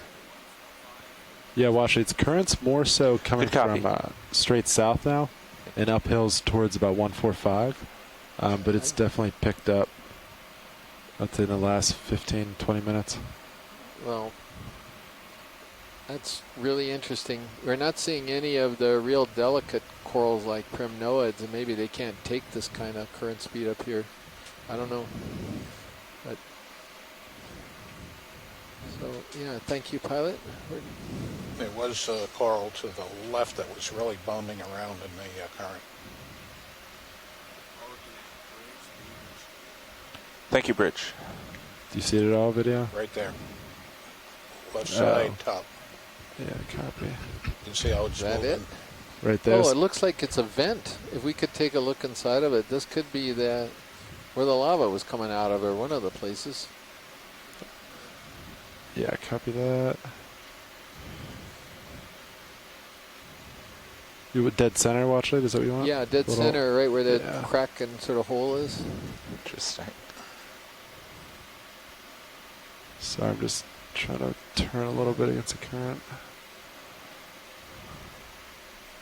Yeah, watch it. Its current's more so coming from straight south now and uphills towards about 145. But it's definitely picked up, I'd say, in the last 15, 20 minutes. Well, that's really interesting. We're not seeing any of the real delicate corals like primnoids, and maybe they can't take this kind of current speed up here. I don't know. But so, yeah, thank you, pilot. There was a coral to the left that was really bounding around in the current. Thank you, Bridge. Do you see it at all, video? Right there. Left side, top. Yeah, copy. You can see how it's moving. It? Right there. Oh, it looks like it's a vent. If we could take a look inside of it, this could be where the lava was coming out of, or one of the places. Yeah, copy that. You would dead center watch it? Is that what you want? Yeah, dead center, right where the crack and sort of hole is. Interesting. So I'm just trying to turn a little bit against the current.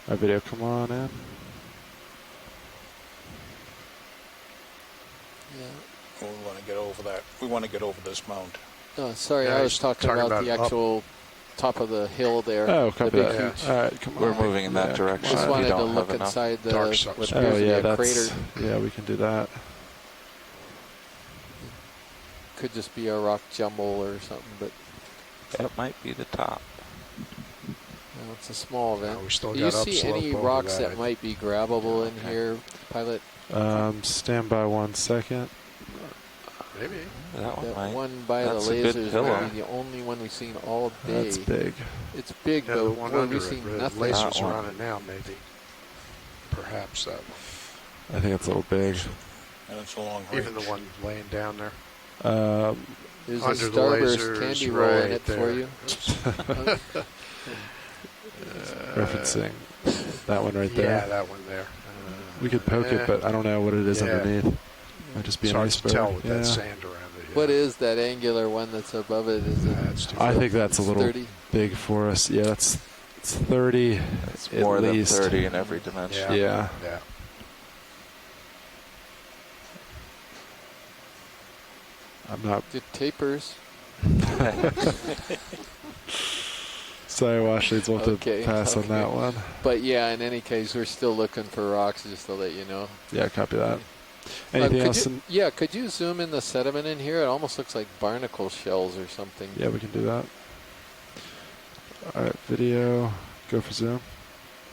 Our video, come on in. Yeah. We want to get over that. We want to get over this mound. Oh, sorry, I was talking about the actual top of the hill there. Oh, copy the that. big Yeah. All right, come on. We're moving in that direction. Just wanted to look inside the what appears to be a crater. Yeah, we can do that. Could just be a rock jumble or something, but that might be the top. No, it's a small vent. we still Do you got see upslope any over rocks that, that might be grabbable in here, pilot? Stand by 1 second. Maybe. That one might. One by That's the a good lasers pillar. might be the only one we've seen all day. That's big. It's big, Yeah, but the one well, under we've it. seen The nothing. lasers are on it now, maybe. Perhaps that one. I think it's a little big. And it's a long range. Even the one laying down there. There's under a the Starburst lasers, candy roll right in it there. for you. Referencing that one right there. Yeah, that one there. We could poke it, but I don't know what it is underneath. Might just be an hard iceberg. to tell with yeah. that sand around it. What is that angular one that's above it? Is it? I think that's a little 30? big for us. Yeah, it's 30 It's at more least. than 30 in every dimension. Yeah. Yeah. I'm not. It tapers. Sorry, Washleys, we'll have to pass on that one. But yeah, in any case, we're still looking for rocks, just to let you know. Yeah, copy that. Anything else? Yeah, could you zoom in the sediment in here? It almost looks like barnacle shells or something. Yeah, we can do that. All right, video. Go for zoom.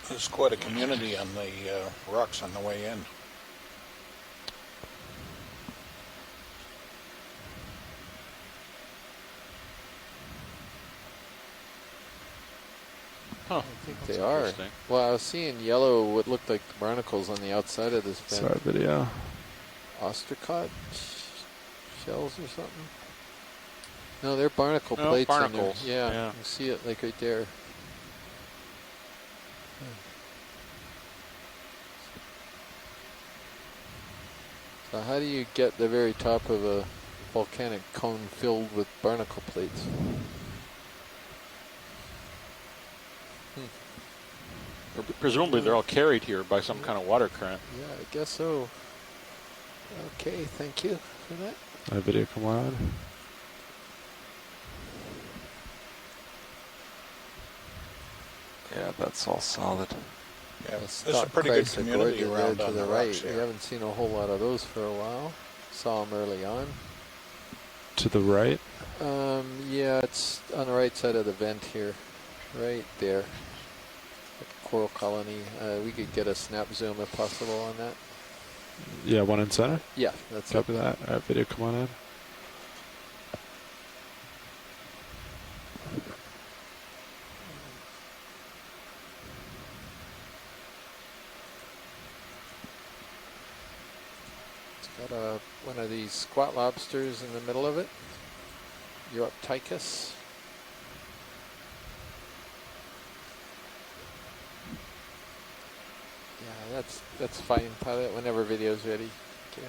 There's quite a community on the rocks on the way in. Huh. I think they are. Well, I was seeing yellow, what looked like barnacles on the outside of this vent. Sorry, video. Ostracot shells or something? No, they're barnacle No, plates. barnacles. Yeah, you see it like right there. So how do you get the very top of a volcanic cone filled with barnacle plates? Presumably they're all carried here by some kind of water current. Yeah, I guess so. Okay, thank you for that. Our video, come on. Yeah, that's all solid. Yeah, there's a pretty good community around to on the the right. rocks We here. haven't seen a whole lot of those for a while. Saw them early on. To the right? Yeah, it's on the right side of the vent here. Right there. Coral colony. We could get a snap zoom if possible on that. Yeah, one in center? Yeah, that's Copy that. All right, video, come on in. Got one of these squat lobsters in the middle of it. Europticus. Yeah, that's fine, pilot. Whenever video's ready. Okay.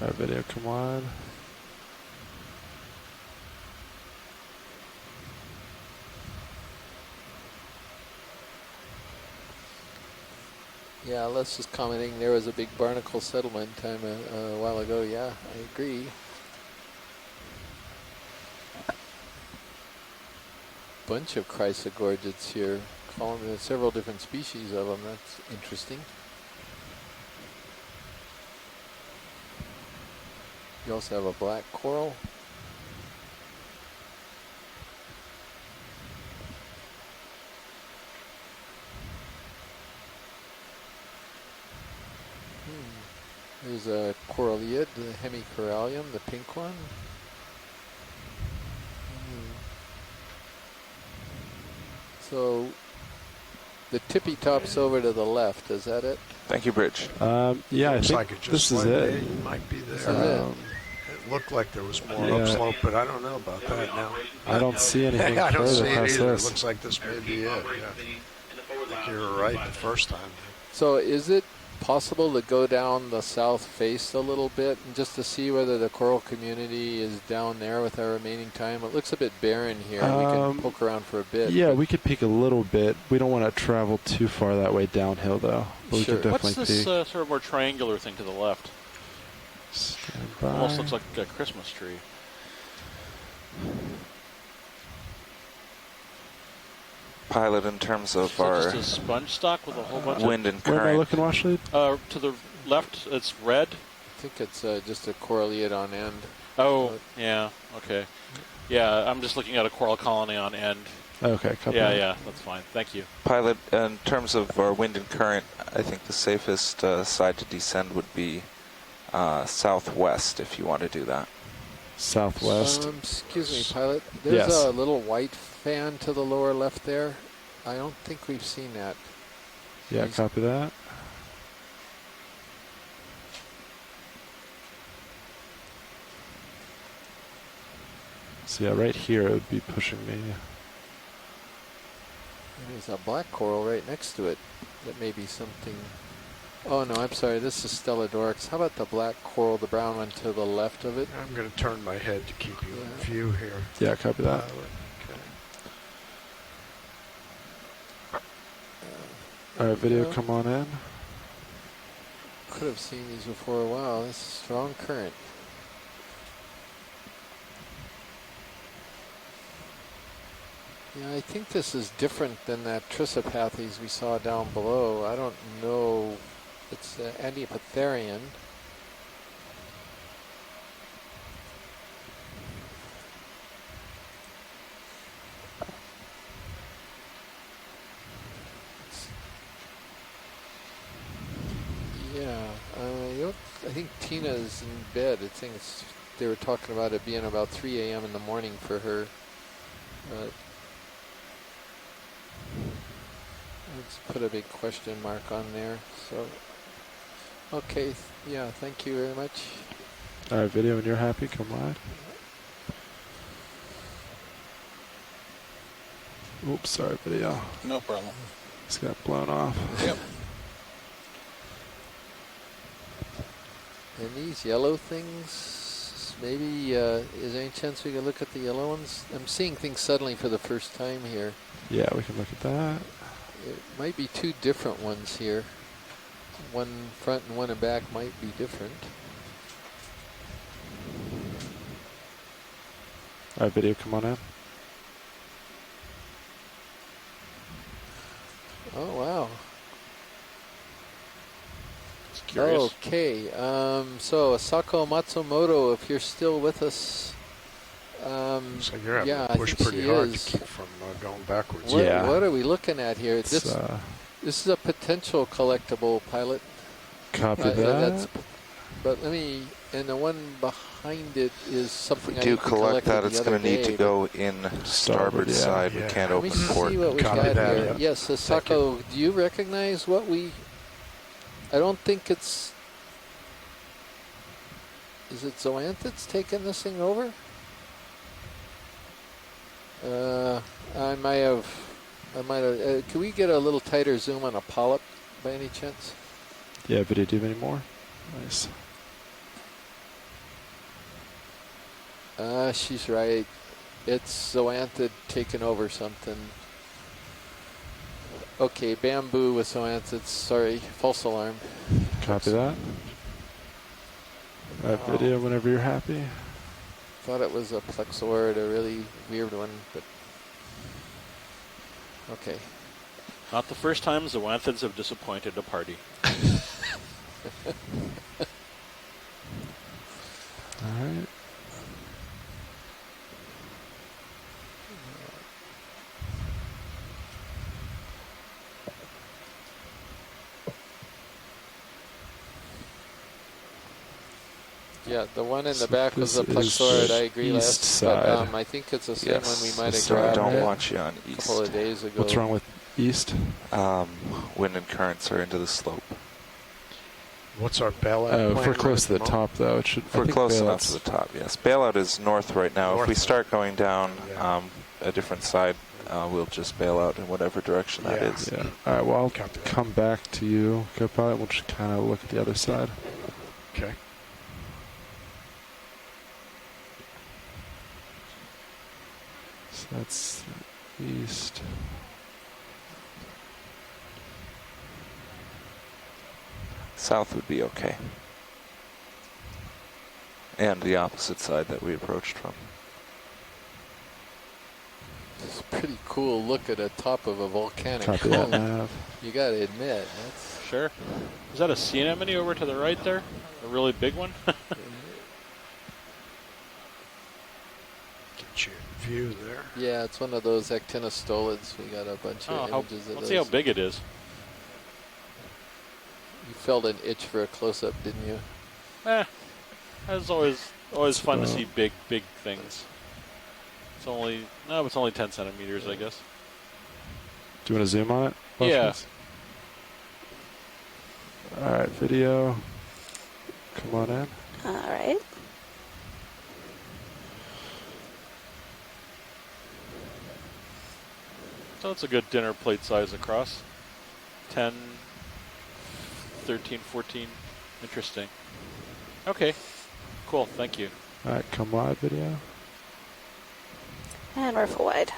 All right, video, come on. Yeah, Les was commenting there was a big barnacle settlement time a while ago. Yeah, I agree. Bunch of chrysogorgids here. There's several different species of them. That's interesting. You also have a black coral. There's a coralliid, the hemicorallium, the pink one. So the tippy top's over to the left, is that it? Thank you, Bridge. Yeah, Looks I like think it just this is went it. It might be there. It looked like there was more Yeah. upslope, but I don't know about that now. I don't see anything I don't further see it past either. this. It looks like this may be it. Yeah. I think you were right the first time. So is it possible to go down the south face a little bit and just to see whether the coral community is down there with our remaining time? It looks a bit barren here. We can poke around for a bit. Yeah, we could peek a little bit. We don't want to travel too far that way downhill, though. But Sure. we could What's definitely this peek. sort of more triangular thing to the left? Stand Almost by. looks like a Christmas tree. Pilot, in terms of Is that our just a sponge stock with a whole bunch wind of... and Where am I current, looking, Washley? To the left, it's red. I think it's just a coralliid on end. Oh, yeah, okay. Yeah, I'm just looking at a coral colony on end. Okay, copy Yeah, that. yeah, that's fine. Thank you. pilot, in terms of our wind and current, I think the safest side to descend would be southwest, if you want to do that. Southwest. Excuse me, pilot. There's Yes. a little white fan to the lower left there. I don't think we've seen that. Yeah, copy that. So yeah, right here it would be pushing me. There's a black coral right next to it. That may be something. Oh no, I'm sorry. This is Stellodorix. How about the black coral, the brown one to the left of it? I'm going to turn my head to keep you in view here. Yeah, copy that. All right, video, Yeah. come on in. Could have seen these before a while. This is strong current. Yeah, I think this is different than that Trissopathes we saw down below. I don't know. It's Antipitherian. Yeah, I think Tina's in bed. I think they were talking about it being about 3 a.m. in the morning for her. Let's put a big question mark on there. So, okay, yeah, thank you very much. All right, video, when you're happy, come live. Oops, sorry, video. No problem. It's got blown off. Yep. And these yellow things, maybe, is there any chance we can look at the yellow ones? I'm seeing things suddenly for the first time here. Yeah, we can look at that. It might be two different ones here. One front and one in back might be different. All right, video, come on in. Oh, wow. Just curious. Okay, so Asako Matsumoto, if you're still with us. So you're having yeah, to I push think pretty she hard is. to keep from going backwards. What are we looking at here? It's, This is a potential collectible, pilot. Copy that. But let me, and the one behind it is something We I do need to collect that. the It's other going to need day, to go in starboard yeah. side. Yeah. We can't Let me open port. see what we Copy got that, here. yeah. Yes, Asako, do you recognize what we... I don't think it's... Is it Zoanthid's taking this thing over? I might have. Can we get a little tighter zoom on a polyp by any chance? Yeah, video, do you have any more? Nice. She's right. It's Zoanthid taking over something. Okay, bamboo with Zoanthids. Sorry, false alarm. Copy that. Video whenever you're happy. Thought it was a plexaurid, a really weird one, but okay. Not the first time Zoanthids have disappointed a party. All right. Yeah, the one in the back was a plexaurid. I agree, last, but I think it's the same one we might have grabbed. I don't want you on east. A couple of days ago. What's wrong with east? Wind and currents are into the slope. What's our bailout? Oh, if we're close to the top, though, it should. If we're close enough to the top, yes. Bailout is north right now. If we start going down a different side, we'll just bail out in whatever direction that is. Yeah. All right. Well, I'll come back to you, co-pilot. We'll just kind of look at the other side. Okay. So that's east. South would be okay. And the opposite side that we approached from. It's a pretty cool look at the top of a volcanic Copy cone. that. You got to admit, that's Sure. Is that a sea anemone over to the right there? A really big one? Get your view there. yeah, it's one of those actinostolids. We got a bunch of images of let's those. see how big it is. You felt an itch for a close-up, didn't you? It's always fun to see big things. It's only 10 centimeters, I guess. Do you want to zoom on it? Yeah. All right, video. Come on in. All right. So it's a good dinner plate size across. 10, 13, 14. Interesting. Okay. Cool. Thank you. All right, come wide, video. And we're full wide.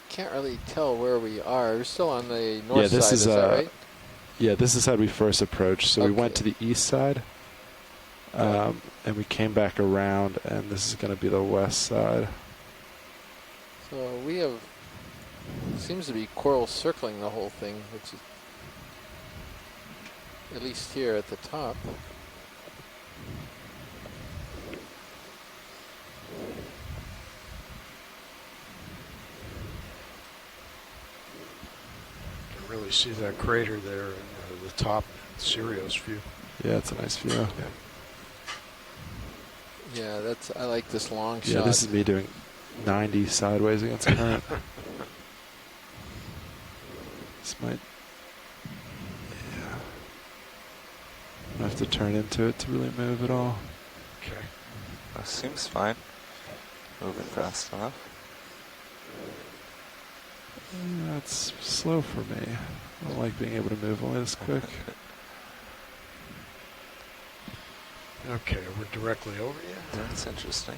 Can't really tell where we are. We're still on the north this side, is that right? Yeah, this is how we first approached. So we went to the east side, and we came back around, and this is going to be the west side. So we have, seems to be corals circling the whole thing, which is at least here at the top. Really see that crater there in the top Sirius view. Yeah, it's a nice view. Yeah, that's, I like this long shot. Yeah, this is me doing 90 sideways against current. This might, I have to turn into it to really move at all. Okay. That seems fine. Moving fast enough. Yeah, it's slow for me. I don't like being able to move only this quick. Okay, we're directly over you. That's interesting.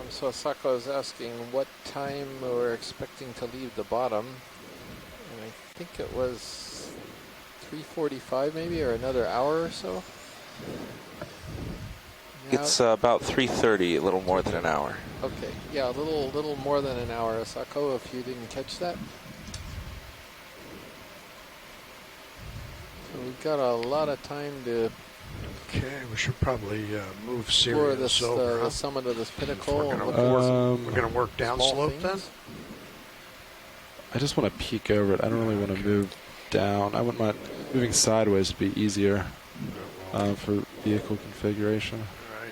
So Sako is asking what time we're expecting to leave the bottom. And I think it was 3:45 maybe, or another hour or so. It's about 3:30, a little more than an hour. Okay, yeah, a little more than an hour. Sako, if you didn't catch that. So we've got a lot of time to Okay, we should probably move Explore Sirius this, over. the summit of this pinnacle. We're and look going at to work small downslope then? things. I just want to peek over it. I don't really want to move down. I wouldn't mind moving sideways would be easier for vehicle configuration. Right.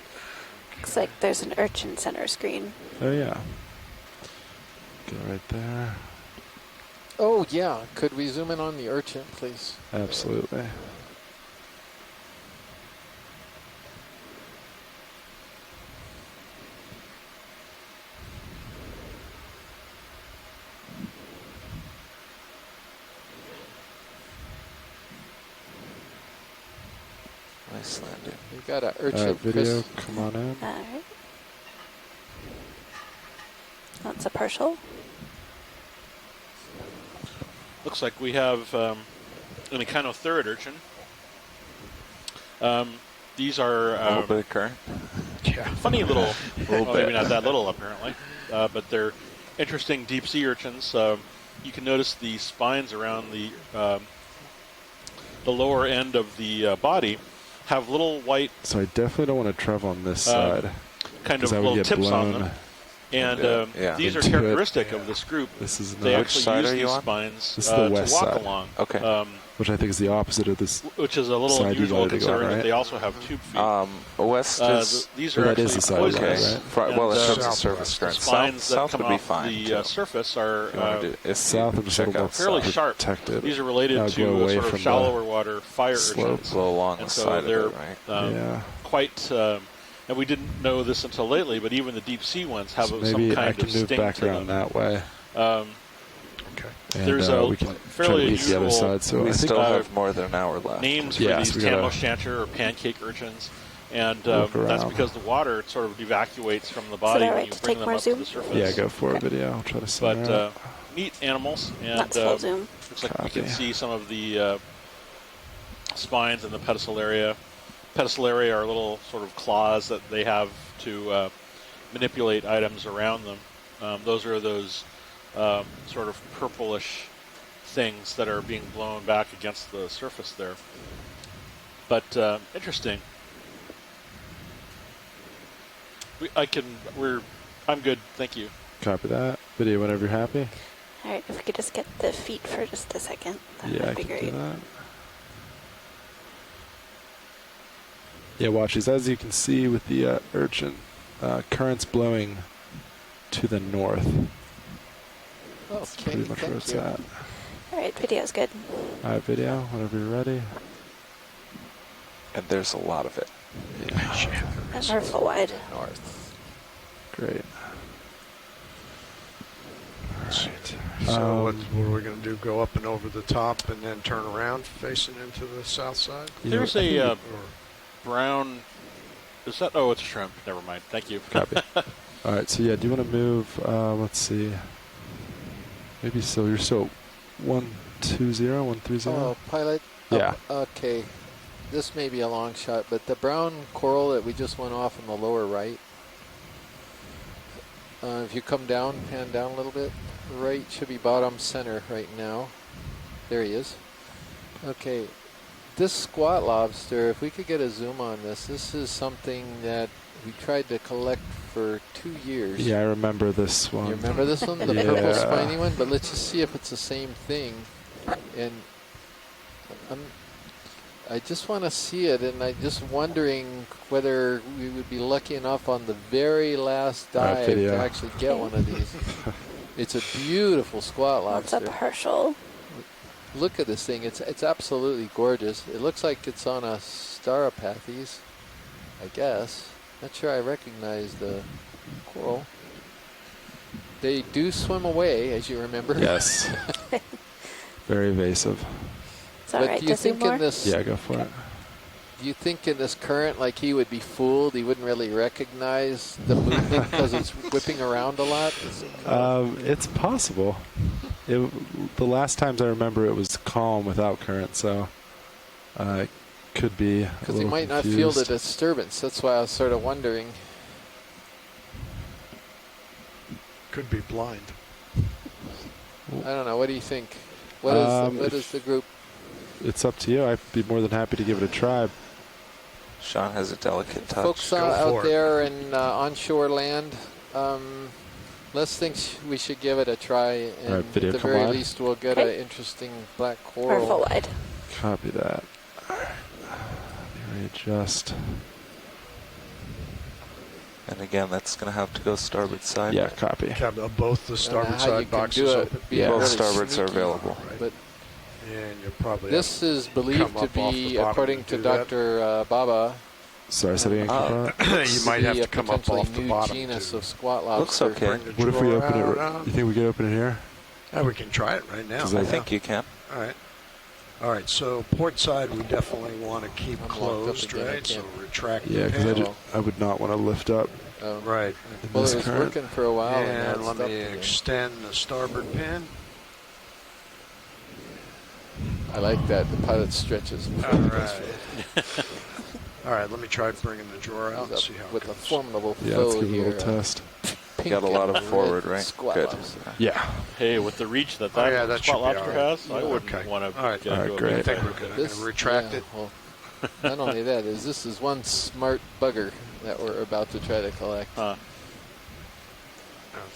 Looks like there's an urchin center screen. Oh yeah. Go right there. Oh yeah, could we zoom in on the urchin, please? Absolutely. Nice landing. We got an urchin. Video, come on in. All right. That's a partial. Looks like we have an Okeanos third urchin. These are a little bit of current. Yeah. Funny little, Little well, bit. maybe not that little apparently, but they're interesting deep sea urchins. You can notice the spines around the lower end of the body have little white. So I definitely don't want to travel on this side. Kind of I would little get tips on blown them. And these are into characteristic it. of this group. This is they not. Which actually side use are you these on? spines This is the west to walk side. along. Okay. Which I think is the opposite of this. Which is a little side you unusual wanted to go, considering that right? they also have tube feet. West is. These Well, are that is actually the side poisonous. right? Well, And, it shows the south surface current. spines South that come would be off fine. the too. surface are If you wanna do- if South you and just a check little out more fairly south. sharp. protected. These are related Now go to away sort of from shallower water fire slope. urchins. Go along And the so side of they're it, right? Yeah. quite, and we didn't know this until lately, but even the deep sea ones have So some maybe kind I can of move sting back to around them. that way. Okay. And There's we can try to fairly leave the other unusual side. So We I think still have more than an hour left. names for Yes, these we gotta Tamoshanter or pancake urchins, and walk that's around. because the water sort of evacuates from the body that when right you to bring take them more up zoom? to the surface. yeah, go for a video. I'll try to center But it. neat animals, and That's full zoom. looks like we can Copy. see some of the spines in the pedicelaria. Pedicelaria are little sort of claws that they have to manipulate items around them. Those are those sort of purplish things that are being blown back against the surface there. But interesting. I'm good, thank you. Copy that. Video whenever you're happy. All right, if we could just get the feet for just a second, that Yeah, I would be can great. do that. Yeah, watch these. As you can see with the urchin, currents blowing to the north. That's Okay, pretty much where thank it's you. at. All right, video's good. All right, video, whenever you're ready. And there's a lot of it. And we're full wide. North. Great. Alright. So what are we going to do? Go up and over the top and then turn around facing into the south side? There's a brown. Is that? Oh, it's a shrimp. Never mind. Thank you. Copy. Alright, so yeah, do you want to move, let's see. Maybe so you're still 120, 130? Oh, pilot. Yeah. Okay. This may be a long shot, but the brown coral that we just went off in the lower right, if you come down, pan down a little bit, right should be bottom center right now. There he is. Okay. This squat lobster, if we could get a zoom on this is something that we tried to collect for 2 years. Yeah, I remember this one. You remember this one? The Yeah. purple spiny one? But let's just see if it's the same thing. And I just want to see it, and I'm just wondering whether we would be lucky enough on the very last dive to actually get one of these. It's a beautiful squat lobster. That's a partial. Look at this thing. It's absolutely gorgeous. It looks like it's on a Staropathes, I guess. Not sure I recognize the coral. They do swim away, as you remember. Yes. Very evasive. Is that right to zoom more? Yeah, go for it. Do you think in this current, like he would be fooled? He wouldn't really recognize the movement because it's whipping around a lot? It's possible. The last times I remember it was calm without current, so it could be a Because he little might not feel the confused. disturbance. That's why I was sort of wondering. Could be blind. I don't know. What do you think? What is the group? It's up to you. I'd be more than happy to give it a try. Sean has a delicate touch. Folks out there in onshore land, let's think we should give it a try, and right, video, at the come very on. least we'll get an interesting black coral. Or full wide. Copy that. Let me readjust. And again, that's going to have to go starboard side. Yeah, copy. Both the starboard side boxes open. Yeah, both starboards are available. But and you'll probably this is believed to be, according to Dr. Baba, sorry, say it again. You might have to come up off the bottom. Genus of squat lobster. Looks okay. What if we open it? You think we could open it here? Yeah, we can try it right now. I think you can. All right. All right, so port side we definitely want to keep closed, right? So retract yeah, the pin. because I would not want to lift up. Right. Well, it was working for a while. And let me extend the starboard pin. I like that. The pilot stretches. All right. All right, let me try bringing the drawer out and see how with it a goes. formidable Yeah, flow let's give it a here. little test. Got a lot of forward, right? Good. Yeah. Hey, with the reach that Oh, yeah, that should spot be lobster all right. has, I wouldn't want to. All right, great. I think we're good. I'm going to retract it. Well, not only that, this is one smart bugger that we're about to try to collect. Okay,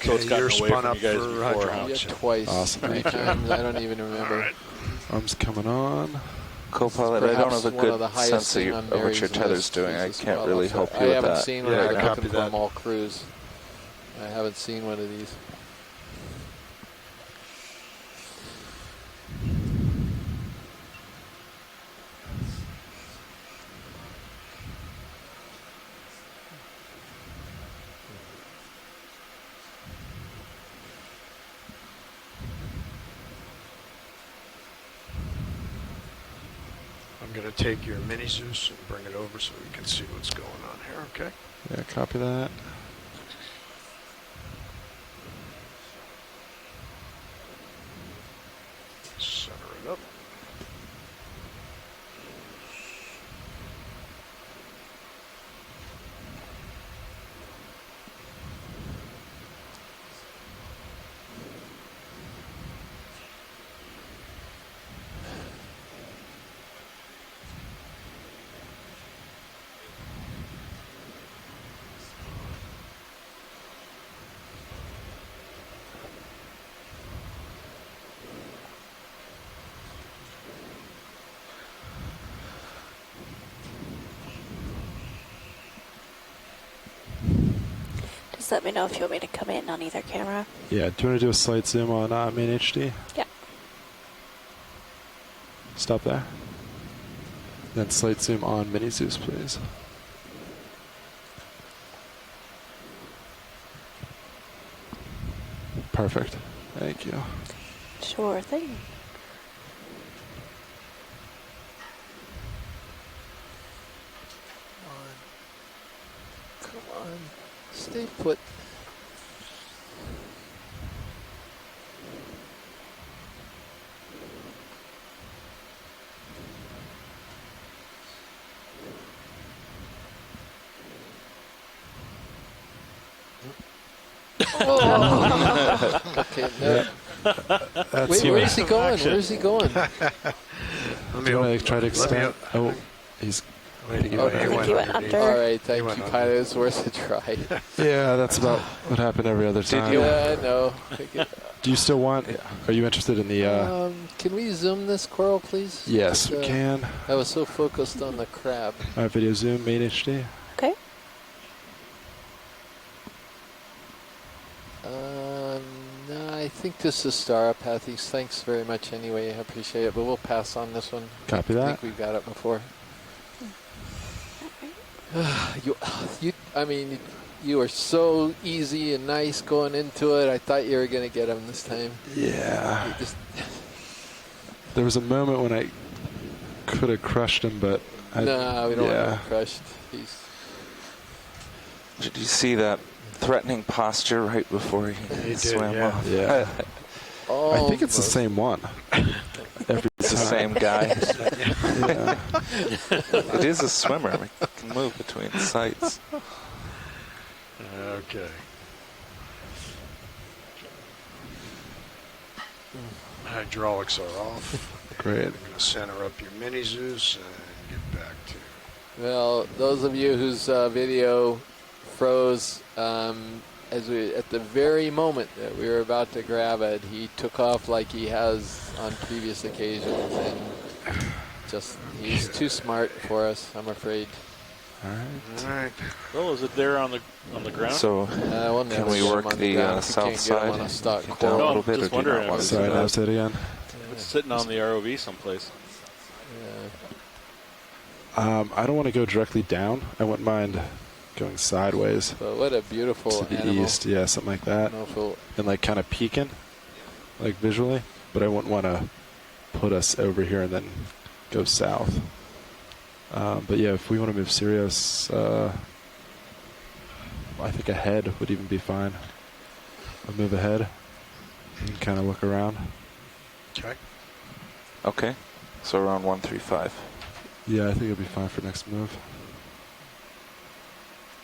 So it's gotten you're away spun from up you guys for before, hydraulics. Yeah, twice. Awesome. 3 times. I don't even remember. All right. Arms coming on. Co-pilot, I don't have a Perhaps one of good the highest sense thing of on what Mary's your tether's list doing. is I this can't spot really lobster. help you I with haven't that. seen one. Yeah, I've been copy looking for that. them all cruise. I haven't seen one of these. I'm going to take your mini Zeus and bring it over so we can see what's going on here, okay? Yeah, copy that. Center it up. Just let me know if you want me to come in on either camera. Yeah, do you want to do a slight zoom on main HD? Yeah. Stop there. Then slight zoom on mini Zeus, please. Perfect. Thank you. Sure thing. Come on. Stay put. Okay, no. Wait, where is he going? Where is he going? Do you want to try to extend? Oh, he's. He went under. All right, thank you, pilot. It's worth a try. Yeah, that's about what happened every other time. Yeah, I know. Do you still want? Are you interested in the? Can we zoom this coral, please? Yes, Just, we can. I was so focused on the crab. All right, video zoom, main HD. Okay. No, I think this is Staropathes. Thanks very much anyway. I appreciate it, but we'll pass on this one. Copy that. I think we've got it before. I mean, you were so easy and nice going into it. I thought you were going to get him this time. Yeah. There was a moment when I could have crushed him, but no, we don't want him crushed. Did you see that threatening posture right before he swam off? Yeah. I think it's the same one. It's the same guy. Yeah. It is a swimmer. We can move between sites. Okay. Hydraulics are off. Great. I'm going to center up your mini Zeus and get back to Well, those of you whose video froze, as we at the very moment that we were about to grab it, he took off like he has on previous occasions, and just he's too smart for us, I'm afraid. All right. All right. Well, is it there on the ground? So we'll can we work the south side? On a stock Down a coral. little bit, or just do you not wondering want if to do Sorry, that? now say it again. It's sitting on the ROV someplace. Yeah. I don't want to go directly down. I wouldn't mind going sideways. But what a beautiful to the animal. east, yeah, something like that. No, and like kind of peeking, like visually. But I wouldn't want to put us over here and then go south. But yeah, if we want to move Sirius, I think ahead would even be fine. I'll move ahead and kind of look around. Okay. Okay. So around 135. Yeah, I think it'll be fine for next move.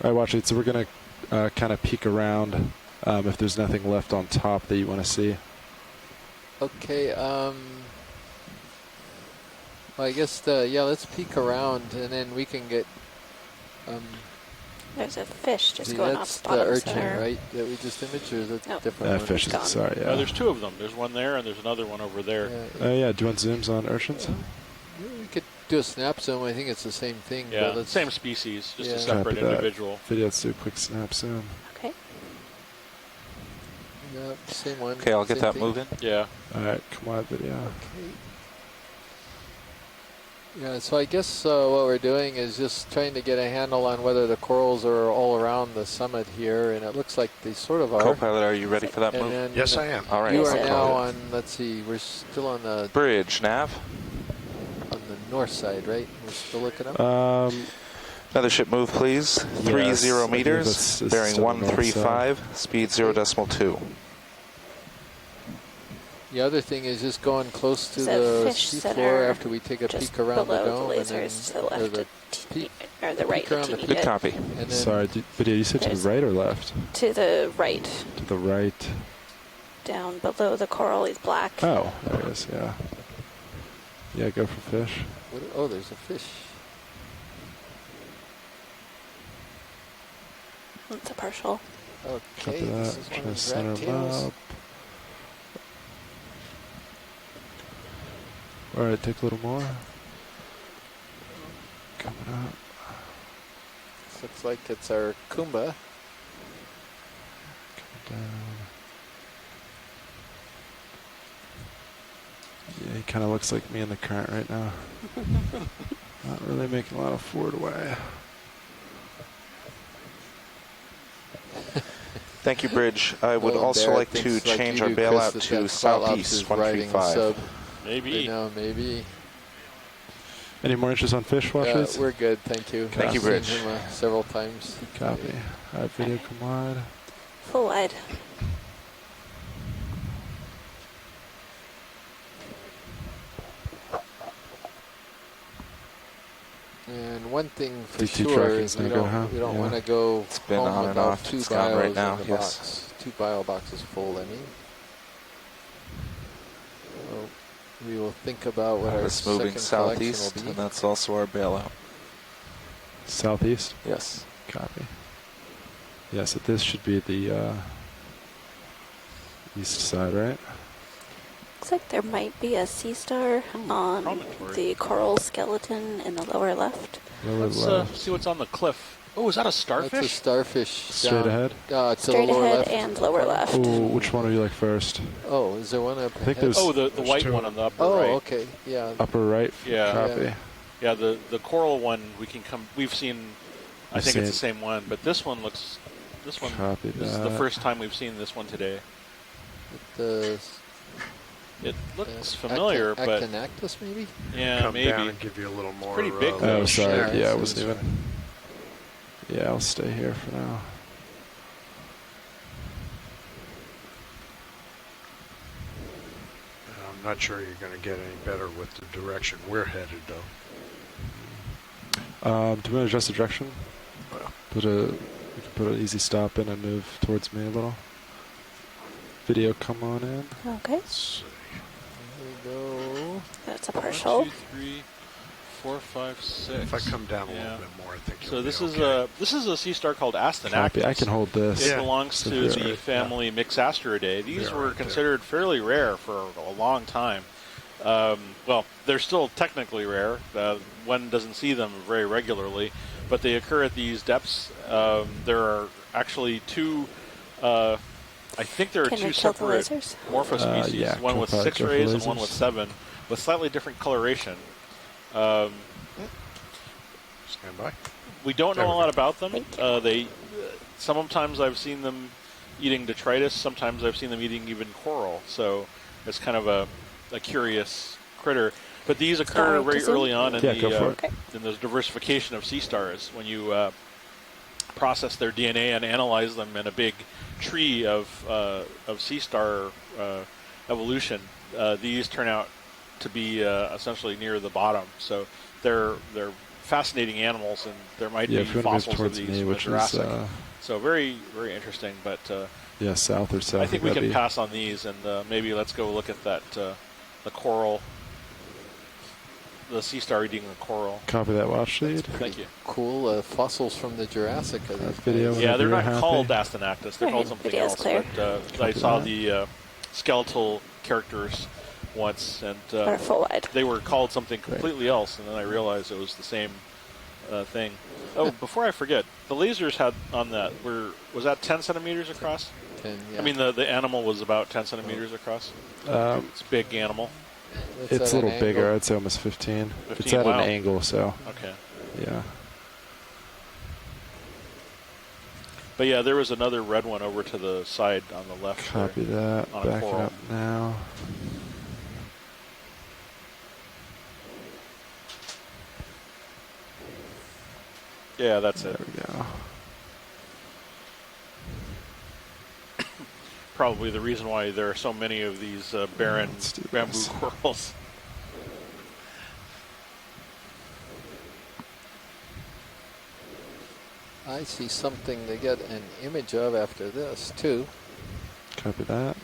All right, watch it. So we're going to kind of peek around if there's nothing left on top that you want to see. Okay, well, I guess, yeah, let's peek around, and then we can get... There's a fish just see, going that's off the bottom the urchin, center. right, that we just imaged, or is it Nope. different one? Fish, sorry, yeah. There's two of them. There's one there, and there's another one over there. Oh, yeah. Do you want zooms on urchins? We could do a snap zoom. I think it's the same thing. Yeah, but same species, just a yeah. separate Copy that. individual. Video, let's do a quick snap zoom. Okay. Yeah, same one. Okay, I'll get same that thing. moving. Yeah. All right, come on, video. Okay. Yeah, so I guess what we're doing is just trying to get a handle on whether the corals are all around the summit here, and it looks like they sort of are. Co-pilot, are you ready for that And move? then Yes, I am. All right. You I'll are call now it. on, let's see, we're still on the Bridge, nav. on the north side, right? We're still looking up? Another ship move, please. 30 I meters, believe it's bearing still north 135, speed 0.2. The other thing is just going close to There's a the fish seafloor center after we take a just peek around the below dome, the and then lasers to the left, or the or the right, peek around a the teeny Good bit. copy. and then Sorry, video, you said to There's- the right or left? To the right, To the right. down below the coral, he's black. Oh, there it is, yeah. Yeah, go for fish. what, oh, there's a fish. It's a partial. Okay, Copy this that. is Try one to of the center rat them tails. up. All right, take a little more. Coming up. This looks like it's our Kumba. Down. Yeah, he kind of looks like me in the current right now. Not really making a lot of forward way. Thank you, Bridge. I would Well, also Barrett like to thinks like change you our do, Chris, bailout that to that spot lobster southeast is riding 135. sub. Maybe. You know, maybe. Any more interest on fish watches? We're good, thank you. Thank you, I've seen Bridge. him, several times. Copy. All right, video come wide. Full wide. And one thing for DT sure tracking's is we no don't, good, huh? we don't Yeah. want to go It's been home on and without off. 2 It's gone bios right now, in the yes. box. 2 bio boxes full, I mean. So we will think about what our It's moving second southeast, collection will and be. that's also our bailout. Southeast? Yes. Copy. Yeah, so this should be the east side, right? Looks like there might be a sea star on promontory. the coral skeleton in the lower left. Lower Let's left. see what's on the cliff. Oh, is that a starfish? That's a starfish. Straight down, ahead? To Straight the lower ahead left. and lower left. Ooh, which one would you like first? Oh, is there one up I think ahead? there's Oh, the There's white two. one on the upper Oh, right. okay. Yeah. upper right. Yeah. Copy. Yeah, the coral one we can come. We've seen. I You've think seen it's the same one, but this one looks. This one. Copy This is the that. first time we've seen this one today. The It looks familiar, but Actinactus, maybe? yeah, Come maybe. down and give you a little more. Pretty big, Oh, though. sorry. Yeah, I this wasn't is even. Yeah, I'll stay here for now. I'm not sure you're going to get any better with the direction we're headed, though. Do we want to adjust the direction? We can put an easy stop in and move towards me a little. Video, come on in. Okay. Let's see. There we go. That's a partial. 1, 2, 3, 4, 5, 6. If I come down a little bit more, I think so this is a sea star called Astenactus. I can hold this. It belongs to the family Mixasteridae. These were considered fairly rare for a long time. Well, they're still technically rare. One doesn't see them very regularly, but they occur at these depths. There are actually two. I think there are two separate morphospecies. One with 6 rays and one with 7, with slightly different coloration. Stand by. We don't know a lot about them. Sometimes I've seen them eating detritus. Sometimes I've seen them eating even coral. So it's kind of a curious critter. But these occur very early on in the diversification of sea stars when you process their DNA and analyze them in a big tree of sea star evolution. These turn out to be essentially near the bottom. So they're fascinating animals, and there might be fossils of these from the Jurassic. So very, very interesting. But south or south. I think we can pass on these, and maybe let's go look at that the coral. The sea star eating the coral. Copy that watch lead. Thank you. Cool fossils from the Jurassic. Yeah, they're not called Astenactus. They're called something else. But I saw the skeletal characters once, and they were called something completely else, and then I realized it was the same thing. Oh, before I forget, the lasers had on that was that 10 centimeters across? 10, yeah. I mean, the animal was about 10 centimeters across. It's a big animal. It's a little bigger. I'd say almost 15. It's at an angle, so. Okay. Yeah. But yeah, there was another red one over to the side on the left. Copy that. Backing up now. Yeah, that's it. There we go. Probably the reason why there are so many of these barren bamboo corals. I see something to get an image of after this, too. Copy that.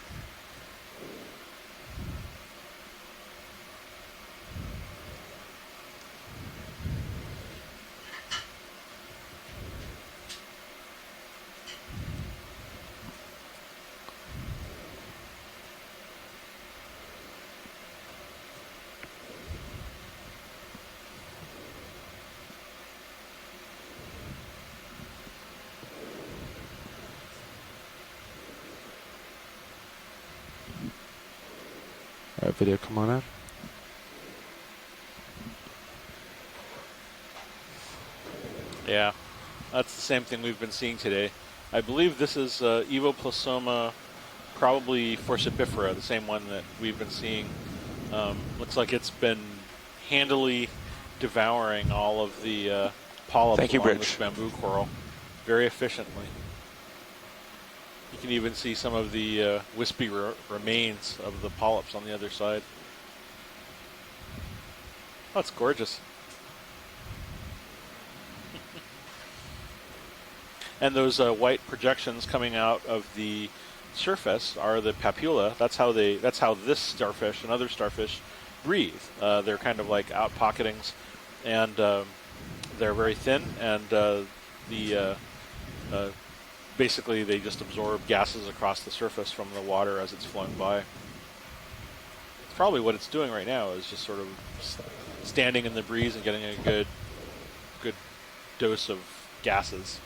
All right, video, come on out. Yeah, that's the same thing we've been seeing today. I believe this is Evoplasoma, probably Forcipifera, the same one that we've been seeing. Looks like it's been handily devouring all of the polyps along this bamboo coral very efficiently. You can even see some of the wispy remains of the polyps on the other side. Oh, it's gorgeous. And those white projections coming out of the surface are the papula. That's how this starfish and other starfish breathe. They're kind of like out-pocketings, and they're very thin, and basically they just absorb gases across the surface from the water as it's flowing by. It's probably what it's doing right now, is just sort of standing in the breeze and getting a good dose of gases.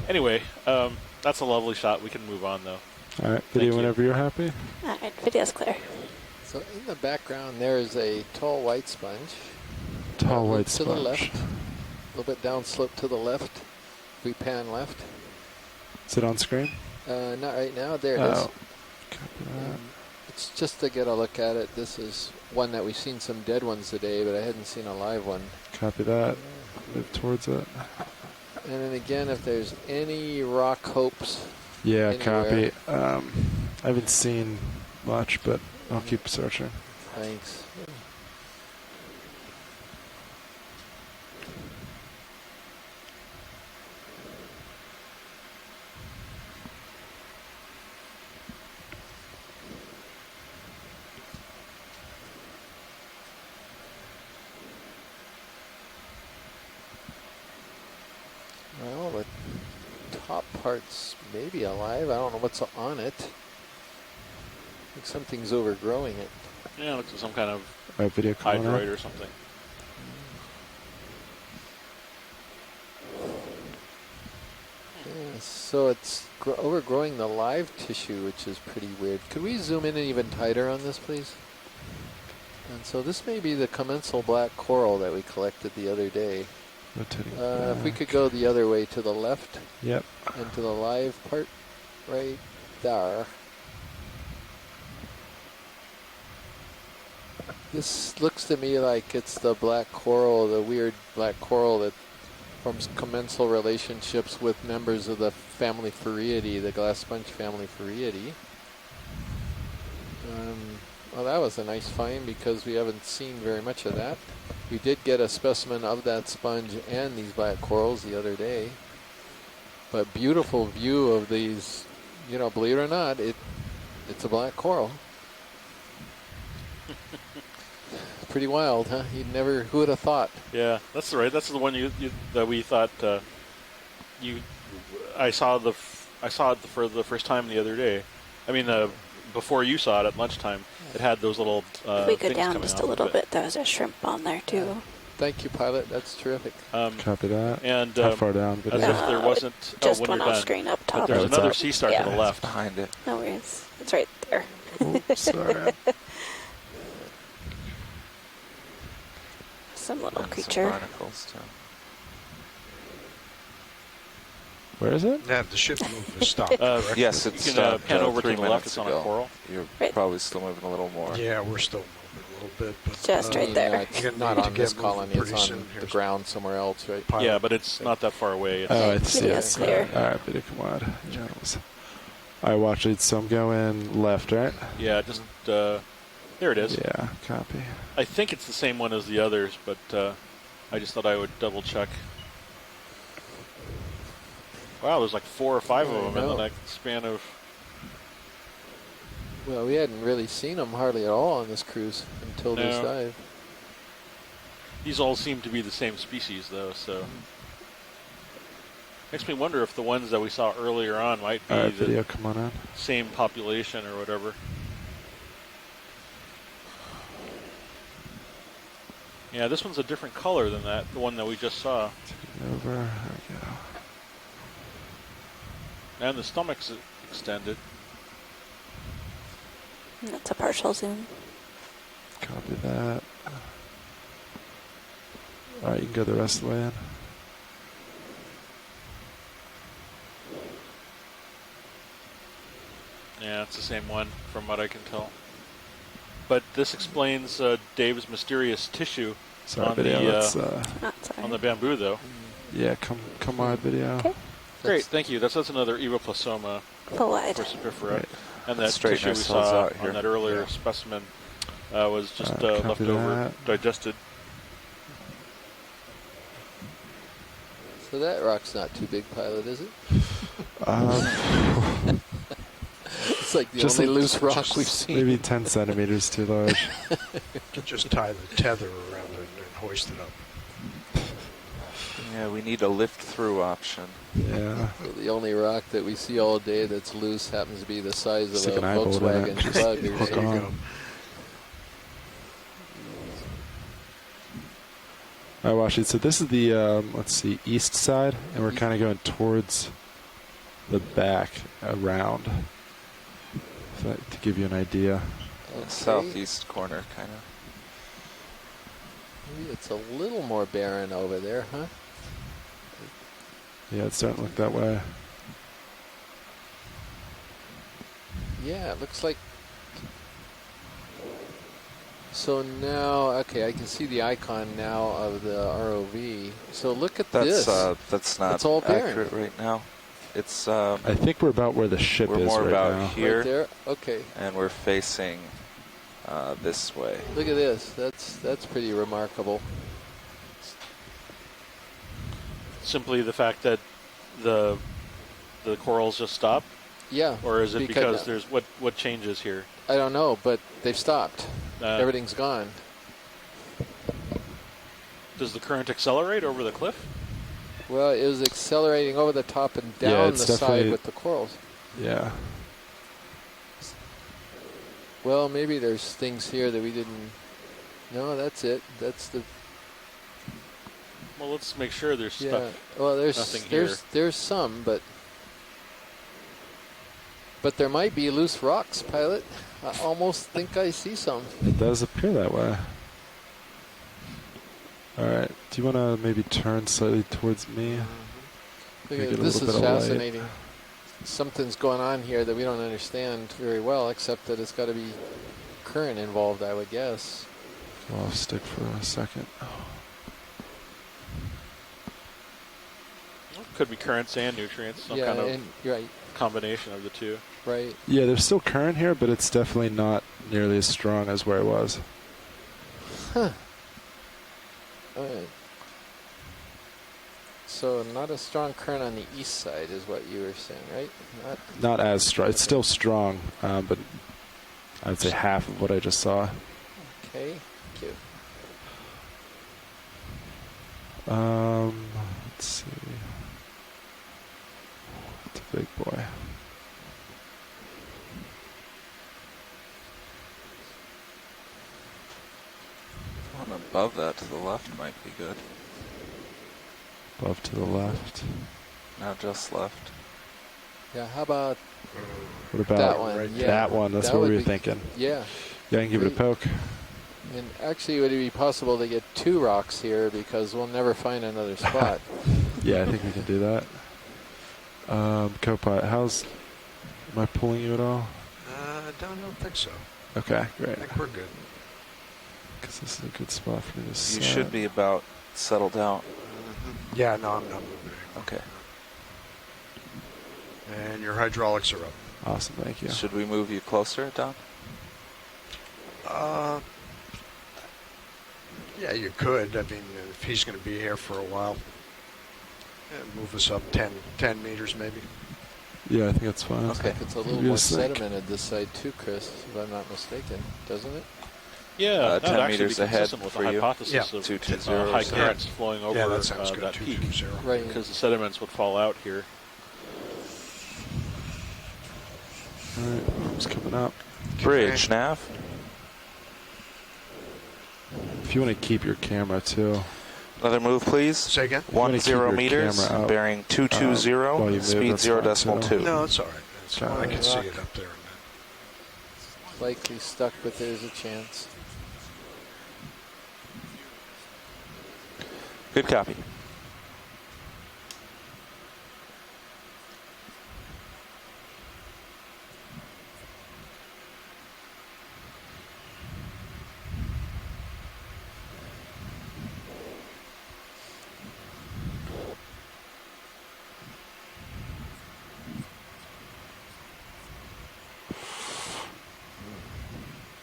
Anyway, that's a lovely shot. We can move on, though. All right, video whenever you're happy. All right, video's clear. So in the background, there is a tall white sponge. Tall white sponge. To the left. A little bit downslope to the left. We pan left. Is it on screen? Not right now. There it is. It's just to get a look at it. This is one that we've seen some dead ones today, but I hadn't seen a live one. Copy that. Move towards it. And then again, if there's any rock hopes. Yeah, anywhere. copy. I haven't seen much, but I'll keep searching. Thanks. part's maybe alive. I don't know what's on it. Like something's overgrowing it. Yeah, it looks like some kind of video hydroid or something. Yeah, so it's overgrowing the live tissue, which is pretty weird. Could we zoom in even tighter on this, please? And so this may be the commensal black coral that we collected the other day. If we could go the other way to the left. Yep. And to the live part right there. This looks to me like it's the black coral, the weird black coral that forms commensal relationships with members of the family Farreidae, the glass sponge family Farreidae. Well, that was a nice find because we haven't seen very much of that. We did get a specimen of that sponge and these black corals the other day. But beautiful view of these, you know, believe it or not, it's a black coral. Pretty wild, huh? Who would have thought? Yeah, that's right. That's the one that we thought I saw it for the first time the other day. I mean, before you saw it at lunchtime, it had those little if we go things down coming just off a little of it. bit, there was a shrimp on there too. Thank you, pilot. That's terrific. Copy that. And how far down? As if there wasn't. Just when one you're off done. screen up top. But there's another sea star to the left behind it. No worries. It's right there. Oops, sorry. Some little And creature. some barnacles too. Where is it? Yeah, the ship move has stopped. Yes, it's you can pan over 3 to the left. minutes It's on ago. a coral. You're Right. probably still moving a little more. Yeah, we're still moving a little bit. But, Just right there. It's You're gonna not need to on get this moving colony. It's pretty on soon. the Here's ground somewhere else, right? pilot. Yeah, but it's not that far away. It's Oh, it's Video's clear. All right, video come on. All right, watch it. So I'm going left, right? Yeah, just there it is. Yeah, copy. I think it's the same one as the others, but I just thought I would double check. Wow, there's like 4 or 5 of them in the span of. Well, we hadn't really seen them hardly at all on this cruise until this dive. These all seem to be the same species, though, so. Makes me wonder if the ones that we saw earlier on might be the video, come on in. same population or whatever. Yeah, this one's a different color than the one that we just saw. Over, there we go. And the stomach's extended. That's a partial zoom. Copy that. All right, you can go the rest of the way in. Yeah, it's the same one from what I can tell. But this explains Dave's mysterious tissue Sorry, on video. on the bamboo, though. Yeah, come on, video. Okay. Great, thank you. That's another Evoplasoma Full wide. persipifera. Right. And that Straighten tissue we ourselves saw out here. on that earlier specimen was just Copy left over, that. digested. So that rock's not too big, pilot, is it? It's like the only loose rock we've seen. Maybe 10 centimeters too large. Just tie the tether around it and hoist it up. Yeah, we need a lift-through option. Yeah. So the only rock that we see all day that's loose happens to be the size of Stick a an eye bolt in it. Volkswagen Bug. or Hook something. on. All right, watch it. So this is the, let's see, east side, and we're kind of going towards the back around. So to give you an idea. Okay. Southeast corner, kind of. Maybe it's a little more barren over there, huh? Yeah, it's starting to look that way. Yeah, it looks like. So now, okay, I can see the icon now of the ROV. So look at this. That's not It's all barren. accurate right now. It's. I think we're about where the ship we're is more right about now. here. Right there? Okay. And we're facing this way. Look at this. That's pretty remarkable. Simply the fact that the corals just stopped? Yeah. Or is it because there's what changes here? I don't know, but they've stopped. Everything's gone. Does the current accelerate over the cliff? Well, it was accelerating over the top and down the side with the corals. Yeah. Well, maybe there's things here that we didn't. No, that's it. That's the. Well, let's make sure there's Yeah. stuff. Well, Nothing here. there's some, but there might be loose rocks, pilot. I almost think I see some. It does appear that way. All right. Do you want to maybe turn slightly towards me? This is fascinating. Something's going on here that we don't understand very well, except that it's got to be current involved, I would guess. Go off stick for a second. Could be currents and nutrients, some kind of combination of the two. Right. Yeah, there's still current here, but it's definitely not nearly as strong as where it was. Huh. All right. So not a strong current on the east side is what you were saying, right? Not as strong. It's still strong, but I'd say half of what I just saw. Okay. Thank you. Let's see. It's a big boy. One above that to the left might be good. Above to the left. Now just left. Yeah, how about What about that one? Yeah, that one? That's what we were thinking. Yeah. Yeah, I can give it a poke. And actually, would it be possible to get 2 rocks here because we'll never find another spot? Yeah, I think we can do that. Copilot, am I pulling you at all? I don't think so. Okay, great. I think we're good. Because this is a good spot for me to You set. should be about settled out. Yeah, no, I'm not moving. Okay. And your hydraulics are up. Awesome, thank you. Should we move you closer, Don? Yeah, you could. I mean, if he's going to be here for a while, move us up 10 meters maybe. Yeah, I think that's fine. Looks like it's a little more sedimented this side too, Chris, if I'm not mistaken, doesn't it? Yeah, 10 meters ahead with for the you. hypothesis of 220. high currents flowing over that sounds good. that peak. 220. Right. Because the sediments would fall out here. All right, arms coming up. Bridge, nav. If you want to keep your camera too. Another move, please. Say again? 10 meters, bearing 220, speed 0.2. No, it's all right. It's I can see it up there. Likely stuck, but there's a chance. Good copy.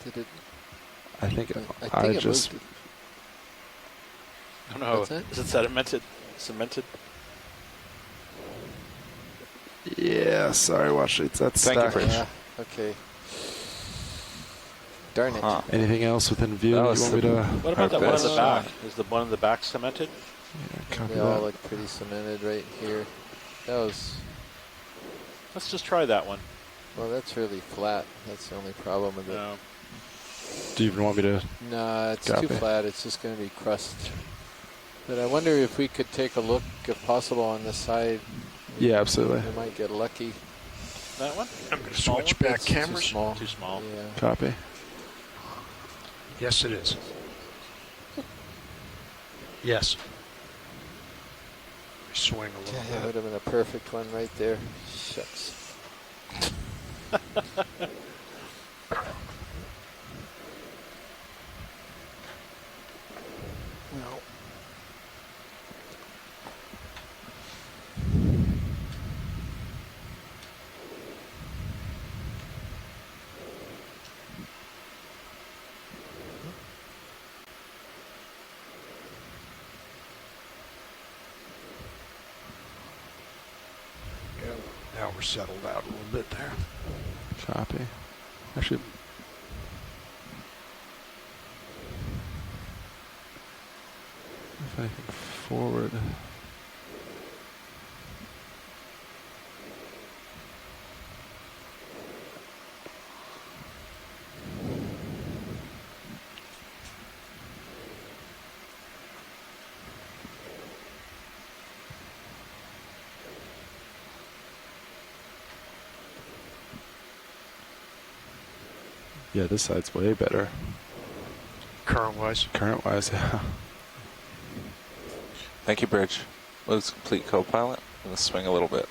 Did it? I think I just. moved it. I don't know. What's that? Is it sedimented? Cemented? Yeah, sorry, watch it. That's Thank you, stuck. Bridge. Yeah. Okay. Darn it. Anything else within view that you want me to? What about that one in the back? Is the one in the back cemented? Yeah, copy They all that. look pretty cemented right here. That was. Let's just try that one. Well, that's really flat. That's the only problem with it. No. Do you even want me to? No, it's Copy. too flat. It's just going to be crust. But I wonder if we could take a look, if possible, on this side. Yeah, absolutely. We might get lucky. That one? I'm going to switch back It's cameras. Too small. Too small. Yeah. Copy. Yes, it is. Yes. Swing a little Yeah, that bit. would have been a perfect one right there. Shucks. No. Yeah, now we're settled out a little bit there. Copy. Actually, if anything forward. Yeah, this side's way better. Current-wise? Current-wise, yeah. Thank you, Bridge. Lose complete co-pilot. I'm going to swing a little bit.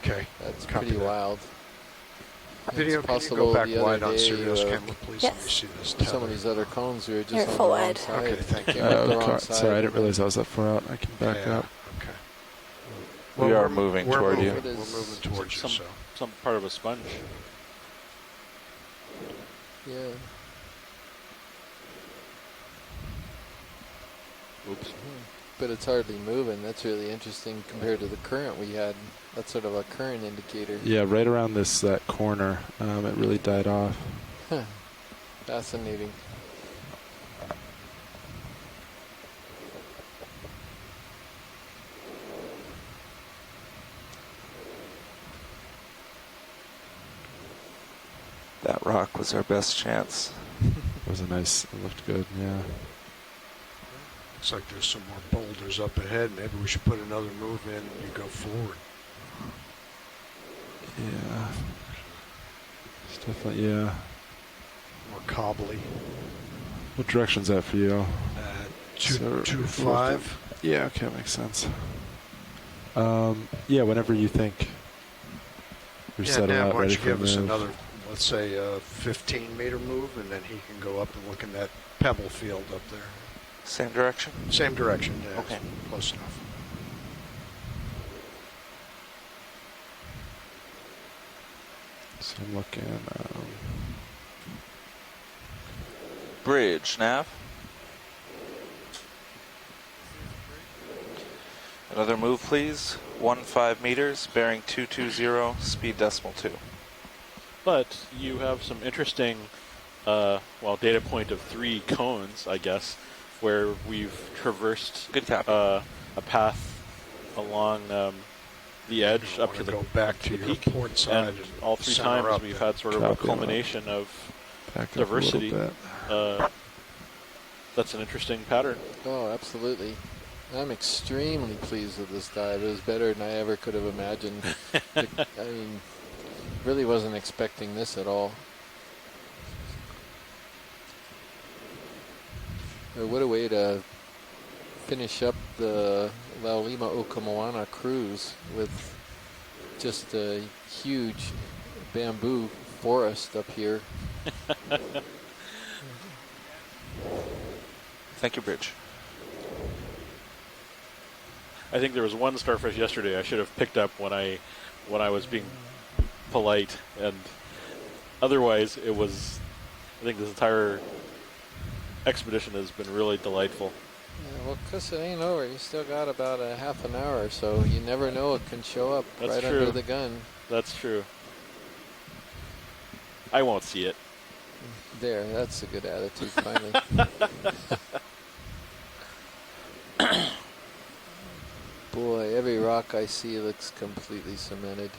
Okay. That's pretty wild. Video, can you go back wide on serious camera, please? Yes. Let me see this Some tether. of these other cones we were just You're on full the wrong wide. side. Okay, thank you. Came up the wrong side. Sorry, I didn't realize I was that far out. I can back up. Okay. We are moving toward you. We're moving towards you, so. Some part of a sponge. Yeah. Oops. But it's hardly moving. That's really interesting compared to the current we had. That's sort of a current indicator. Yeah, right around that corner, it really died off. Huh. Fascinating. That rock was our best chance. It was a nice, it looked good, yeah. Looks like there's some more boulders up ahead. Maybe we should put another move in and you go forward. Yeah. It's definitely, yeah. More cobbly. What direction's that for you? 2-5. Yeah, okay, that makes sense. Yeah, whenever you think you're settled Nav, out, why ready don't you for a give us move. another, let's say, a 15-meter move, and then he can go up and look in that pebble field up there. Same direction? Same direction, yeah. Okay. Close enough. So I'm looking. Bridge, nav. Another move, please. 15 meters, bearing 220, speed decimal 2. But you have some interesting, data point of 3 cones, I guess, where we've traversed a path along the edge up to the, go back to the your peak, port side and all 3 center times up we've there. had sort of Copy a culmination of back up a diversity. little That's an interesting pattern. Oh, absolutely. I'm extremely pleased with this dive. It was better than I ever could have imagined. I mean, really wasn't expecting this at all. What a way to finish up the Laulima Okamoana cruise with just a huge bamboo forest up here. Thank you, Bridge. I think there was one starfish yesterday I should have picked up when I was being polite, and otherwise it was. I think this entire expedition has been really delightful. Yeah, well, because it ain't over. You still got about a half an hour or so. You never know it can show up That's right true. under the gun. That's true. I won't see it. There, that's a good attitude, finally. Boy, every rock I see looks completely cemented.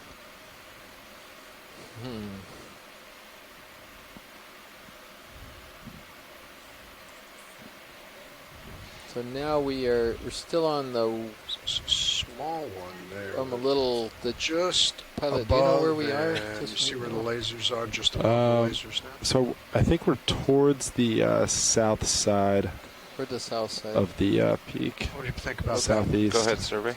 So now we're still on the small one there. I'm a little just pilot. above. Do you know where we are? You Just see where the lasers are? Just above the lasers now. So I think we're towards the south side. Toward the south side of the peak. What do you think about southeast? Go ahead, survey.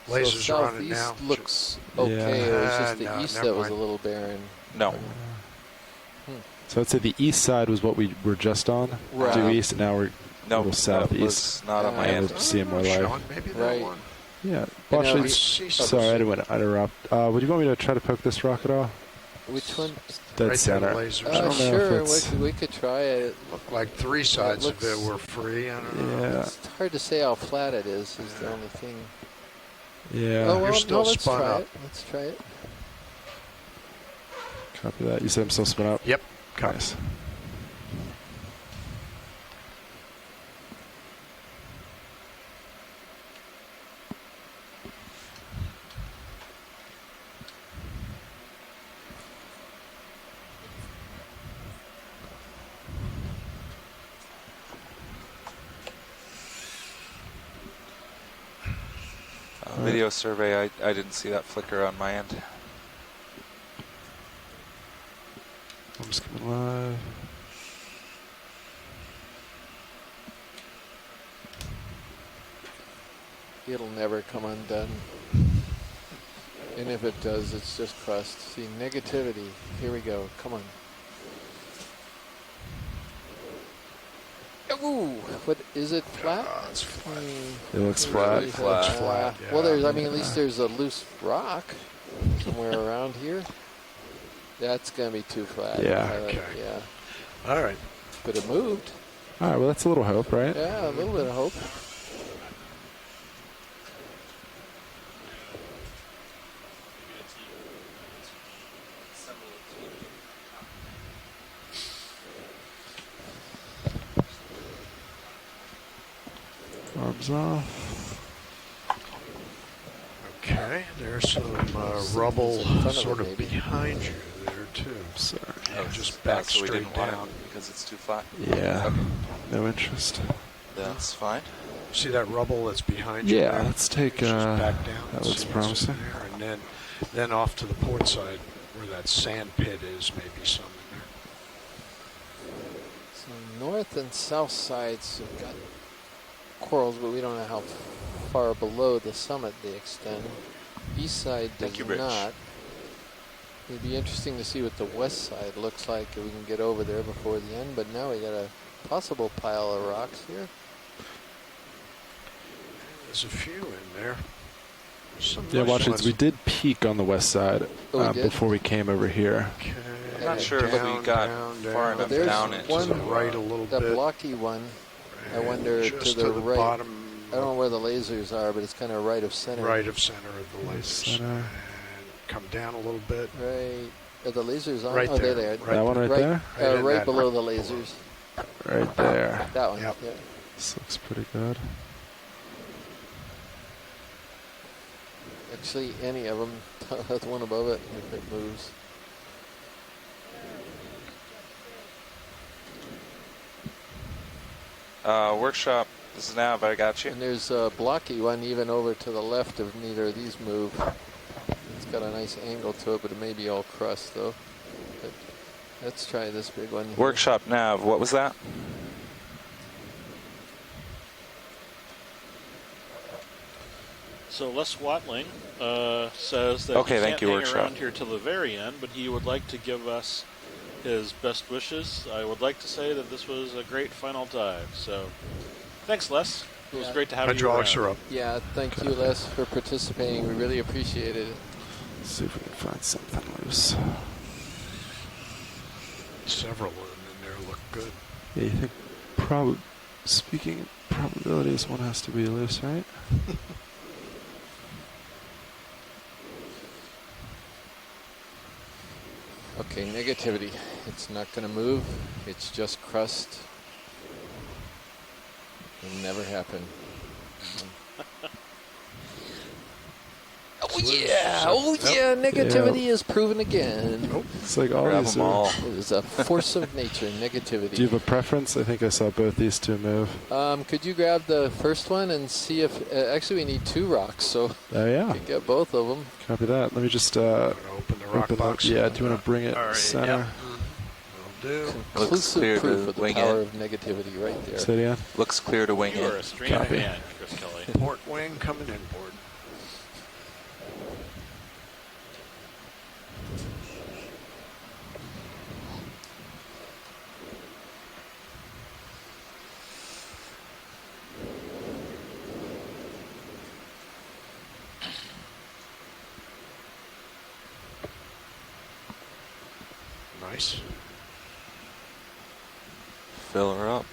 Lasers so are on it now. southeast looks okay. Yeah. It was just the No, east never that was a mind. little barren. No. So I'd say the east side was what we were just on, Right. due east, and now we're a little That southeast. was not on my And end. we're seeing more life. Sean, maybe that Right. one. Yeah. And Well, now actually, we- sorry, I didn't want to interrupt. Would you want me to try to poke this rock at all? Which one? Dead Right center. there, the lasers. I don't know Sure, if it's, we could try it. Looked like 3 sides of it looks- were free. I don't know. yeah. It's hard to say how flat it is the only thing. Yeah. Oh, well, You're still no, let's spun try up. it. Let's try it. Copy that. You said I'm still spun up? Yep. Nice. Video survey, I didn't see that flicker on my end. I'm just coming live. It'll never come undone. And if it does, it's just crust. See, negativity. Here we go. Come on. Ooh, what is it? Flat? It's flat. It looks flat. It's flat. Yeah. Well, there's. I mean, at least there's a loose rock somewhere around here. That's gonna be too flat. Yeah. Okay. Yeah. All right. But it moved. All right. Well, that's a little hope, right? Yeah, a little bit of hope. Arms off. Okay, there's some rubble sort of behind you there too. Sorry. Just back so we straight didn't want down. it because it's too flat. Yeah. Okay. No interest. That's fine. See that rubble that's behind you? Yeah. there? Let's take. Just back down. That and looks see what's in promising. there, and then off to the port side where that sand pit is, maybe some in there. So north and south sides have got corals, but we don't know how far below the summit they extend. East side does not. It'd be interesting to see what the west side looks like if we can get over there before the end, but now we got a possible pile of rocks here. There's a few in there. Some Yeah, nice watch it. ones. We did peak on the west side Oh, we did? before we came over here. Okay. I'm not sure if we got far enough There's down it. one right a little that bit. blocky one. I wonder Just to the right. bottom. I don't know where the lasers are, but it's kind of right of center. Right of center of the lasers. Center. And come down a little bit. Right. Are the lasers on? Right oh, there. they're there. That one right there? Right Right in below that- the lasers. Right there. That one. Yep. Yeah. This looks pretty good. Actually, any of them. That's one above it if it moves. Workshop. This is Nav. I got you. And there's a blocky one even over to the left if neither of these move. It's got a nice angle to it, but it may be all crust though. But let's try this big one here. Workshop Nav. What was that? So Les Watling says that Okay, he thank can't you, hang Workshop. around here till the very end, but he would like to give us his best wishes. I would like to say that this was a great final dive. So thanks, Les. It was great to have you Hydraulics around. are up. Yeah, thank you, Les, for participating. We really appreciated it. Let's see if we can find something loose. Several of them in there look good. Yeah, you think speaking of probabilities, one has to be loose, right? Okay, negativity. It's not going to move. It's just crust. It'll never happen. Oh yeah! Oh yeah! Negativity is proven again. It's like all Grab these them all. It is a force of nature. Negativity. Do you have a preference? I think I saw both these two move. Could you grab the first one and see if... actually, we need 2 rocks, so Oh, yeah. we can get both of them. Copy that. Let me just Open the rock box. Yeah, do you want to bring it All right, center? Will do. Looks Conclusive clear proof to of the wing power it. of negativity right there. Say it again. Looks clear to wing You are a it. strange Copy. man, Chris Kelly. Port wing coming inboard. Nice. Fill her up.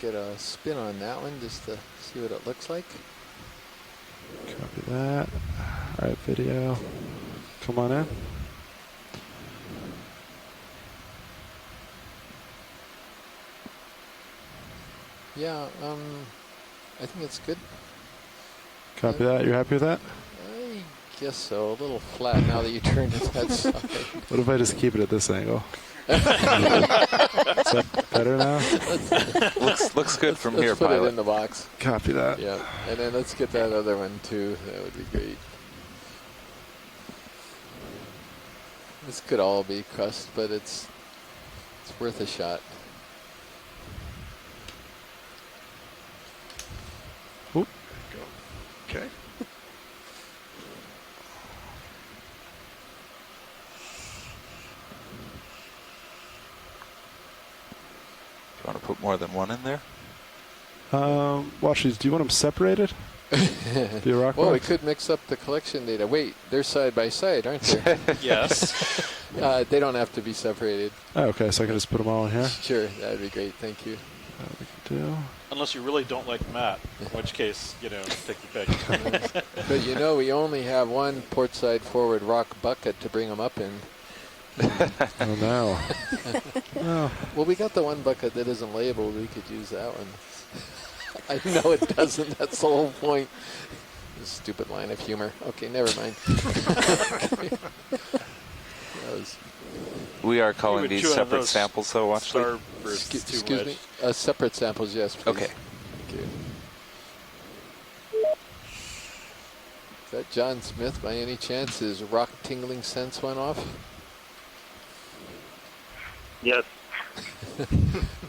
Get a spin on that one just to see what it looks like. Copy that. All right, video. come on in. Yeah, I think it's good. Copy that. You're happy with that? I guess so. A little flat now that you turned it that side. What if I just keep it at this angle? Is that better now? Looks good from here, Let's put pilot. it in the box. Copy that. Yeah, and then let's get that other one too. That would be great. This could all be crust, but it's worth a shot. Oop. Go. Okay. You want to put more than one in there? Watch these. Do you want them separated? Be a rock Well, we box? could mix up the collection data. Wait, they're side by side, aren't they? Yes. They don't have to be separated. Oh, okay, so I can just put them all in here? Sure, that would be great. Thank you. That we can do. Unless you really don't like Matt, in which case, take your pick. But you know, we only have one port side forward rock bucket to bring them up in. Oh, no. No. Well, we got the one bucket that isn't labeled. We could use that one. I know it doesn't. That's the whole point. Stupid line of humor. Okay, never mind. We are calling these separate samples, though. Watch. Excuse me. Separate samples, yes, please. Okay. Thank you. Is that John Smith by any chance? His rock tingling sense went off? Yes.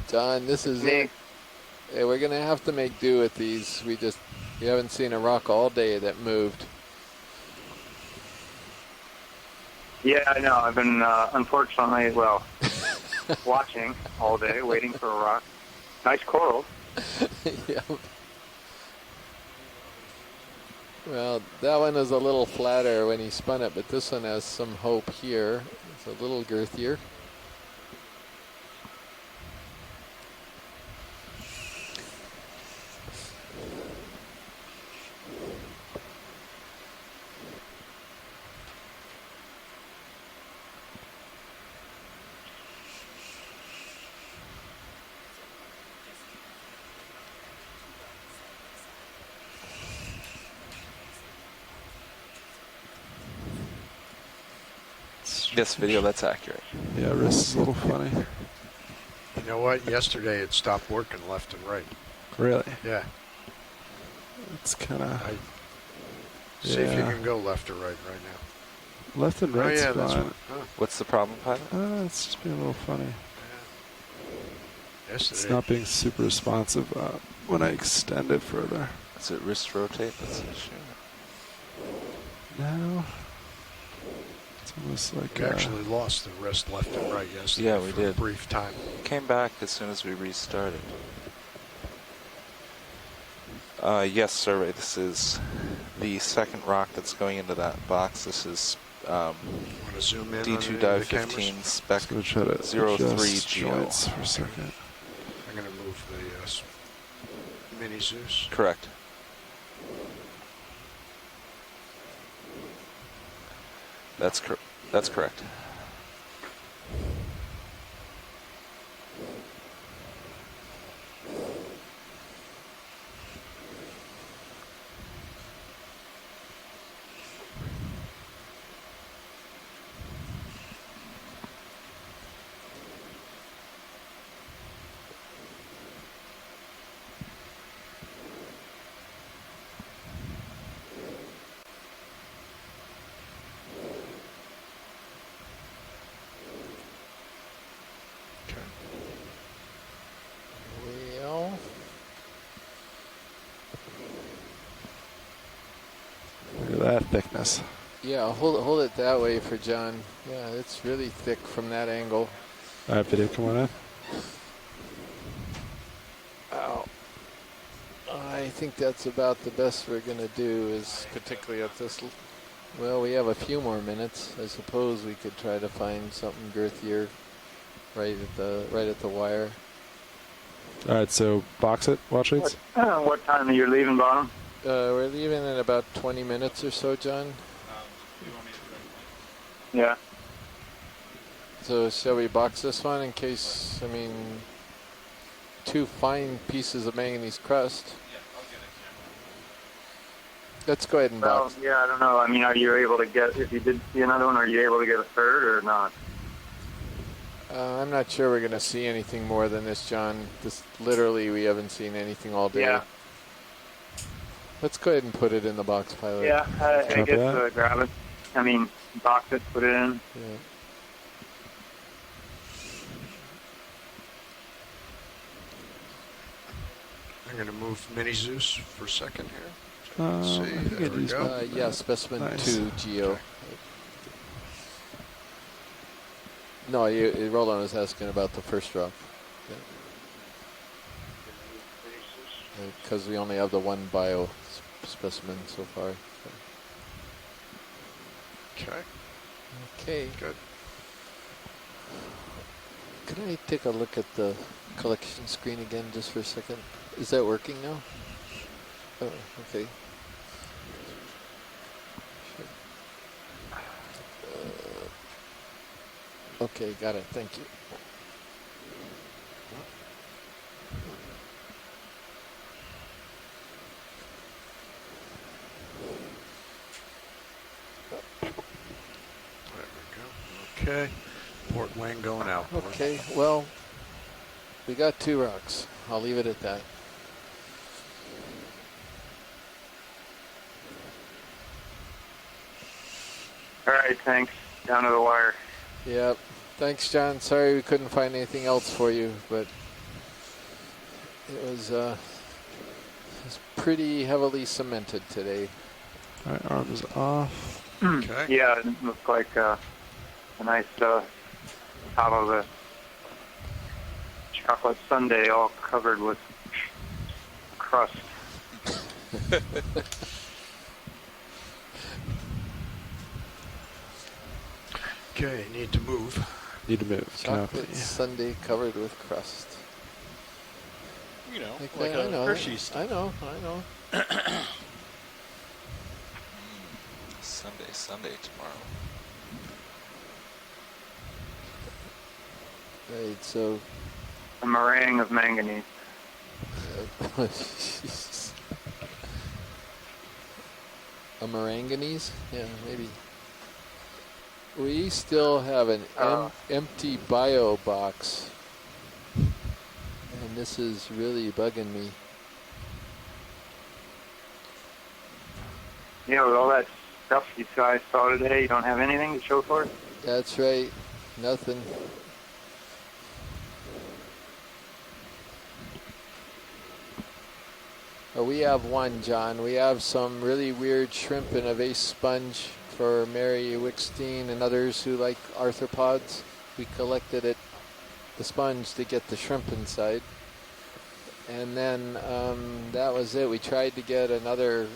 John, this is me. Hey, we're going to have to make do with these. We haven't seen a rock all day that moved. Yeah, I know. I've been, unfortunately, watching all day, waiting for a rock. Nice coral. Yeah. Well, that one is a little flatter when he spun it, but this one has some hope here. It's a little girthier. This video, that's accurate. Yeah, wrist is a little funny. You know what? Yesterday it stopped working left and right. Really? Yeah. It's kind of... See if you can go left or right now. Left and right's yeah, that's fine. What's the problem, pilot? It's just being a little funny. Yesterday. It's not being super responsive when I extend it further. Is it wrist rotate? That's an issue. No. It's almost like... We actually lost the wrist left and right yesterday. Yeah, we for did. A brief time. Came back as soon as we restarted. Yes, survey. This is the second rock that's going into that box. This is zoom in D2 dive 15 spec 03 GO. for a second. I'm going to move the mini Zeus. Correct. That's correct. Well, Look at that thickness. yeah, hold it that way for John. Yeah, it's really thick from that angle. All right, video, come on in. Ow. I think that's about the best we're going to do, is particularly at this. Well, we have a few more minutes. I suppose we could try to find something girthier right at the wire. All right, so box it, watch it. What time are you leaving, Bottom? We're leaving in about 20 minutes or so, John. Yeah. So shall we box this one in case, I mean, 2 fine pieces of manganese crust. Yeah, I'll get a camera. Let's go ahead and box. Yeah, I don't know. I mean, are you able to get, if you did see another one, are you able to get a third or not? I'm not sure we're going to see anything more than this, John. This literally, we haven't seen anything all day. Yeah. Let's go ahead and put it in the box pilot. Yeah, I guess grab it. I mean, box it, put it in. Yeah. I'm going to move Mini Zeus for a second here. I think there we go. Yeah, specimen Nice. 2, Geo. Okay. No, Roland was asking about the first drop. Because we only have the 1 bio specimen so far. Okay. Okay. Good. Can I take a look at the collection screen again just for a second? Is that working now? Oh, okay. Okay, got it. Thank you. There we go. Okay. Port wing going out. Okay, well, we got 2 rocks. I'll leave it at that. All right, thanks. Down to the wire. Yep. Thanks, John. Sorry we couldn't find anything else for you, but it was pretty heavily cemented today. All right, arms off. Okay. Yeah, it looks like a nice top of the chocolate sundae all covered with crust. Okay, need to move. Need to move. Chocolate Copy. sundae covered with crust. You know, Like like that, a I know. Hershey's. I know. Sunday tomorrow. Right, so A meringue of manganese. a meringanese? Yeah, maybe. We still have an empty bio box. And this is really bugging me. Yeah, with all that stuff you guys saw today, you don't have anything to show for it? That's right. Nothing. We have one, John. We have some really weird shrimp in a vase sponge for Mary Wickstein and others who like arthropods. We collected it, the sponge, to get the shrimp inside. And then that was it. We tried to get another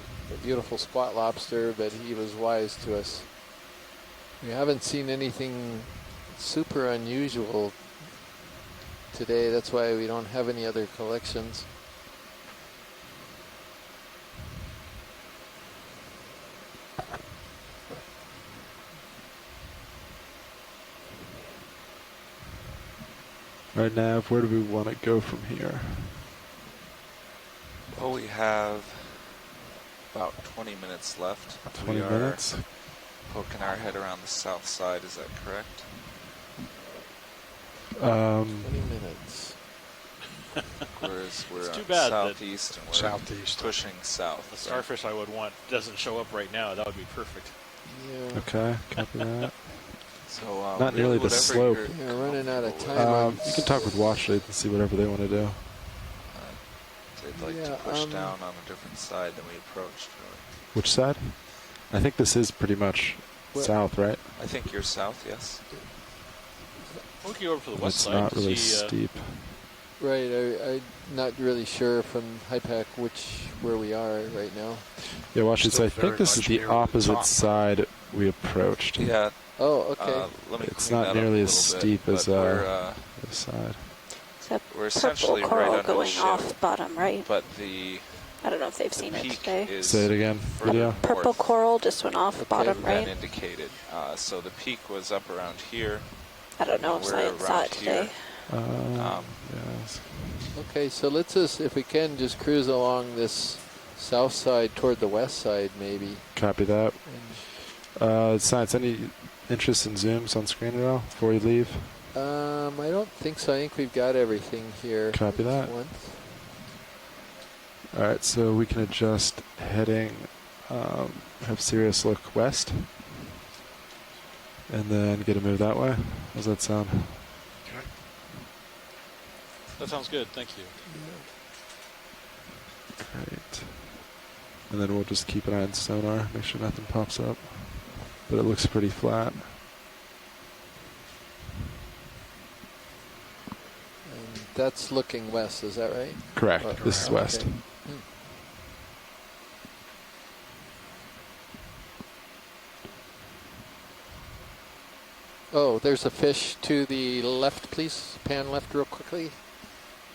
beautiful squat lobster, but he was wise to us. We haven't seen anything super unusual today. That's why we don't have any other collections. All right, Nav, where do we want to go from here? Well, we have about 20 minutes left. 20 minutes? Poking our head around the south side, is that correct? 20 minutes. Whereas we're It's too on bad southeast and we're southeast pushing south. The starfish I would want doesn't show up right now. That would be perfect. Yeah. Okay, copy that. So not nearly the slope. You're running out of time. You can talk with Washley and see whatever they want to do. They'd like to push down on a different side than we approached. Really. Which side? I think this is pretty much south, right? I think you're south, yes. We'll go over to the west It's side. not really see, steep. Right, I'm not really sure from HIPAC where we are right now. Yeah, Washley, so I Still think this is very the much near the opposite top. side we approached. Yeah. Oh, okay. Let me It's clean not that up nearly a as little steep bit, as but It's this side. a we're essentially purple right coral under the going ship, off bottom right. but the I don't know if they've seen it today. Say it again. Video. Purple coral just went off bottom right. Indicated. So the peak was up around here. I don't know if science saw it today. Yes. Okay, so let's just, if we can, just cruise along this south side toward the west side, maybe. Copy that. Science, any interest in zooms on screen at all before we leave? I don't think so. I think we've got everything here. Copy that. All right, so we can adjust heading, have Sirius look west, and then get a move that way. How's that sound? Okay. That sounds good. Thank you. Great. And then we'll just keep an eye on sonar, make sure nothing pops up. But it looks pretty flat. And that's looking west, is that right? Correct. This is west. Okay. Oh, there's a fish to the left, please. Pan left real quickly.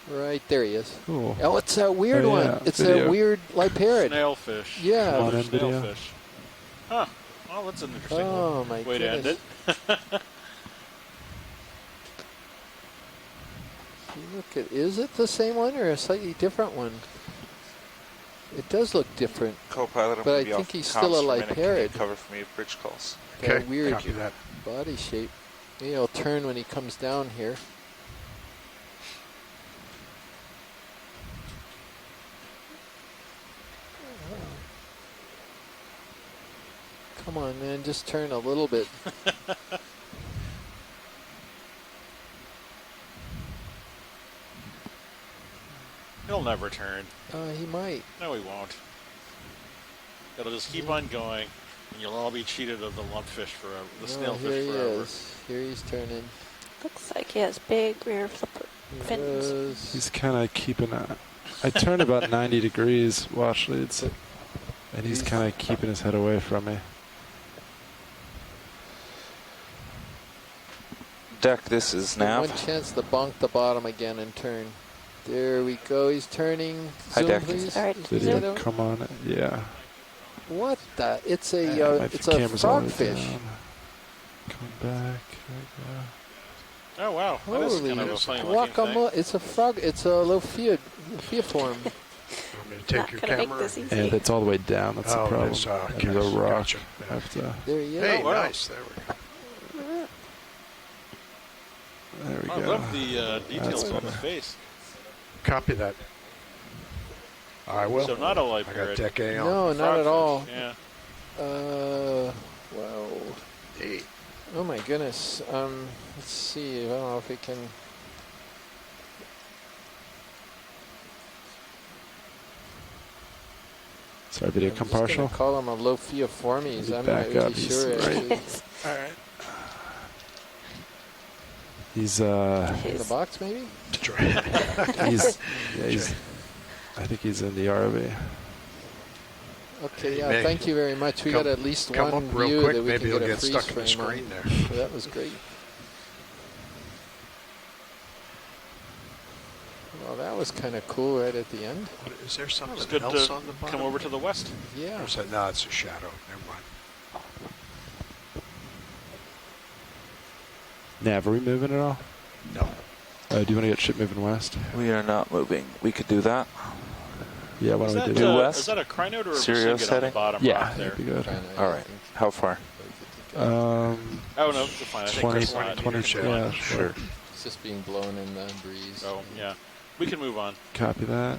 Right, there he is. Cool. Oh, it's a weird one. Yeah, it's video. a weird liparrid. Snailfish. Yeah. Snailfish. Huh. Oh, that's an interesting my way to end it. Look at, is it the same one or a slightly different one? It does look different. Co-pilot, but I think he's still a liparrid. Cover for me of bridge calls. Okay, weird body shape. Maybe he'll turn when he comes down here. Come on, man, just turn a little bit. He'll never turn. He might. No, he won't. It'll just keep on going, and you'll all be cheated of the lumpfish forever, the snailfish here he forever. is. Here he's turning. Looks like he has big rear flipper fins. He's kind of keeping I turned about 90 degrees, watch leads, and he's kind of keeping his head away from me. Deck, this is Nav. One chance to bonk the bottom again and turn. There we go. He's turning. Hi, Zoom, Deck. please. Video, come on. Yeah. What the? It's a it's a frogfish. Come back. Oh wow, that is Holy kind of a funny looking thing. guacamole! It's a frog. It's a Lophiiform. Want me to take your camera? And it's all the way down. That's the problem. And the rock. Gotcha. There you Hey, go. nice. There we go. There we I go. love the details on the face. Copy that. I will. So not a I got liparrid. deck A on. No, not at all. Yeah. Wow. Hey. Oh my goodness. Let's see. I don't know if we can. Sorry, video come partial. Call him a Lophiiformes. I'm not Back really up. sure. Right. All right. He's In the box, maybe. he's I think he's in the RV. Okay, yeah, thank you very much. We got at least come one up real view quick, that we maybe can he'll get a get freeze stuck in the frame on. screen there. So that was great. Well, that was kind of cool right at the end. Is there something It's good else to on the bottom? come over to the west. Yeah. Or is that, no, it's a shadow. Never mind. Nav, are we moving at all? No. Do you want to get ship moving west? We are not moving. We could do that. Yeah, why don't we do Due that? west? Is that a crinoid or a Sirius Basingid on the heading? bottom Yeah, rock there? that'd be good. All right. How far? Oh no, it's fine. I think 20, Chris Lyon 20, needs to yeah, run. sure. It's just being blown in the breeze. So yeah, we can move on. Copy that.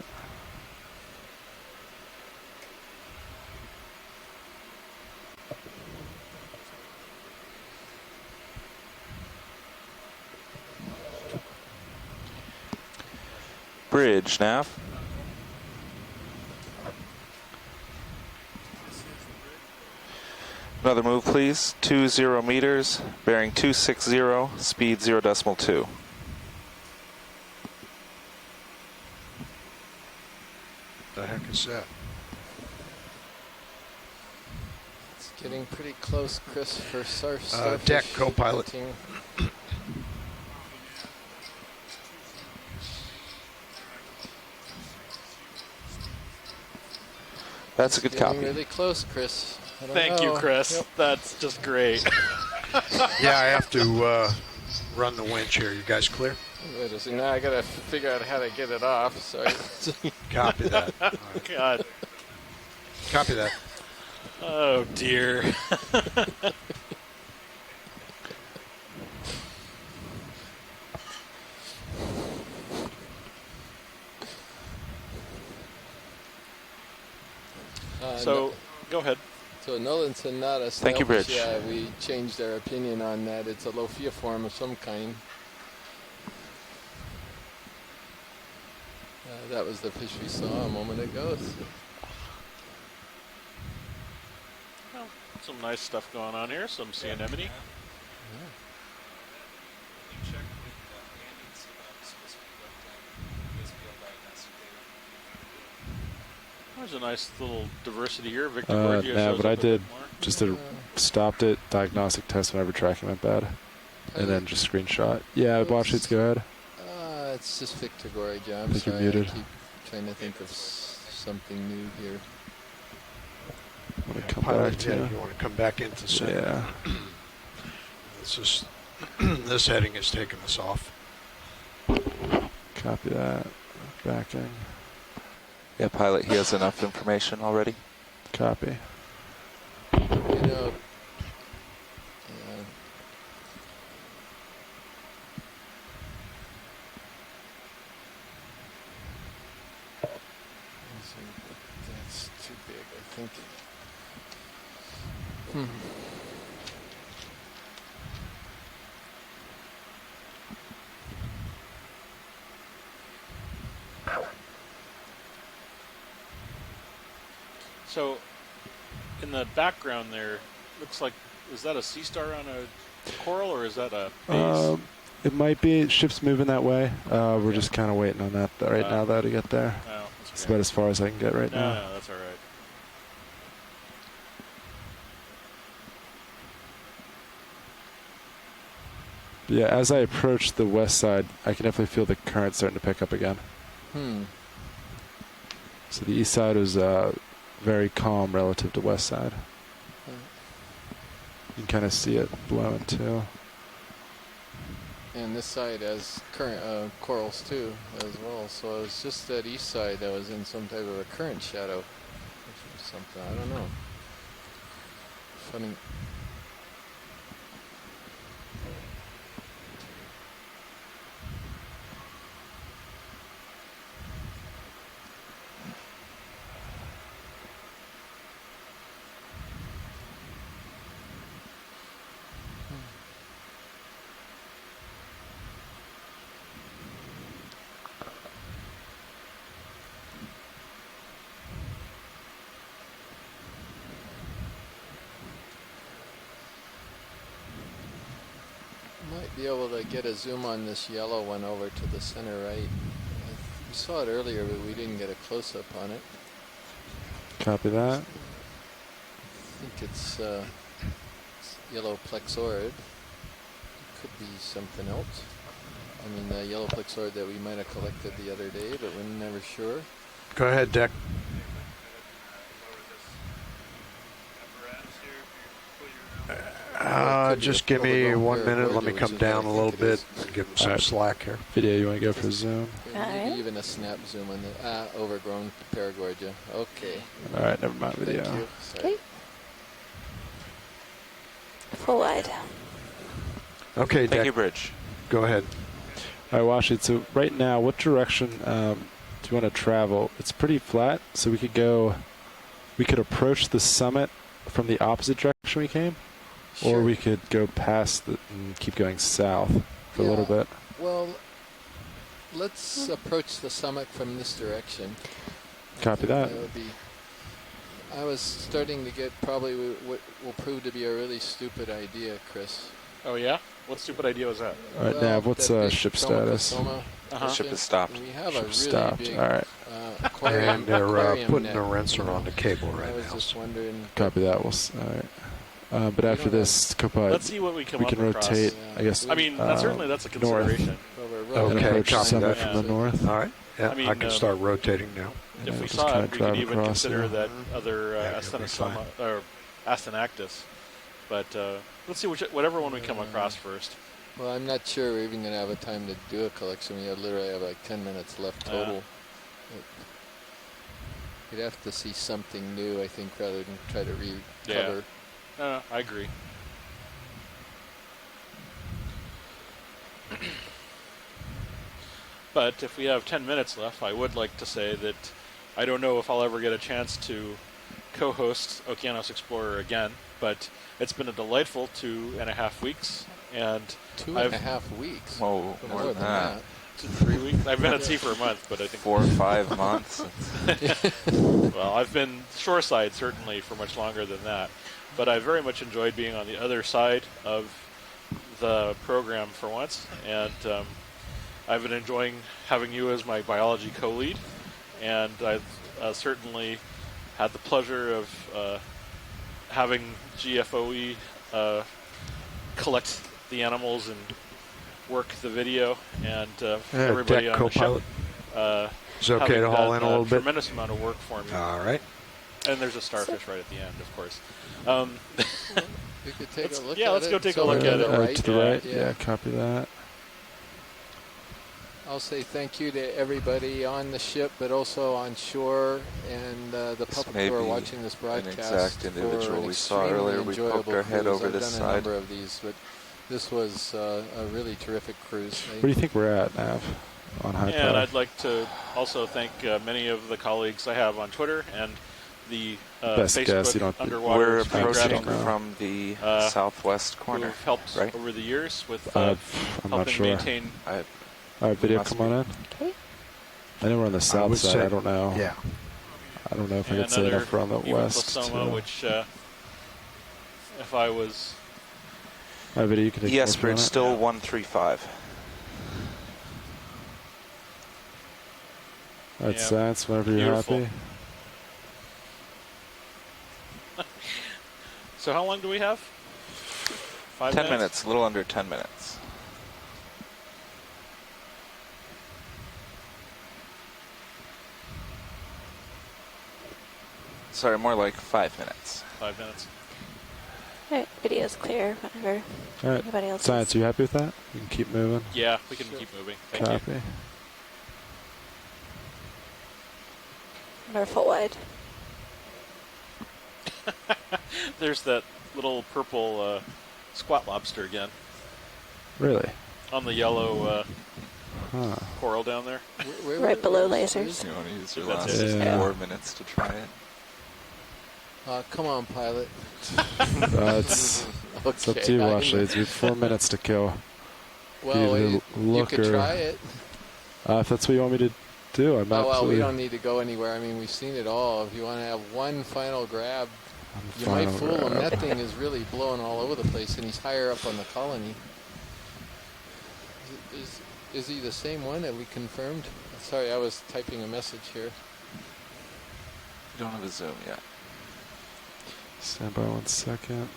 Bridge, Nav. Another move, please. 20 meters, bearing 260, speed 0.2. The heck is that? It's getting pretty close, Chris, for starfish. Deck, co-pilot. hunting. That's a good copy. Really close, Chris. Thank you, Chris. Yep. That's just great. Yeah, I have to run the winch here. You guys clear? Wait a second. Now I gotta figure out how to get it off. Sorry. Copy that. Right. God. Copy that. Oh dear. So, go ahead. So Nolan said not a Thank you, Bridge. Yeah, we changed our opinion on that. It's a lophia form of some kind. That was the fish we saw a moment ago. Well, some nice stuff going on here. Some sea anemone. Yeah. There's a nice little diversity here. Victor Borgia yeah, shows but up I a did bit more. just stopped it, diagnostic test whenever tracking went bad, and then just screenshot. Yeah, watch sheets, go ahead. It's just Victor Borgia. I'm I think sorry. you're muted. I keep trying to think of something new here. I'm gonna come Pilot, back to yeah, you want to come back into center. Yeah. This is this heading is taking us off. Copy that. Backing. Yeah, pilot, he has enough information already. Copy. You know, that's too big, I think. So, in the background there, looks like, is that a sea star on a coral, or is that a base? It might be. Ship's moving that way. We're just kind of waiting on that right now, though, to get there. No, it's about as far as I can get right now. No, that's all right. But yeah, as I approach the west side, I can definitely feel the current starting to pick up again. So the east side was very calm relative to west side. You can kind of see it blowing too. And this side has current corals too, as well. So it's just that east side that was in some type of a current shadow, or something. I don't know. Funny. Might be able to get a zoom on this yellow one over to the center right. We saw it earlier, but we didn't get a close-up on it. Copy that. I think it's yellow plexaurid. Could be something else. I mean, the yellow plexaurid that we might have collected the other day, but we're never sure. Go ahead, Dick. Just give me 1 minute. Let me come down a little bit and give him some slack here. Video, you want to go for a zoom? Maybe even a snap zoom on the overgrown Paragorgia. Okay. All right, never mind video. Thank you. Okay. Full wide. Okay, Dick. Thank you, Bridge. Go ahead. All right, Washi. So right now, what direction do you want to travel? It's pretty flat, so we could approach the summit from the opposite direction we came. Sure. Or we could go past and keep going south for a little bit. Well, let's approach the summit from this direction. Copy that. That would be. I was starting to get probably what will prove to be a really stupid idea, Chris. Oh yeah? What stupid idea was that? All right, Nav, what's ship status? The ship is stopped. We have Ship a really stopped. big All right. aquarium. And they're aquarium putting net. the rinser on the cable right I was now. just wondering. Copy that. All right. But after this, let's see what we come we up can across. rotate. I guess. I mean, that's that's a consideration. And Okay, approach the copy summit that. from the north. All right. Yeah, I mean, I can start rotating now. if we just saw kinda it, we drive could even across consider there. that other Yeah, you'll be fine. Astenosoma or Astenactus. But let's see whatever one we come across first. Well, I'm not sure we're even going to have a time to do a collection. We literally have like 10 minutes left total. You'd have to see something new, I think, rather than try to recover. Yeah. No, I agree. But if we have 10 minutes left, I would like to say that I don't know if I'll ever get a chance to co-host Okeanos Explorer again, but it's been a delightful 2.5 weeks. And 2.5 weeks? Whoa, more than that. 3 weeks? I've been at sea for a month, but I think 4 or 5 months. Well, I've been shoreside certainly for much longer than that, but I very much enjoyed being on the other side of the program for once, and I've been enjoying having you as my biology co-lead, and I've certainly had the pleasure of having GFOE collect the animals and work the video, and everybody on the ship is it okay to haul in a little bit? Tremendous amount of work for me. All right. And there's a starfish right at the end, of course. We could take a look at it. Yeah, let's go take a look at it. To the right, yeah, copy that. I'll say thank you to everybody on the ship, but also on shore, and the public who are watching this broadcast. An exact individual we saw earlier. We poked our head over this side. I've done a number of these, but this was a really terrific cruise. Where do you think we're at, Nav? On high and power? I'd like to also thank many of the colleagues I have on Twitter and the Facebook underwater. We're approaching from the southwest corner, who've helped right? over the years with I'm helping not sure. maintain. All right, video, come on in. Okay. I know we're on the south side. I don't know. Yeah. I don't know if I could say enough on the west. Which, if I was. All right, video, you can take yes, but it's still 135. All right, science, whenever you're happy. So how long do we have? 10 minutes, a little under 10 minutes. Sorry, more like 5 minutes. 5 minutes. Alright, video's clear, whatever. All right, Anybody else? science, are you happy with that? You can keep moving. Yeah, we can keep moving. Thank Copy. you. Or full wide. There's that little purple squat lobster again. Really? On the yellow coral down there. Right below lasers. You want to use your That's last 4 minutes to try it? Come on, pilot. It's up to you, Washblades. We have 4 minutes to kill. Well, you could try it. If that's what you want me to do, I'm well, we don't need to go anywhere. I mean, we've seen it all. If you want to have one final grab, you might fool him. That thing is really blowing all over the place, and he's higher up on the colony. Is he the same one that we confirmed? Sorry, I was typing a message here. You don't have a zoom yet. Stand by 1 second.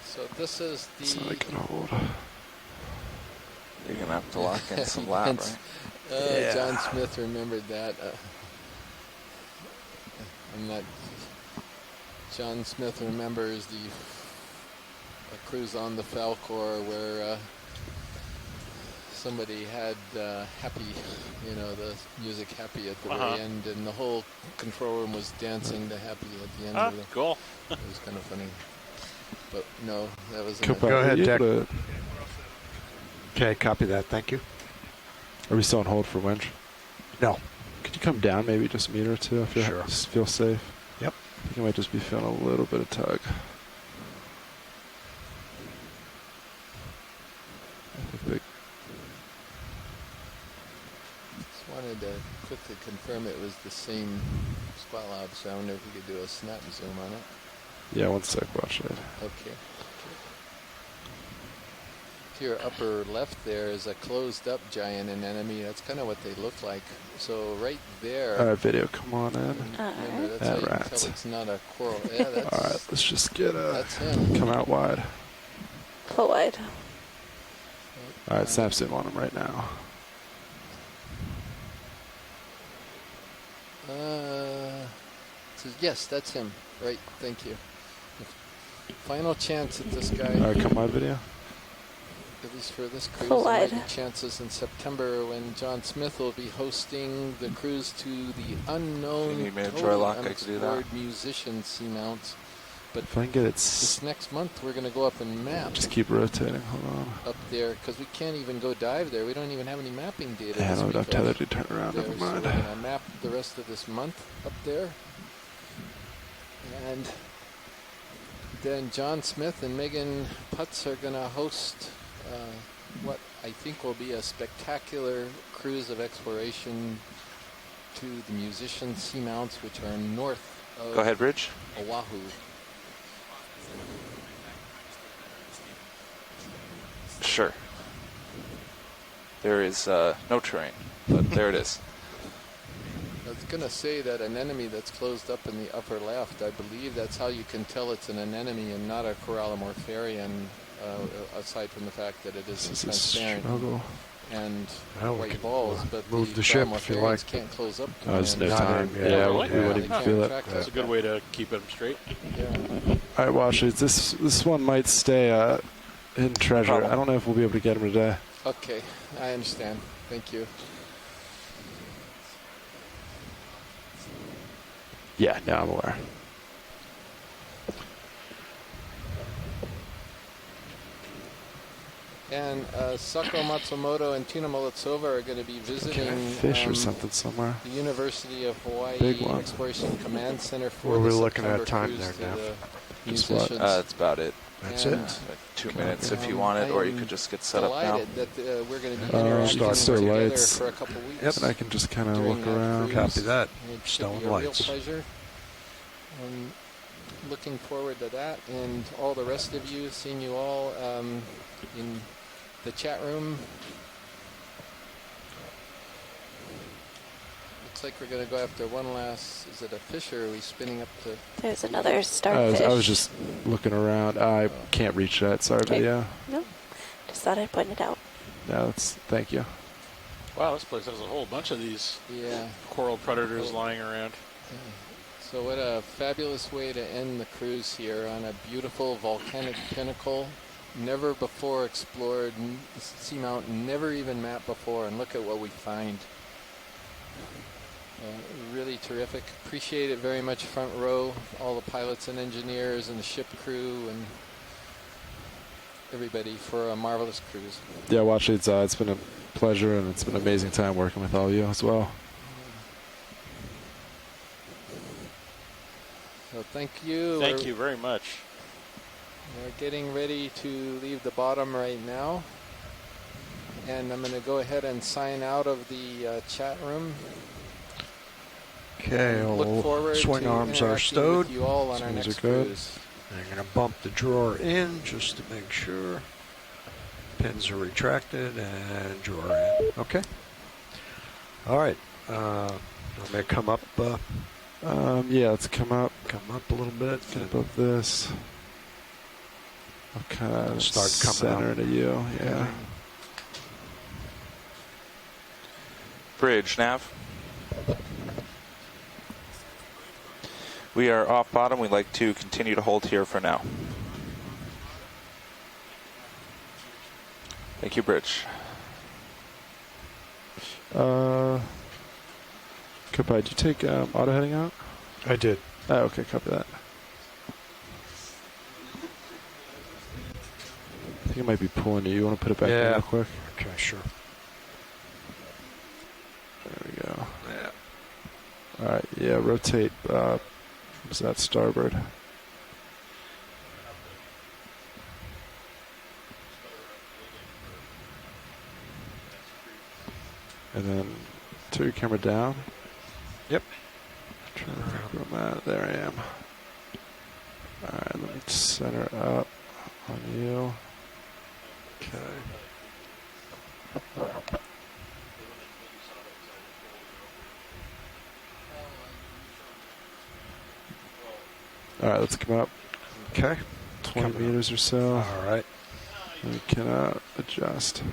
So this is the... It's not gonna hold. You're going to have to lock in some lab, right? John Smith remembered that. I'm not... John Smith remembers the cruise on the Falcor where somebody had Happy, the music Happy at the very end, and the whole control room was dancing to Happy at the end of it. Cool. It was kind of funny. But no, that was... Go ahead, Dick. Okay, copy that. Thank you. Are we still on hold for winch? No. Could you come down maybe just a meter or two if you feel safe? Yep. I think I might just be feeling a little bit of tug. Just wanted to quickly confirm it was the same squat lob, so I wonder if we could do a snap zoom on it. Yeah, 1 sec, watch it. Okay. your upper left there is a closed-up giant anemone. That's kind of what they look like. So right there. All right, video, come on in. Remember, that's how you can tell it's not a coral. Yeah, that's. All right, let's just get that's him. come out wide. Full wide. All right, snap zoom on him right now. So yes, that's him. Right, thank you. Final chance at this guy. All right, come on, video. At least for this cruise, Full there might wide. be chances in September when John Smith will be hosting the cruise to the unknown, You need me to totally dry lock, I can do that. unexplored musician Seamount. But If I can get it, this next month, we're going to go up and map just keep rotating. Hold on. up there because we can't even go dive there. We don't even have any mapping data. Yeah, this no, week I've tethered up to turn around. there. Never So mind. we're going to map the rest of this month up there. And then John Smith and Megan Putz are going to host what I think will be a spectacular cruise of exploration to the musician Seamounts, which are north of Go ahead, Bridge. Oahu. Sure. There is no terrain, but there it is. I was going to say that an anemone that's closed up in the upper left, I believe that's how you can tell it's an anemone and not a corallimorpharian, aside from the fact that it is transparent and white balls. But move the ship if you like. Can't close up to There's no them. time. Yeah, Yeah, really? we wouldn't even feel it. That's a good way to keep them straight. Yeah. All right, Washington, this one might stay hidden treasure. I don't know if we'll be able to get him today. Okay, I understand. Thank you. Yeah, no, I'm aware. And Sako Matsumoto and Tina Molitsova are going to be visiting Fish or something somewhere. the University of Hawaii Big one. Exploration Command Center for What are we the looking at September time cruise there to now? the Just what? musicians. That's about it. That's And it? Like 2 minutes if you want it, or you could just get set up now. delighted that we're going to be interacting Start together lights. for a couple weeks. Yep. And I can just kind of during look that around. cruise. Copy that. It should Stone be a real lights. pleasure. And looking forward to that, and all the rest of you, seeing you all in the chat room. Looks like we're going to go after one last. Is it a fish, or are we spinning up to? There's another starfish. I was just looking around. I can't reach that. Sorry, Okay. video. No, just thought I'd point it out. No, thank you. Wow, this place has a whole bunch of these coral predators lying around. So what a fabulous way to end the cruise here on a beautiful volcanic pinnacle. Never before explored, Seamount never even mapped before, and look at what we find. Really terrific. Appreciate it very much, front row, all the pilots and engineers and the ship crew and everybody for a marvelous cruise. Yeah, watch it. It's been a pleasure, and it's been an amazing time working with all of you as well. So thank you. Thank you very much. We're getting ready to leave the bottom right now. And I'm going to go ahead and sign out of the chat room. Okay, Look all forward swing to arms are interacting stowed. with you all on our Swings are next good. cruise. I'm going to bump the drawer in just to make sure. Pins are retracted and drawer in. Okay. All right. I may come up. Yeah, let's come up. Come up a little bit. Get above this. I'll kind of Start coming center up. to you. Yeah. Bridge, nav. We are off bottom. We'd like to continue to hold here for now. Thank you, Bridge. Goodbye. Did you take auto heading out? I did. Oh, okay. Copy that. I think it might be pulling you. You want to put it back in real quick? Okay, sure. There we go. Yeah. All right. Yeah. Rotate. What's that? Starboard. And then turn your camera down. Yep. Trying to think where I'm at. There I am. All right. Let me center up on you. Okay. All right, let's come up. Okay. 20 meters or so. All right. We can adjust.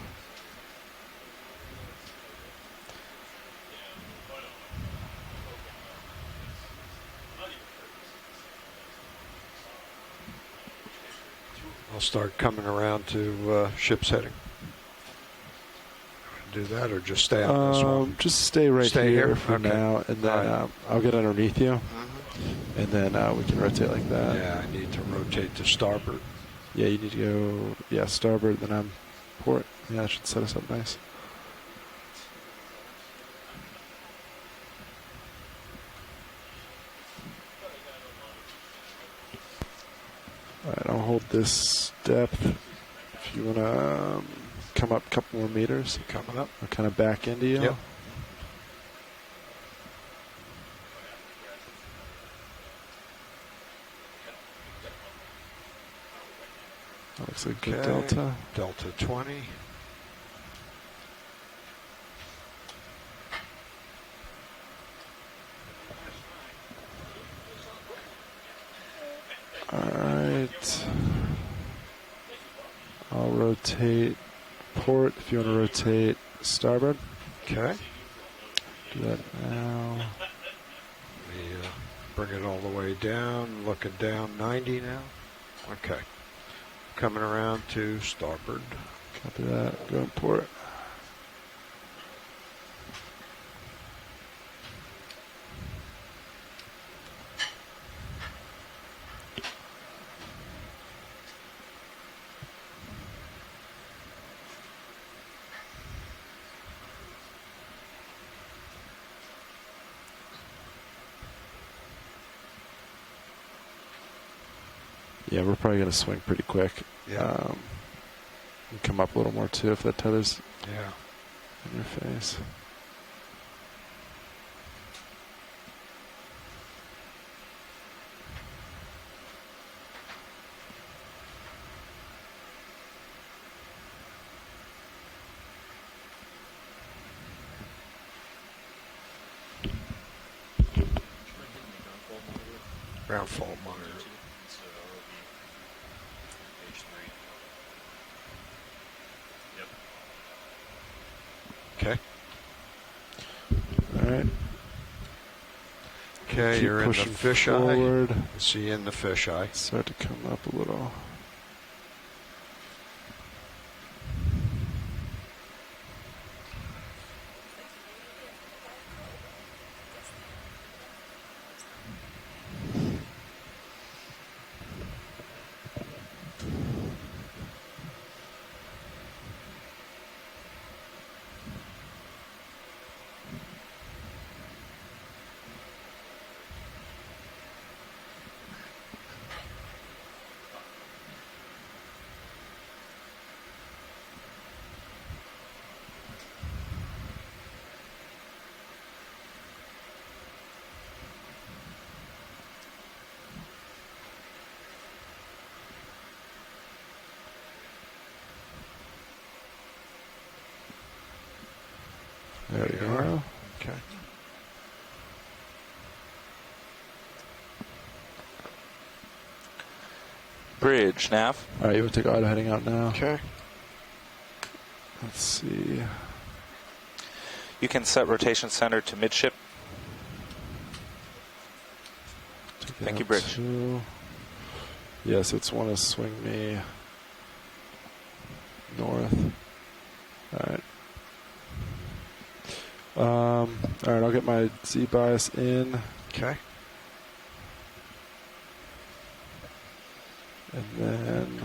I'll start coming around to ship's heading. Do that or just stay on this one? Just stay right here for okay. now, and then I'll get underneath you, and then we can rotate like that. Yeah, I need to rotate to starboard. Yeah, you need to go, starboard, then I'm port. Yeah, that should set us up nice. All right, I'll hold this depth. If you want to come up a couple more meters. Coming up. I'll kind of back into you. Yep. That looks like good delta. Delta 20. All right. I'll rotate port if you want to rotate starboard. Okay. Do that now. Let me bring it all the way down. Looking down 90 now. Okay. Coming around to starboard. Copy that. Go and port. Yeah, we're probably going to swing pretty quick. Yeah. And come up a little more too if that tether's in your face. Ground fault monitor. Okay. All right. Okay, Keep you're in the pushing fisheye. forward. See you in the fisheye. Start to come up a little. There we go. Okay. Bridge, nav. All right, you want to take auto heading out now? Okay. Let's see. You can set rotation center to midship. Thank you, Bridge. Yes, it's want to swing me north. All right. All right, I'll get my Z bias in. Okay. And then